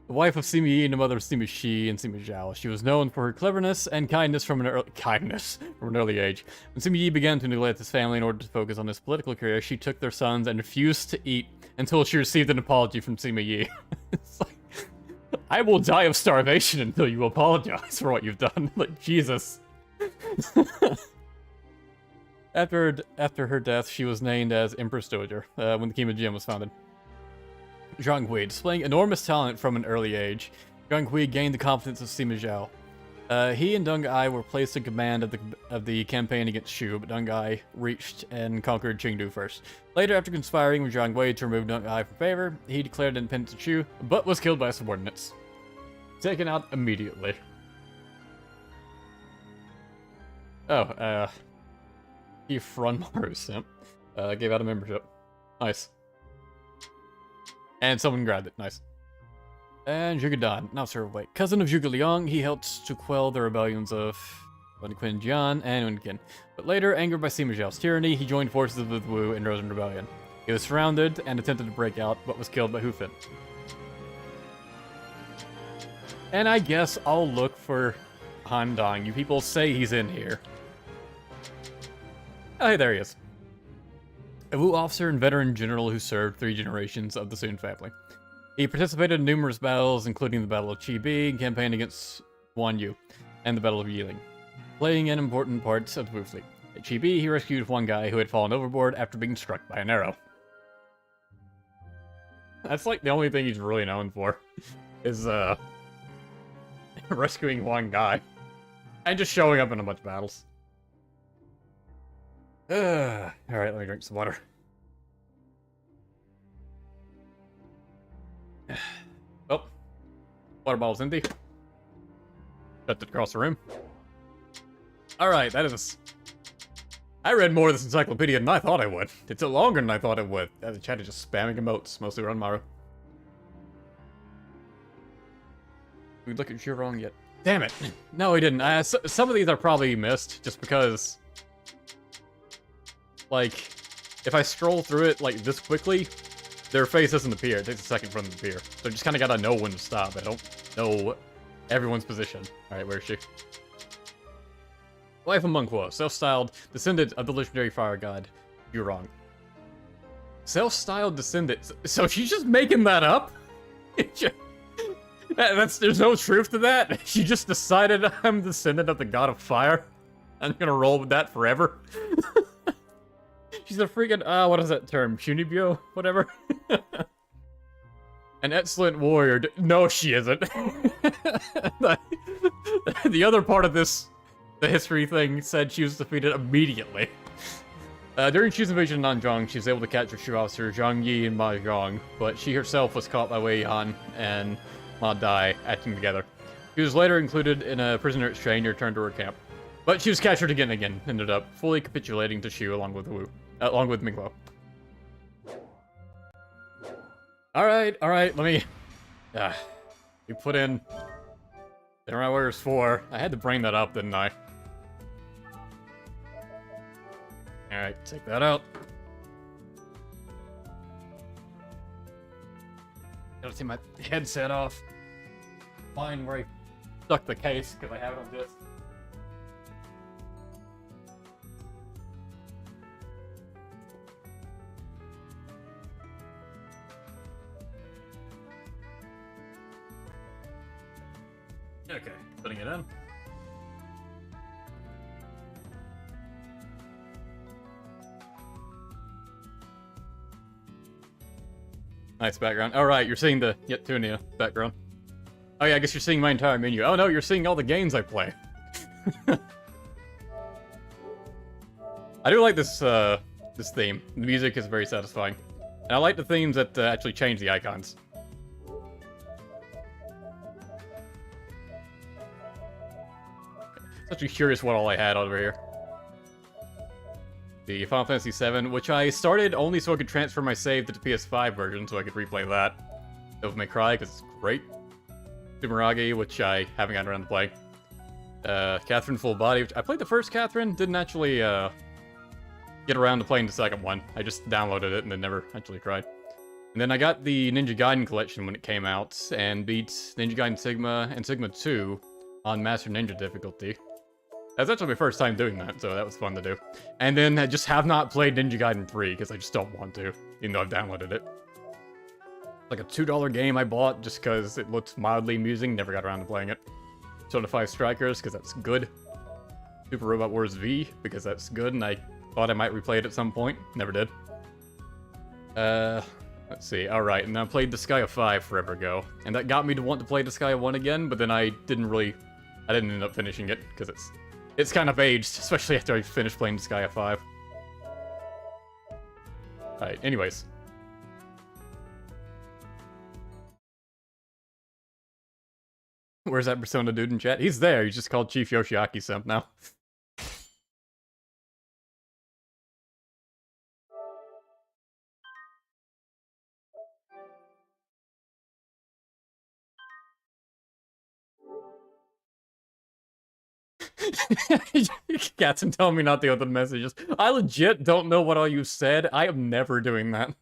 The wife of Sima Yi and the mother of Sima Shi and Sima Zhao. She was known for her cleverness and kindness from an early age. When Sima Yi began to neglect his family in order to focus on his political career, she took their sons and refused to eat until she received an apology from Sima Yi. It's like, I will die of starvation until you apologize for what you've done. Like, Jesus. After her death, she was named as Empress Dowager when the Kingdom of Jin was founded. Zhang Hui, displaying enormous talent from an early age, Zhang Hui gained the confidence of Sima Zhao. He and Deng Ai were placed in command of the campaign against Shu, but Deng Ai reached and conquered Chengdu first. Later, after conspiring with Zhang Hui to remove Deng Ai from favor, he declared independence of Shu, but was killed by subordinates. Taken out immediately. He Frun Maru simp. Gave out a membership. Nice. And someone grabbed it. Nice. And Zhuge Dan, not sure wait. Cousin of Zhuge Liang, he helped to quell the rebellions of Wen Qin Jian and Wen Qin. But later, angered by Sima Zhao's tyranny, he joined forces with Wu and rose in rebellion. He was surrounded and attempted to break out, but was killed by Hu Fin. And I guess I'll look for Han Dong. You people say he's in here. Oh, hey, there he is. A Wu officer and veteran general who served 3 generations of the Sun family. He participated in numerous battles, including the Battle of Qi Bi, campaign against Guan Yu, and the Battle of Yiling, playing an important part of the Wu fleet. At Qi Bi, he rescued one guy who had fallen overboard after being struck by an arrow. That's like the only thing he's really known for, is rescuing one guy, and just showing up in a bunch of battles. Alright, let me drink some water. Oh, water bottle's empty. Set it across the room. Alright, that is... I read more of this encyclopedia than I thought I would. It took longer than I thought it would. The chat is just spamming emotes, mostly around Maru. We look at Zhurong yet. Damn it! No, we didn't. Some of these are probably missed, just because... Like, if I scroll through it, like, this quickly, their face doesn't appear. It takes a second for them to appear. So I just kind of gotta know when to stop. I don't know everyone's position. Alright, where is she? Wife of Monk Wo, self-styled descendant of the legendary fire god, Yurong. Self-styled descendant? So she's just making that up? There's no truth to that? She just decided I'm descendant of the god of fire? I'm gonna roll with that forever? She's a freaking, what is that term? Shunibyo? Whatever? An excellent warrior. No, she isn't. The other part of this, the history thing, said she was defeated immediately. During Shu's invasion of Nanzhong, she was able to capture Shu officer Zhang Yi and Ma Zhang, but she herself was caught by Wei Han and Ma Dai acting together. She was later included in a prisoner exchange and returned to her camp. But she was captured again and again, ended up fully capitulating to Shu along with Mingguo. Alright, let me... we put in... Samurai Warriors 4. I had to bring that up, didn't I? Alright, take that out. Gotta take my headset off. Find where I stuck the case, because I have it on disc. Okay, putting it in. Nice background. Alright, you're seeing the Yettunia background. Oh yeah, I guess you're seeing my entire menu. Oh no, you're seeing all the games I play. I do like this this theme. The music is very satisfying. And I like the themes that actually change the icons. Actually curious what all I had over here. The Final Fantasy VII, which I started only so I could transfer my save to the PS5 version so I could replay that. Devil May Cry, because it's great. Sumeragi, which I haven't gotten around to play. Catherine Full Body, which I played the first Catherine, didn't actually get around to playing the second one. I just downloaded it and then never actually tried. And then I got the Ninja Gaiden collection when it came out, and beat Ninja Gaiden Sigma and Sigma 2 on Master Ninja difficulty. That's actually my first time doing that, so that was fun to do. And then I just have not played Ninja Gaiden 3, because I just don't want to, even though I've downloaded it. Like a $2 game I bought just because it looked mildly amusing, never got around to playing it. Persona 5 Strikers, because that's good. Super Robot Wars V, because that's good, and I thought I might replay it at some point. Never did. Let's see, alright, and I played Disgaea 5 forever ago. And that got me to want to play Disgaea 1 again, but then I didn't end up finishing it, because it's kind of aged, especially after I finished playing Disgaea 5. Alright, anyways. Where's that Persona dude in chat? He's there, he's just called Chief Yoshiaki Simp now. Gatson telling me not to open messages. I legit don't know what all you said. I am never doing that.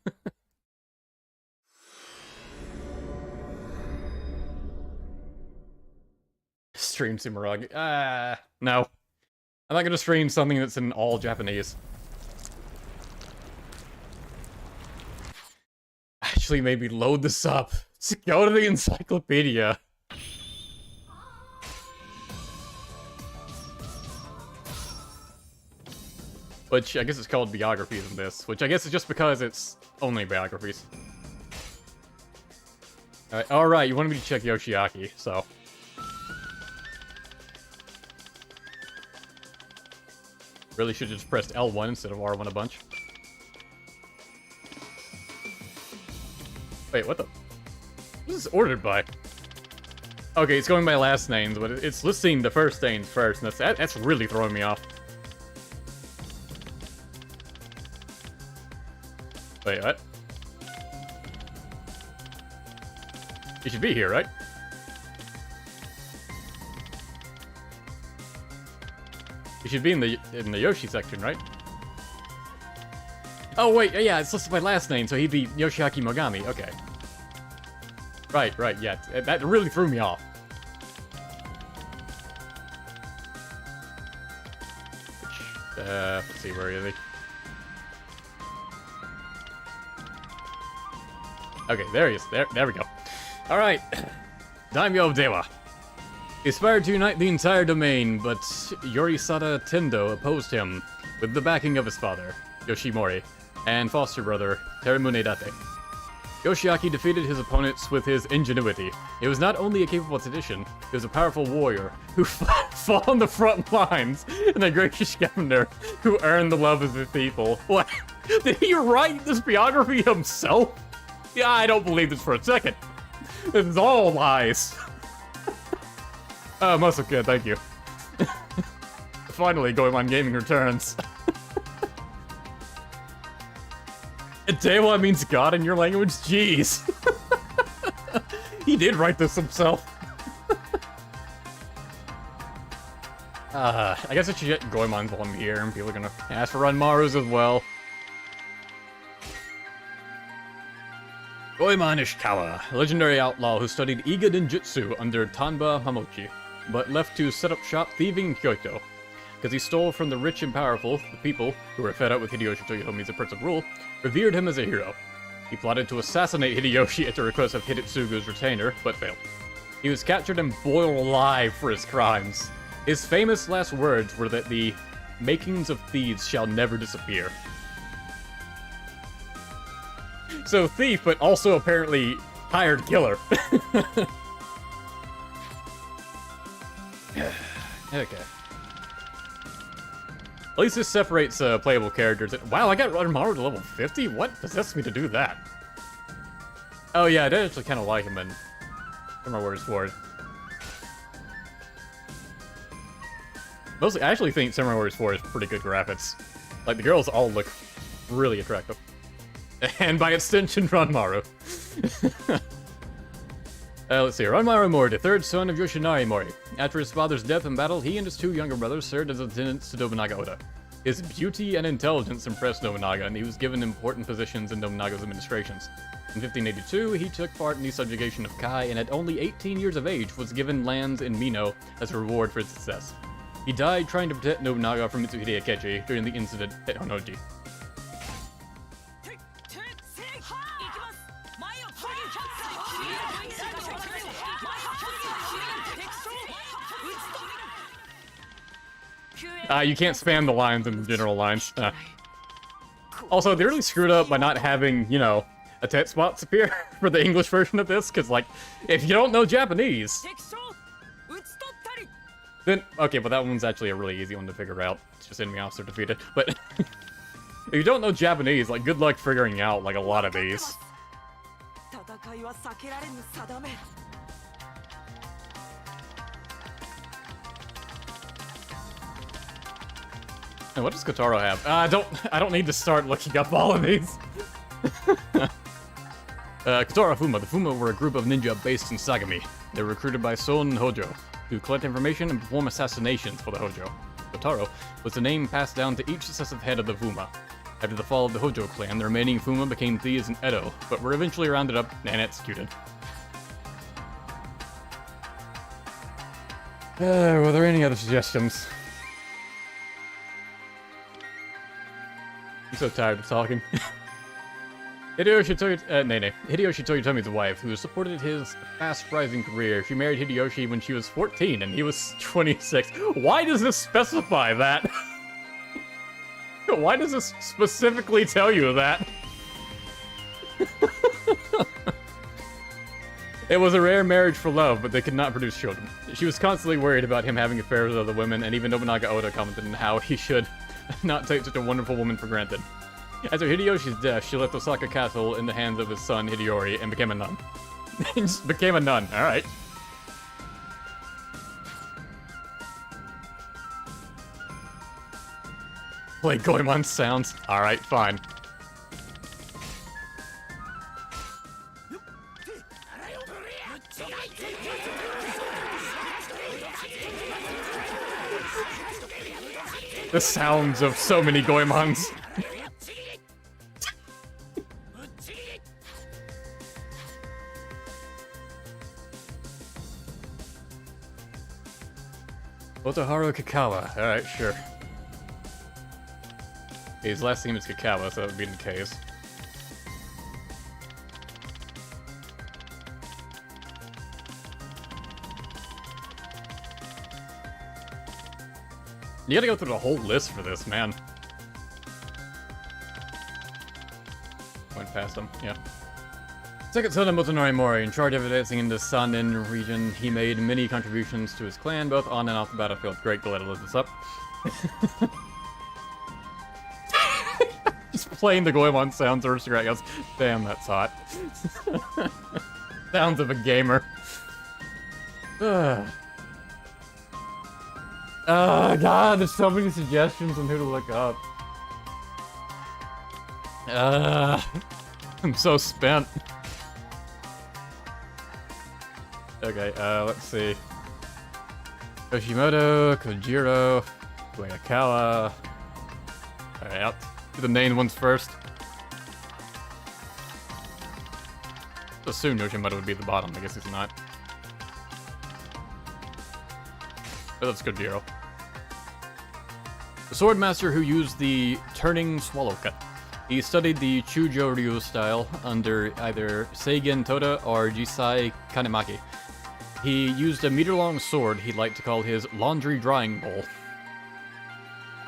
Stream Sumeragi. No. I'm not gonna stream something that's in all Japanese. Actually, maybe load this up. Let's go to the Encyclopedia. Which, I guess it's called biographies in this. Which I guess is just because it's only biographies. Alright, you wanted me to check Yoshiaki, so... Really should have just pressed L1 instead of R1 a bunch. Wait, what the... What is this ordered by? Okay, it's going by last names, but it's listing the first names first, and that's really throwing me off. Wait, what? You should be here, right? You should be in the Yoshi section, right? Oh wait, yeah, it's listed by last name, so he'd be Yoshiaki Mogami. Okay. Right, yeah. That really threw me off. Let's see, where is he? Okay, there he is. There we go. Alright. Daimyo of Dewa. He aspired to unite the entire domain, but Yorisada Tendo opposed him, with the backing of his father, Yoshimori, and foster brother, Terimune Date. Yoshiaki defeated his opponents with his ingenuity. He was not only a capable tactician, he was a powerful warrior, who fought on the front lines, and a gracious governor, who earned the love of the people. What? Did he write this biography himself? Yeah, I don't believe this for a second. This is all lies. Must look good, thank you. Finally, Goemon Gaming returns. Dewa means God in your language? Jeez. He did write this himself. I guess I should get Goemon's one here, and people are gonna ask for Ranmaru's as well. Goemon Ishikawa, a legendary outlaw who studied Iga Ninjutsu under Tanba Mamochi, but left to set up shop thieving in Kyoto. Because he stole from the rich and powerful, the people, who were fed up with Hideyoshi Toyotomi's oppressive rule, revered him as a hero. He plotted to assassinate Hideyoshi at the request of Hidetsugu's retainer, but failed. He was captured and boiled alive for his crimes. His famous last words were that the makings of thieves shall never disappear. So thief, but also apparently hired killer. Okay. At least this separates playable characters. Wow, I got Ranmaru to level 50? What possessed me to do that? Oh yeah, I did actually kind of like him in Samurai Warriors 4. Mostly, I actually think Samurai Warriors 4 is pretty good graphics. Like, the girls all look really attractive. And by extension, Ranmaru. Let's see. Ranmaru Mori, the third son of Yoshinari Mori. After his father's death in battle, he and his two younger brothers served as attendants to Nobunaga Oda. His beauty and intelligence impressed Nobunaga, and he was given important positions in Nobunaga's administrations. In 1582, he took part in the subjugation of Kai, and at only 18 years of age was given lands in Mino as a reward for his success. He died trying to protect Nobunaga from Mitsuhide Akechi during the incident at Honnoji. You can't spam the lines in the general lines. Also, they really screwed up by not having, you know, a text spots appear for the English version of this, because, like, if you don't know Japanese, then, okay, but that one's actually a really easy one to figure out. It's just enemy officer defeated. But if you don't know Japanese, like, good luck figuring out, like, a lot of these. And what does Kotaro have? I don't need to start looking up all of these. Kotaro Fuma. The Fuma were a group of ninja based in Sagami. They were recruited by Son Hojo to collect information and perform assassinations for the Hojo. Kotaro was the name passed down to each successive head of the Fuma. After the fall of the Hojo clan, the remaining Fuma became thieves in Edo, but were eventually rounded up and executed. Were there any other suggestions? I'm so tired of talking. Hideyoshi Toyotomi's wife, who supported his fast-rising career. She married Hideyoshi when she was 14 and he was 26. Why does this specify that? Why does this specifically tell you that? It was a rare marriage for love, but they could not produce children. She was constantly worried about him having affairs with other women, and even Nobunaga Oda commented on how he should not take such a wonderful woman for granted. After Hideyoshi's death, she left Osaka Castle in the hands of his son Hideyori and became a nun. Just became a nun, alright. Play Goemon sounds. Alright, fine. The sounds of so many Goemons. Otoharu Kakawa. Alright, sure. His last name is Kakawa, so that would be the case. You gotta go through the whole list for this, man. Went past him, yeah. Second son of Motonori Mori, in charge of advancing in the Sanin region, he made many contributions to his clan, both on and off the battlefield. Great, glad to lift this up. Just playing the Goemon sounds or cigarette goes, damn, that's hot. Sounds of a gamer. God, there's so many suggestions on who to look up. I'm so spent. Okay, let's see. Yoshimoto, Kojiro, Uegakawa. Alright, I'll do the main ones first. Assume Yoshimoto would be at the bottom, I guess he's not. But that's Kojiro. The swordmaster who used the turning swallow cut. He studied the Chujo Ryu style under either Seigen Toda or Jisai Kanemaki. He used a meter-long sword he'd like to call his laundry drying bowl.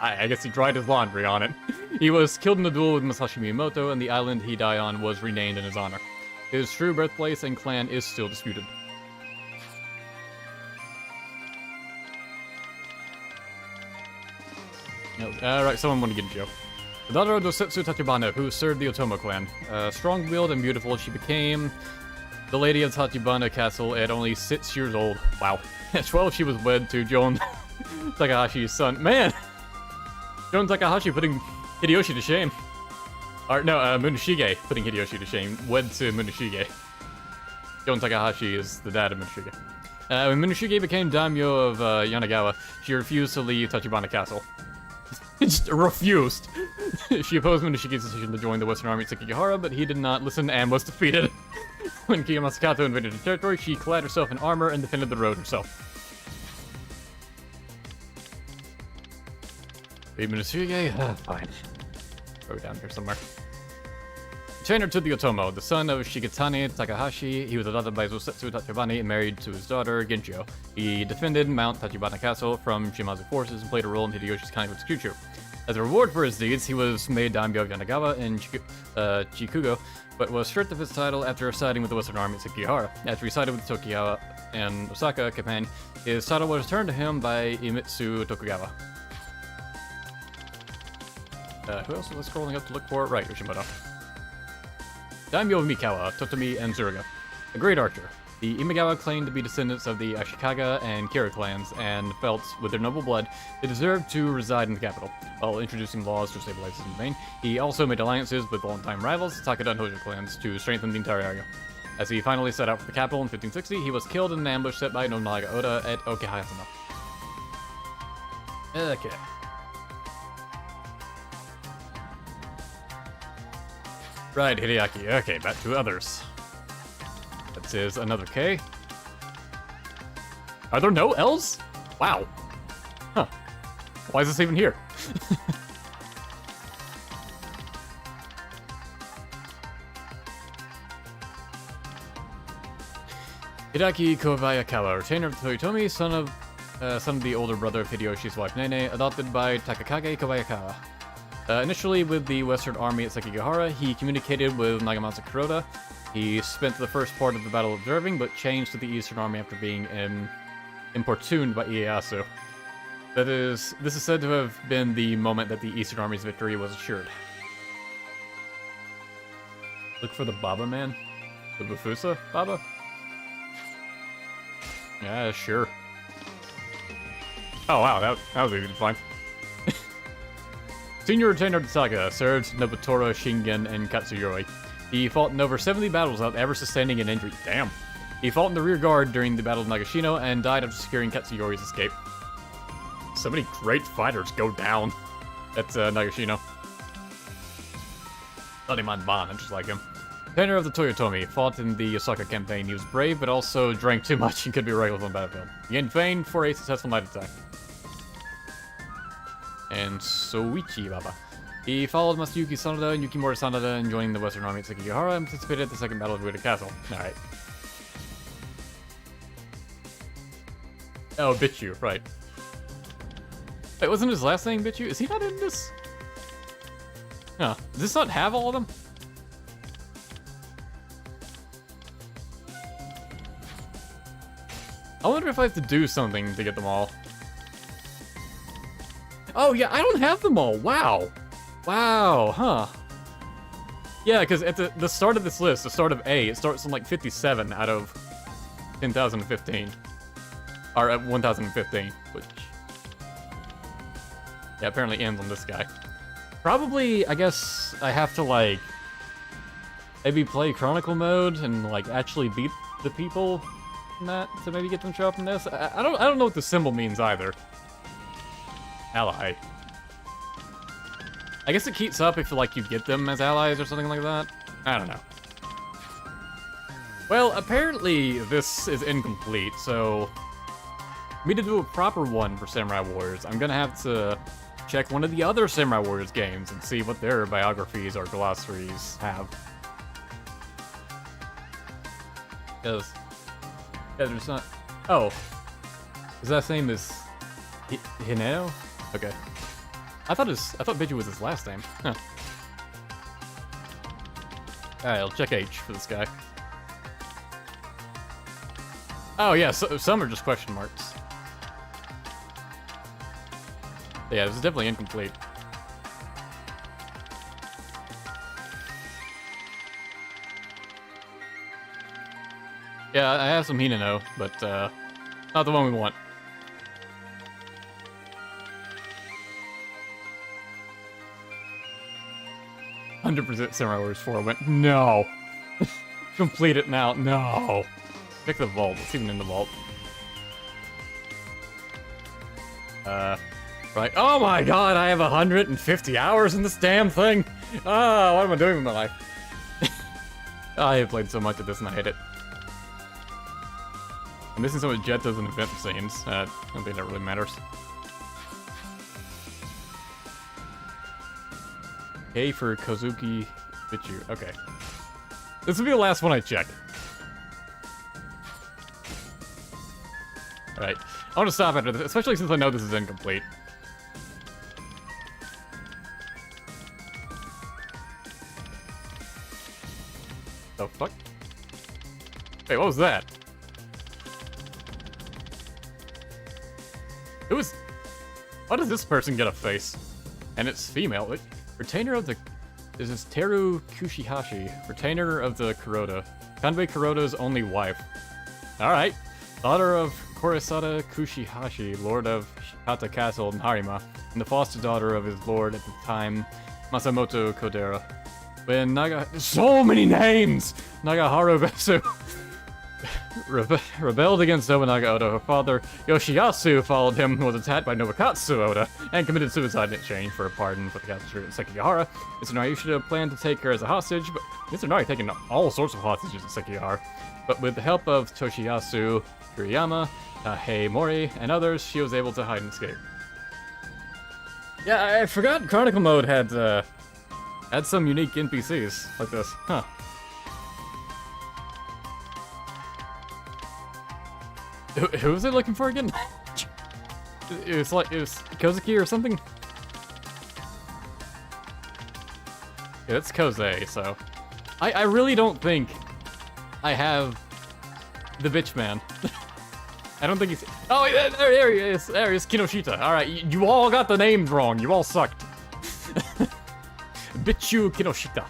I guess he dried his laundry on it. He was killed in a duel with Masashi Miyamoto, and the island he died on was renamed in his honor. His true birthplace and clan is still disputed. Alright, someone want to get a joke. The daughter of Dosetsu Tachibana, who served the Otomo clan. Strong-willed and beautiful, she became the lady of Tachibana Castle at only 6 years old. Wow. At 12, she was wed to Jon Takahashi's son. Man! Jon Takahashi putting Hideyoshi to shame. Or, no, Muneshige putting Hideyoshi to shame. Wed to Muneshige. Jon Takahashi is the dad of Muneshige. When Muneshige became daimyo of Yanagawa, she refused to leave Tachibana Castle. Just refused. She opposed Minoshiki's decision to join the Western Army at Sekigahara, but he did not listen and was defeated. When Kiyomasakato invaded her territory, she clad herself in armor and defended the road herself. Leave Minoshige? Fine. Go down here somewhere. Trainer to the Otomo, the son of Shigetani Takahashi. He was adopted by Zosetsu Tachibana and married to his daughter, Ginchio. He defended Mount Tachibana Castle from Shimazu forces and played a role in Hideyoshi's Kanemitsu Kyushu. As a reward for his deeds, he was made daimyo of Yanagawa in Chikugo, but was stripped of his title after siding with the Western Army at Sekigahara. After he sided with Tokugawa and Osaka campaign, his title was returned to him by Iemitsu Tokugawa. Who else was scrolling up to look for? Right, Yoshimoto. Daimyo of Mikawa, Totomi, and Tsuruga. A great archer. The Imagawa claimed to be descendants of the Ashikaga and Kira clans, and felt, with their noble blood, they deserved to reside in the capital. While introducing laws to stabilize his domain, he also made alliances with longtime rivals, the Takeda and Hojo clans, to strengthen the entire area. As he finally set out for the capital in 1560, he was killed in an ambush set by Nobunaga Oda at Okehasama. Okay. Right, Hideaki. Okay, back to others. That is another K. Are there no L's? Wow. Huh. Why is this even here? Hideaki Kobayakawa, retainer of the Toyotomi, son of the older brother of Hideyoshi's wife Nene, adopted by Takakage Kobayakawa. Initially with the Western Army at Sekigahara, he communicated with Nagamasa Kuroda. He spent the first part of the battle observing, but changed to the Eastern Army after being importuned by Ieyasu. This is said to have been the moment that the Eastern Army's victory was assured. Look for the Baba man? The Bufusa Baba? Yeah, sure. Oh wow, that was easy to find. Senior retainer of the saga, served Nobutora, Shingen, and Katsuyori. He fought in over 70 battles without ever sustaining an injury. Damn. He fought in the rear guard during the Battle of Nagashino and died after securing Katsuyori's escape. So many great fighters go down at Nagashino. Saniman Ban, just like him. Retainer of the Toyotomi, fought in the Osaka campaign. He was brave, but also drank too much and could be reckless on the battlefield. He gained fame for a successful night attack. And Soichi Baba. He followed Masayuki Sanada and Yukimura Sanada and joined the Western Army at Sekigahara and participated at the Second Battle of Ueda Castle. Alright. Oh, Bichu, right. Wait, wasn't his last name Bichu? Is he not in this? Huh. Does this not have all of them? I wonder if I have to do something to get them all. Oh, yeah, I don't have them all. Wow. Wow, huh. Yeah, because at the start of this list, the start of A, it starts on like 57 out of 10,015. Or at 1,015, which... yeah, apparently ends on this guy. Probably, I guess, I have to, like... maybe play Chronicle mode and, like, actually beat the people in that to maybe get them to show up in this. I don't know what the symbol means either. Ally. I guess it keeps up if, like, you get them as allies or something like that. I don't know. Well, apparently this is incomplete, so... for me to do a proper one for Samurai Warriors, I'm gonna have to check one of the other Samurai Warriors games and see what their biographies or glossaries have. Because... yeah, there's not... oh. His last name is... Hineo? Okay. I thought Biju was his last name. Huh. Alright, I'll check H for this guy. Oh yeah, so, some are just question marks. Yeah, this is definitely incomplete. Yeah, I have some Hinano, but not the one we want. 100% Samurai Warriors 4 went, no! Complete it now, no! Pick the vault, it's even in the vault. Right. Oh my god, I have 150 hours in this damn thing! Ah, what am I doing with my life? I have played so much of this and I hate it. I'm missing some of Jeta's and event scenes. I don't think that really matters. A for Kozuki Bichu. Okay. This will be the last one I check. Alright. I want to stop after this, especially since I know this is incomplete. The fuck? Wait, what was that? It was... Why does this person get a face? And it's female. Wait, retainer of the... This is Teru Kushihashi, retainer of the Kuroda. Kanbei Kuroda's only wife. Alright. Daughter of Korisada Kushihashi, lord of Shikata Castle in Harima, and the foster daughter of his lord at the time, Masamoto Kodera. When so many names! Nagaharu Besu rebelled against Nobunaga Oda. Her father, Yoshiyasu, followed him, was attacked by Nobukatsu Oda, and committed suicide in exchange for a pardon for the capture of Sekigahara. Mitsunari should have planned to take her as a hostage, but Mitsunari taken all sorts of hostages in Sekigahara. But with the help of Toshiyasu, Kuriyama, Tahei Mori, and others, she was able to hide and escape. Yeah, I forgot Chronicle Mode had some unique NPCs like this. Huh. Who was I looking for again? it was Kozuki or something? Yeah, that's Koze, so... I really don't think I have the bitch man. I don't think he's... Oh, there he is! There he is, Kinoshita. Alright, you all got the names wrong. You all sucked. Bichu Kinoshita.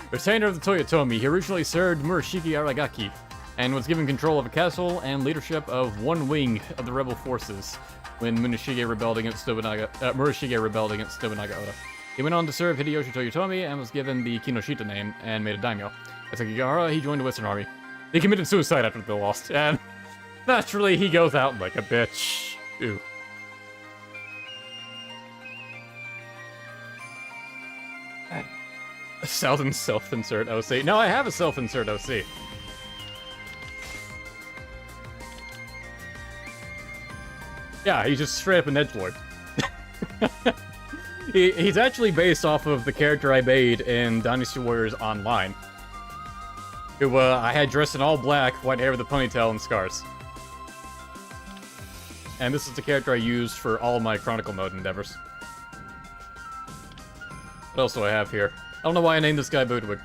Retainer of the Toyotomi, he originally served Murashige Aragaki, and was given control of a castle and leadership of one wing of the rebel forces when Murashige rebelled against Nobunaga Oda. He went on to serve Hideyoshi Toyotomi and was given the Kinoshita name and made a daimyo. As Sekigahara, he joined the Western Army. He committed suicide after they lost, and naturally he goes out like a bitch. Ooh. Southern self-insert OC. No, I have a self-insert OC. Yeah, he's just straight up an edgelord. He's actually based off of the character I made in Dynasty Warriors Online. Who, I had dressed in all black, white hair with a ponytail and scars. And this is the character I used for all of my Chronicle Mode endeavors. What else do I have here? I don't know why I named this guy Budwig.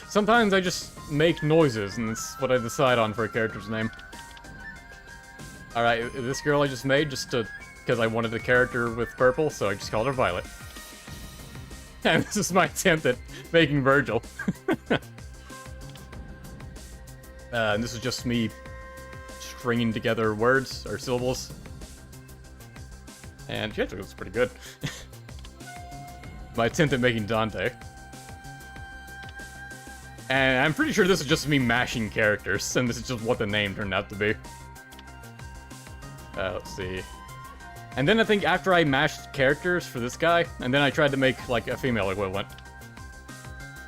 Sometimes I just make noises, and that's what I decide on for a character's name. Alright, this girl I just made because I wanted a character with purple, so I just called her Violet. And this is my attempt at making Virgil. And this is just me stringing together words, or syllables. And she actually looks pretty good. My attempt at making Dante. And I'm pretty sure this is just me mashing characters, and this is just what the name turned out to be. Let's see. And then I think after I mashed characters for this guy, and then I tried to make, like, a female equivalent.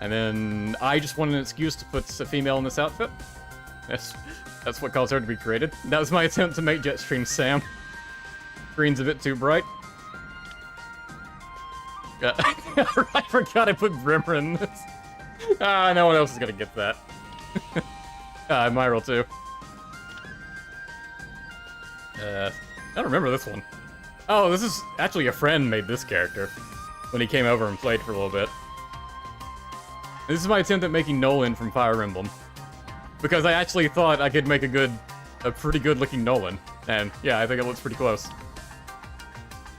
And then I just wanted an excuse to put a female in this outfit. That's what caused her to be created. That was my attempt to make Jetstream Sam. Green's a bit too bright. I forgot I put Brimmer in this. No one else is gonna get that. Myral too. I don't remember this one. Oh, this is actually a friend made this character when he came over and played for a little bit. This is my attempt at making Nolan from Fire Emblem. Because I actually thought I could make a pretty good looking Nolan. And yeah, I think it looks pretty close.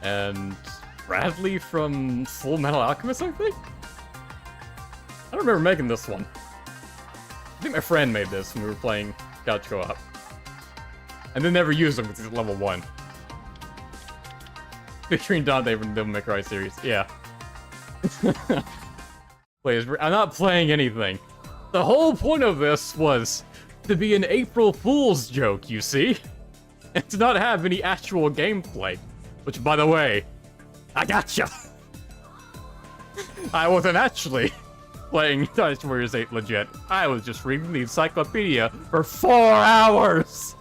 And Bradley from Full Metal Alchemist, I think? I don't remember making this one. I think my friend made this when we were playing Couch Co-op. And then never used him because he's level 1. Featuring Dante from the Devil May Cry series, yeah. Please, I'm not playing anything. The whole point of this was to be an April Fool's joke, you see? And to not have any actual gameplay. Which, by the way, I gotcha! I wasn't actually playing Dynasty Warriors 8 legit. I was just reading the Encyclopedia for 4 hours!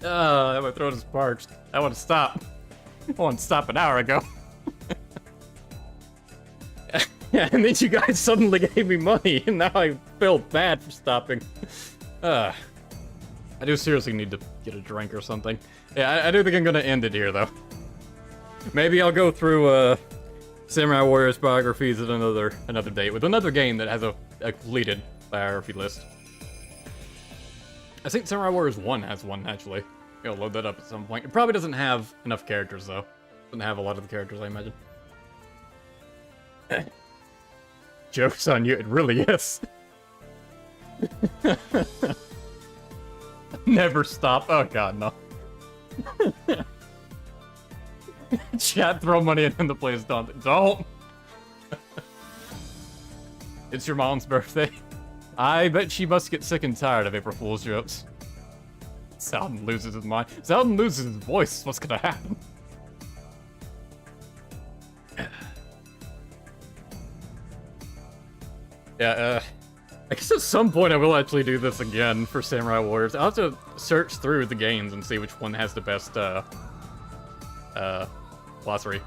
My throat is parched. I want to stop. I wanted to stop an hour ago. And then you guys suddenly gave me money, and now I feel bad for stopping. I do seriously need to get a drink or something. Yeah, I do think I'm gonna end it here, though. Maybe I'll go through, Samurai Warriors biographies at another date, with another game that has a completed biography list. I think Samurai Warriors 1 has one, actually. I'll load that up at some point. It probably doesn't have enough characters, though. Doesn't have a lot of the characters, I imagine. Joke's on you, it really is. Never stop. Oh god, no. Chat, throw money in the place, don't. It's your mom's birthday. I bet she must get sick and tired of April Fool's jokes. Salden loses his mind. Salden loses his voice. What's gonna happen? Yeah, I guess at some point I will actually do this again for Samurai Warriors. I'll have to search through the games and see which one has the best, glossary.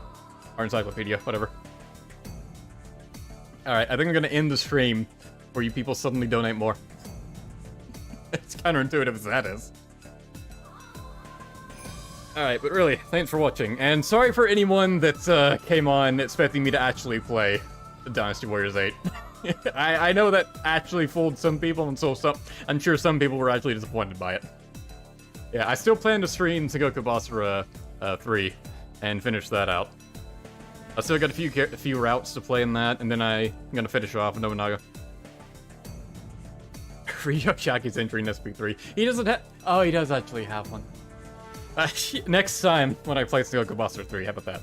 Or encyclopedia, whatever. Alright, I think I'm gonna end the stream where you people suddenly donate more. It's counterintuitive as that is. Alright, but really, thanks for watching. And sorry for anyone that came on expecting me to actually play Dynasty Warriors 8. I know that actually fooled some people, and so I'm sure some people were actually disappointed by it. Yeah, I still plan to stream Sengoku Basara 3 and finish that out. I still got a few routes to play in that, and then I'm gonna finish off with Nobunaga. Ryoshaki's entry in SP3. He doesn't have. Oh, he does actually have one. Next time when I play Sengoku Basara 3, how about that?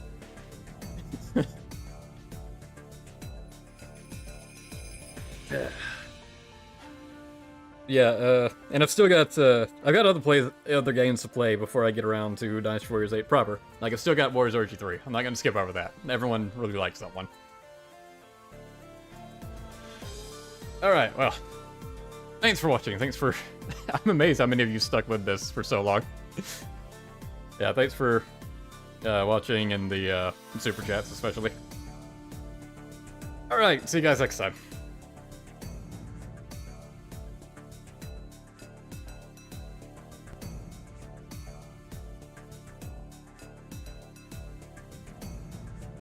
Yeah, and I've still got, I've got other games to play before I get around to Dynasty Warriors 8 proper. Like, I've still got Warriors Orgy 3. I'm not gonna skip over that. Everyone really likes that one. Alright, well. Thanks for watching. Thanks for... I'm amazed how many of you stuck with this for so long. Yeah, thanks for watching and the super chats, especially. Alright, see you guys next time.